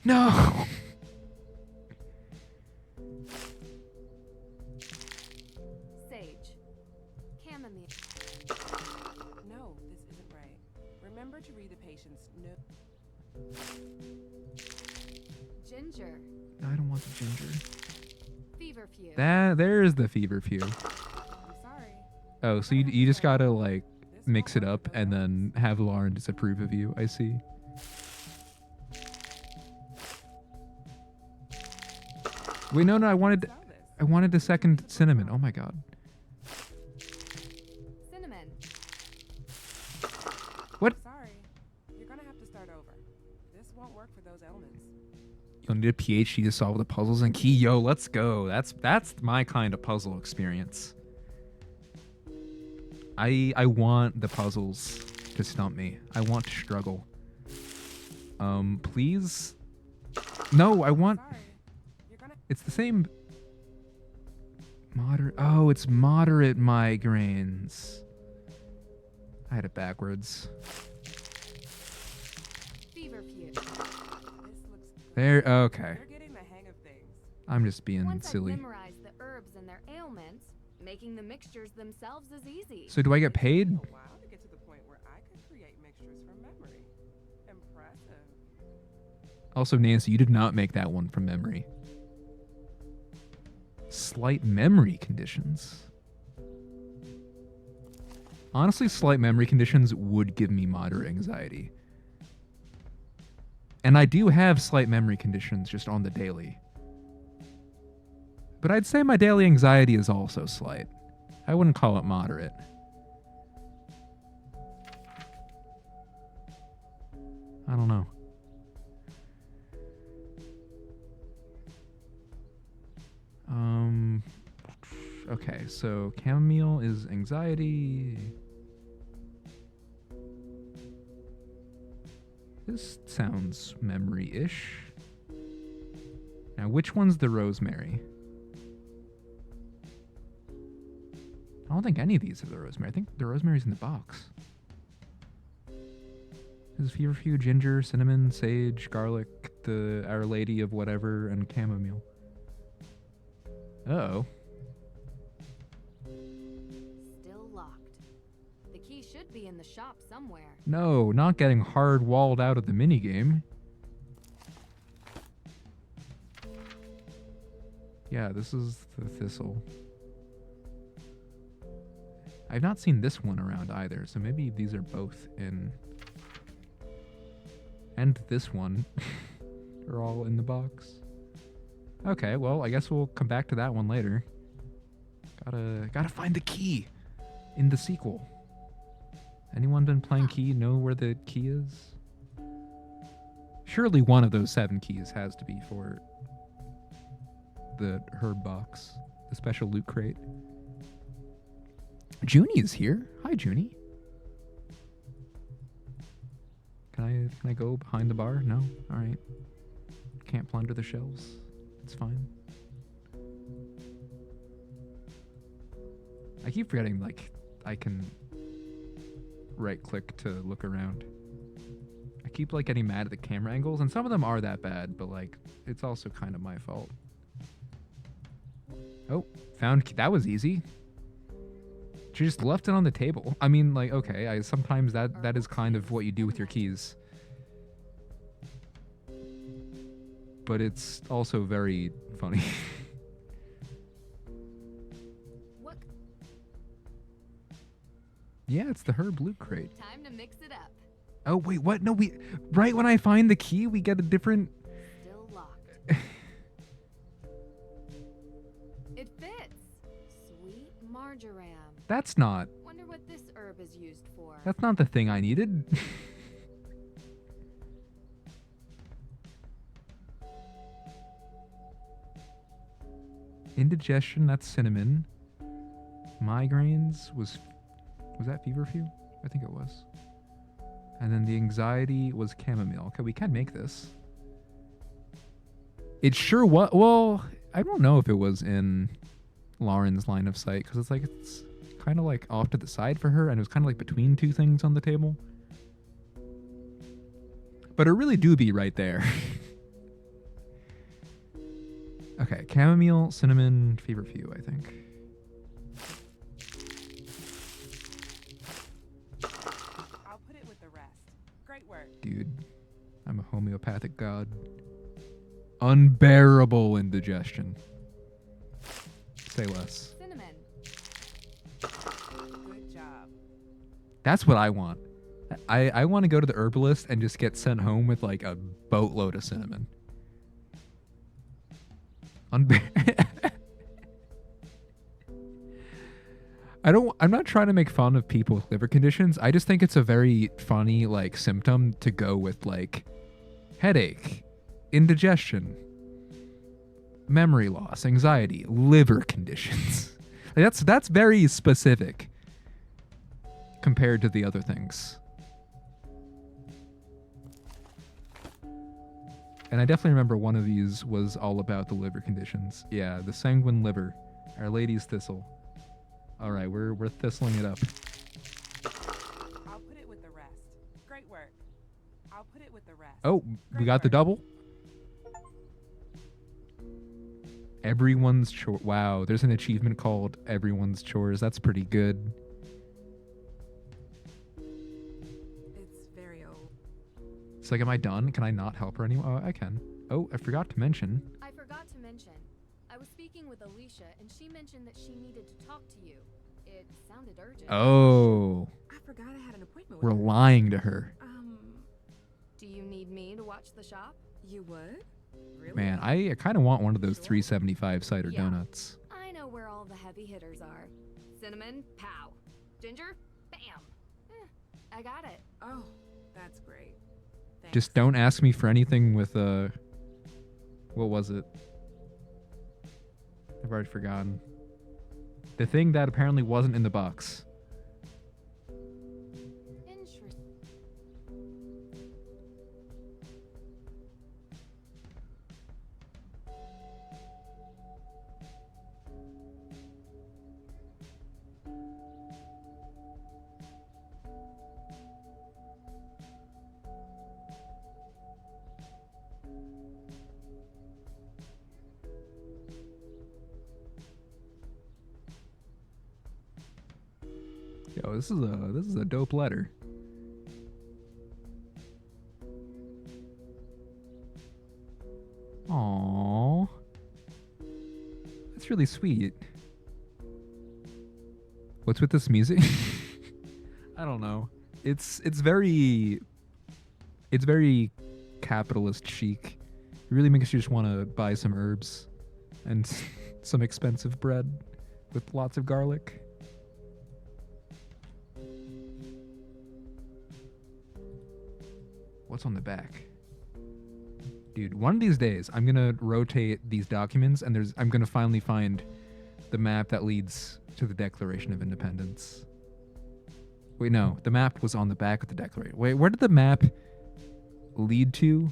No. Sage. Cam and the. No, this isn't right. Remember to read the patient's note. Ginger. I don't want the ginger. Feverfew. There's the feverfew. I'm sorry. Oh, so you just gotta like mix it up and then have Lauren disapprove of you. I see. Wait, no, I wanted the second cinnamon. Oh my god. Cinnamon. What? Sorry. You're gonna have to start over. This won't work for those elements. You'll need a PhD to solve the puzzles and key. Yo, let's go. That's my kind of puzzle experience. I want the puzzles to stump me. I want to struggle. Please? No, I want... It's the same... Moderate... Oh, it's moderate migraines. I had it backwards. Feverfew. There, okay. You're getting the hang I'm just being Once silly. I've memorized the herbs and their ailments, making the mixtures themselves is easy. So do I get paid? A while to get to the point where I could create mixtures from memory. Impressive. Also, Nancy, you did not make that one from memory. Slight memory conditions. Honestly, slight memory conditions would give me moderate anxiety. And I do have slight memory conditions just on the daily. But I'd say my daily anxiety is also slight. I wouldn't call it moderate. I don't know. Okay, so chamomile is anxiety. This sounds memory-ish. Now, which one's the rosemary? I don't think any of these are the rosemary. I think the rosemary's in the box. This is feverfew, ginger, cinnamon, sage, garlic, the Our Lady of whatever, and chamomile. Uh-oh. Still locked. The key should be in the shop somewhere. No, not getting hard-walled out of the minigame. Yeah, this is the thistle. I've not seen this one around either, so maybe these are both in... And this one are all in the box. Okay, well, I guess we'll come back to that one later. Gotta find the key in the sequel. Anyone been playing Key know where the key is? Surely one of those 7 keys has to be for the herb box, the special loot crate. Junie is here. Hi, Junie. Can I go behind the bar? No? Alright. Can't plunder the shelves. It's fine. I keep forgetting, like, I can right-click to look around. I keep, like, getting mad at the camera angles, and some of them are that bad, but, like, it's also kind of my fault. Oh, found key. That was easy. She just left it on the table. I mean, like, okay, sometimes that is kind of what you do with your keys. But it's also very funny. What? Yeah, it's the herb loot crate. Time to mix it up. Oh, wait, what? No, right when I find the key, we get a different... Still locked. It fits. Sweet marjoram. That's not... Wonder what this herb is used for. That's not the thing I needed. Indigestion, that's cinnamon. Migraines was that feverfew? I think it was. And then the anxiety was chamomile. Okay, we can make this. It sure was. Well, I don't know if it was in Lauren's line of sight, because it's kind of like off to the side for her, and it was kind of like between 2 things on the table. But it really do be right there. Okay, chamomile, cinnamon, feverfew, I think. I'll put it with the rest. Great work. Dude, I'm a homeopathic god. Unbearable indigestion. Say less. Cinnamon. Good job. That's what I want. I want to go to the herbalist and just get sent home with like a boatload of cinnamon. I'm not trying to make fun of people with liver conditions. I just think it's a very funny like symptom to go with like headache, indigestion, memory loss, anxiety, liver conditions. That's very specific compared to the other things. And I definitely remember one of these was all about the liver conditions. Yeah, the sanguine liver. Our Lady's thistle. All right, we're thistling it up. I'll put it with the rest. Great work. I'll put it with the rest. Oh, we got the double. Everyone's chore. Wow, there's an achievement called Everyone's Chores. That's pretty good. It's very old. It's like, am I done? Can I not help her anymore? Oh, I can. Oh, I forgot to mention. I forgot to mention. I was speaking with Alicia, and she mentioned that she needed to talk to you. It sounded urgent. Oh. I forgot I had an appointment We're with her. lying to her. Do you need me to watch the shop? You would? Really? Man, I kind of want one of those 375 cider Yeah. donuts. I know where all the heavy hitters are. Cinnamon, pow. Ginger, bam. I got it. Oh, that's great. Just don't ask me for anything with what was it? I've already forgotten. The thing that apparently wasn't in the box. Interesting. Yo, this is a dope letter. Aww. That's really sweet. What's with this music? I don't know. It's very capitalist chic. It really makes you just want to buy some herbs and some expensive bread with lots of garlic. What's on the back? Dude, one of these days I'm gonna rotate these documents and I'm gonna finally find the map that leads to the Declaration of Independence. Wait, no, the map was on the back of the Declaration. Wait, where did the map lead to?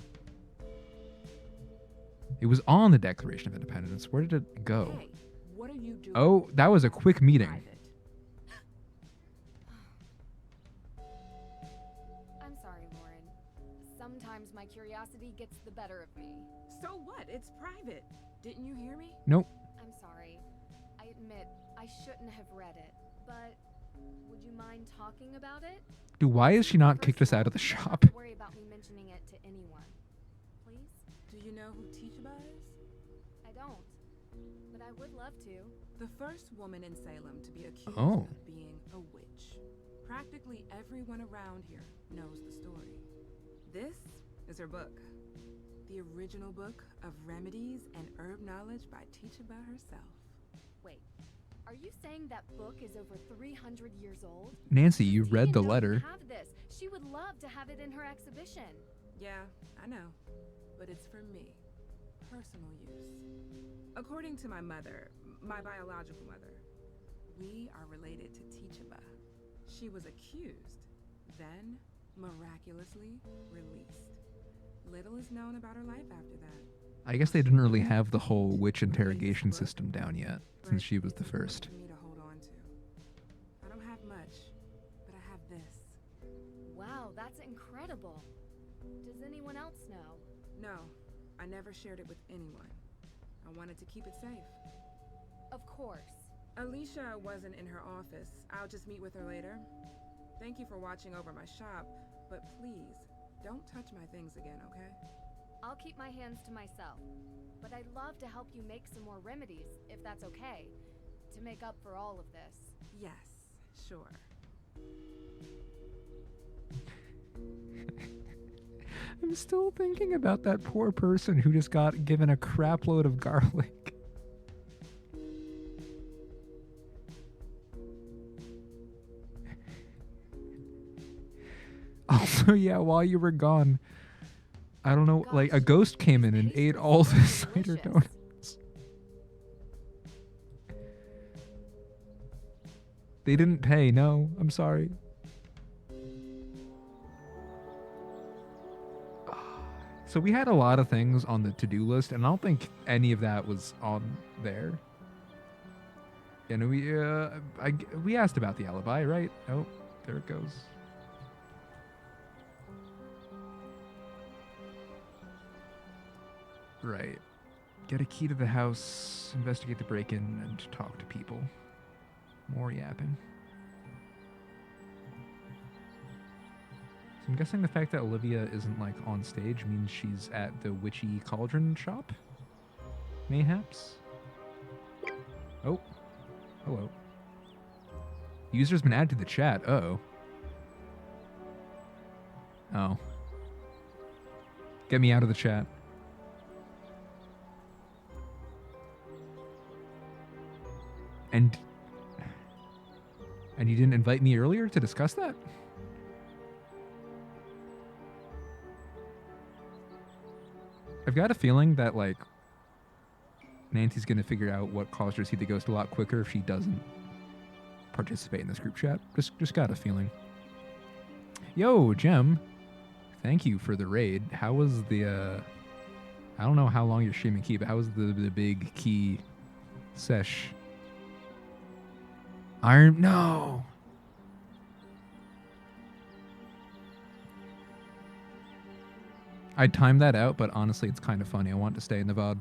It was on the Declaration of Independence. Where did it go? Hey, what are you doing? Oh, that was a quick meeting. I'm sorry, Lauren. Sometimes my curiosity gets the better of me. So what? It's private. Didn't you hear me? Nope. I'm sorry. I admit I shouldn't have read it, but would you mind talking about it? Dude, why is she not kicked us out of the shop? Don't worry about me mentioning it to anyone. Please? Do you know who Teachaba is? I don't. But I would love to. The first woman in Salem to be accused Oh. of being a witch. Practically everyone around here knows the story. This is her book. The original book of remedies and herb knowledge by Teachaba herself. Wait. Are you saying that book is over 300 years old? Nancy, you Does read the Tegan know we letter. have this? She would love to have it in her exhibition. Yeah, I know. But it's for me. Personal use. According to my mother, my biological mother, we are related to Teachaba. She was accused, then miraculously released. Little is known about her life after that. I guess they didn't really have the whole witch interrogation system down yet, since she was the first. For me to hold on to. I don't have much, but I have this. Wow, that's incredible. Does anyone else know? No, I never shared it with anyone. I wanted to keep it safe. Of course. Alicia wasn't in her office. I'll just meet with her later. Thank you for watching over my shop, but please, don't touch my things again, okay? I'll keep my hands to myself. But I'd love to help you make some more remedies, if that's okay, to make up for all of this. Yes, sure. I'm still thinking about that poor person who just got given a crap load of garlic. Also, yeah, while you were gone, I don't know, like a ghost came in and ate all the cider donuts. They didn't pay, no, I'm sorry. So we had a lot of things on the to-do list, and I don't think any of that was on there. And we asked about the alibi, right? Oh, there it goes. Right. Get a key to the house, investigate the break-in, and talk to people. More yapping. So I'm guessing the fact that Olivia isn't, like, on stage means she's at the witchy cauldron shop? Mayhaps? Oh. Hello. User's been added to the chat. Uh-oh. Oh. Get me out of the chat. And you didn't invite me earlier to discuss that? I've got a feeling that, like, Nancy's gonna figure out what caused her to see the ghost a lot quicker if she doesn't participate in this group chat. Just got a feeling. Yo, Jem. Thank you for the raid. How was the, I don't know how long you're streaming key, but how was the big key sesh? No! I timed that out, but honestly, it's kind of funny. I want to stay in the VOD.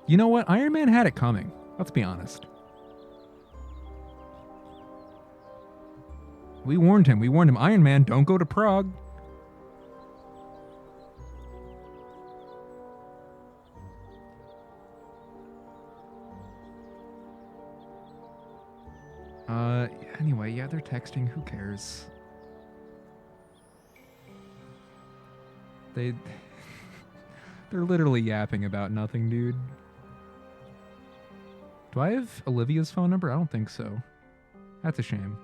You know what? Iron Man had it coming. Let's be honest. We warned him. Iron Man, don't go to Prague. Anyway, yeah, they're texting. Who cares? They're literally yapping about nothing, dude. Do I have Olivia's phone number? I don't think so. That's a shame.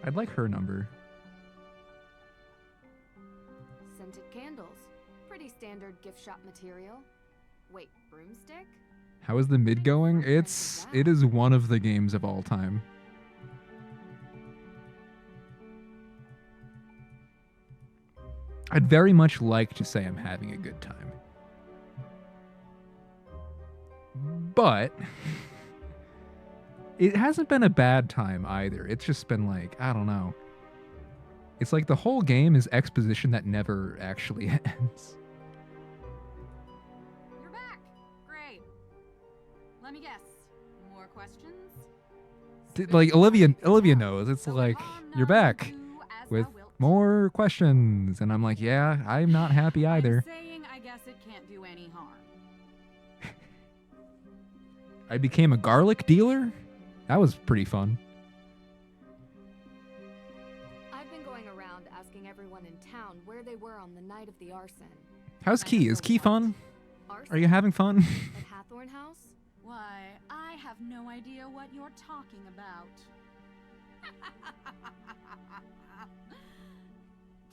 I'd like her number. Scented candles. Pretty standard gift shop material. Wait, broomstick? How is the mid going? It is one of the games of all time. I'd very much like to say I'm having a good time. But it hasn't been a bad time either. It's just been like, I don't know. It's like the whole game is exposition that never actually ends. You're back. Great. Let me guess. More questions? Like Olivia knows. It's like, you're back with more questions. And I'm like, yeah, I'm not happy either. Saying I guess it can't do any harm. I became a garlic dealer? That was pretty fun. I've been going around asking everyone in town where they were on the night of the arson. How's Key? Is Key fun? Are you having fun? At Hathorn House? Why, I have no idea what you're talking about.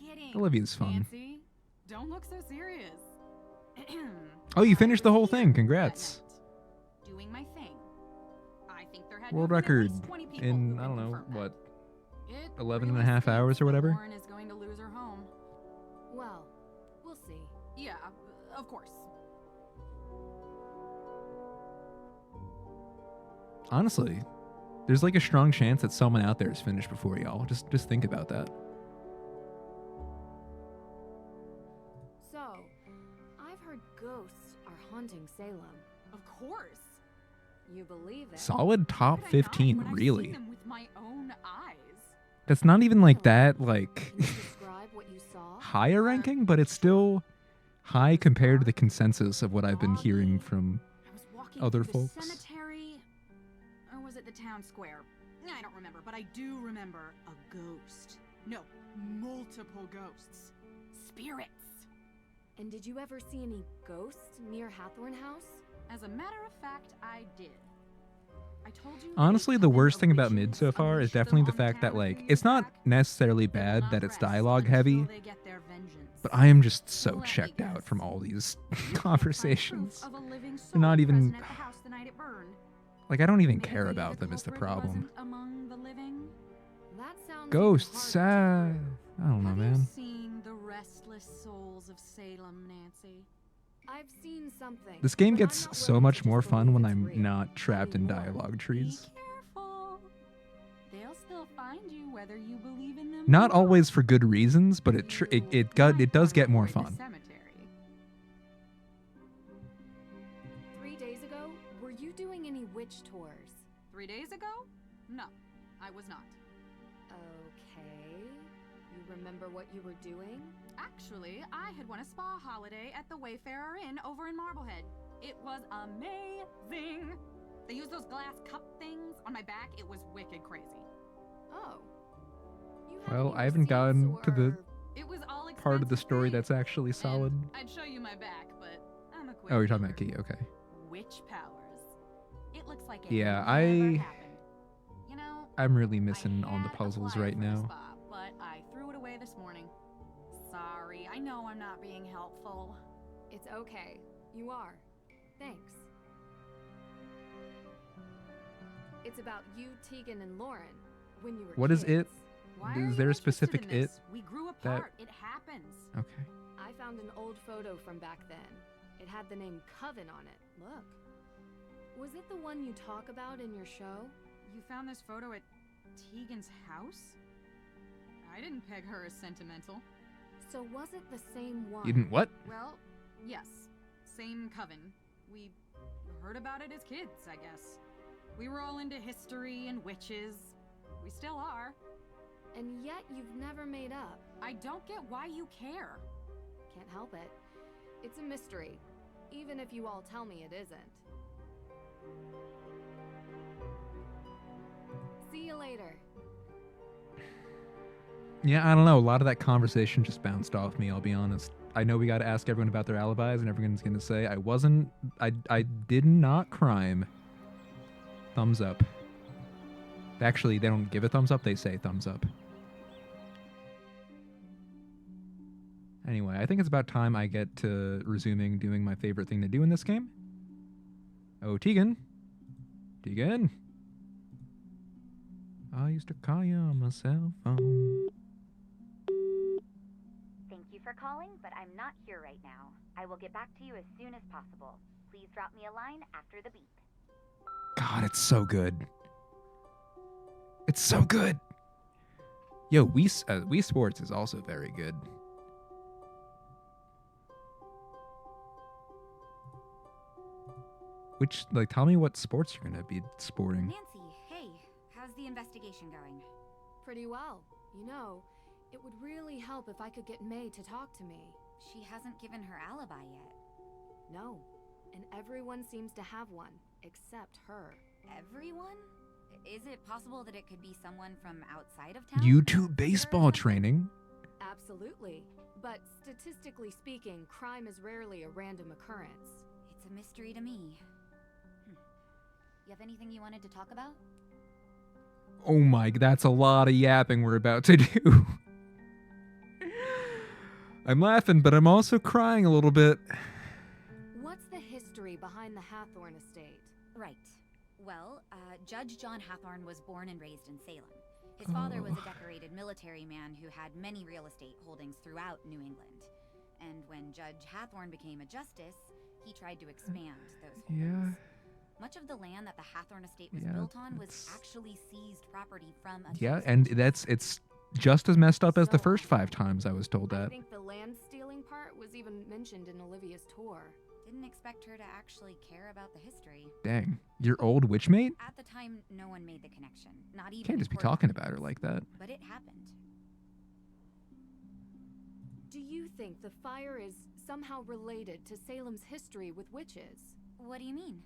Kidding. Olivia's fun. Nancy, don't look so serious. Oh, you finished the whole thing. Congrats. Doing my thing. I think there had World to have been at record least 20 people in, who I don't know, confirmed what, It 11 and really a half seems hours or whatever? Lauren is going to lose her home. Well, we'll see. Yeah, of course. Honestly, there's like a strong chance that someone out there is finished before y'all. Just think about that. So, I've heard ghosts are haunting Salem. Of course. You believe it? Solid top 15, I've really. seen them with my own eyes. That's not even like that, like, Describe what you saw? higher ranking, but it's still high compared to the consensus of what I've been hearing from other Through the folks. cemetery, or was it the town square? I don't remember, but I do remember a ghost. No, multiple ghosts. Spirits. And did you ever see any ghosts near Hathorn House? As a matter of fact, I did. I told you. Honestly, the worst thing about mid so far is definitely the fact that, like, it's not necessarily bad that it's dialogue heavy, but I am just so checked out from all these conversations. They're not even, like, I don't even care about them is the problem. Among the living. That sounds Ghosts, I don't know, man. Seen the restless souls of Salem, Nancy. I've seen something. This game gets so much more fun when I'm not trapped in dialogue trees. They'll still find you whether you believe in them. Not always for good reasons, but it does get more fun. Cemetery. 3 days ago, were you doing any witch tours? 3 days ago? No, I was not. Okay. You remember what you were doing? Actually, I had won a spa holiday at the Wayfarer Inn over in Marblehead. It was amazing. They used those glass cup things on my back. It was wicked crazy. Oh. Well, I haven't gotten to the It was all part of the story that's actually solid. I'd show you my back, but I'm a quick Oh, you're talking about Key, okay. witch powers. It looks like it Yeah, never happened. You know, I'm really missing on the puzzles right now. spa, but I threw it away this morning. Sorry, I know I'm not being helpful. It's okay. You are. Thanks. It's about you, Tegan, and Lauren when you were What is kids. it? Is there a specific it? We grew that- apart. It happens. Okay. I found an old photo from back then. It had the name Coven on it. Look. Was it the one you talk about in your show? You found this photo at Tegan's house? I didn't peg her as sentimental. So was it the same one? You didn't what? Well, yes. Same coven. We heard about it as kids, I guess. We were all into history and witches. We still are. And yet you've never made up. I don't get why you care. Can't help it. It's a mystery, even if you all tell me it isn't. See you later. Yeah, I don't know. A lot of that conversation just bounced off me, I'll be honest. I know we got to ask everyone about their alibis, and everyone's going to say, I did not crime. Thumbs up. Actually, they don't give a thumbs up, they say thumbs up. Anyway, I think it's about time I get to resuming doing my favorite thing to do in this game. Oh, Tegan. Tegan. I used to call you on my cell phone. Thank you for calling, but I'm not here right now. I will get back to you as soon as possible. Please drop me a line after the beep. God, it's so good. It's so good. Yo, Wii Sports is also very good. Which, like, tell me what sports you're gonna be sporting. Nancy, hey, how's the investigation going? Pretty well. You know, it would really help if I could get May to talk to me. She hasn't given her alibi yet. No, and everyone seems to have one, except her. Everyone? Is it possible that it could be someone from outside of town? YouTube baseball training. Absolutely. But statistically speaking, crime is rarely a random occurrence. It's a mystery to me. You have anything you wanted to talk about? Oh my, that's a lot of yapping we're about to do. I'm laughing, but I'm also crying a little bit. What's the history behind the Hathorn estate? Right. Well, Judge John Hathorn was born and raised in Salem. His father was a decorated military man who had many real estate holdings throughout New England. And when Judge Hathorn became a justice, he tried to expand those holdings. Much of the land that the Hathorn estate was built on was actually seized property from a Yeah, and it's just as messed up as the first 5 times I was told I that. think the land stealing part was even mentioned in Olivia's tour. Didn't expect her to actually care about the history. Dang, your old witch mate? At the time, no one made the connection. Not even Can't just be court talking documents. about her like that. But it happened. Do you think the fire is somehow related to Salem's history with witches? What do you mean?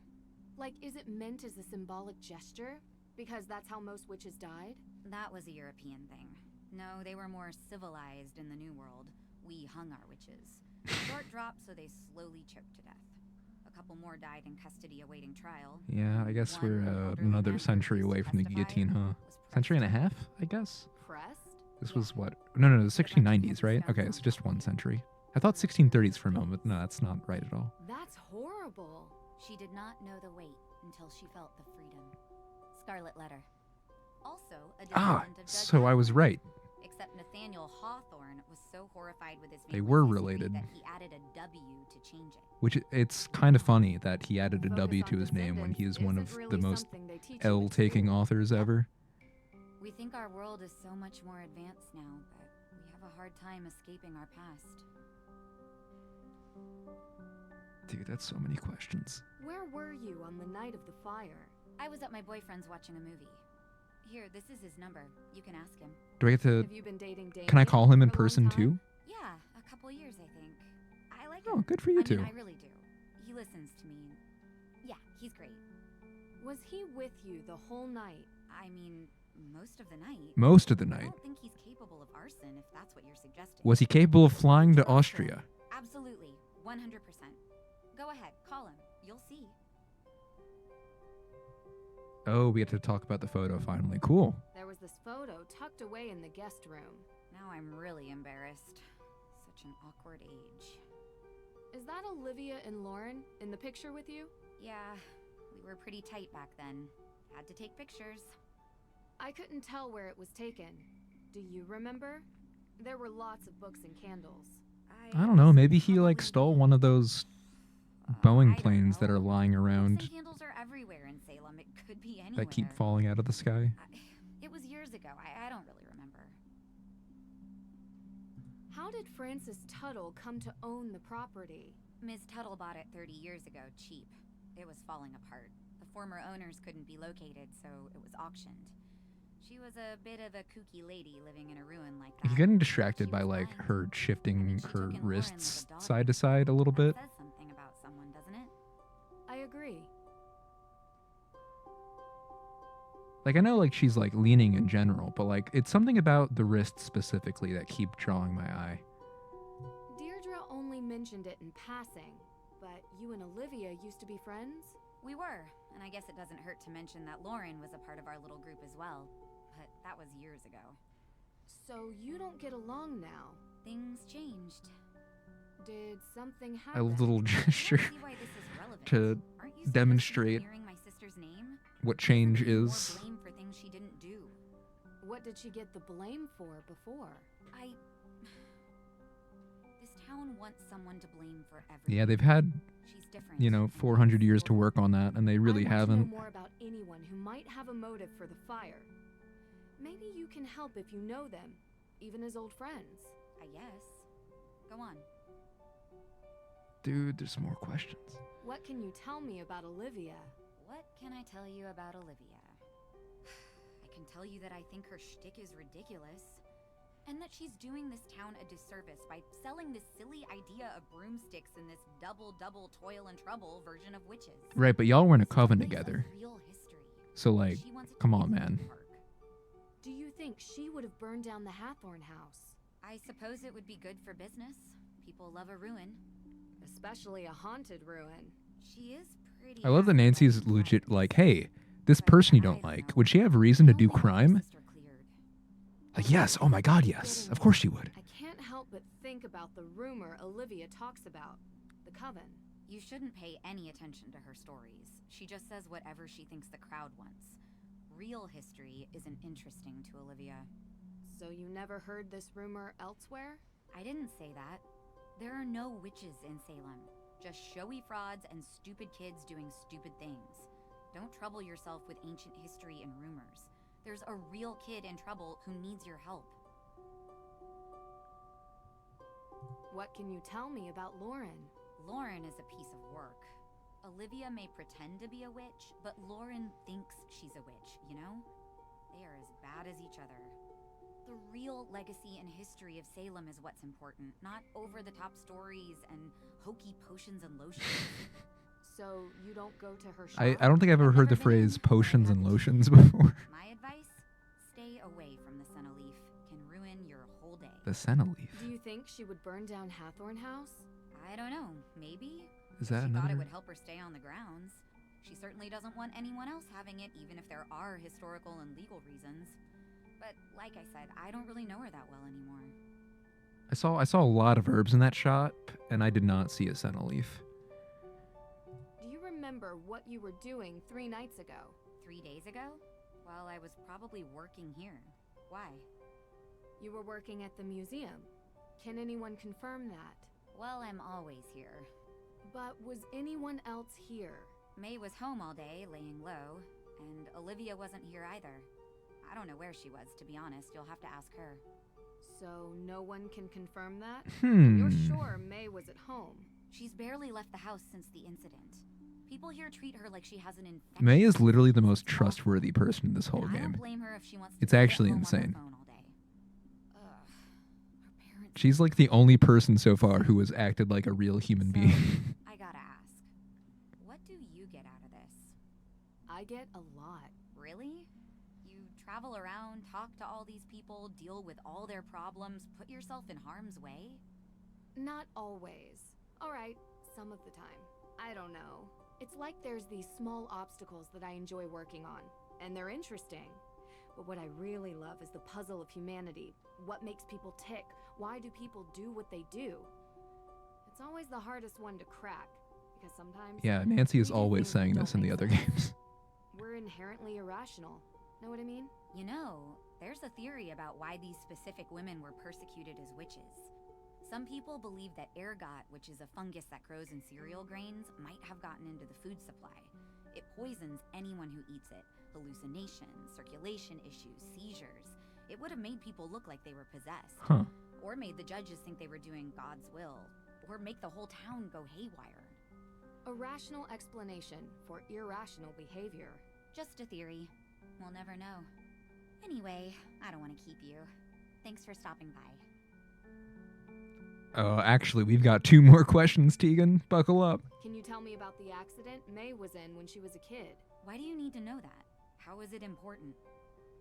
Like, is it meant as a symbolic gesture? Because that's how most witches died? That was a European thing. No, they were more civilized in the New World. We hung our witches. Short drop, so they slowly choked to death. A couple more died in custody awaiting trial. Yeah, I guess we're another century away from the guillotine, huh? Century and a half, I guess? Pressed? This was what? No, the 1690s, right? Okay, so just 1 century. I thought 1630s for a moment. No, that's not right at all. That's horrible. She did not know the weight until she felt the freedom. Scarlet Letter. Also, a descendant of Judge so I was Hathorn. right. Except Nathaniel Hawthorne was so horrified with his They family's were history related. that he added a W to change it. Which, it's kind of funny that he added a W to his name when he is one of the most L-taking authors ever. We think our world is so much more advanced now, but we have a hard time escaping our past. Dude, that's so many questions. Where were you on the night of the fire? I was at my boyfriend's watching a movie. Here, this is his number. You can ask him. Do I get to... Have you been dating Damien? Can I call him in person too? Yeah, a couple years, I think. I like Oh, him. good for you I two. mean, I really do. He listens to me. Yeah, he's great. Was he with you the whole night? I mean, most of the night. Most of the I night. don't think he's capable of arson, if that's what you're suggesting. Was he capable of flying to Austria? Absolutely. 100%. Go ahead, call him. You'll see. Oh, we get to talk about the photo finally. Cool. There was this photo tucked away in the guest room. Now I'm really embarrassed. Such an awkward age. Is that Olivia and Lauren in the picture with you? Yeah, we were pretty tight back then. Had to take pictures. I couldn't tell where it was taken. Do you remember? There were lots of books and candles. I don't know. Maybe he like stole one of those Boeing planes that are lying around Books and candles are everywhere in Salem. It could be anywhere. that keep falling out of the sky. It was years ago. I don't really remember. How did Francis Tuttle come to own the property? Ms. Tuttle bought it 30 years ago, cheap. It was falling apart. The former owners couldn't be located, so it was auctioned. She was a bit of a kooky lady living in a ruin like that. You're getting distracted by like her shifting her wrists side to side a little bit. Says something about someone, doesn't it? I agree. Like I know like she's like leaning in general, but like it's something about the wrists specifically that keep drawing my eye. Deirdre only mentioned it in passing, but you and Olivia used to be friends? We were, and I guess it doesn't hurt to mention that Lauren was a part of our little group as well. But that was years ago. So you don't get along now? Things changed. Did something A happen? little gesture See why this is relevant. to Aren't you supposed to be demonstrate clearing my sister's name? what change More is. blame for things she didn't do. What did she get the blame for before? This town wants someone to blame for everything. Yeah, they've had, She's different. you know, 400 years to work on that, and they really I want to haven't. know more about anyone who might have a motive for the fire. Maybe you can help if you know them, even as old friends. I guess. Go on. Dude, there's more questions. What can you tell me about Olivia? What can I tell you about Olivia? I can tell you that I think her shtick is ridiculous. And that she's doing this town a disservice by selling this silly idea of broomsticks in this double toil and trouble version of witches. Right, but y'all were in a coven together. Real history. So like, She wants it to come be on, a man. park. Do you think she would have burned down the Hathorn house? I suppose it would be good for business. People love a ruin. Especially a haunted ruin. She is pretty. I love that Nancy's legit like, hey, this person you don't like, would she have reason to do crime? Like, yes, oh my god, yes. Of course she would. I can't help but think about the rumor Olivia talks about. The coven. You shouldn't pay any attention to her stories. She just says whatever she thinks the crowd wants. Real history isn't interesting to Olivia. So you never heard this rumor elsewhere? I didn't say that. There are no witches in Salem. Just showy frauds and stupid kids doing stupid things. Don't trouble yourself with ancient history and rumors. There's a real kid in trouble who needs your help. What can you tell me about Lauren? Lauren is a piece of work. Olivia may pretend to be a witch, but Lauren thinks she's a witch, you know? They are as bad as each other. The real legacy and history of Salem is what's important, not over-the-top stories and hokey potions and lotions. So you don't go to her shop? I don't think I've ever heard the phrase potions and lotions before. My advice? Stay away from the Senna Leaf. Can ruin your whole day. The Senna Leaf. Do you think she would burn down Hathorn House? I don't know. Maybe? Is that She thought it another? would help her stay on the grounds. She certainly doesn't want anyone else having it, even if there are historical and legal reasons. But like I said, I don't really know her that well anymore. I saw a lot of herbs in that shop, and I did not see a Senna Leaf. Do you remember what you were doing 3 nights ago? 3 days ago? Well, I was probably working here. Why? You were working at the museum. Can anyone confirm that? Well, I'm always here. But was anyone else here? May was home all day, laying low, and Olivia wasn't here either. I don't know where she was, to be honest. You'll have to ask her. So no one can confirm that? Hmm. You're sure May was at home? She's barely left the house since the incident. People here treat her like she has an infection. May is literally the most trustworthy person in this whole I game. don't blame her if she wants to It's sit at actually home on her insane. phone all day. She's like the only person so far who has acted like a real human being. I gotta ask, what do you get out of this? I get a lot. Really? You travel around, talk to all these people, deal with all their problems, put yourself in harm's way? Not always. Alright, some of the time. I don't know. It's like there's these small obstacles that I enjoy working on, and they're interesting. But what I really love is the puzzle of humanity. What makes people tick? Why do people do what they do? It's always the hardest one to crack, because sometimes... Yeah, Nancy is we do always things saying that this don't in the make other sense. games. We're inherently irrational. Know what I mean? You know, there's a theory about why these specific women were persecuted as witches. Some people believe that ergot, which is a fungus that grows in cereal grains, might have gotten into the food supply. It poisons anyone who eats it. Hallucinations, circulation issues, seizures. It would have made people look like they were possessed. Huh. Or made the judges think they were doing God's will. Or make the whole town go haywire. A rational explanation for irrational behavior. Just a theory. We'll never know. Anyway, I don't want to keep you. Thanks for stopping by. Oh, actually, we've got 2 more questions, Tegan. Buckle up. Can you tell me about the accident May was in when she was a kid? Why do you need to know that? How is it important?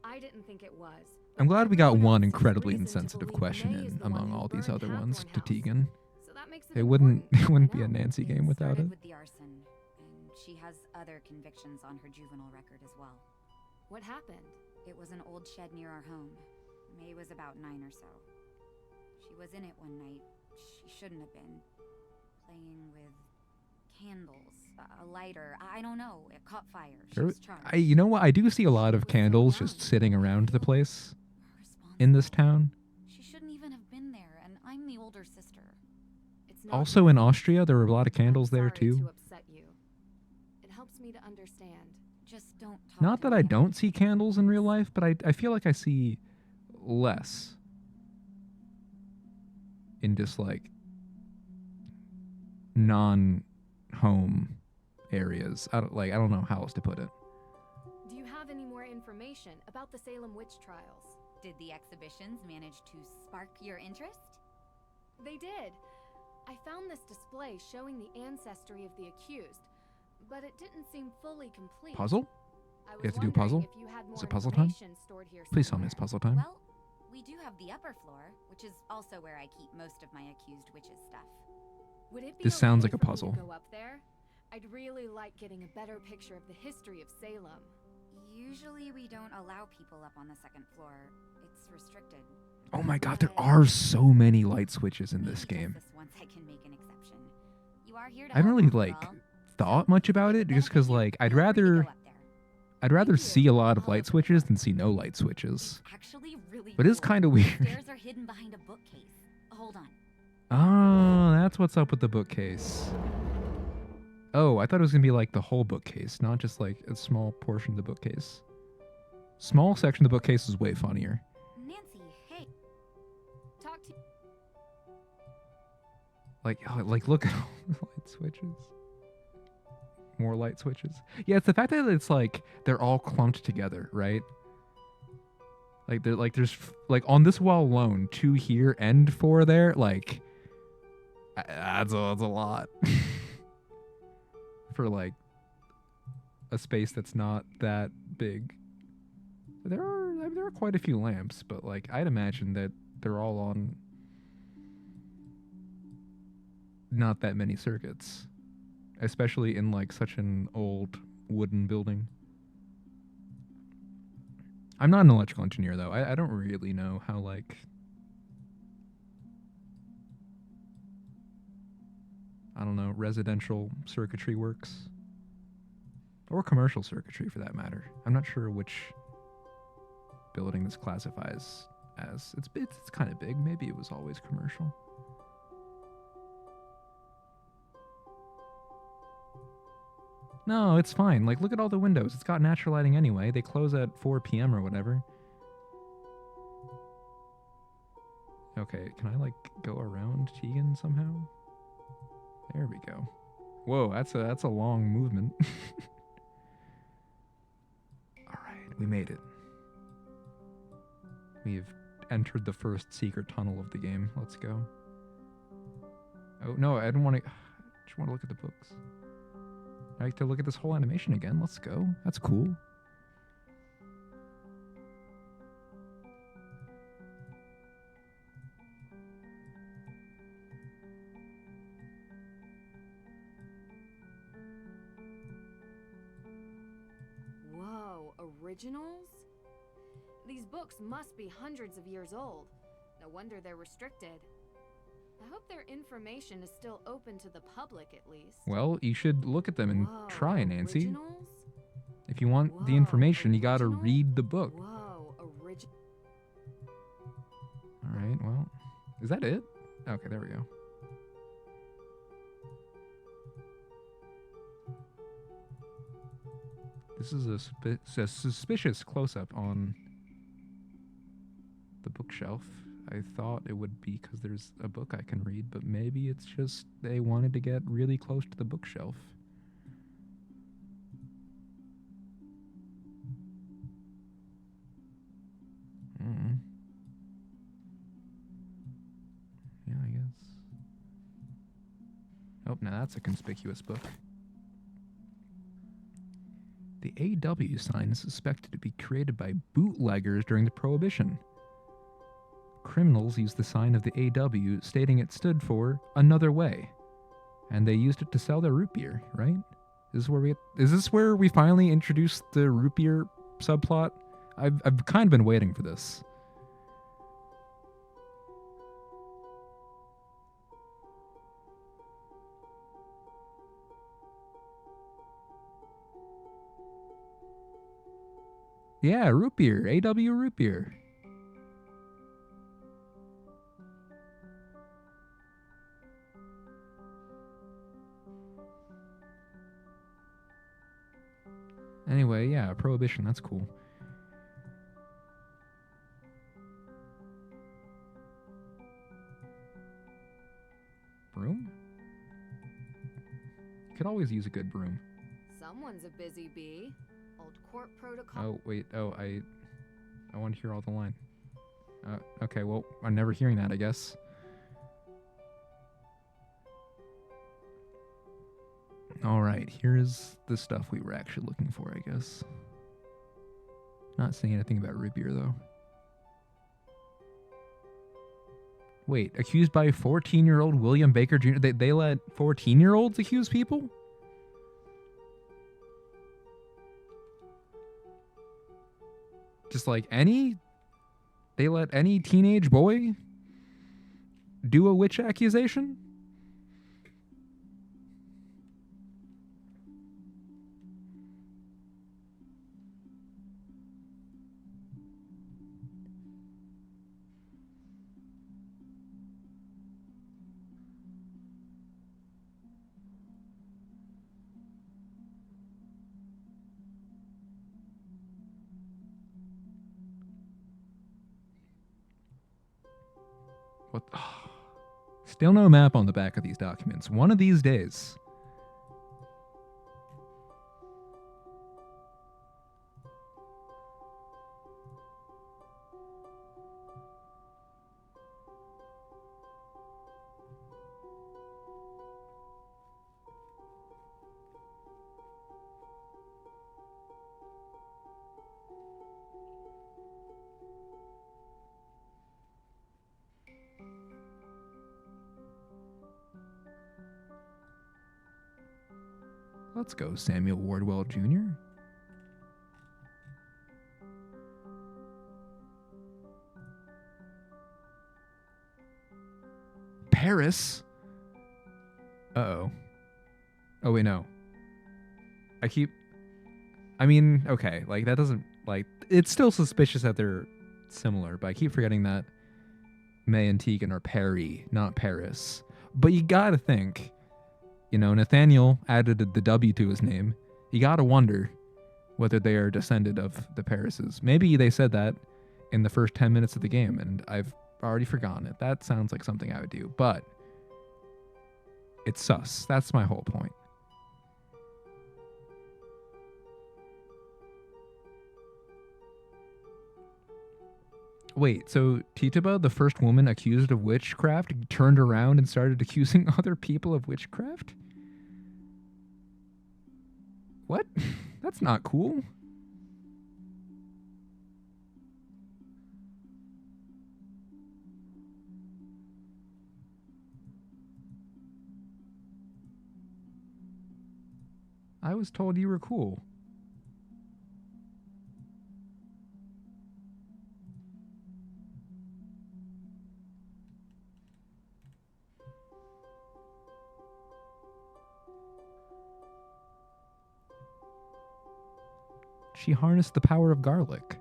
I didn't think it was. I'm glad we got one incredibly insensitive question in among all these other ones to Tegan. So that makes It wouldn't be a Nancy game without it. With the arson, and she has other convictions on her juvenile record as well. What happened? It was an old shed near our home. May was about 9 or so. She was in it one night. She shouldn't have been. Playing with candles, a lighter, I don't know. It caught fire. She was charged. You know what? I do see a lot of candles just sitting around the place in this town. She shouldn't even have been there, and I'm the older sister. It's not Also in Austria, there were a lot of candles there sorry too. to upset you. It helps me to understand. Just don't talk Not to that I me. don't see candles in real life, but I feel like I see less in just like non-home areas. I don't know how else to put it. Do you have any more information about the Salem witch trials? Did the exhibitions manage to spark your interest? They did. I found this display showing the ancestry of the accused, but it didn't seem fully complete. Puzzle? I was You have to do a wondering puzzle? if you had more Is it puzzle time? information stored here Please tell me somewhere. it's puzzle time. Well, we do have the upper floor, which is also where I keep most of my accused witches stuff. Would it be This sounds okay like a for me puzzle. to go up there? I'd really like getting a better picture of the history of Salem. Usually we don't allow people up on the second floor. It's restricted. Oh my god, there are so many light switches in this game. This once I can make an exception. You are here to I haven't help really after all. thought much about it just because like I'd rather see a lot of light switches than see no light switches. Actually really But it's cool. kind of The weird. stairs are hidden behind a bookcase. Hold on. Oh, that's what's up with the bookcase. Oh, I thought it was gonna be like the whole bookcase, not just like a small portion of the bookcase. Small section of the bookcase is way funnier. Nancy, hey. Talk to Like look at all the light switches. More light switches. Yeah, it's the fact that it's like they're all clumped together, right? Like there's on this wall alone, 2 here and 4 there. Like that's a lot for like a space that's not that big. There are quite a few lamps, but like I'd imagine that they're all on not that many circuits, especially in like such an old wooden building. I'm not an electrical engineer though. I don't really know how like residential circuitry works. Or commercial circuitry for that matter. I'm not sure which building this classifies as. It's kind of big. Maybe it was always commercial. No, it's fine. Like, look at all the windows. It's got natural lighting anyway. They close at 4 p.m. or whatever. Okay, can I like go around Tegan somehow? There we go. Whoa, that's a long movement. All right, we made it. We've entered the first secret tunnel of the game. Let's go. Oh no, I didn't want to. I just want to look at the books. I like to look at this whole animation again. Let's go. That's cool. Whoa, originals? These books must be hundreds of years old. No wonder they're restricted. I hope their information is still open to the public at least. Well, you should look at them and Whoa, try, Nancy. originals? If you want the information, you gotta read the book. Whoa, All right, well, is that it? Okay, there we go. This is a suspicious close-up on the bookshelf. I thought it would be because there's a book I can read, but maybe it's just they wanted to get really close to the bookshelf. Yeah, I guess. Oh, now that's a conspicuous book. The AW sign is suspected to be created by bootleggers during the Prohibition. Criminals used the sign of the AW, stating it stood for Another Way, and they used it to sell their root beer, right? Is this where we finally introduced the root beer subplot? I've kind of been waiting for this. Yeah, root beer, AW root beer. Anyway, yeah, Prohibition, that's cool. Broom? Could always use a good broom. Someone's a busy bee. Old court protocol. Oh, wait, I want to hear all the line. Okay, well, I'm never hearing that, I guess. Alright, here's the stuff we were actually looking for, I guess. Not saying anything about root beer, though. Wait, accused by 14-year-old William Baker Jr.? They let 14-year-olds accuse people? Just like they let any teenage boy do a witch accusation? What? Oh, still no map on the back of these documents. One of these days. Let's go, Samuel Wardwell Jr. Paris? Uh-oh. Oh, wait, no. I mean, okay, like, that doesn't, like, it's still suspicious that they're similar, but I keep forgetting that May and Tegan are Perry, not Paris. But you gotta think, you know, Nathaniel added the W to his name. You gotta wonder whether they are descended of the Parises. Maybe they said that in the first 10 minutes of the game, and I've already forgotten it. That sounds like something I would do, but it's sus. That's my whole point. Wait, so Tituba, the first woman accused of witchcraft, turned around and started accusing other people of witchcraft? What? That's not cool. I was told you were cool. She harnessed the power of garlic.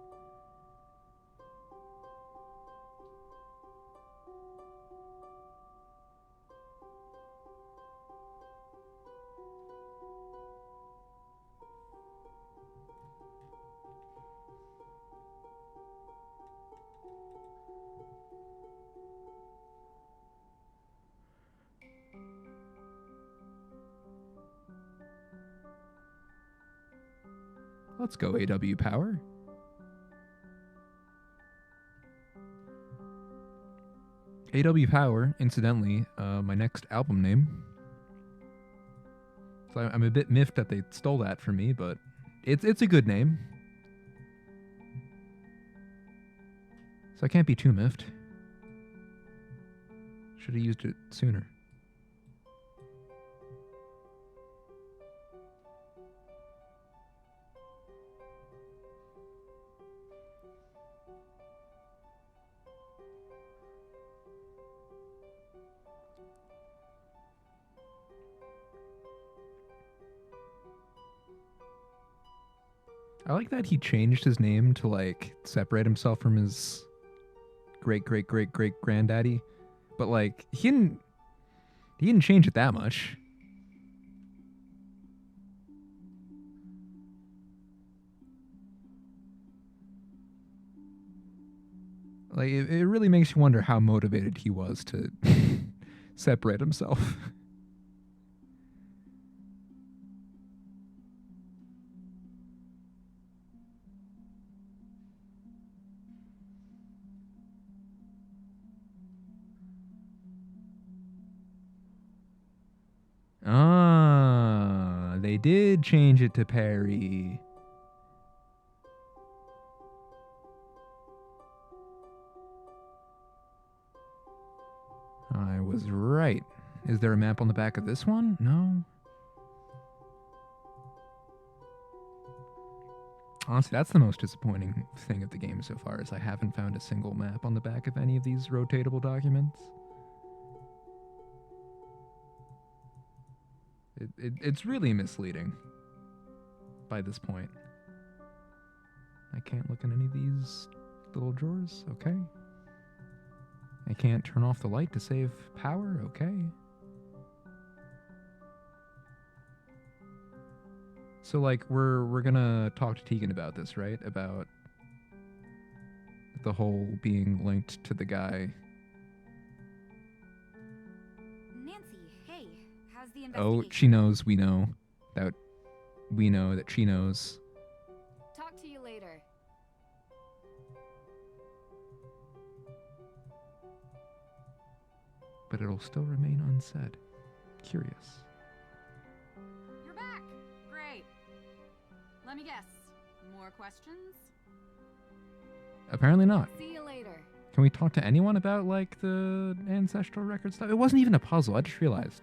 Let's go, AW Power. AW Power, incidentally, my next album name. So I'm a bit miffed that they stole that from me, but it's a good name. So I can't be too miffed. Should have used it sooner. I like that he changed his name to, like, separate himself from his great-great-great-great-granddaddy. But, like, he didn't change it that much. Like, it really makes you wonder how motivated he was to separate himself. Ah, they did change it to Perry. I was right. Is there a map on the back of this one? No. Honestly, that's the most disappointing thing of the game so far, is I haven't found a single map on the back of any of these rotatable documents. It's really misleading by this point. I can't look in any of these little drawers. Okay. I can't turn off the light to save power. Okay. So, like, we're gonna talk to Tegan about this, right? About the whole being linked to the guy. Oh, she knows, we know. That we know that she knows. Talk to you later. But it'll still remain unsaid. Curious. You're back! Great. Let me guess. More questions? Apparently not. See you later. Can we talk to anyone about, like, the ancestral record stuff? It wasn't even a puzzle, I just realized.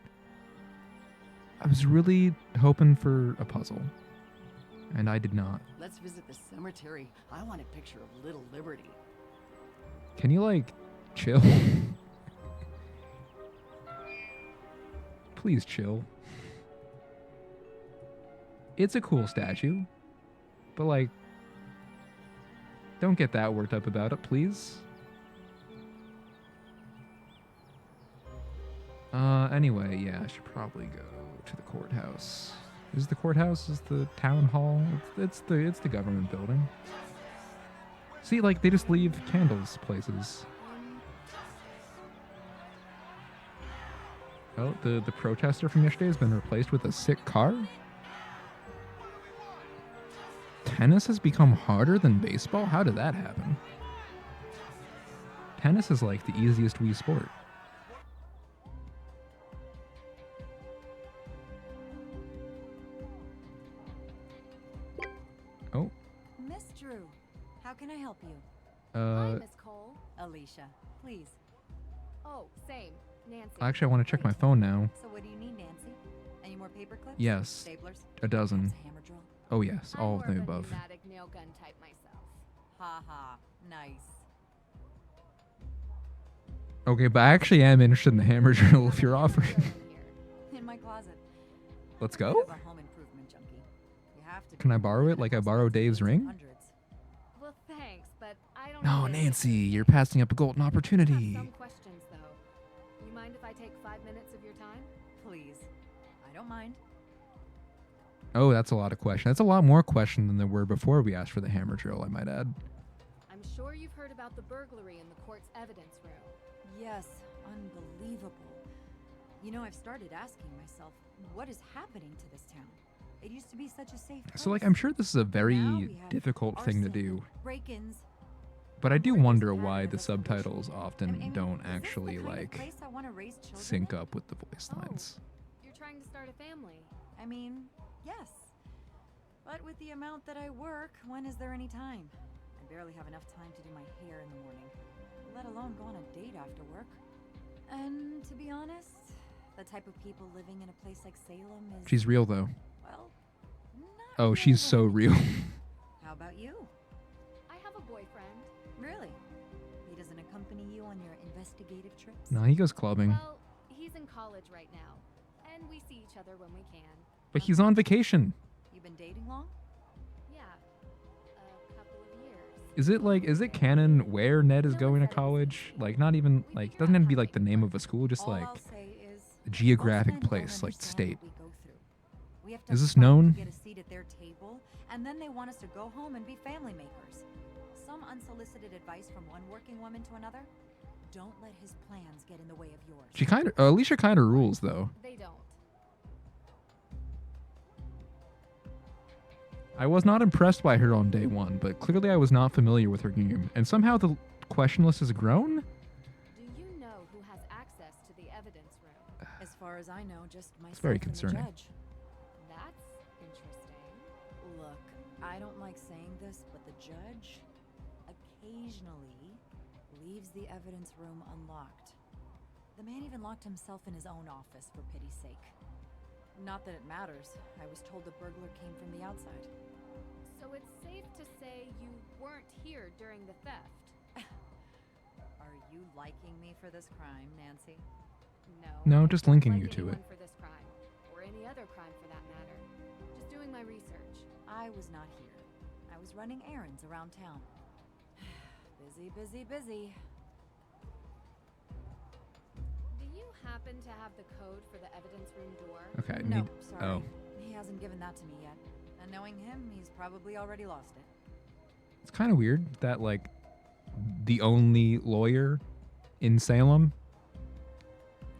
I was really hoping for a puzzle, and I did not. Let's visit the cemetery. I want a picture of Little Liberty. Can you, like, chill? Please chill. It's a cool statue, but, like, don't get that worked up about it, please. Anyway, yeah, I should probably go to the courthouse. Is the courthouse? Is the town hall? It's the government building. See, like, they just leave candles places. Oh, the protester from yesterday has been replaced with a sick car? Tennis has become harder than baseball? How did that happen? Tennis is like the easiest Wii sport. Oh. Miss Drew, how can I help you? Hi, Miss Cole. Alicia, please. Oh, same. Nancy. Actually, I want to check my phone now. So what do you need, Nancy? Any more paper clips? Yes. Staplers? A dozen. Perhaps a hammer drill? Oh, yes. I'm All more of the a above. pneumatic nail gun type myself. Ha ha. Nice. Okay, but I actually am interested in the hammer drill if you're offering. In my closet. Let's Bit go. of a home improvement junkie. You have to Can be I borrow it like I borrow Dave's ring? Well, thanks, but I don't No, need it. Nancy, you're passing up a golden I opportunity. have some questions, though. You mind if I take 5 minutes of your time? Please. I don't mind. Oh, that's a lot of questions. That's a lot more question than there were before we asked for the hammer drill, I might add. I'm sure you've heard about the burglary in the court's evidence room. Yes, unbelievable. You know, I've started asking myself, what is happening to this town? It used to be such a safe place. So, like, I'm sure this is a Now very we have difficult thing to do. break-ins. But I do wonder why the subtitles often don't actually, Kind of like, place I want to raise children sync in? up with the voice lines. You're trying to start a family. I mean, yes. But with the amount that I work, when is there any time? I barely have enough time to do my hair in the morning, let alone go on a date after work. And to be honest, the type of people living in a place like Salem is... She's real, though. Well, Oh, she's so real. how about you? I have a boyfriend. Really? He doesn't accompany you on your investigative trips? No, he goes clubbing. Well, he's in college right now, and we see each other when we can. But he's on vacation. You've been dating long? Yeah, a couple of years. Is it canon where Ned is going to college? Like, not even, like, doesn't have to be, like, the name of a school, just, like, a geographic place, like, state. We have to Is this fight known? to get a seat at their table, and then they want us to go home and be family makers. Some unsolicited advice from one working woman to another. Don't let his plans get in the way of yours. She kind of, Alicia kind of rules, though. They don't. I was not impressed by her on day one, but clearly I was not familiar with her game, and somehow the question list has grown? Do you know who has access to the evidence room? As far as I know, just myself It's very and the concerning. judge. That's interesting. Look, I don't like saying this, but the judge occasionally leaves the evidence room unlocked. The man even locked himself in his own office, for pity's sake. Not that it matters. I was told the burglar came from the outside. So it's safe to say you weren't here during the theft. Are you liking me for this crime, Nancy? No, just linking Like you to it. anyone for this crime, or any other crime for that matter. Just doing my research. I was not here. I was running errands around town. Busy, busy, busy. Do you happen to have the code for the evidence room door? Okay, No, need- sorry. oh. He hasn't given that to me yet. And knowing him, he's probably already lost it. It's kind of weird that, like, the only lawyer in Salem,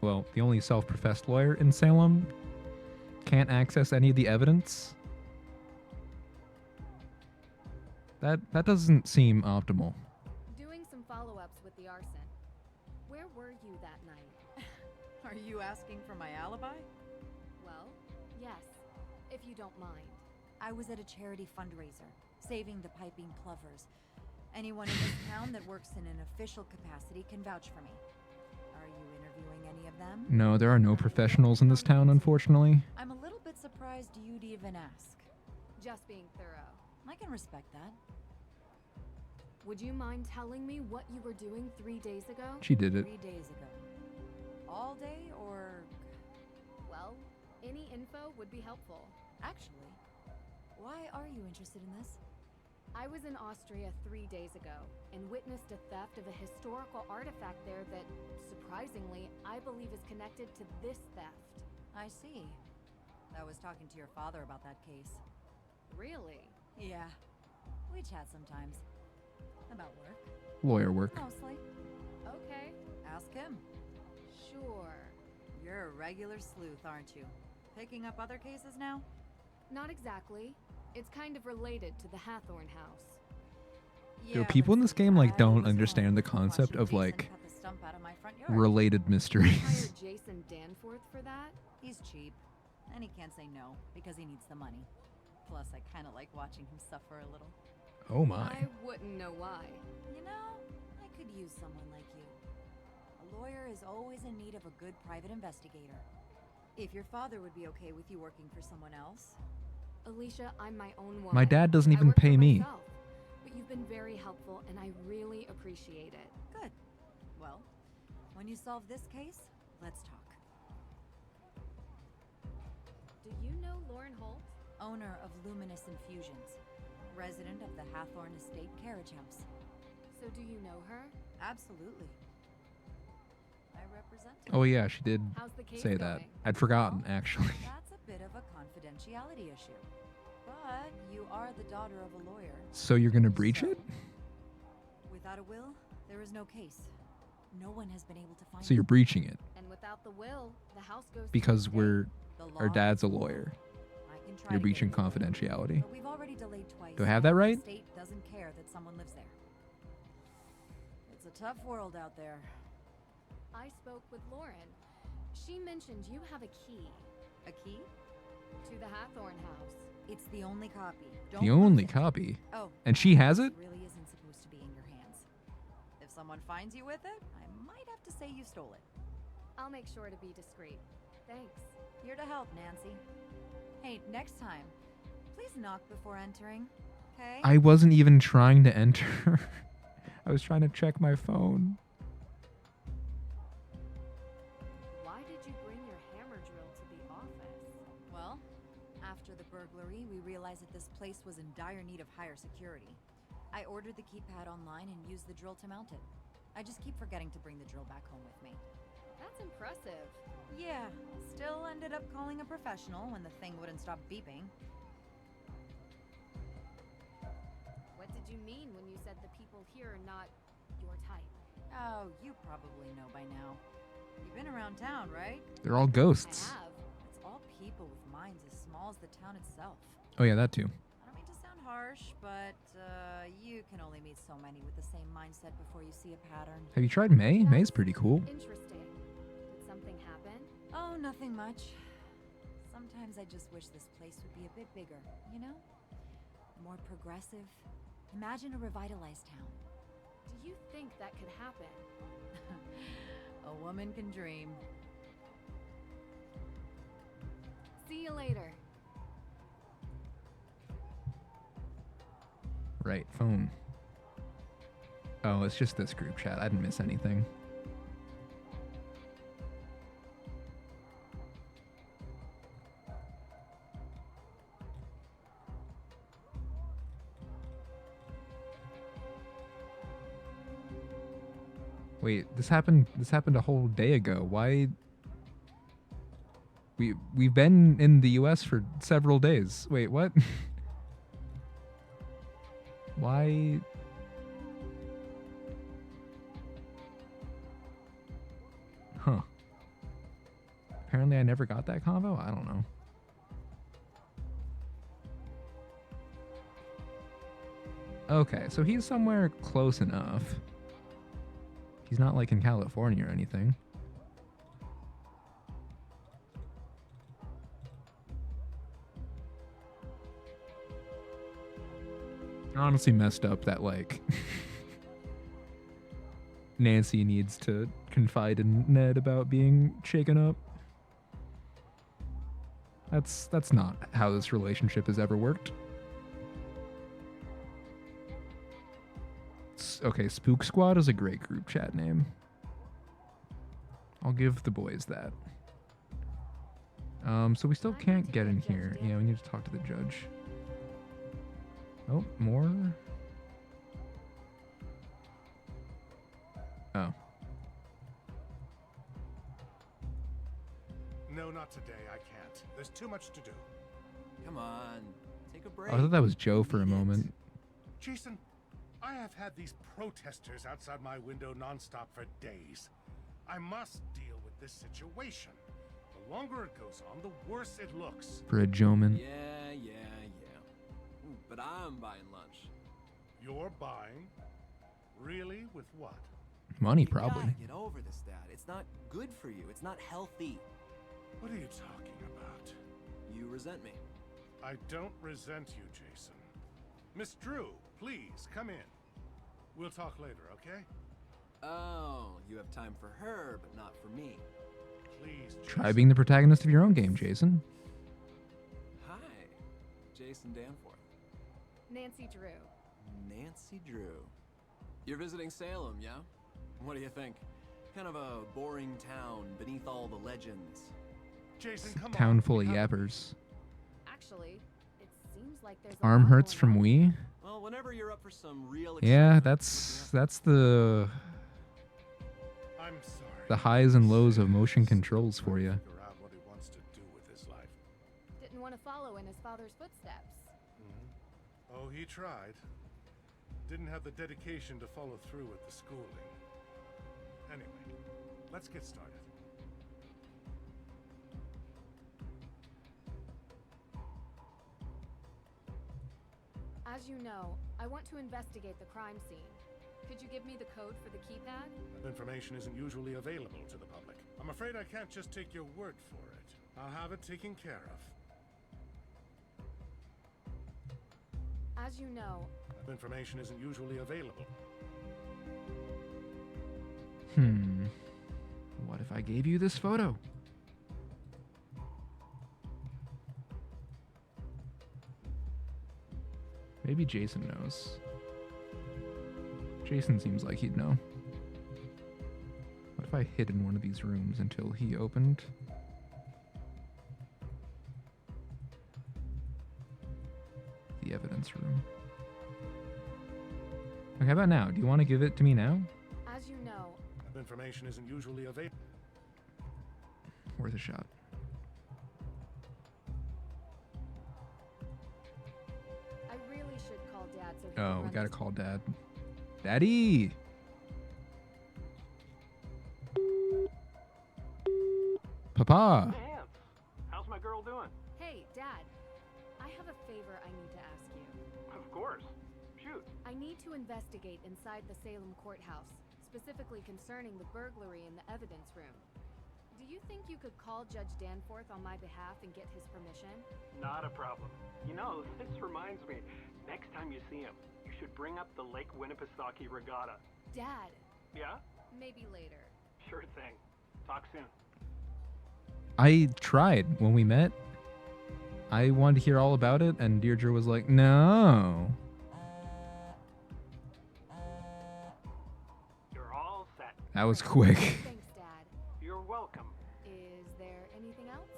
well, the only self-professed lawyer in Salem can't access any of the evidence. That doesn't seem optimal. Doing some follow-ups with the arson. Where were you that night? Are you asking for my alibi? Well, yes, if you don't mind. I was at a charity fundraiser, saving the piping plovers. Anyone in this town that works in an official capacity can vouch for me. Are you interviewing any of them? No, there are no professionals in this town, unfortunately. I'm a little bit surprised you'd even ask. Just being thorough. I can respect that. Would you mind telling me what you were doing 3 days ago? She did it. 3 days ago. All day or... Well, any info would be helpful. Actually, why are you interested in this? I was in Austria 3 days ago and witnessed a theft of a historical artifact there that, surprisingly, I believe is connected to this theft. I see. I was talking to your father about that case. Really? Yeah. We chat sometimes. About work. Lawyer work. Mostly. Okay. Ask him. Sure. You're regular sleuth, aren't you? Picking up other cases now? Not exactly. It's kind of related to the Hathorn house. Yo, people in this game like don't understand the concept of like related mysteries. Hired Jason Danforth for that? He's cheap, and he can't say no because he needs the money. Plus, I kind of like watching him suffer a little. Oh my. I wouldn't know why. You know, I could use someone like you. A lawyer is always in need of a good private investigator. If your father would be okay with you working for someone else. Alicia, I'm my own woman. My dad doesn't I even work for pay me. myself, but you've been very helpful, and I really appreciate it. Good. Well, when you solve this case, let's talk. Do you know Lauren Holt? Owner of Luminous Infusions. Resident of the Hathorn Estate Carriage House. So do you know her? Absolutely. I represent her. Oh yeah, she did How's the case say that. going? I'd forgotten actually. That's a bit of a confidentiality issue. But you are the daughter of a lawyer. So you're gonna breach it? Without a will, there is no case. No one has been able to find So you're breaching it And without the will, the house goes to because the we're state. our dad's a lawyer. I can try You're to breaching get it. confidentiality. But we've already delayed twice. Do I have that right? The state doesn't care that someone lives there. It's a tough world out there. I spoke with Lauren. She mentioned you have a key. A key? To the Hathorn house. It's the only copy. The Don't only lose it. copy. Oh, And she has it? This really isn't supposed to be in your hands. If someone finds you with it, I might have to say you stole it. I'll make sure to be discreet. Thanks. Here to help, Nancy. Hey, next time, please knock before entering, okay? I wasn't even trying to enter. I was trying to check my phone. Why did you bring your hammer drill to the office? Well, after the burglary, we realized that this place was in dire need of higher security. I ordered the keypad online and used the drill to mount it. I just keep forgetting to bring the drill back home with me. That's impressive. Yeah, still ended up calling a professional when the thing wouldn't stop beeping. What did you mean when you said the people here are not your type? Oh, you probably know by now. You've been around town, right? They're all ghosts. I have. It's all people with minds as small as the town itself. Oh yeah, that too. I don't mean to sound harsh, but you can only meet so many with the same mindset before you see a pattern. Have you tried May? May's pretty cool. Interesting. Did something happen? Oh, nothing much. Sometimes I just wish this place would be a bit bigger, you know? More progressive. Imagine a revitalized town. Do you think that could happen? A woman can dream. See you later. Right, phone. Oh, it's just this group chat. I didn't miss anything. Wait, this happened a whole day ago. Why? We've been in the US for several days. Wait, what? Why? Huh. Apparently I never got that convo? I don't know. Okay, so he's somewhere close enough. He's not like in California or anything. Honestly messed up that like Nancy needs to confide in Ned about being shaken up. That's not how this relationship has ever worked. Okay, Spook Squad is a great group chat name. I'll give the boys that. So we still can't get in here. Yeah, we need to talk to the judge. Oh, more? Oh. No, not today. I can't. There's too much to do. Come on, take a break. I thought that was Joe for a moment. Jason, I have had these protesters outside my window nonstop for days. I must deal with this situation. longer it goes on, the worse it looks. For a Joman. Yeah. But I'm buying lunch. You're buying? Really? With what? Money, You probably. gotta get over this, Dad. It's not good for you. It's not healthy. What are you talking about? You resent me. I don't resent you, Jason. Miss Drew, please, come in. We'll talk later, okay? Oh, you have time for her, but not for me. Please, Jason. Try being the protagonist of your own game, Jason. Hi, Jason Danforth. Nancy Drew. Nancy Drew. You're visiting Salem, yeah? What do you think? Kind of a boring town beneath all the legends. Jason, come Town full of yappers. Actually, it seems like there's Arm hurts from Wii? Well, whenever you're up for some real Yeah, that's the I'm sorry. the highs and lows of motion controls for you. Figure out what he wants to do with his life. Didn't want to follow in his father's footsteps. Oh, he tried. Didn't have the dedication to follow through with the schooling. Anyway, let's get started. As you know, I want to investigate the crime scene. Could you give me the code for the keypad? That information isn't usually available to the public. I'm afraid I can't just take your word for it. I'll have it taken care of. As you know, That information isn't usually available. What if I gave you this photo? Maybe Jason knows. Jason seems like he'd know. What if I hid in one of these rooms until he opened? The evidence room. Okay, how about now? Do you want to give it to me now? as you know, That information isn't usually available. Worth a shot. I really should call Dad so he Oh, can we run gotta this- call Dad. Daddy! Papa! Nance, how's my girl doing? Hey, Dad. I have a favor I need to ask you. Of course. Shoot. I need to investigate inside the Salem courthouse, specifically concerning the burglary in the evidence room. Do you think you could call Judge Danforth on my behalf and get his permission? Not a problem. You know, this reminds me. Next time you see him, you should bring up the Lake Winnipesaukee Regatta. Dad, Yeah? maybe later. Sure thing. Talk soon. I tried when we met. I wanted to hear all about it, and Deirdre was like, no. You're all set. That was quick. Thanks, Dad. You're welcome. Is there anything else?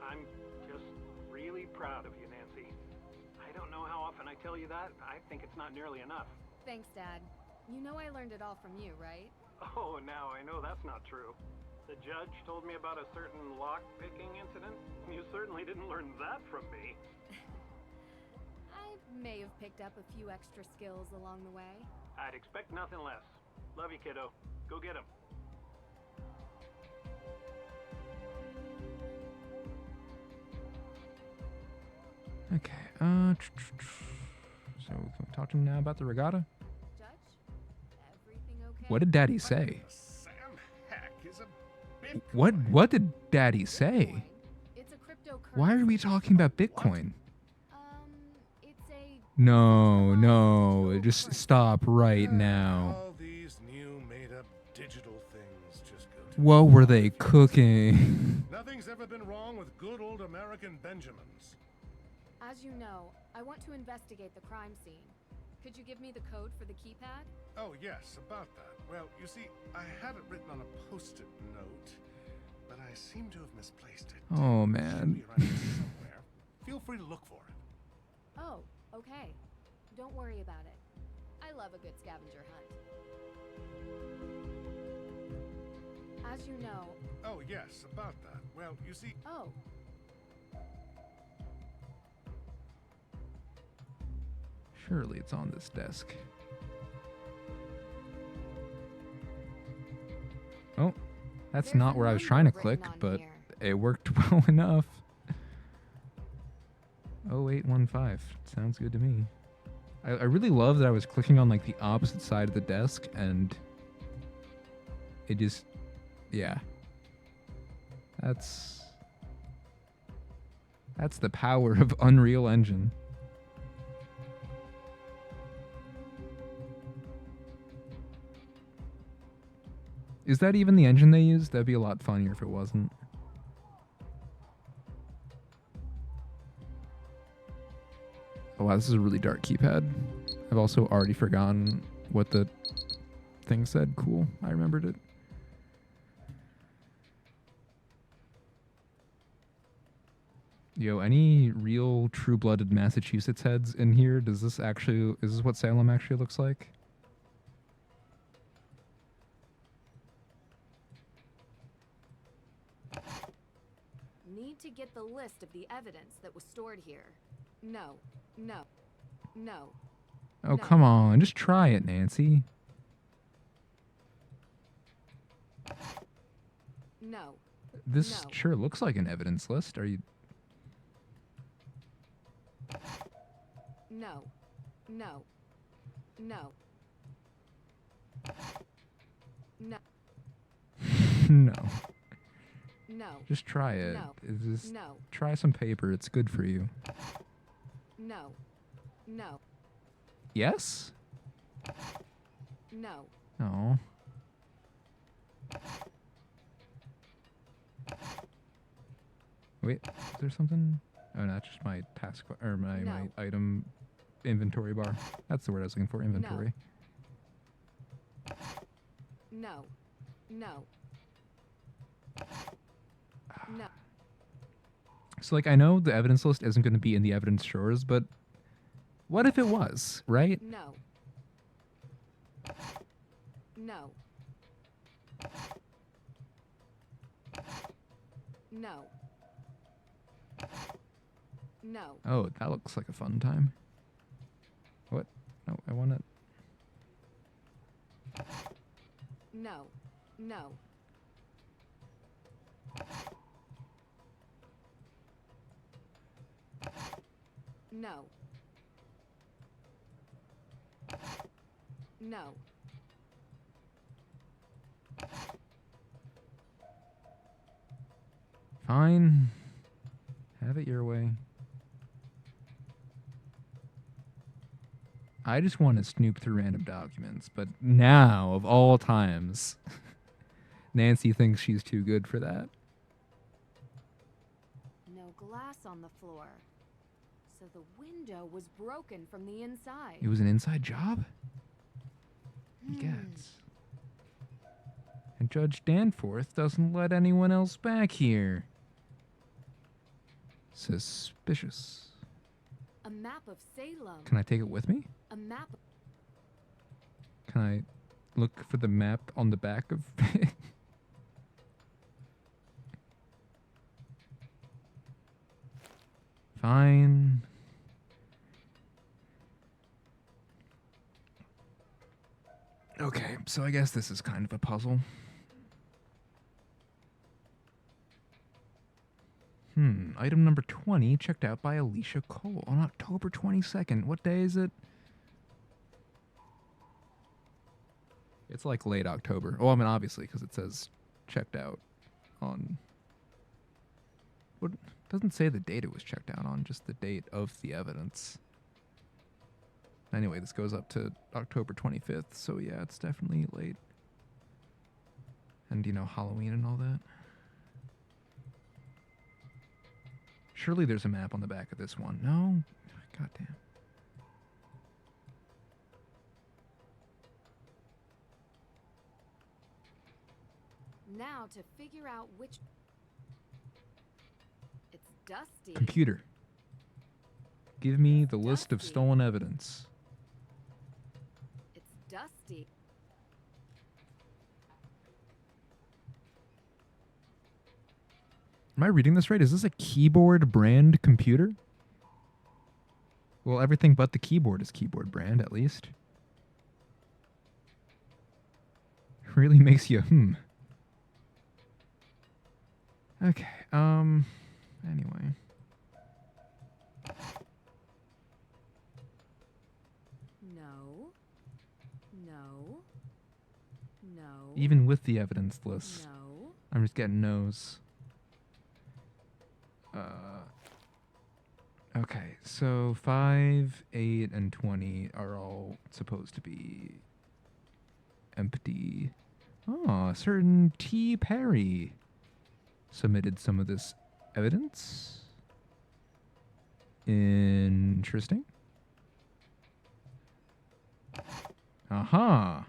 I'm just really proud of you, Nancy. I don't know how often I tell you that. I think it's not nearly enough. Thanks, Dad. You know I learned it all from you, right? Oh, now I know that's not true. The judge told me about a certain lock-picking incident. You certainly didn't learn that from me. I may have picked up a few extra skills along the way. I'd expect nothing less. Love you, kiddo. Go get him. Okay, so can we talk to him now about the regatta? Judge? Everything okay? What did Daddy say? Sam Heck is a bit. What did Daddy say? It's a cryptocurrency. Why are we talking about Bitcoin? It's a No, just stop right now. All these new made-up digital things just go to. What were they cooking? Nothing's ever been wrong with good old American Benjamins. As you know, I want to investigate the crime scene. Could you give me the code for the keypad? Oh, yes, about that. Well, you see, I had it written on a post-it note, but I seem to have misplaced it. Oh, It man. should be around here somewhere. Feel free to look for it. Oh, okay. Don't worry about it. I love a good scavenger hunt. As you know. Oh, yes, about that. Well, you see. Oh. Surely it's on this desk. Oh, that's not where I was trying to click, but It worked well enough. 0815. Sounds good to me. I really love that I was clicking on like the opposite side of the desk and it just, yeah. That's the power of Unreal Engine. Is that even the engine they use? That'd be a lot funnier if it wasn't. Oh wow, this is a really dark keypad. I've also already forgotten what the thing said. Cool, I remembered it. Yo, any real true-blooded Massachusetts heads in here? Is this what Salem actually looks like? Need to get the list of the evidence that was stored here. No. No. No. Oh, come on. Just try it, Nancy. No. This sure looks like an evidence list. Are you... No. No. No. No. No. No. Just try it. No. Just No. try some paper. It's good for you. No. No. Yes? No. No. Wait, is there something? Oh, no, that's just my task or my item inventory bar. That's the word I was looking for. Inventory. No. No. No. So, like, I know the evidence list isn't going to be in the evidence drawers, but what if it was, right? No. No. No. No. Oh, that looks like a fun time. What? No, I want it. No. No. No. No. Fine. Have it your way. I just want to snoop through random documents, but now, of all times, Nancy thinks she's too good for that. No glass on the floor. So the window was broken from the inside. It was an inside job? He gets. And Judge Danforth doesn't let anyone else back here. Suspicious. A map of Salem. Can I take it with me? A map. Can I look for the map on the back of it? Fine. Okay, so I guess this is kind of a puzzle. Item number 20 checked out by Alicia Cole on October 22nd. What day is it? It's like late October. Oh, I mean, obviously, because it says checked out on... What? Doesn't say the date it was checked out on, just the date of the evidence. Anyway, this goes up to October 25th, so yeah, it's definitely late. And, you know, Halloween and all that. Surely there's a map on the back of this one. No? Goddamn. Now to figure out which... It's dusty. Computer. Give me the list of stolen evidence. It's dusty. Am I reading this right? Is this a keyboard brand computer? Well, everything but the keyboard is keyboard brand, at least. Really makes you, Okay. Anyway. No. No. No. Even with the evidence list, No. I'm just getting no's. Okay, so 5, 8, and 20 are all supposed to be empty. Oh, a certain T. Perry submitted some of this evidence. Interesting. Aha.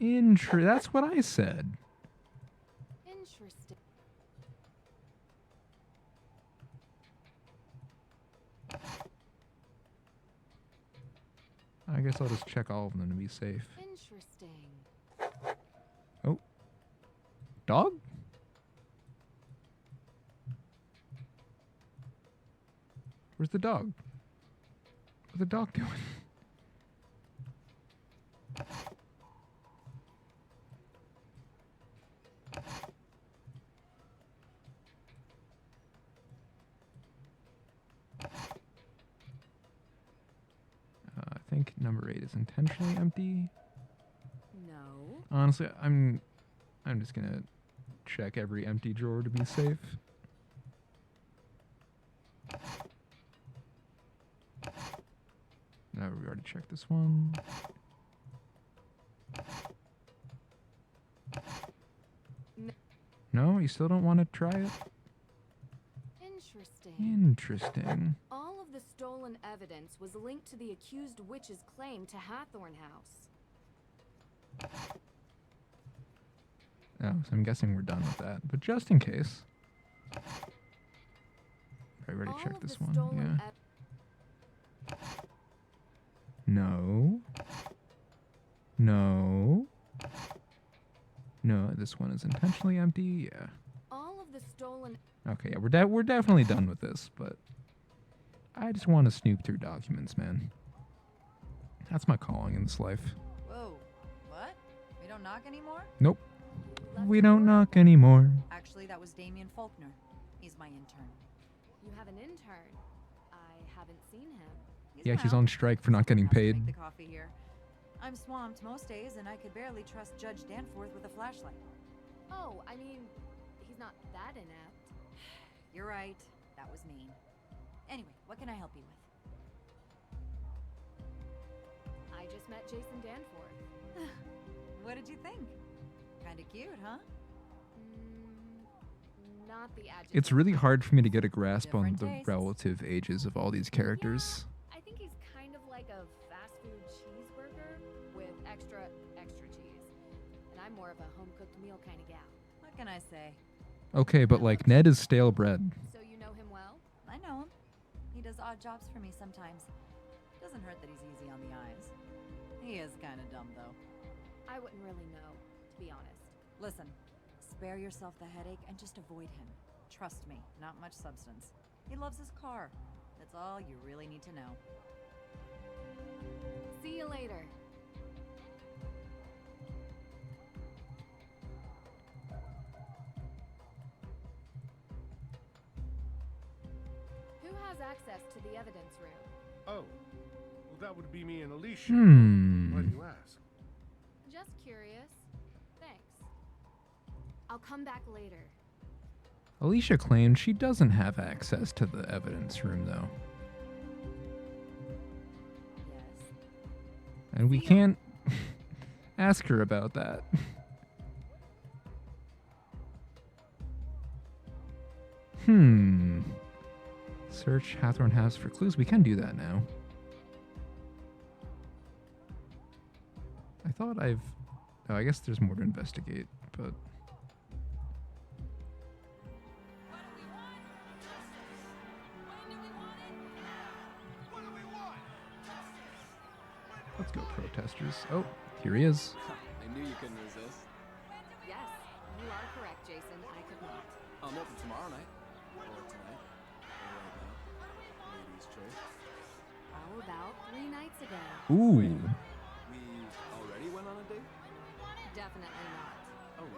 Interesting. That's what I said. Interesting. I guess I'll just check all of them to be safe. Interesting. Oh. Dog? Where's the dog? What's the dog doing? I think number 8 is intentionally empty. No. Honestly, I'm just gonna check every empty drawer to be safe. No, we already checked this one. No, you still don't want to try it? Interesting. Interesting. All of the stolen evidence was linked to the accused witch's claim to Hathorn House. Oh, so I'm guessing we're done with that. But just in case. I already checked this one. Yeah. No. No. No, this one is intentionally empty. Yeah. All of the stolen. Okay, yeah, we're definitely done with this, but I just want to snoop through documents, man. That's my calling in this life. Whoa, what? We don't knock anymore? Nope. We don't knock anymore. Actually, that was Damien Faulkner. He's my intern. You have an intern. I haven't seen him. Yeah, he's on strike for not getting paid. Make the coffee here. I'm swamped most days, and I could barely trust Judge Danforth with a flashlight. Oh, I mean, he's not that inept. You're right. That was mean. Anyway, what can I help you with? I just met Jason Danforth. What did you think? Kinda cute, huh? Not the adjective. It's really hard for me to get a grasp on the relative ages of all these characters. Yeah, I think he's kind of like a fast food cheeseburger with extra cheese. And I'm more of a home-cooked meal kind of gal. What can I say? Okay, but like Ned is stale bread. So you know him well? I know him. He does odd jobs for me sometimes. Doesn't hurt that he's easy on the eyes. He is kind of dumb, though. I wouldn't really know, to be honest. Listen, spare yourself the headache and just avoid him. Trust me, not much substance. He loves his car. That's all you really need to know. See you later. Who has access to the evidence room? Oh, well, that would be me and Alicia. Hmm. Why do you ask? Just curious. Thanks. I'll come back later. Alicia claims she doesn't have access to the evidence room, though. Yes. And we can't ask her about that. Search Hathorn House for clues. We can do that now. I thought I've... Oh, I guess there's more to investigate, but... Let's go, protesters. Oh, here he is. I knew you couldn't resist. Yes, you are correct, Jason. I could not. I'm open tomorrow night. Or tonight. Or right now. Ladies' choice. How about 3 nights ago? Ooh. We already went on a date? Definitely not. Oh,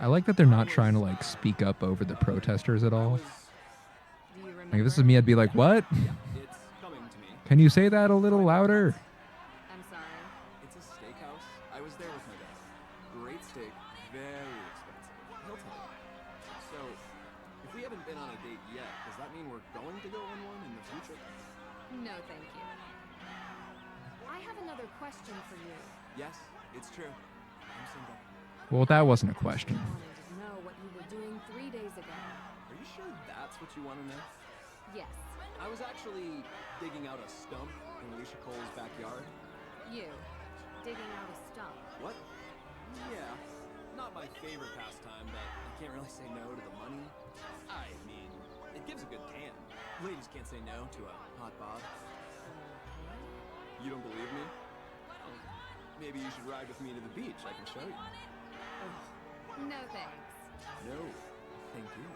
I like that they're not trying to like speak up over the protesters at all. Like if this is me, I'd be like, "What? Can you say that a little louder?" I'm sorry. It's a steakhouse. I was there with my dad. Great steak, very expensive. He'll tell you. So, if we haven't been on a date yet, does that mean we're going to go on one in the future? No, thank you. I have another question for you. Yes, it's true. I'm single. Well, that wasn't a question. I wanted to know what you were doing 3 days ago. Are you sure that's what you want to know? Yes. I was actually digging out a stump in Alicia Cole's backyard. You. Digging out a stump. What? Yeah. Not my favorite pastime, but I can't really say no to the money. I mean, it gives a good tan. Ladies can't say no to a hot bod. You don't believe me? Maybe you should ride with me to the beach. I can show you. No thanks. No, thank you.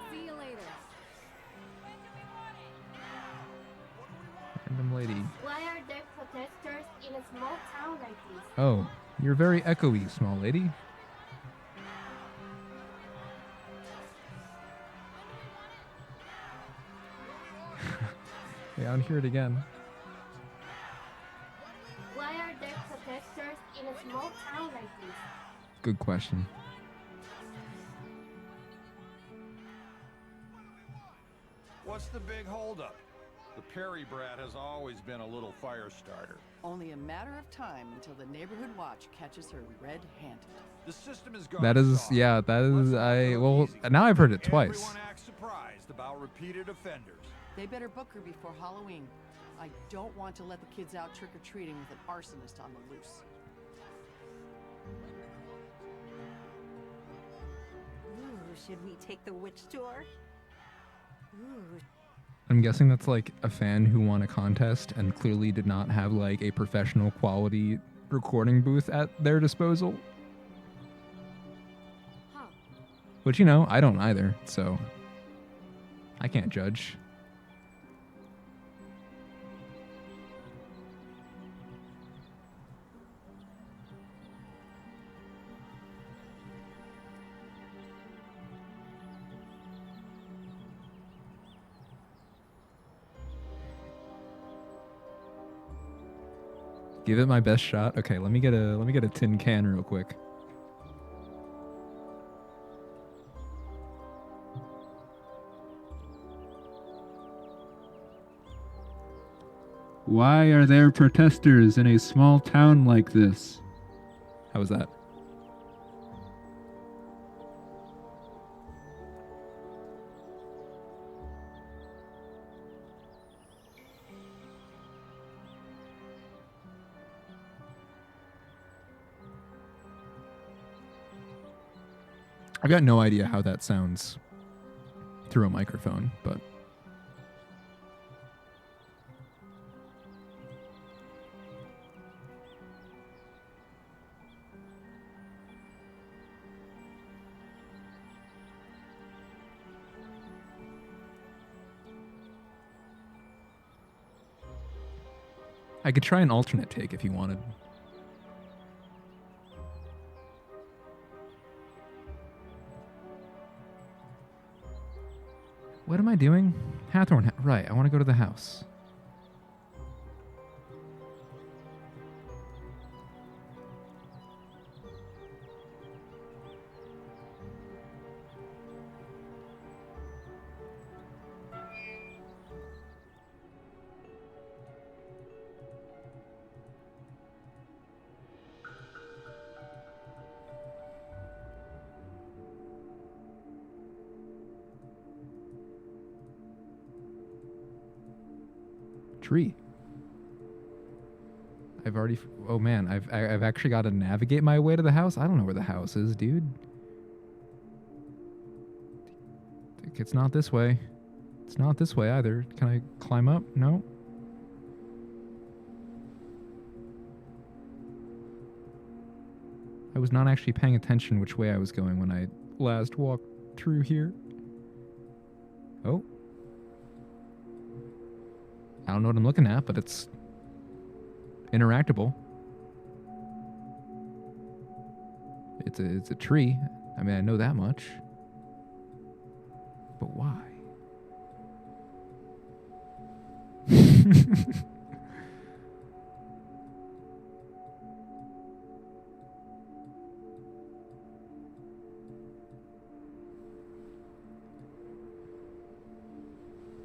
See you later. Random lady. Why are there protesters in a small town like this? Oh, you're very echoey, small lady. Yeah, I'll hear it again. Why are there protesters in a small town like this? Good question. What's the big holdup? The Perry brat has always been a little fire starter. Only a matter of time until the neighborhood watch catches her red-handed. The system is gone. That is, yeah, that is, well, now I've heard it twice. Everyone acts surprised about repeated offenders. They better book her before Halloween. I don't want to let the kids out trick-or-treating with an arsonist on the loose. Ooh, should we take the witch tour? Ooh. I'm guessing that's like a fan who won a contest and clearly did not have like a professional quality recording booth at their disposal. Huh. Which, you know, I don't either, so I can't judge. Give it my best shot. Okay, let me get a tin can real quick. Why are there protesters in a small town like this? How was that? I've got no idea how that sounds through a microphone, but I could try an alternate take if you wanted. What am I doing? Hathorn, right, I want to go to the house. Tree. I've already. Oh man, I've actually got to navigate my way to the house. I don't know where the house is, dude. It's not this way. It's not this way either. Can I climb up? No. I was not actually paying attention which way I was going when I last walked through here. Oh. I don't know what I'm looking at, but it's interactable. It's a tree. I mean, I know that much. But why?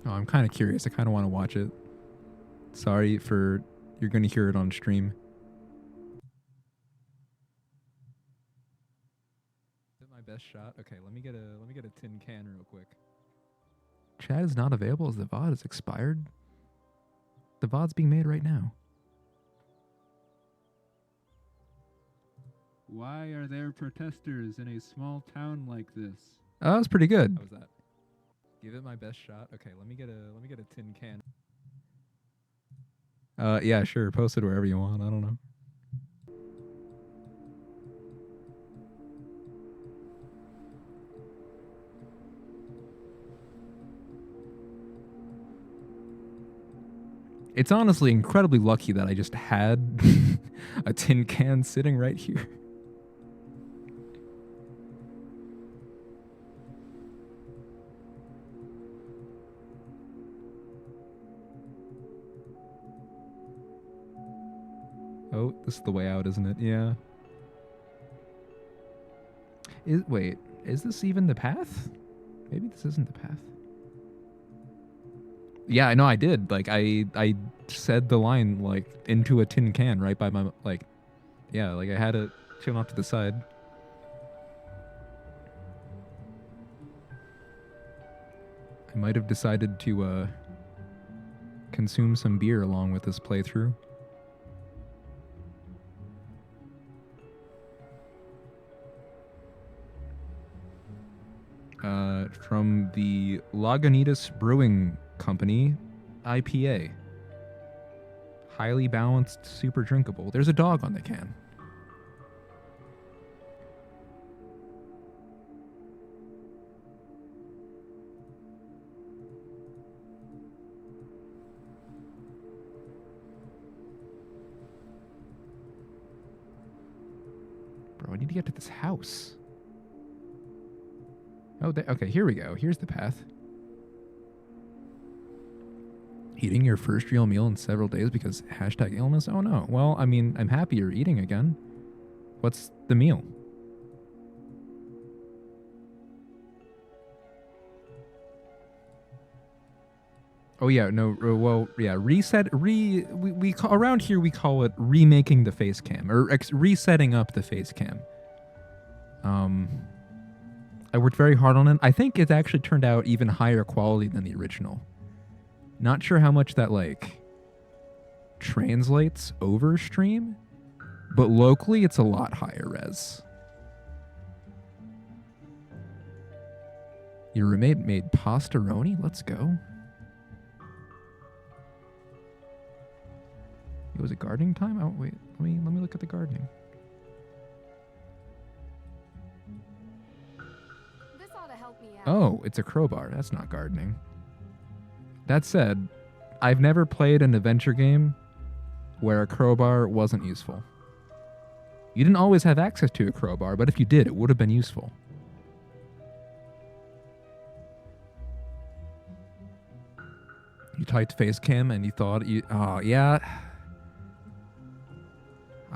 Oh, I'm kind of curious. I kind of want to watch it. Sorry for you're going to hear it on stream. Is it my best shot? Okay, let me get a tin can real quick. Chat is not available as the VOD is expired. The VOD's being made right now. Why are there protesters in a small town like this? Oh, that was pretty good. How was that? Give it my best shot. Okay, let me get a tin can. Yeah, sure. Post it wherever you want. I don't know. It's honestly incredibly lucky that I just had a tin can sitting right here. Oh, this is the way out, isn't it? Yeah. Wait, is this even the path? Maybe this isn't the path. Yeah, I know I did. Like, I said the line, like, into a tin can right by my, like, yeah, like I had it chilling off to the side. I might have decided to, consume some beer along with this playthrough. From the Lagunitas Brewing Company IPA. Highly balanced, super drinkable. There's a dog on the can. Bro, I need to get to this house. Oh, okay, here we go. Here's the path. Eating your first real meal in several days because hashtag illness? Oh no. Well, I mean, I'm happy you're eating again. What's the meal? Oh yeah, no, well, yeah, we call, around here we call it remaking the face cam, or resetting up the face cam. I worked very hard on it. I think it actually turned out even higher quality than the original. Not sure how much that, like, translates over stream, but locally it's a lot higher res. Your roommate made pastaroni? Let's go. It was a gardening time? Oh, wait. Let me look at the gardening. This ought to help me out. Oh, it's a crowbar. That's not gardening. That said, I've never played an adventure game where a crowbar wasn't useful. You didn't always have access to a crowbar, but if you did, it would have been useful. You typed face cam and you thought oh yeah.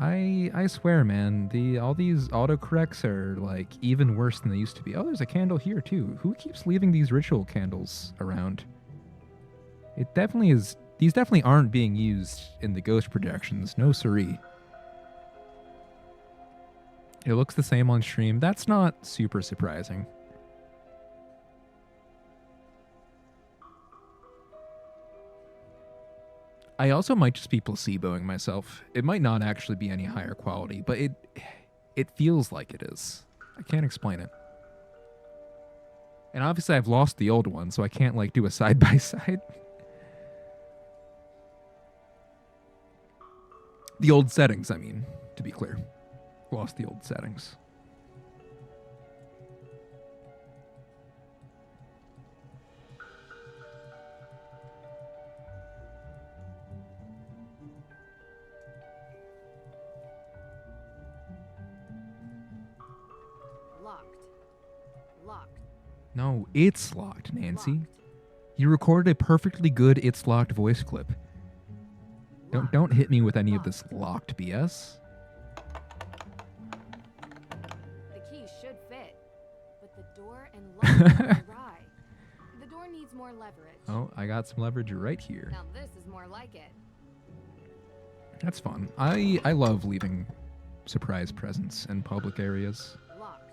I swear, man, all these autocorrects are like even worse than they used to be. Oh, there's a candle here too. Who keeps leaving these ritual candles around? It definitely is. These definitely aren't being used in the ghost projections. No siree. It looks the same on stream. That's not super surprising. I also might just be placeboing myself. It might not actually be any higher quality, but it feels like it is. I can't explain it. And obviously I've lost the old one, so I can't like do a side-by-side. The old settings, I mean, to be clear. Lost the old settings. No, it's locked, Nancy. You recorded a perfectly good It's Locked voice clip. Don't hit me with any of this locked BS. The key should fit, but the door and lock are awry. The door needs more leverage. Oh, I got some leverage right here. Now this is more like it. That's fun. I love leaving surprise presents in public areas. Locked.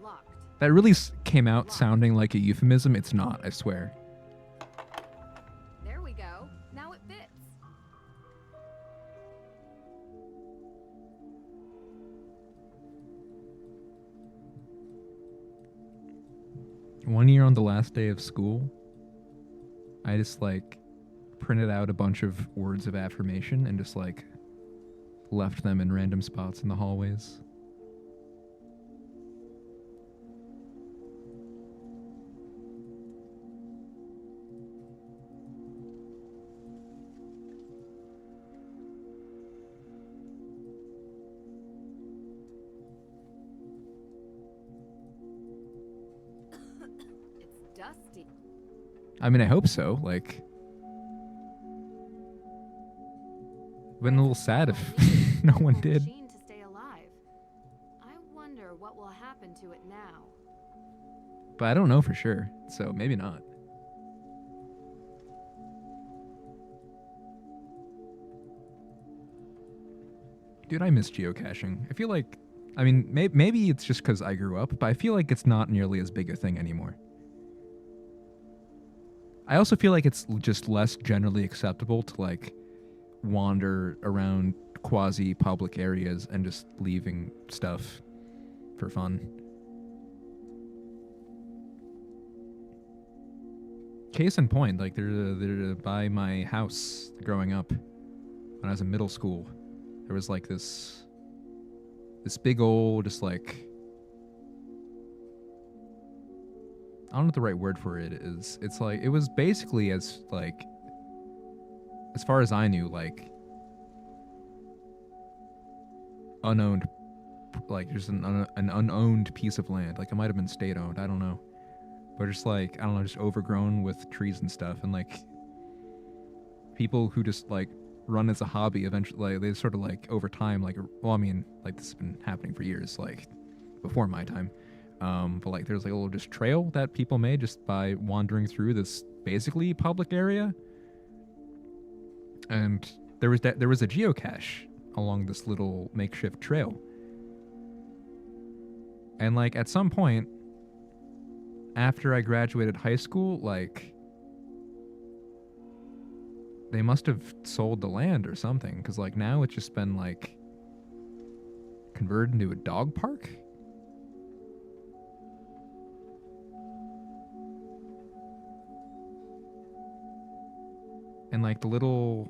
Locked. That really came out sounding like a euphemism. It's not, I swear. There we go. Now it fits. One year on the last day of school, I just like printed out a bunch of words of affirmation and just like left them in random spots in the hallways. It's dusty. I mean, I hope so. Like, been a little sad if no one did. Machine to stay alive. I wonder what will happen to it now. But I don't know for sure, so maybe not. Dude, I miss geocaching. I feel like, I mean, maybe it's just because I grew up, but I feel like it's not nearly as big a thing anymore. I also feel like it's just less generally acceptable to like wander around quasi-public areas and just leaving stuff for fun. Case in point, like they're by my house growing up when I was in middle school. There was like this big old, just like, I don't know what the right word for it is. It's like, it was basically as far as I knew, like unowned, like just an unowned piece of land. Like it might have been state owned, I don't know. But just like, I don't know, just overgrown with trees and stuff. And like people who just like run as a hobby eventually, like, they sort of like over time, like, well, I mean, like this has been happening for years, like before my time. But like there's like a little just trail that people made just by wandering through this basically public area. And there was a geocache along this little makeshift trail. And like at some point after I graduated high school, like they must have sold the land or something, because like now it's just been like converted into a dog park. And like the little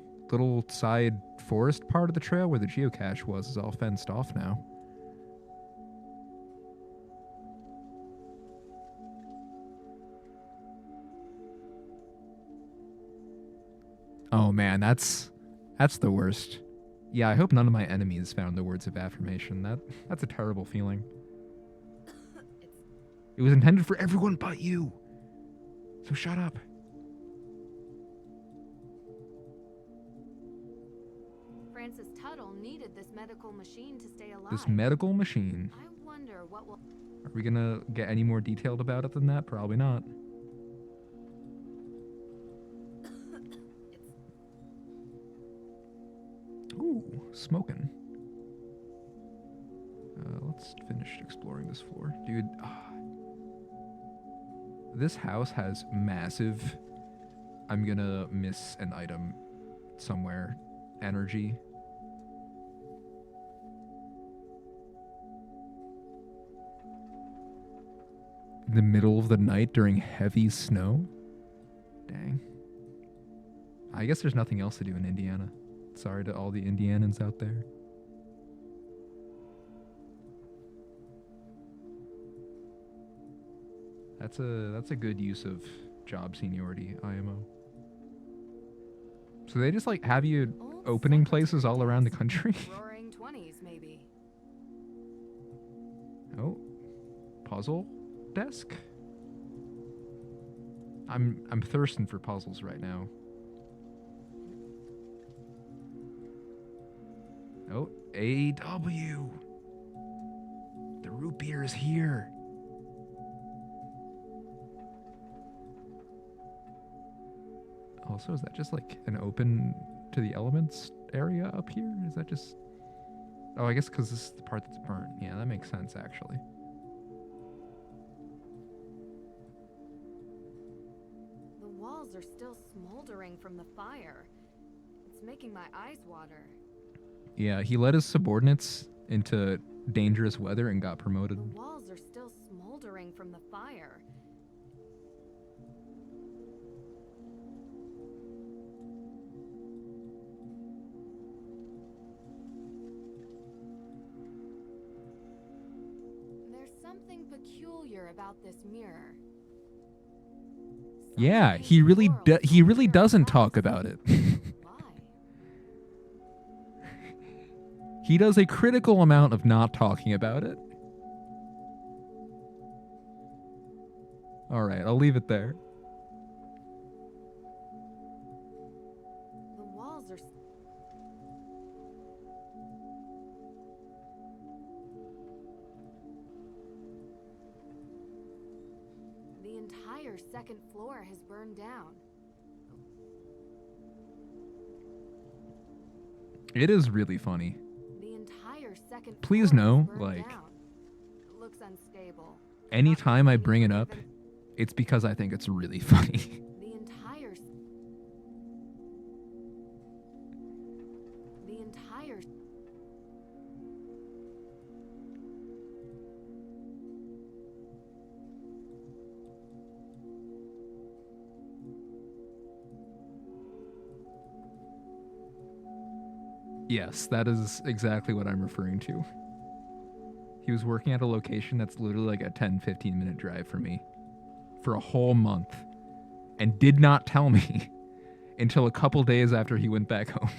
side forest part of the trail where the geocache was is all fenced off now. Oh man, that's the worst. Yeah, I hope none of my enemies found the words of affirmation. That's a terrible feeling. It was intended for everyone but you. So shut up. Francis Tuttle needed this medical machine to stay alive. This medical machine. I wonder what will... Are we gonna get any more detailed about it than that? Probably not. Ooh, smoking. Let's finish exploring this floor. Dude, this house has massive, I'm gonna miss an item somewhere, energy. In the middle of the night during heavy snow? Dang. I guess there's nothing else to do in Indiana. Sorry to all the Indianans out there. That's a good use of job seniority, IMO. So they just like have you opening places all around the country? Roaring 20s, maybe. Oh. Puzzle desk? I'm thirsting for puzzles right now. Oh, AW. The root beer is here. Also, is that just like an open to the elements area up here? Is that just... Oh, I guess because this is the part that's burnt. Yeah, that makes sense, actually. The walls are still smoldering from the fire. It's making my eyes water. Yeah, he led his subordinates into dangerous weather and got promoted. The walls are still smoldering from the fire. There's something peculiar about this mirror. Yeah, he really doesn't talk about it. He does a critical amount of not talking about it. All right, I'll leave it there. The walls are... The entire second floor has burned down. It is really funny. The entire second Please floor know, has burned like, down. It looks unstable. anytime I bring it up, it's because I think it's really funny. The entire... The entire... Yes, that is exactly what I'm referring to. He was working at a location that's literally like a 10-15 minute drive from me for a whole month and did not tell me until a couple days after he went back home.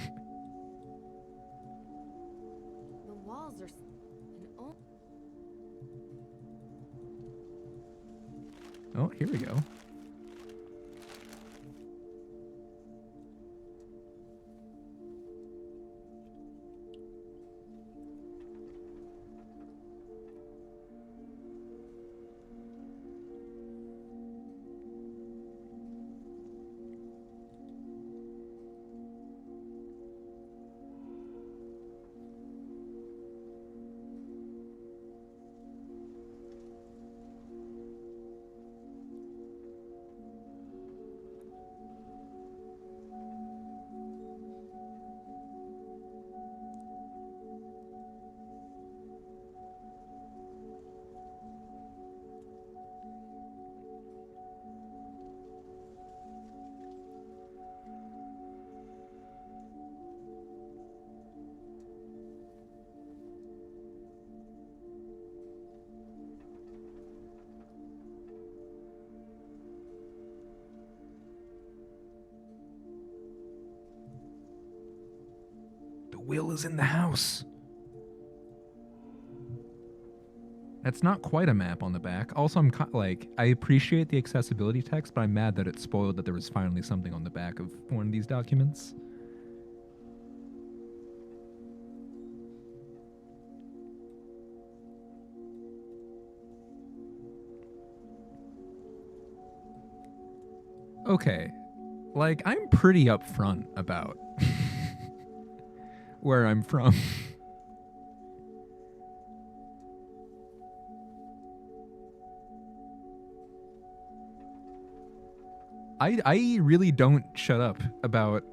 The walls are... Oh, here we go. The will is in the house. That's not quite a map on the back. Also, I'm like, I appreciate the accessibility text, but I'm mad that it spoiled that there was finally something on the back of one of these documents. Okay, like, I'm pretty upfront about where I'm from. I really don't shut up about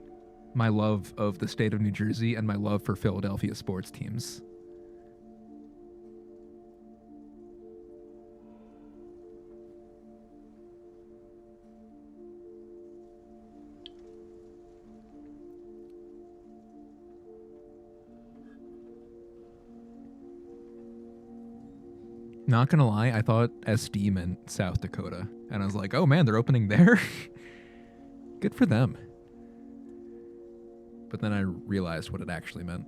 my love of the state of New Jersey and my love for Philadelphia sports teams. Not gonna lie, I thought SD meant South Dakota. And I was like, oh man, they're opening there? Good for them. But then I realized what it actually meant.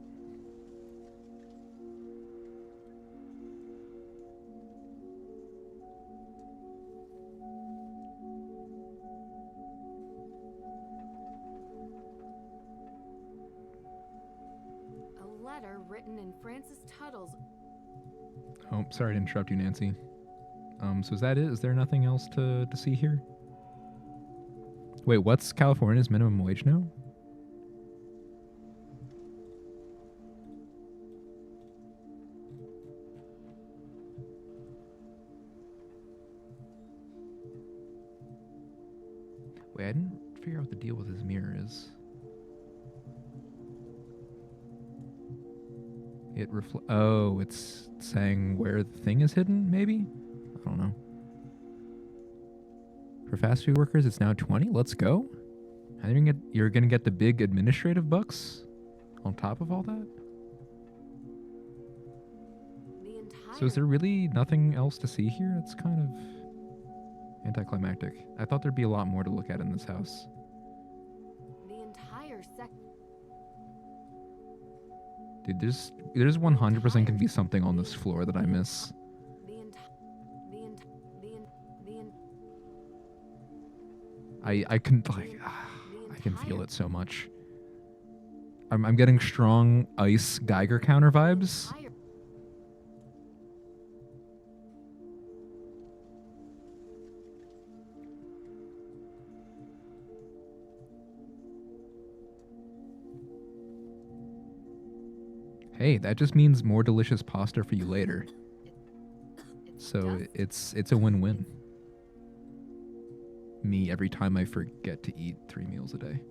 letter written in Francis Tuttle's. Oh, sorry to interrupt you, Nancy. So is that it? Is there nothing else to see here? Wait, what's California's minimum wage now? Wait, I didn't figure out what the deal with his mirror is. Oh, it's saying where the thing is hidden, maybe? I don't know. For fast food workers, it's now 20. Let's go. You're gonna get the big administrative bucks on top of all that? So is there really nothing else to see here? It's kind of anticlimactic. I thought there'd be a lot more to look at in this house. The entire Dude, there's 100% gonna be something on this floor that I miss. I can feel it so much. I'm getting strong ice Geiger counter vibes. Hey, that just means more delicious pasta for you later. So it's a win-win. Me every time I forget to eat 3 meals a day.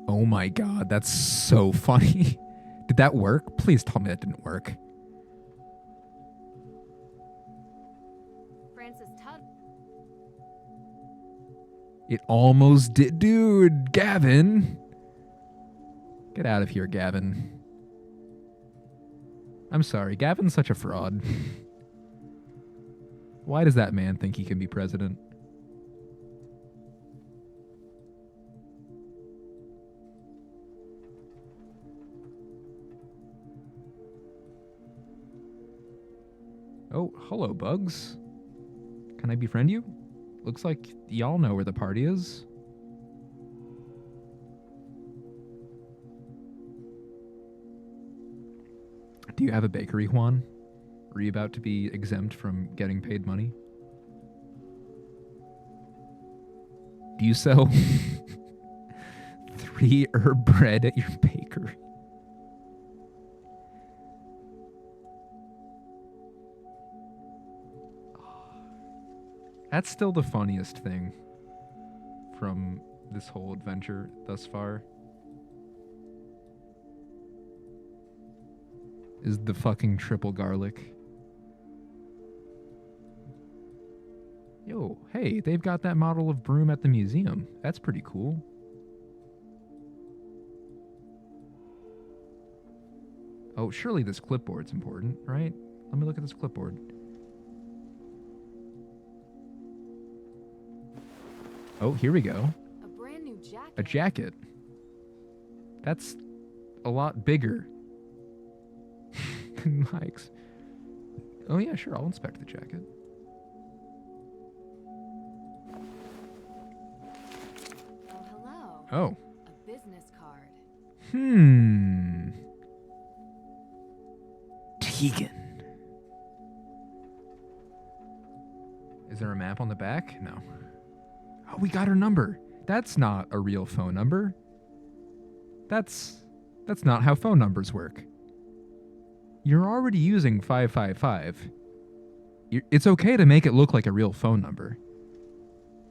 Oh my god, that's so funny. Did that work? Please tell me that didn't work. Francis Tuttle. It almost did. Dude, Gavin. Get out of here, Gavin. I'm sorry, Gavin's such a fraud. Why does that man think he can be president? Oh, hello, Bugs. Can I befriend you? Looks like y'all know where the party is. Do you have a bakery, Juan? Are you about to be exempt from getting paid money? Do you sell 3 herb bread at your bakery? That's still the funniest thing from this whole adventure thus far. Is the fucking triple garlic. Yo, hey, they've got that model of broom at the museum. That's pretty cool. Oh, surely this clipboard's important, right? Let me look at this clipboard. Oh, here we go. A brand new jacket. A jacket. That's a lot bigger than Mike's. Oh yeah, sure, I'll inspect the jacket. Oh, hello. Oh. A business card. Tegan. Is there a map on the back? No. Oh, we got her number. That's not a real phone number. That's not how phone numbers work. You're already using 555. It's okay to make it look like a real phone number.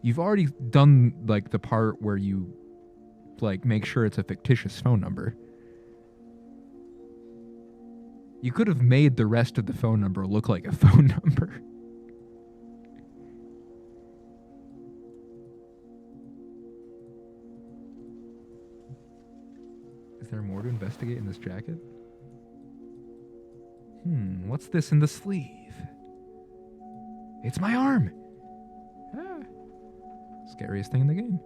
You've already done like the part where you like make sure it's a fictitious phone number. You could have made the rest of the phone number look like a phone number. Is there more to investigate in this jacket? What's this in the sleeve? It's my arm! Ah. Scariest thing in the game.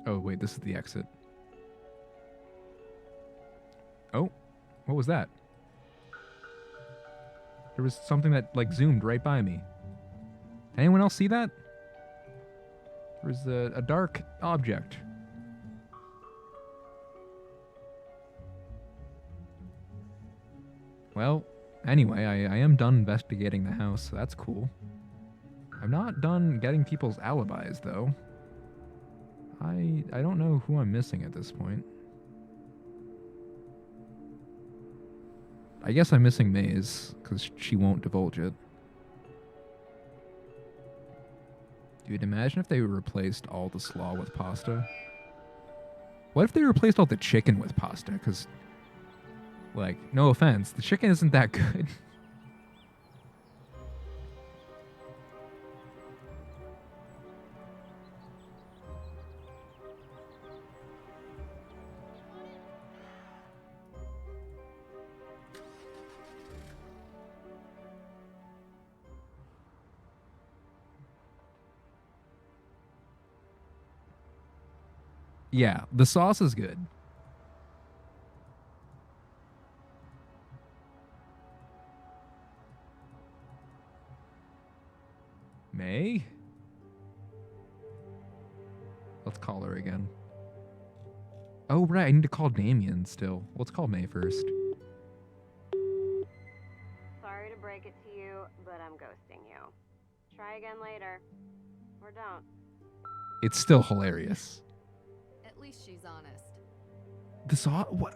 Oh, wait, this is the exit. Oh, What was that? There was something that, like, zoomed right by me. Anyone else see that? There was a dark object. Well, anyway, I am done investigating the house, so that's cool. I'm not done getting people's alibis, though. I don't know who I'm missing at this point. I guess I'm missing Maze, because she won't divulge it. Dude, imagine if they replaced all the slaw with pasta. What if they replaced all the chicken with pasta? Because, like, no offense, the chicken isn't that good. Yeah, the sauce is good. May? Let's call her again. Oh, right, I need to call Damien still. Let's call May first. Sorry to break it to you, but I'm ghosting you. Try again later. Or don't. It's still hilarious. At least she's honest. The sauce? What?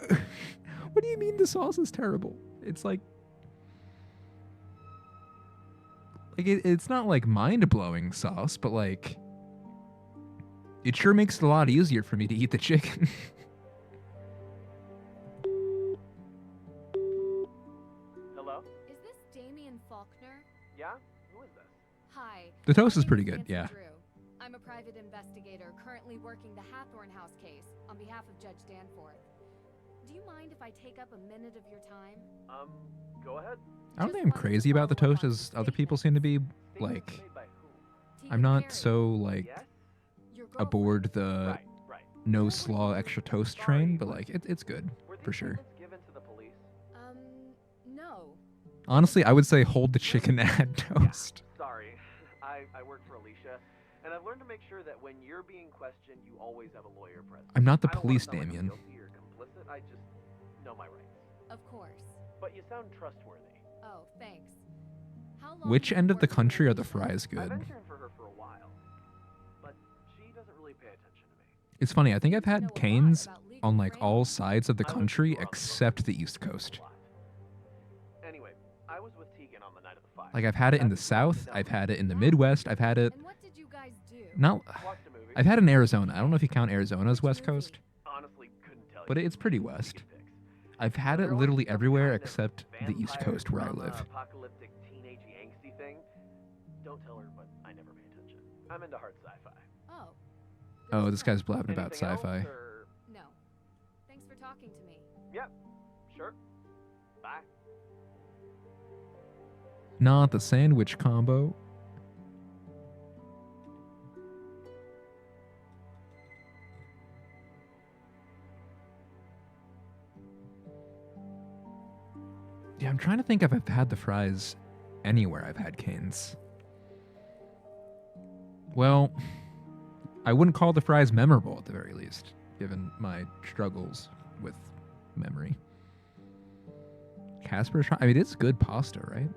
What do you mean the sauce is terrible? It's like it's not like mind-blowing sauce, but like it sure makes it a lot easier for me to eat the chicken. Hello? Is this Damien Faulkner? Yeah? Who is this? Hi. The toast my is pretty name good, Nancy yeah. Drew. I'm a private investigator currently working the Hathorn House case on behalf of Judge Danforth. Do you mind if I take up a minute of your time? Go ahead. I don't think I'm crazy about the toast as other people seem to be. Like, I'm not so, like, aboard the no slaw extra toast train, but, like, it's good, for sure. Given to the police? No. Honestly, I would say hold the chicken and toast. Sorry. I work for Alicia, and I've learned to make sure that when you're being questioned, you always have a lawyer present. I'm not the I don't wanna police, sound like I'm Damien. guilty or complicit. I just know my rights. Of course. But you sound trustworthy. Oh, thanks. How long Which have you end of the worked country for are the Alicia? fries I've good? interned for her for a while, but she doesn't really pay attention to me. It's funny, I think I've had canes on, like, all sides of the country except the East Coast. Anyway, I was with Tegan on the night of the fire. Like, I've had it in the South, I've had it in the Midwest, I've had it... And what did you guys do? Not... I've had it in Arizona. I don't know if you count Arizona as West Coast, Honestly, couldn't tell but it's pretty west. I've had it literally everywhere except the East Coast where I live. Apocalyptic teenage angsty thing. Don't tell her, but I never pay attention. I'm into hard sci-fi. Oh. Oh, this guy's blabbing about Anything else, sci-fi. or- No. Thanks for talking to me. Yep. Sure. Bye. Not the sandwich combo. Yeah, I'm trying to think if I've had the fries anywhere I've had canes. Well, I wouldn't call the fries memorable at the very least, given my struggles with memory. Casper's, I mean, it's good pasta, right?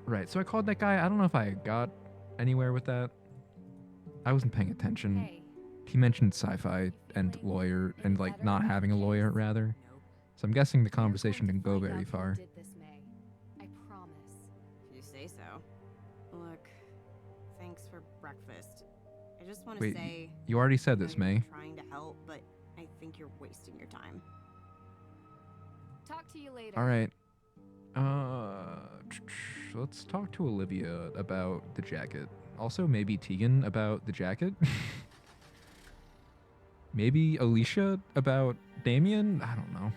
Right, so I called that guy. I don't know if I got anywhere with that. I wasn't paying attention. Hey. He mentioned sci-fi and lawyer, and like not having a lawyer, rather. So I'm guessing the conversation didn't go very far. Did this, May. I promise. If you say so. Look, thanks for breakfast. I just want to Wait, say... you already said I know this, you're May. trying to help, but I think you're wasting your time. Talk to you later. All right. Let's talk to Olivia about the jacket. Also, maybe Tegan about the jacket. Maybe Alicia about Damien. I don't know.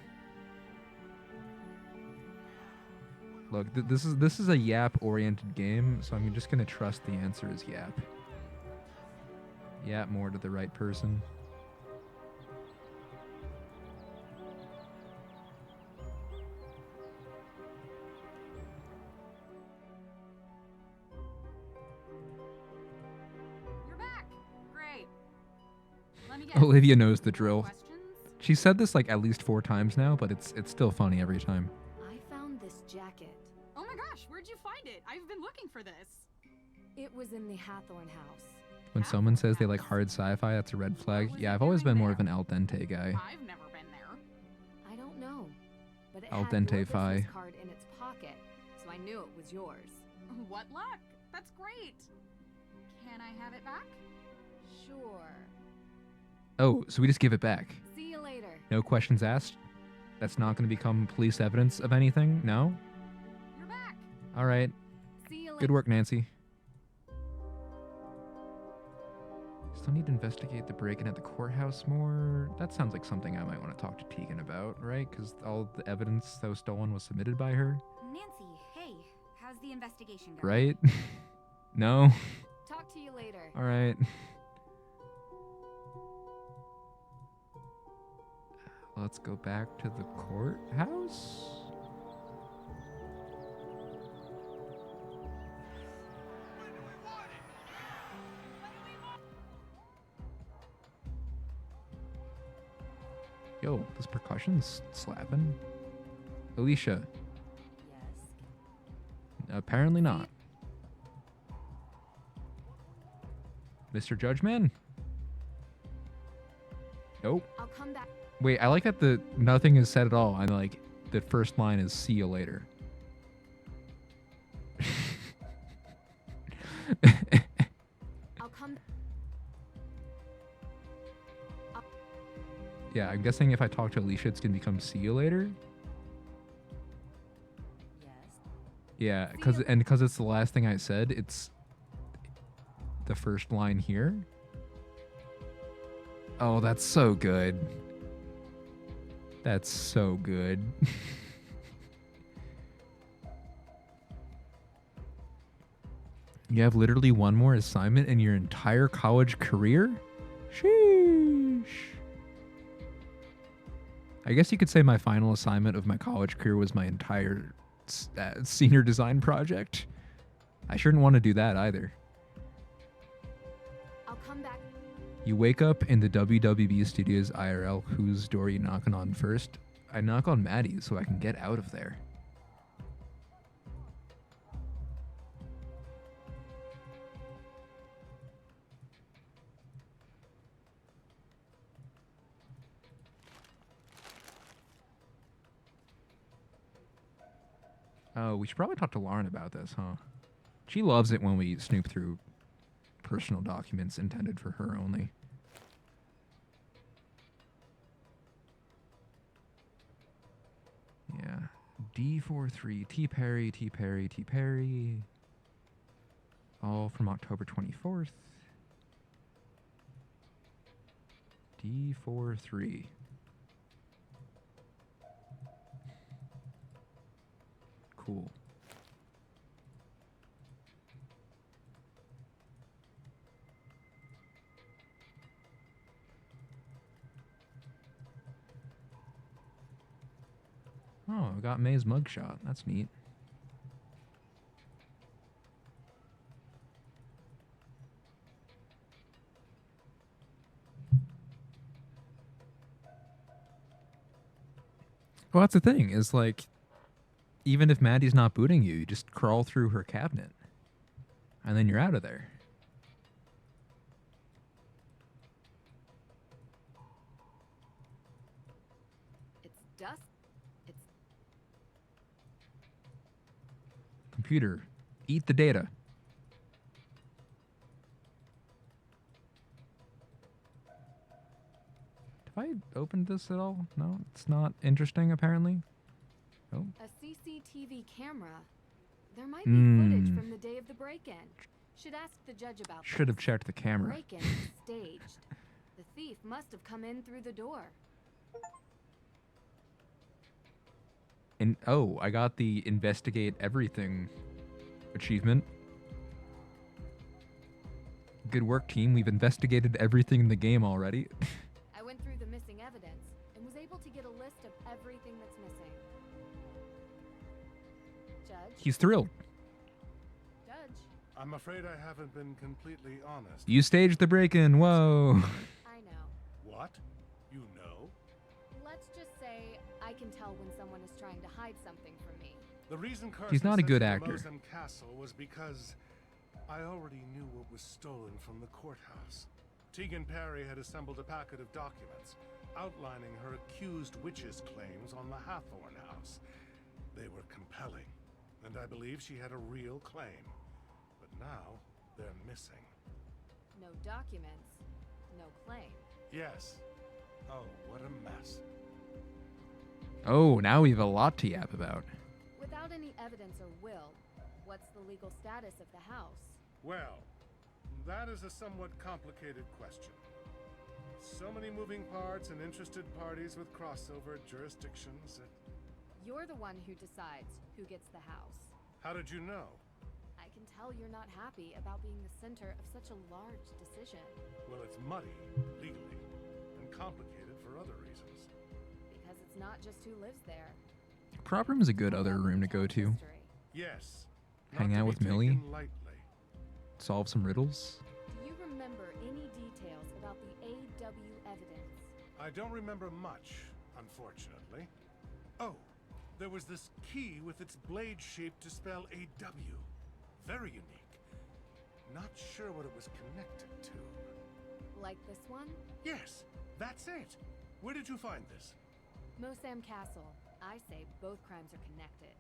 Look, this is a Yap-oriented game, so I'm just gonna trust the answer is Yap. Yap more to the right person. Let me guess. Olivia knows the drill. Questions? She said this like at least 4 times now, but it's still funny every time. I found this jacket. Oh my gosh, where'd you find it? I've been looking for this. It was in the Hathorn house. When someone says they like hard sci-fi, that's a red flag. Yeah, I've always been more of an al dente guy. I've never been there. I don't know, but it Al had your dente fi. business card in its pocket, so I knew it was yours. What luck? That's great. Can I have it back? Sure. Oh, so we just give it back. See you later. No questions asked? That's not going to become police evidence of anything? No? You're back. All right. See you later. Good work, Nancy. Still need to investigate the break-in at the courthouse more. That sounds like something I might want to talk to Tegan about, right? Because all the evidence that was stolen was submitted by her, Nancy, hey, how's the investigation going? right? No? Talk to you later. All right. Let's go back to the courthouse. Yo, this percussion's slapping. Alicia. Yes. Apparently not. Mr. Judgeman? Nope. I'll come back. Wait, I like that the nothing is said at all. I'm like, the first line is "see you later." I'll come. Yeah, I'm guessing if I talk to Alicia, it's gonna become "see you later." Yes. Yeah, because it's the last thing I said. It's the first line here. Oh, that's so good. That's so good. You have literally one more assignment in your entire college career? Sheesh. I guess you could say my final assignment of my college career was my entire senior design project. I shouldn't want to do that either. I'll come back. You wake up in the WWB studios IRL. Whose door are you knocking on first? I knock on Maddie's so I can get out of there. Oh, we should probably talk to Lauren about this, huh? She loves it when we snoop through personal documents intended for her only. Yeah. D43, T. Perry, T. Perry, T. Perry. All from October 24th. D43. Cool. Oh, I got May's mugshot. That's neat. Well, that's the thing, is like, even if Maddie's not booting you, you just crawl through her cabinet. And then you're out of there. It's dust. It's Computer, eat the data. Have I opened this at all? No, it's not interesting apparently. Oh. a CCTV camera. There might be footage from the day of the break-in. Should ask the judge about Should have checked the camera. Break-in is staged. The thief must have come in through the door. And oh, I got the investigate everything achievement. Good work, team. We've investigated everything in the game already. I went through the missing evidence and was able to get a list of everything that's missing. Judge? He's thrilled. Judge? I'm afraid I haven't been completely honest. You staged the break-in. Whoa. I know. What? You know? Let's just say I can tell when someone is trying to hide something from me. The reason Carson He's not a sent good you to actor. Mosem Castle was because I already knew what was stolen from the courthouse. Tegan Perry had assembled a packet of documents outlining her accused witches' claims on the Hathorn house. They were compelling, and I believe she had a real claim. But now, they're missing. No documents, no claim. Yes. Oh, what a mess. Oh, now we have a lot to yap about. Without any evidence or will, what's the legal status of the house? Well, that is a somewhat complicated question. So many moving parts and interested parties with crossover jurisdictions that... You're the one who decides who gets the house. How did you know? I can tell you're not happy about being the center of such a large decision. Well, it's muddy, legally, and complicated for other reasons. Because it's not just who lives there. Prop room is a good other room to go to. Yes. Hang not out to with be Millie. taken lightly. Solve some riddles. Do you remember any details about the AW evidence? I don't remember much, unfortunately. Oh, there was this key with its blade shape to spell AW. Very unique. Not sure what it was connected to. Like this one? Yes, that's it. Where did you find this? Mosam Castle. I say both crimes are connected.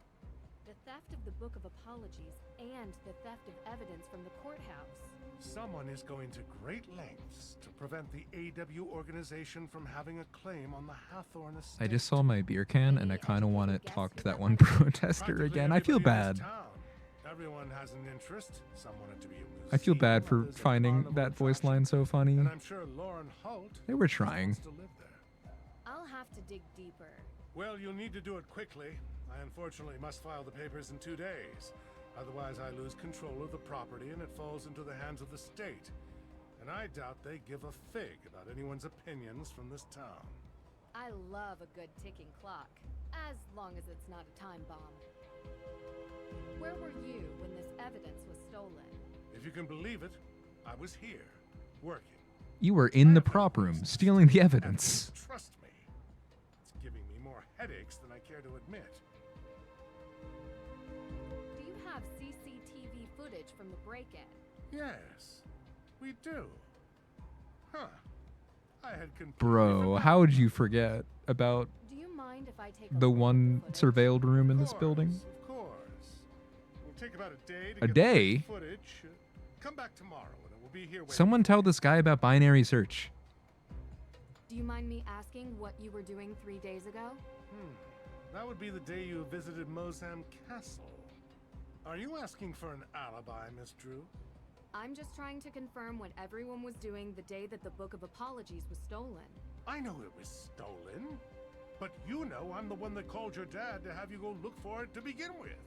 The theft of the Book of Apologies and the theft of evidence from the courthouse. Someone is going to great lengths to prevent the AW organization from having a claim on the Hathorn estate. I just saw my beer can and I kind of want to talk to that one protester again. I feel bad. Everyone has an interest. Some want it to be a I feel museum, bad for others a finding carnival that voice attraction, line so funny. And I'm sure Lauren Holt They were trying. wants to live there. I'll have to dig deeper. Well, you'll need to do it quickly. I unfortunately must file the papers in 2 days. Otherwise, I lose control of the property and it falls into the hands of the state. And I doubt they give a fig about anyone's opinions from this town. I love a good ticking clock, as long as it's not a time bomb. Where were you when this evidence was stolen? If you can believe it, I was here, working. You were in the prop room, stealing the evidence. Trust me, it's giving me more headaches than I care to admit. Do you have CCTV footage from the break-in? Yes, we do. Huh. I had completely Bro, forgotten. how would you forget about Do you mind if I take the one surveilled room in this building? Of course. We'll take about a day to A get day? the footage. Come back tomorrow and it will be here waiting. Someone tell this guy about binary search. Do you mind me asking what you were doing 3 days ago? That would be the day you visited Mosam Castle. Are you asking for an alibi, Miss Drew? I'm just trying to confirm what everyone was doing the day that the Book of Apologies was stolen. I know it was stolen. But you know I'm the one that called your dad to have you go look for it to begin with.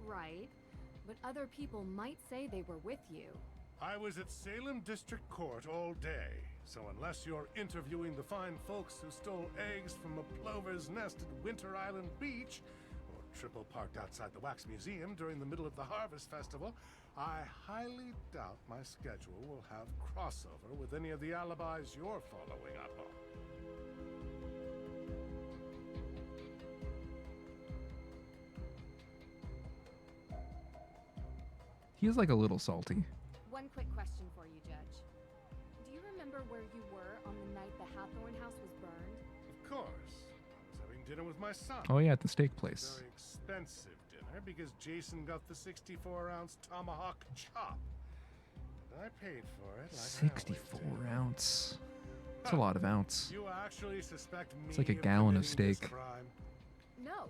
Right. But other people might say they were with you. I was at Salem District Court all day, so unless you're interviewing the fine folks who stole eggs from a plover's nest at Winter Island Beach, or triple parked outside the Wax Museum during the middle of the Harvest Festival, I highly doubt my schedule will have crossover with any of the alibis you're following up on. He is like a little salty. One quick question for you, Judge. Do you remember where you were on the night the Hathorn house was burned? Of course. I was having dinner with my son. Oh yeah, at the steak place. Very expensive dinner because Jason got the 64-ounce tomahawk chop. And I paid for it. Like 64 ounce. That's a lot of ounce. You actually suspect me It's like a of gallon of committing this steak. crime? No.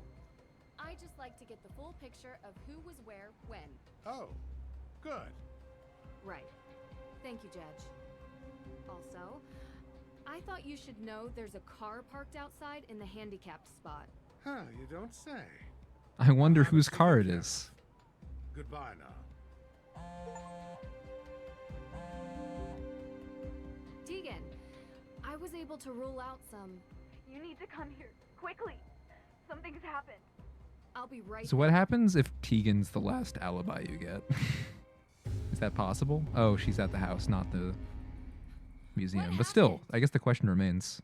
I just like to get the full picture of who was where when. Oh, good. Right. Thank you, Judge. Also, I thought you should know there's a car parked outside in the handicapped spot. Huh, you don't say. I wonder whose car it is. Goodbye now. Tegan, I was able to rule out some... You need to come here, quickly. Something's happened. I'll be right So what happens if Tegan's the last alibi you get? Is that possible? Oh, she's at the house, not the... museum. But still, I guess the question remains.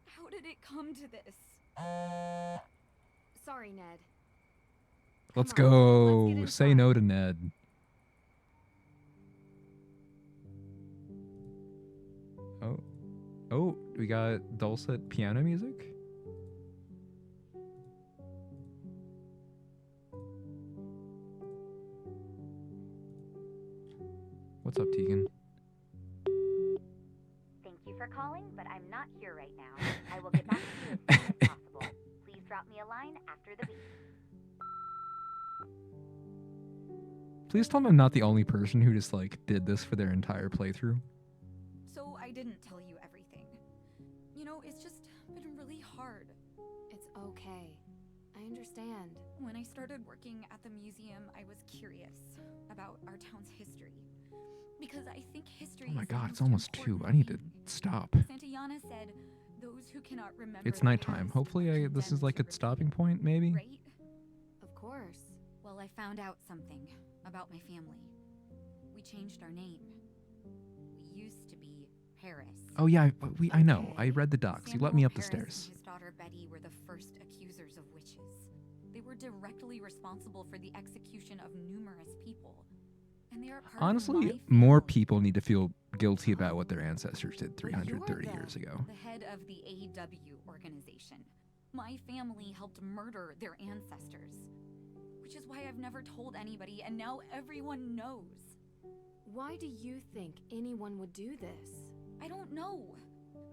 How did it come to this? Sorry, Ned. Let's go. Say no to Ned. Oh. Oh, we got dulcet piano music? What's up, Tegan? Thank you for calling, but I'm not here right now. I will get back to you as soon as possible. Please drop me a line after the beep. Please tell me I'm not the only person who just like did this for their entire playthrough. So I didn't tell you everything. You know, it's just been really hard. It's okay. I understand. When I started working at the museum, I was curious about our town's history. Because I think history Oh my is the god, most it's almost 2. I need to stop. Santayana said, those who cannot remember It's the nighttime. past Hopefully this is like a stopping point, maybe? right? Of course. Well, I found out something about my family. We changed our name. We used to be Paris. Oh yeah, I know. I read the docs. You let me up the Samuel Paris stairs. and his daughter Betty were the first accusers of witches. They were directly responsible for the execution of numerous people. And they are part of Honestly, my more people need to feel guilty about what their ancestors did 330 years ago. the head of the AW organization. My family helped murder their ancestors. Which is why I've never told anybody, and now everyone knows. Why do you think anyone would do this? I don't know.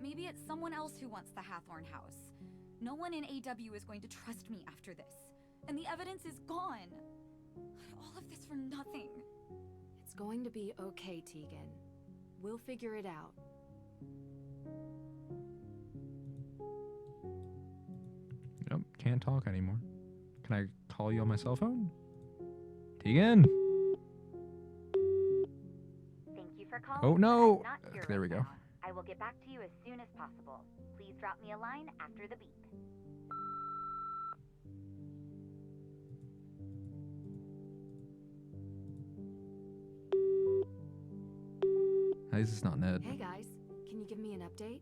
Maybe it's someone else who wants the Hathorn house. No one in AW is going to trust me after this. And the evidence is gone. All of this for nothing. It's going to be okay, Tegan. We'll figure it out. Nope, can't talk anymore. Can I call you on my cell phone? Tegan! Thank you for calling. Oh no! but I'm not here There we right go. now. I will get back to you as soon as possible. Please drop me a line after the beep. This is not Ned. Hey guys, can you give me an update?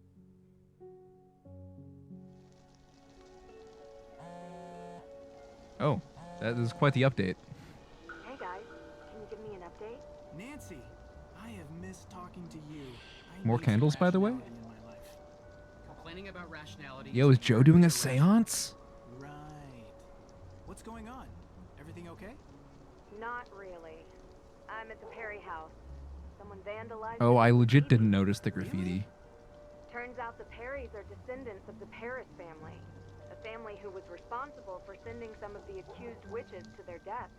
Oh, that is quite the update. Hey guys, can you give me an update? Nancy, I have missed talking to you. I More need some candles, by the way? rationality in my life. Complaining about rationality. Yo, is Joe doing a seance? Right. What's going on? Everything okay? Not really. I'm at the Perry house. Someone vandalized Oh, it. I legit didn't notice the graffiti. Turns out the Perrys are descendants of the Paris family. A family who was responsible for sending some of the accused witches to their deaths.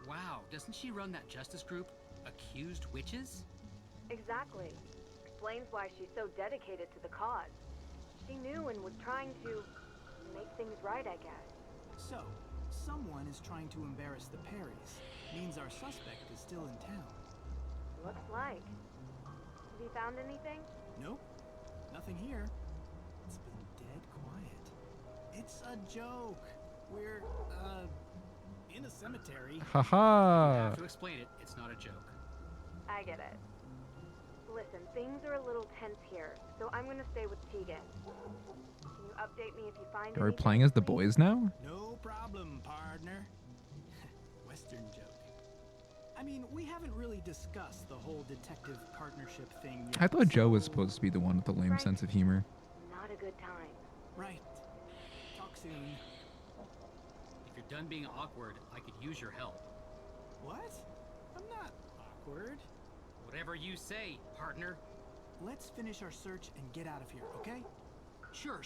Wow, doesn't she run that justice group, Accused Witches? Exactly. Explains why she's so dedicated to the cause. She knew and was trying to make things right, I guess. So, someone is trying to embarrass the Perrys. Means our suspect is still in town. Looks like. Have you found anything? Nope. Nothing here. It's been dead quiet. It's a joke. We're, in a cemetery. Haha. To explain it, it's not a joke. I get it. Listen, things are a little tense here, so I'm gonna stay with Tegan. Can you update me if you find Are we anything? playing as the boys now? No problem, partner. Western joke. I mean, we haven't really discussed the whole detective partnership thing yet. I thought Joe was supposed to be the one with the lame sense of humor. Not a good time. Right. Talk soon. If you're done being awkward, I could use your help. What? I'm not awkward. Whatever you say, partner. Let's finish our search and get out of here, okay? Sure,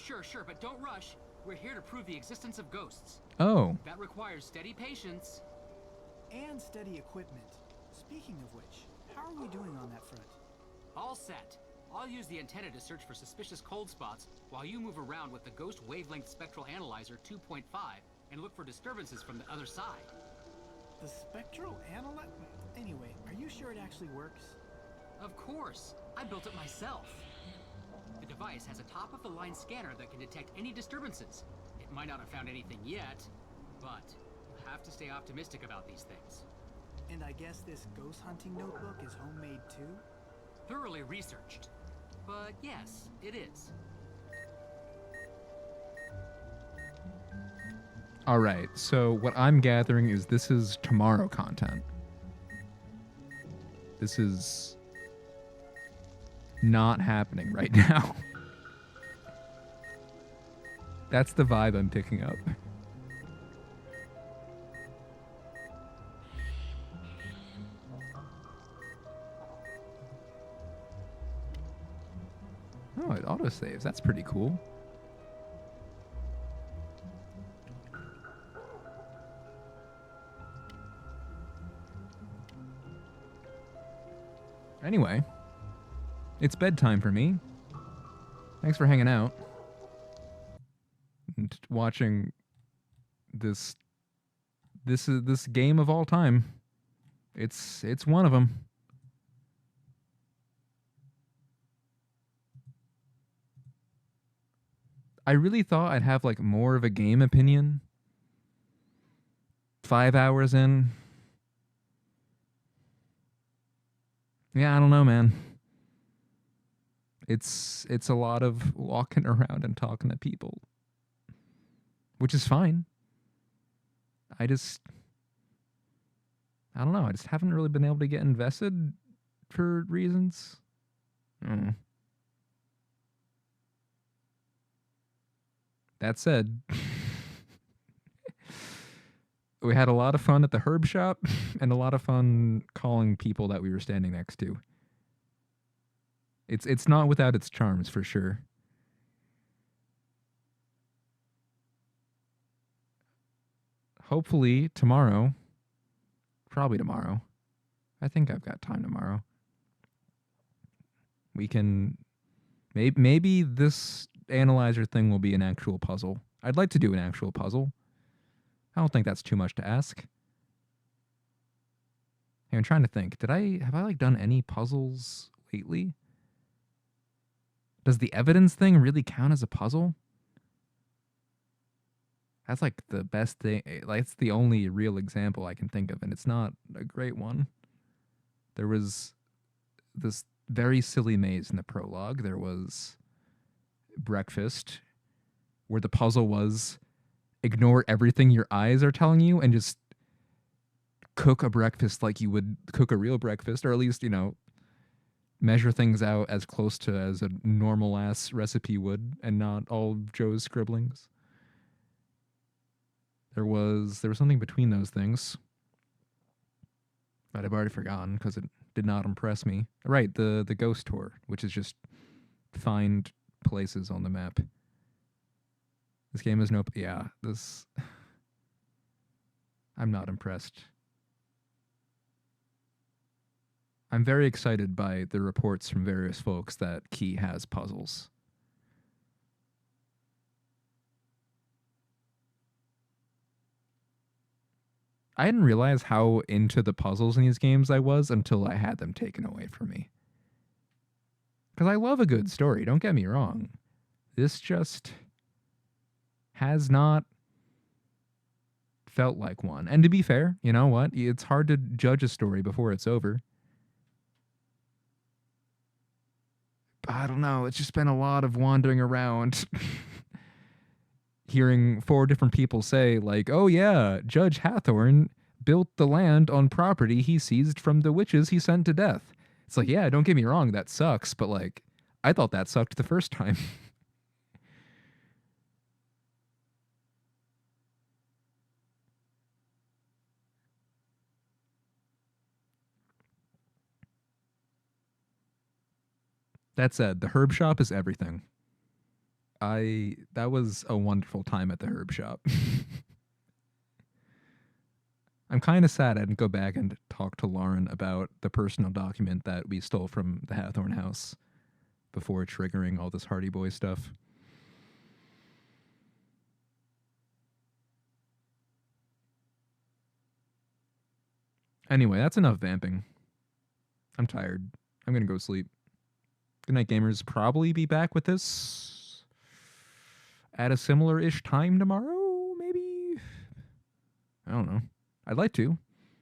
but don't rush. We're here to prove the existence of ghosts. Oh. That requires steady patience. And steady equipment. Speaking of which, how are we doing on that front? All set. I'll use the antenna to search for suspicious cold spots while you move around with the Ghost Wavelength Spectral Analyzer 2.5 and look for disturbances from the other side. The spectral analyzer? Anyway, are you sure it actually works? Of course. I built it myself. The device has a top-of-the-line scanner that can detect any disturbances. It might not have found anything yet, but you have to stay optimistic about these things. And I guess this ghost hunting notebook is homemade too? Thoroughly researched. but yes, it is. All right, so what I'm gathering is this is tomorrow content. This is not happening right now. That's the vibe I'm picking up. Oh, it autosaves. That's pretty cool. Anyway, it's bedtime for me. Thanks for hanging out and watching this game of all time. It's one of them. I really thought I'd have like more of a game opinion 5 hours in. Yeah, I don't know, man. It's a lot of walking around and talking to people, which is fine. I don't know. I just haven't really been able to get invested for reasons. That said, we had a lot of fun at the herb shop and a lot of fun calling people that we were standing next to. It's not without its charms, for sure. Hopefully tomorrow, probably tomorrow, I think I've got time tomorrow. We can, maybe this analyzer thing will be an actual puzzle. I'd like to do an actual puzzle. I don't think that's too much to ask. Hey, I'm trying to think. Have I like done any puzzles lately? Does the evidence thing really count as a puzzle? That's like the best thing. Like, it's the only real example I can think of, and it's not a great one. There was this very silly maze in the prologue. There was breakfast, where the puzzle was ignore everything your eyes are telling you and just cook a breakfast like you would cook a real breakfast, or at least, measure things out as close to as a normal ass recipe would, and not all Joe's scribblings. There was something between those things, but I've already forgotten because it did not impress me. Right, the ghost tour, which is just find places on the map. This game is I'm not impressed. I'm very excited by the reports from various folks that Key has puzzles. I didn't realize how into the puzzles in these games I was until I had them taken away from me. Because I love a good story, don't get me wrong. This just has not felt like one. And to be fair, you know what? It's hard to judge a story before it's over. I don't know. It's just been a lot of wandering around, hearing 4 different people say, like, oh yeah, Judge Hathorn built the land on property he seized from the witches he sent to death. It's like, yeah, don't get me wrong, that sucks, but like, I thought that sucked the first time. That said, the herb shop is everything. That was a wonderful time at the herb shop. I'm kind of sad I didn't go back and talk to Lauren about the personal document that we stole from the Hathorn house before triggering all this Hardy Boy stuff. Anyway, that's enough vamping. I'm tired. I'm gonna go sleep. Good night, gamers. Probably be back with this at a similar-ish time tomorrow, maybe? I don't know. I'd like to.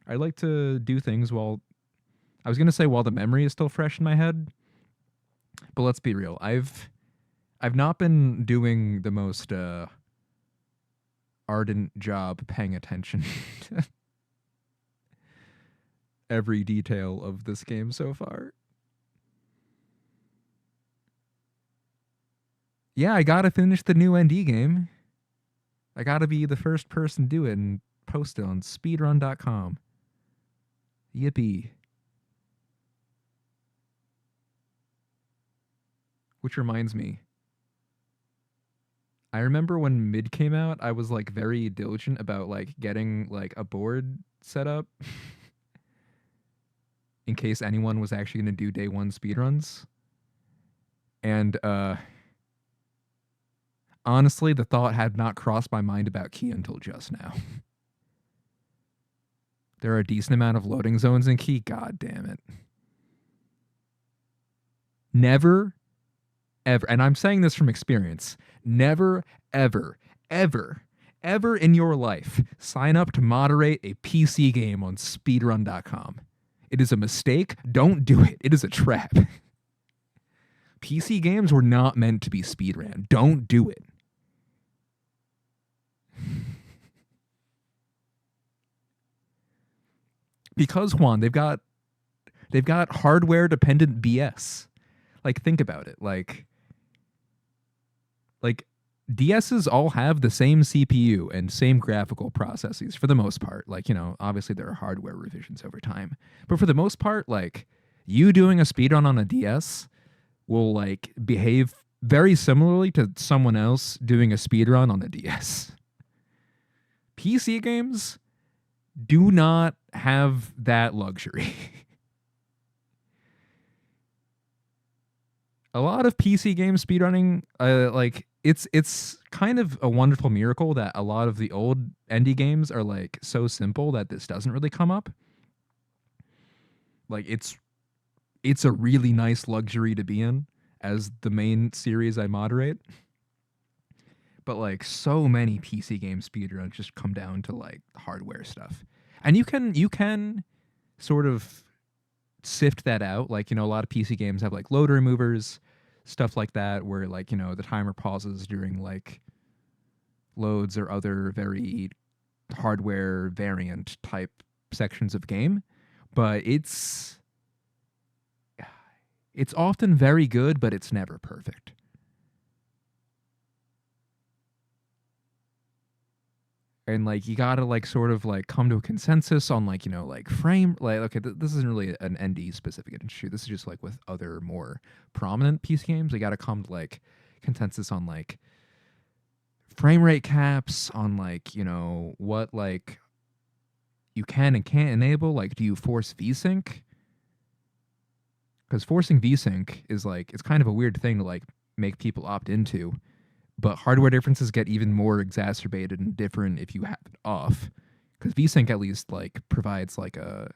I'd like to do things while... I was going to say while the memory is still fresh in my head, But let's be real. I've not been doing the most ardent job paying attention to every detail of this game so far. Yeah, I gotta finish the new ND game. I gotta be the first person to do it and post it on speedrun.com. Yippee. Which reminds me, I remember when Mid came out, I was like very diligent about like getting like a board set up in case anyone was actually going to do day one speedruns. And honestly, the thought had not crossed my mind about Key until just now. There are a decent amount of loading zones in Key. God damn it. Never, ever, and I'm saying this from experience, never, ever, ever, ever in your life sign up to moderate a PC game on speedrun.com. It is a mistake. Don't do it. It is a trap. PC games were not meant to be speedrun. Don't do it. Because Juan, they've got hardware dependent BS. Like, think about it. Like DSs all have the same CPU and same graphical processes for the most part. Like, you know, obviously there are hardware revisions over time. But for the most part, like, you doing a speedrun on a DS will, like, behave very similarly to someone else doing a speedrun on a DS. PC games do not have that luxury. A lot of PC game speedrunning, like, it's kind of a wonderful miracle that a lot of the old indie games are like so simple that this doesn't really come up. Like, it's a really nice luxury to be in as the main series I moderate. But like, so many PC game speedruns just come down to like hardware stuff. And you can sort of sift that out. Like, you know, a lot of PC games have like load removers, stuff like that, where like, you know, the timer pauses during like loads or other very hardware variant type sections of game. But it's often very good, but it's never perfect. And like, you gotta like sort of like come to a consensus on like, you know, like frame, like, okay, this isn't really an ND specific issue. This is just like with other more prominent PC games. You gotta come to like consensus on like frame rate caps, on like, you know, what like you can and can't enable. Like, do you force VSync? Because forcing VSync is like, it's kind of a weird thing to like make people opt into. But hardware differences get even more exacerbated and different if you have it off. Because VSync at least like provides like a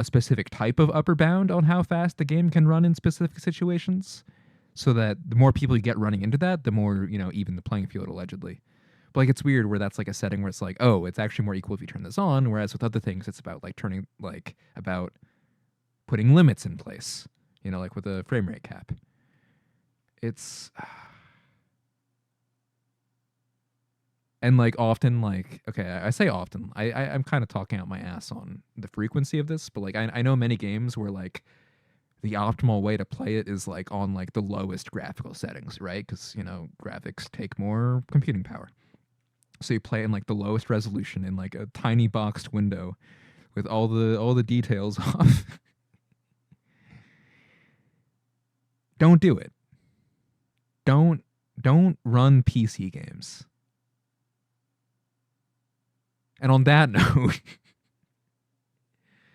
specific type of upper bound on how fast the game can run in specific situations. So that the more people you get running into that, the more, you know, even the playing field allegedly. But like, it's weird where that's like a setting where it's like, oh, it's actually more equal if you turn this on. Whereas with other things, it's about like about putting limits in place, you know, like with a frame rate cap. It's, and like often, like, okay, I say often, I'm kind of talking out my ass on the frequency of this, but like I know many games where like the optimal way to play it is like on like the lowest graphical settings, right? Because, you know, graphics take more computing power. So you play in like the lowest resolution in like a tiny boxed window with all the details off. Don't do it. Don't run PC games. And on that note,